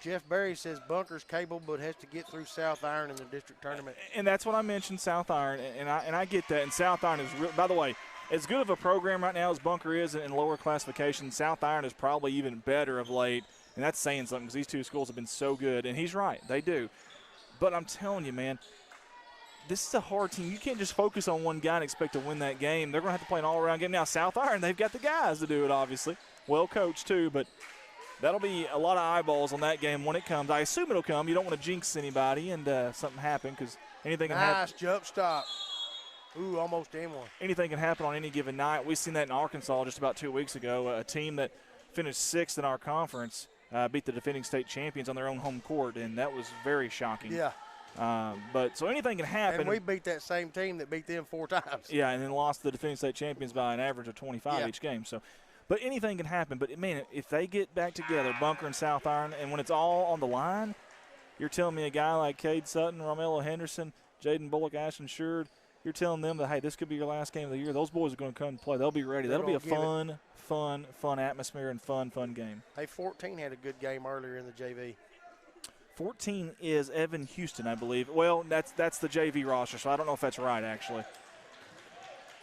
Jeff Berry says Bunker's capable, but has to get through South Iron in the district tournament. And that's what I mentioned, South Iron, and I get that. And South Iron is real. By the way, as good of a program right now as Bunker is in lower classification, South Iron is probably even better of late, and that's saying something because these two schools have been so good. And he's right, they do. But I'm telling you, man, this is a hard team. You can't just focus on one guy and expect to win that game. They're going to have to play an all-around game. Now, South Iron, they've got the guys to do it, obviously. Well coached, too, but that'll be a lot of eyeballs on that game when it comes. I assume it'll come. You don't want to jinx anybody and something happen because anything can happen. Nice jump stop. Ooh, almost in one. Anything can happen on any given night. We've seen that in Arkansas just about 2 weeks ago. A team that finished sixth in our conference beat the defending state champions on their own home court, and that was very shocking. Yeah. But so anything can happen. And we beat that same team that beat them 4 times. Yeah, and then lost the defending state champions by an average of 25 each game. So, but anything can happen. But, man, if they get back together, Bunker and South Iron, and when it's all on the line, you're telling me a guy like Cade Sutton, Romello Henderson, Jaden Bullock, Ashton Sherd, you're telling them that, hey, this could be your last game of the year. Those boys are going to come and play. They'll be ready. That'll be a fun atmosphere and fun game. Hey, 14 had a good game earlier in the JV. 14 is Evan Houston, I believe. Well, that's the JV roster, so I don't know if that's right, actually.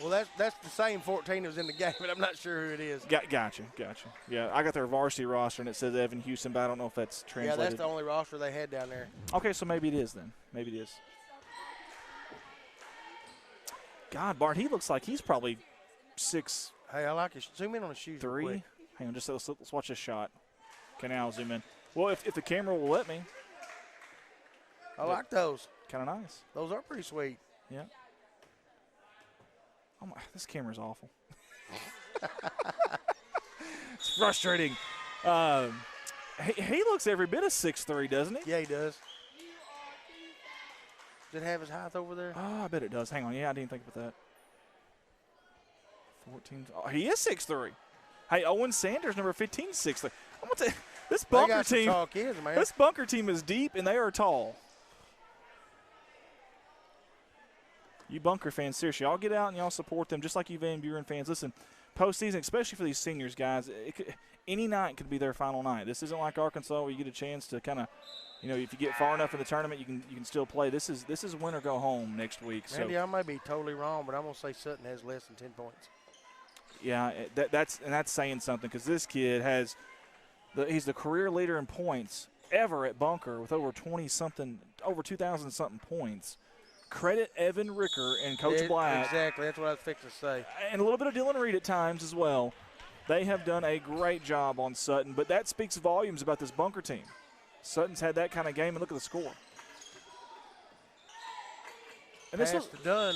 Well, that's the same 14 that was in the game, but I'm not sure who it is. Gotcha. Yeah, I got their varsity roster, and it says Evan Houston, but I don't know if that's translated. Yeah, that's the only roster they had down there. Okay, so maybe it is then. Maybe it is. God, Bart, he looks like he's probably 6'3". Hey, I like it. Zoom in on the shoes real quick. Hang on, just let's watch this shot. Okay, now I'll zoom in. Well, if the camera will let me. I like those. Kind of nice. Those are pretty sweet. Yeah. Oh my, this camera's awful. It's frustrating. He looks every bit of 6'3", doesn't he? Yeah, he does. Does it have his height over there? Oh, I bet it does. Hang on. Yeah, I didn't think about that. 14. Oh, he is 6'3". Hey, Owen Sanders, number 15, 6'3". I'm gonna tell you, this bunker team. Tall kids, man. This bunker team is deep and they are tall. You bunker fans, seriously, y'all get out and y'all support them just like you Van Buren fans. Listen, postseason, especially for these seniors, guys, any night could be their final night. This isn't like Arkansas where you get a chance to kind of, if you get far enough in the tournament, you can still play. This is win or go home next week. Randy, so I may be totally wrong, but I'm gonna say Sutton has less than 10 points. Yeah, that's saying something because this kid he's the career leader in points ever at Bunker with over 2,000 something points. Credit Evan Ricker and Coach Black. Exactly, that's what I was fixing to say. And a little bit of Dylan Reed at times as well. They have done a great job on Sutton, but that speaks volumes about this Bunker team. Sutton's had that kind of game, and look at the score. And Pass to Dunn,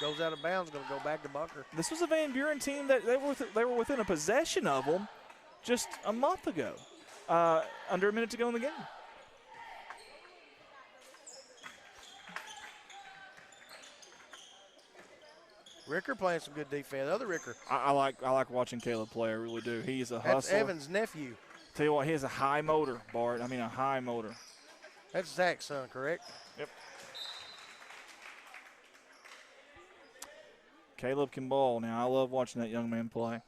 goes out of bounds, going to go back to Bunker. This was a Van Buren team that they were within a possession of them just a month ago, under a minute to go in the game. Ricker playing some good defense. The other Ricker. I like watching Caleb play. I really do. He's a hustler. That's Evan's nephew. Tell you what, he has a high motor, Bart. I mean, a high motor. That's Zach's son, correct? Yep. Caleb can ball. Now, I love watching that young man play.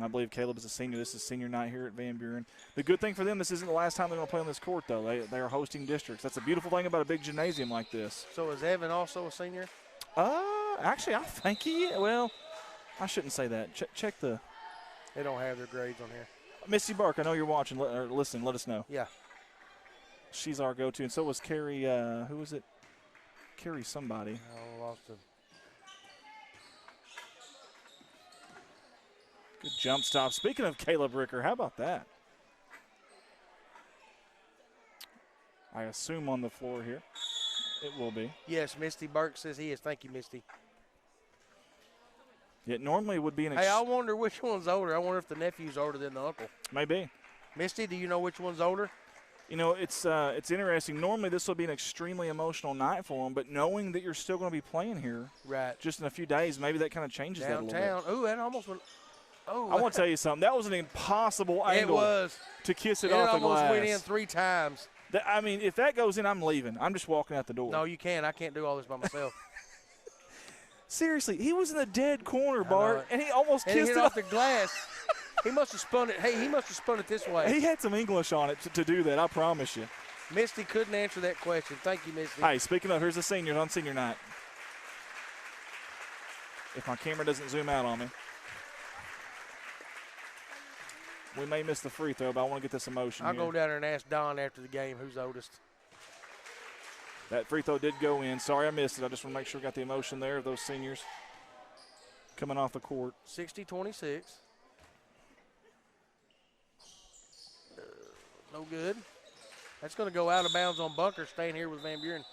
I believe Caleb is a senior. This is senior night here at Van Buren. The good thing for them, this isn't the last time they're going to play on this court, though. They are hosting districts. That's a beautiful thing about a big gymnasium like this. So is Evan also a senior? Actually, I think well, I shouldn't say that. Check the. They don't have their grades on here. Missy Burke, I know you're watching or listening. Let us know. Yeah. She's our go-to, and so was Carrie. Who was it? Carrie somebody. I lost him. Good jump stop. Speaking of Caleb Ricker, how about that? I assume on the floor here. It will be. Yes, Misty Burke says he is. Thank you, Misty. It normally would be an. Hey, I wonder which one's older. I wonder if the nephew's older than the uncle. Maybe. Misty, do you know which one's older? you know, it's interesting. Normally this will be an extremely emotional night for them, but knowing that you're still going to be playing here just in a few days, maybe that kind of changes that a little bit. Ooh, that almost went. Oh, I want to tell you something. That was an impossible angle. It was. To kiss it off the glass. It almost went in 3 times. I mean, if that goes in, I'm leaving. I'm just walking out the door. No, you can't. I can't do all this by myself. Seriously, he was in the dead corner, Bart, and he almost kissed it off the glass. He must have spun it. Hey, he must have spun it this way. He had some English on it to do that, I promise you. Misty couldn't answer that question. Thank you, Misty. Hey, speaking of, here's the seniors on senior night. If my camera doesn't zoom out on me. We may miss the free throw, but I want to get this emotion I'll here. go down there and ask Don after the game who's oldest. That free throw did go in. Sorry I missed it. I just want to make sure I got the emotion there of those seniors coming off the court. 60-26. No good. That's going to go out of bounds on Bunker, staying here with Van Buren.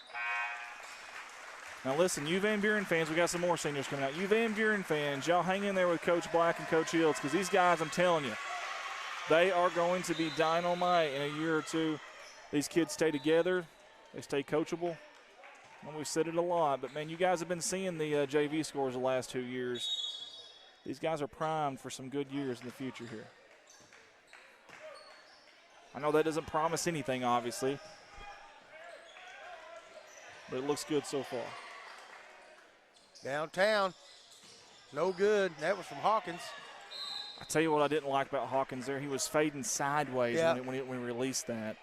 Now listen, you Van Buren fans, we got some more seniors coming out. You Van Buren fans, y'all hang in there with Coach Black and Coach Hills, because these guys, I'm telling you, they are going to be dynamite in a year or two. These kids stay together. They stay coachable. And we've said it a lot, but, man, you guys have been seeing the JV scores the last 2 years. These guys are primed for some good years in the future here. I know that doesn't promise anything, obviously, but it looks good so far. Downtown. No good. That was from Hawkins. I tell you what I didn't like about Hawkins there. He was fading sideways when he released that.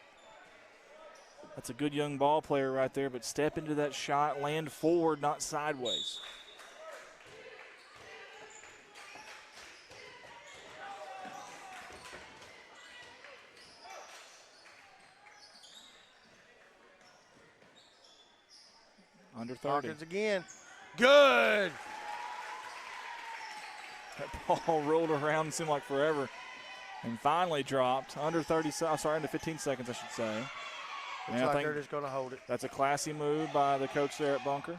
That's a good young ball player right there, but step into that shot, land forward, not sideways. Under 30. Hawkins again. Good. That ball rolled around, seemed like forever, and finally dropped. Under 15 seconds, I should say. Looks like they're just going to hold it. That's a classy move by the coach there at Bunker.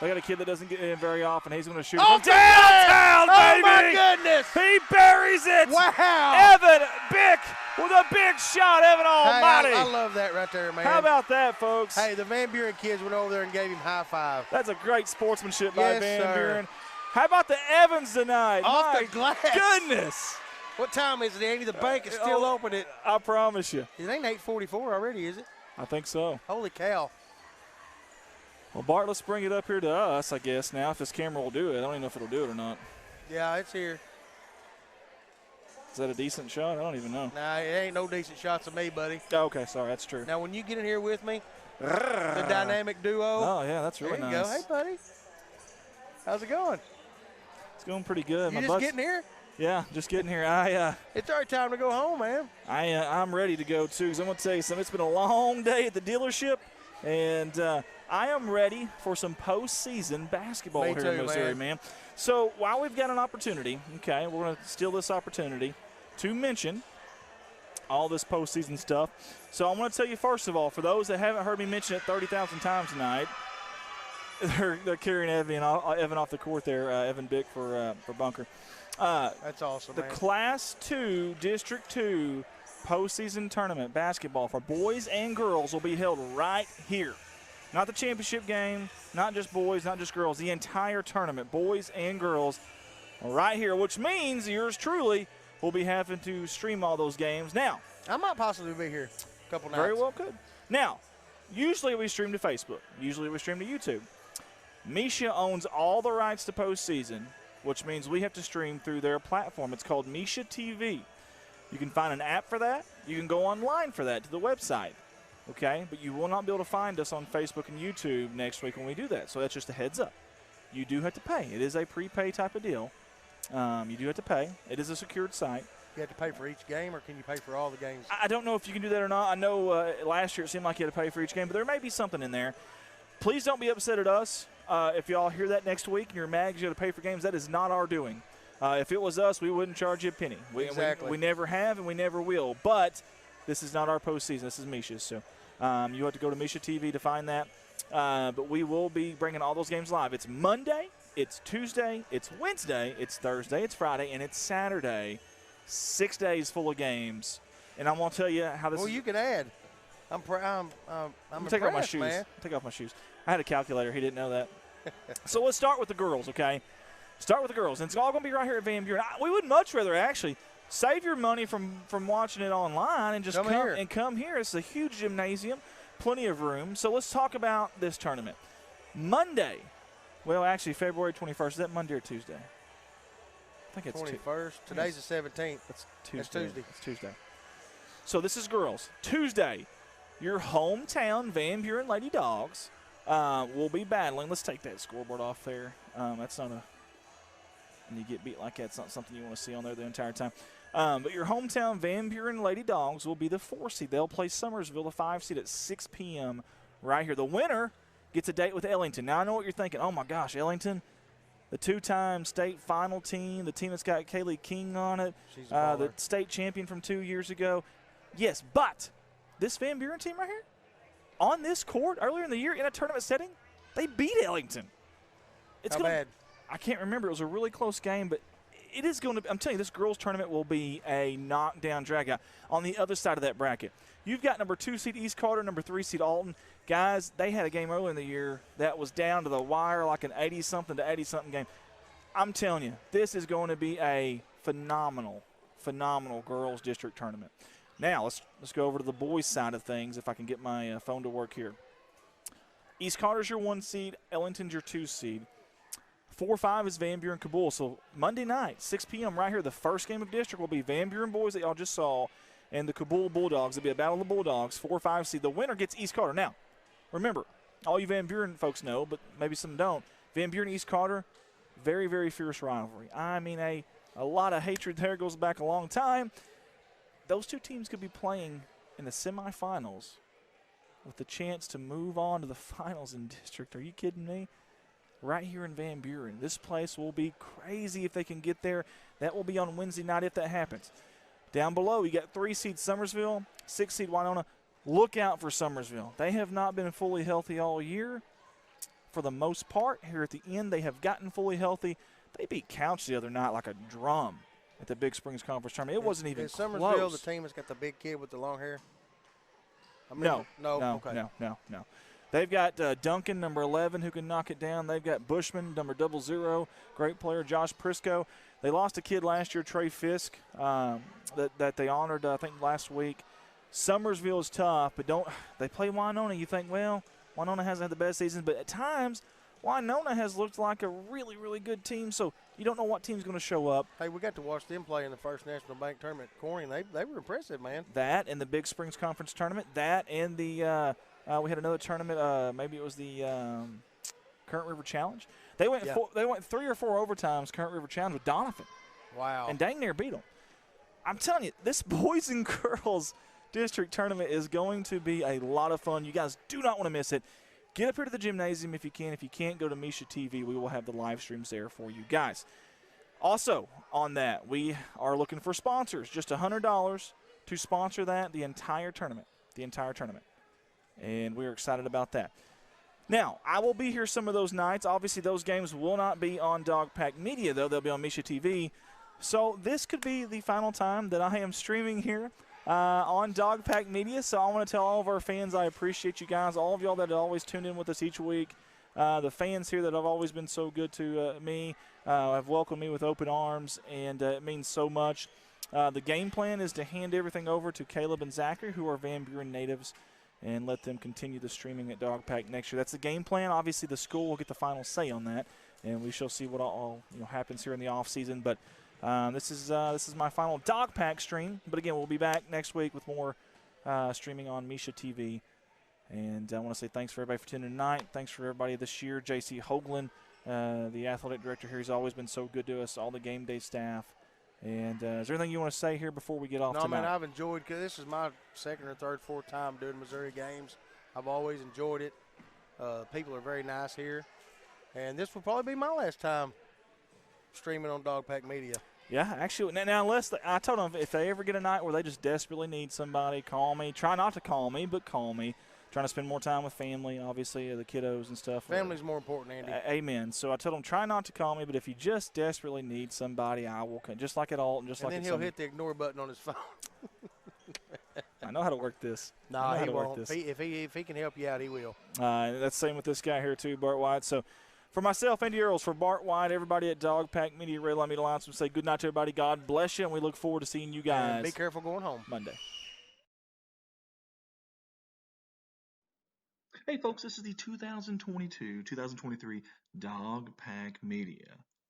They got a kid that doesn't get in very often. He's going to shoot from downtown, baby! Oh, my goodness! He buries it! Wow! Evan Bick with a big shot, Evan Almighty! I love that right there, man. How about that, folks? Hey, the Van Buren kids went over there and gave him high five. That's a great sportsmanship by Van sir. Buren. How about the Evans tonight? Off My the glass. Goodness! What time is it, Andy? The bank is still open. I promise you. It ain't 8:44 already, is it? I think so. Holy cow. Well, Bart, let's bring it up here to us, I guess, now, if this camera will do it. I don't even know if it'll do it or not. Yeah, it's here. Is that a decent shot? I don't even know. Nah, it ain't no decent shots of me, buddy. Oh, okay, sorry, that's true. Now, when you get in here with me, the dynamic duo. Oh, yeah, that's really there nice. you go. Hey, buddy. How's it going? It's going pretty good. You just getting here? Yeah, just getting here. It's our time to go home, man. I'm ready to go, too, because I'm going to tell you something. It's been a long day at the dealership, and I am ready for some postseason basketball here in Missouri, man. So while we've got an opportunity, okay, we're going to steal this opportunity to mention all this postseason stuff. So I'm going to tell you, first of all, for those that haven't heard me mention it 30,000 times tonight, they're carrying Evan off the court there, Evan Bick for Bunker. That's awesome, The man. Class 2, District 2 postseason tournament basketball for boys and girls will be held right here. Not the championship game, not just boys, not just girls, the entire tournament, boys and girls, right here, which means yours truly will be having to stream all those games. Now, I might possibly be here a couple nights. very well could. Now, usually we stream to Facebook. Usually we stream to YouTube. Misha owns all the rights to postseason, which means we have to stream through their platform. It's called Misha TV. You can find an app for that. You can go online for that to the website. Okay, but you will not be able to find us on Facebook and YouTube next week when we do that. So that's just a heads up. You do have to pay. It is a prepay type of deal. You do have to pay. It is a secured site. You have to pay for each game, or can you pay for all the games? I don't know if you can do that or not. I know last year it seemed like you had to pay for each game, but there may be something in there. Please don't be upset at us. If y'all hear that next week and you're mad because you have to pay for games, that is not our doing. If it was us, we wouldn't charge you a penny. Exactly. We never have and we never will. But this is not our postseason. This is Misha's. So you have to go to Misha TV to find that. But we will be bringing all those games live. It's Monday, it's Tuesday, it's Wednesday, it's Thursday, it's Friday, and it's Saturday. 6 days full of games. And I'm going to tell you how this Well, you can add. I'm take off my impressed, shoes. man. Take off my shoes. I had a calculator. He didn't know that. So let's start with the girls, okay? Start with the girls. And it's all going to be right here at Van Buren. We would much rather actually save your money from watching it online and just come here. It's a huge gymnasium, plenty of room. So let's talk about this tournament. Monday, well, actually February 21st. Is that Monday or Tuesday? I think it's 21st. Today's the 17th. It's Tuesday. It's Tuesday. It's Tuesday. So this is girls. Tuesday, your hometown Van Buren Lady Dogs will be battling. Let's take that scoreboard off there. That's not a – when you get beat like that, it's not something you want to see on there the entire time. But your hometown Van Buren Lady Dogs will be the 4 seed. They'll play Summersville, the 5 seed, at 6 p.m. right here. The winner gets a date with Ellington. Now, I know what you're thinking. Oh, my gosh, Ellington, the 2-time state final team, the team that's got Kaylee King on it, the state champion from 2 years ago. Yes, but this Van Buren team right here, on this court earlier in the year in a tournament setting, they beat Ellington. How bad? I can't remember. It was a really close game, but it is going to – I'm telling you, this girls' tournament will be a knockdown, drag-out. On the other side of that bracket, you've got number 2 seed East Carter, number 3 seed Alton. Guys, they had a game earlier in the year that was down to the wire, like an 80-something to 80-something game. I'm telling you, this is going to be a phenomenal girls' district tournament. Now, let's go over to the boys' side of things if I can get my phone to work here. East Carter's your 1 seed. Ellington's your 2 seed. 4-5 is Van Buren Kabul. So Monday night, 6 p.m. right here, the first game of district will be Van Buren boys that y'all just saw and the Kabul Bulldogs. It'll be a battle of the Bulldogs, 4-5 seed. The winner gets East Carter. Now, remember, all you Van Buren folks know, but maybe some don't, Van Buren East Carter, very, very fierce rivalry. I mean, a lot of hatred there, goes back a long time. Those two teams could be playing in the semifinals with the chance to move on to the finals in district. Are you kidding me? Right here in Van Buren. This place will be crazy if they can get there. That will be on Wednesday night if that happens. Down below, you got 3 seed Summersville, 6 seed Winona. Look out for Summersville. They have not been fully healthy all year. For the most part, here at the end, they have gotten fully healthy. They beat Couch the other night like a drum at the Big Springs Conference Tournament. It wasn't even close. Is Summersville the team that's got the big kid with the long hair? No. Okay. No. They've got Duncan, number 11, who can knock it down. They've got Bushman, number 00, great player, Josh Prisco. They lost a kid last year, Trey Fisk, that they honored, I think, last week. Summersville is tough, but they play Winona. You think, well, Winona hasn't had the best season, but at times Winona has looked like a really, really good team, so you don't know what team's going to show up. Hey, we got to watch them play in the First National Bank Tournament at Corning. They were impressive, man. That and the Big Springs Conference Tournament, that and the we had another tournament, maybe it was the Current River Challenge. They went 3 or 4 overtimes, Current River Challenge, with Donovan. Wow. And dang near beat them. I'm telling you, this boys and girls district tournament is going to be a lot of fun. You guys do not want to miss it. Get up here to the gymnasium if you can. If you can't, go to Misha TV. We will have the live streams there for you guys. Also, on that, we are looking for sponsors. Just $100 to sponsor that, the entire tournament. And we're excited about that. Now, I will be here some of those nights. Obviously, those games will not be on Dog Pack Media, though. They'll be on Misha TV. So this could be the final time that I am streaming here on Dog Pack Media. So I want to tell all of our fans I appreciate you guys, all of y'all that have always tuned in with us each week. The fans here that have always been so good to me have welcomed me with open arms, and it means so much. The game plan is to hand everything over to Caleb and Zachary, who are Van Buren natives, and let them continue the streaming at Dog Pack next year. That's the game plan. Obviously, the school will get the final say on that, and we shall see what all happens here in the off season. But this is my final Dog Pack stream. But again, we'll be back next week with more streaming on Misha TV. And I want to say thanks for everybody for tuning in tonight. Thanks for everybody this year. J.C. Hoagland, the athletic director here, he's always been so good to us. All the game day staff. And is there anything you want to say here before we get off tonight? No, man, I've enjoyed, because this is my second or third, fourth time doing Missouri games. I've always enjoyed it. People are very nice here. And this will probably be my last time streaming on Dog Pack Media. Yeah, actually, now unless I told them if they ever get a night where they just desperately need somebody, call me. Try not to call me, but call me. Trying to spend more time with family, obviously, the kiddos and stuff. Family's more important, Andy. Amen. So I told them, try not to call me, but if you just desperately need somebody, I will come. Just like at Alton, just like at And then he'll hit the ignore button on his phone. I know how to work this. I know Nah, how he to work won't. this. If he can help you out, he will. That's the same with this guy here too, Bart White. So for myself, Andy Earls, for Bart White, everybody at Dog Pack Media Red Line Meat Alliance, we say good night to everybody. God bless you, and we look forward to seeing you guys And be careful going home. Monday. Hey folks, this is the 2022-2023 Dog Pack Media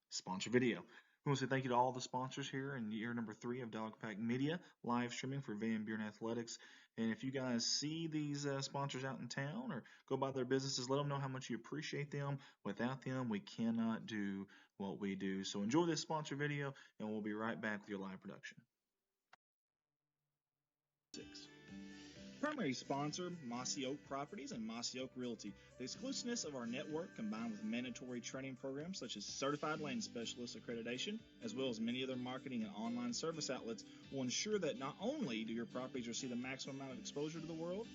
sponsor video. We want to say thank you to all the sponsors here in year number 3 of Dog Pack Media, live streaming for Van Buren Athletics. And if you guys see these sponsors out in town or go by their businesses, let them know how much you appreciate them. Without them, we cannot do what we do. So enjoy this sponsor video, and we'll be right back with your live production. Primary sponsor, Mossy Oak Properties and Mossy Oak Realty. The exclusiveness of our network, combined with mandatory training programs such as Certified Land Specialist accreditation, as well as many other marketing and online service outlets, will ensure that not only do your properties receive the maximum amount of exposure to the world,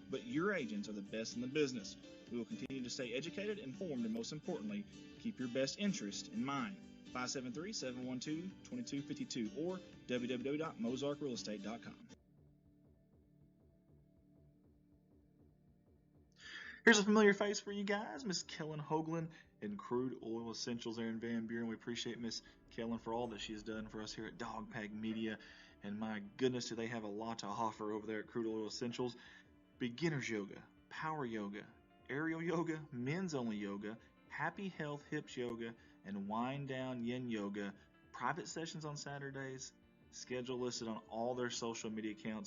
but your agents are the best in the business. We will continue to stay educated, informed, and most importantly, keep your best interest in mind. 573-712-2252 or www.mozarkrealestate.com. Here's a familiar face for you guys, Miss Kellen Hoagland in Crude Oil Essentials there in Van Buren. We appreciate Miss Kellen for all that she's done for us here at Dog Pack Media. And my goodness, do they have a lot to offer over there at Crude Oil Essentials. Beginner's yoga, power yoga, aerial yoga, men's only yoga, happy health hips yoga, and wind down yin yoga. Private sessions on Saturdays. Schedule listed on all their social media accounts.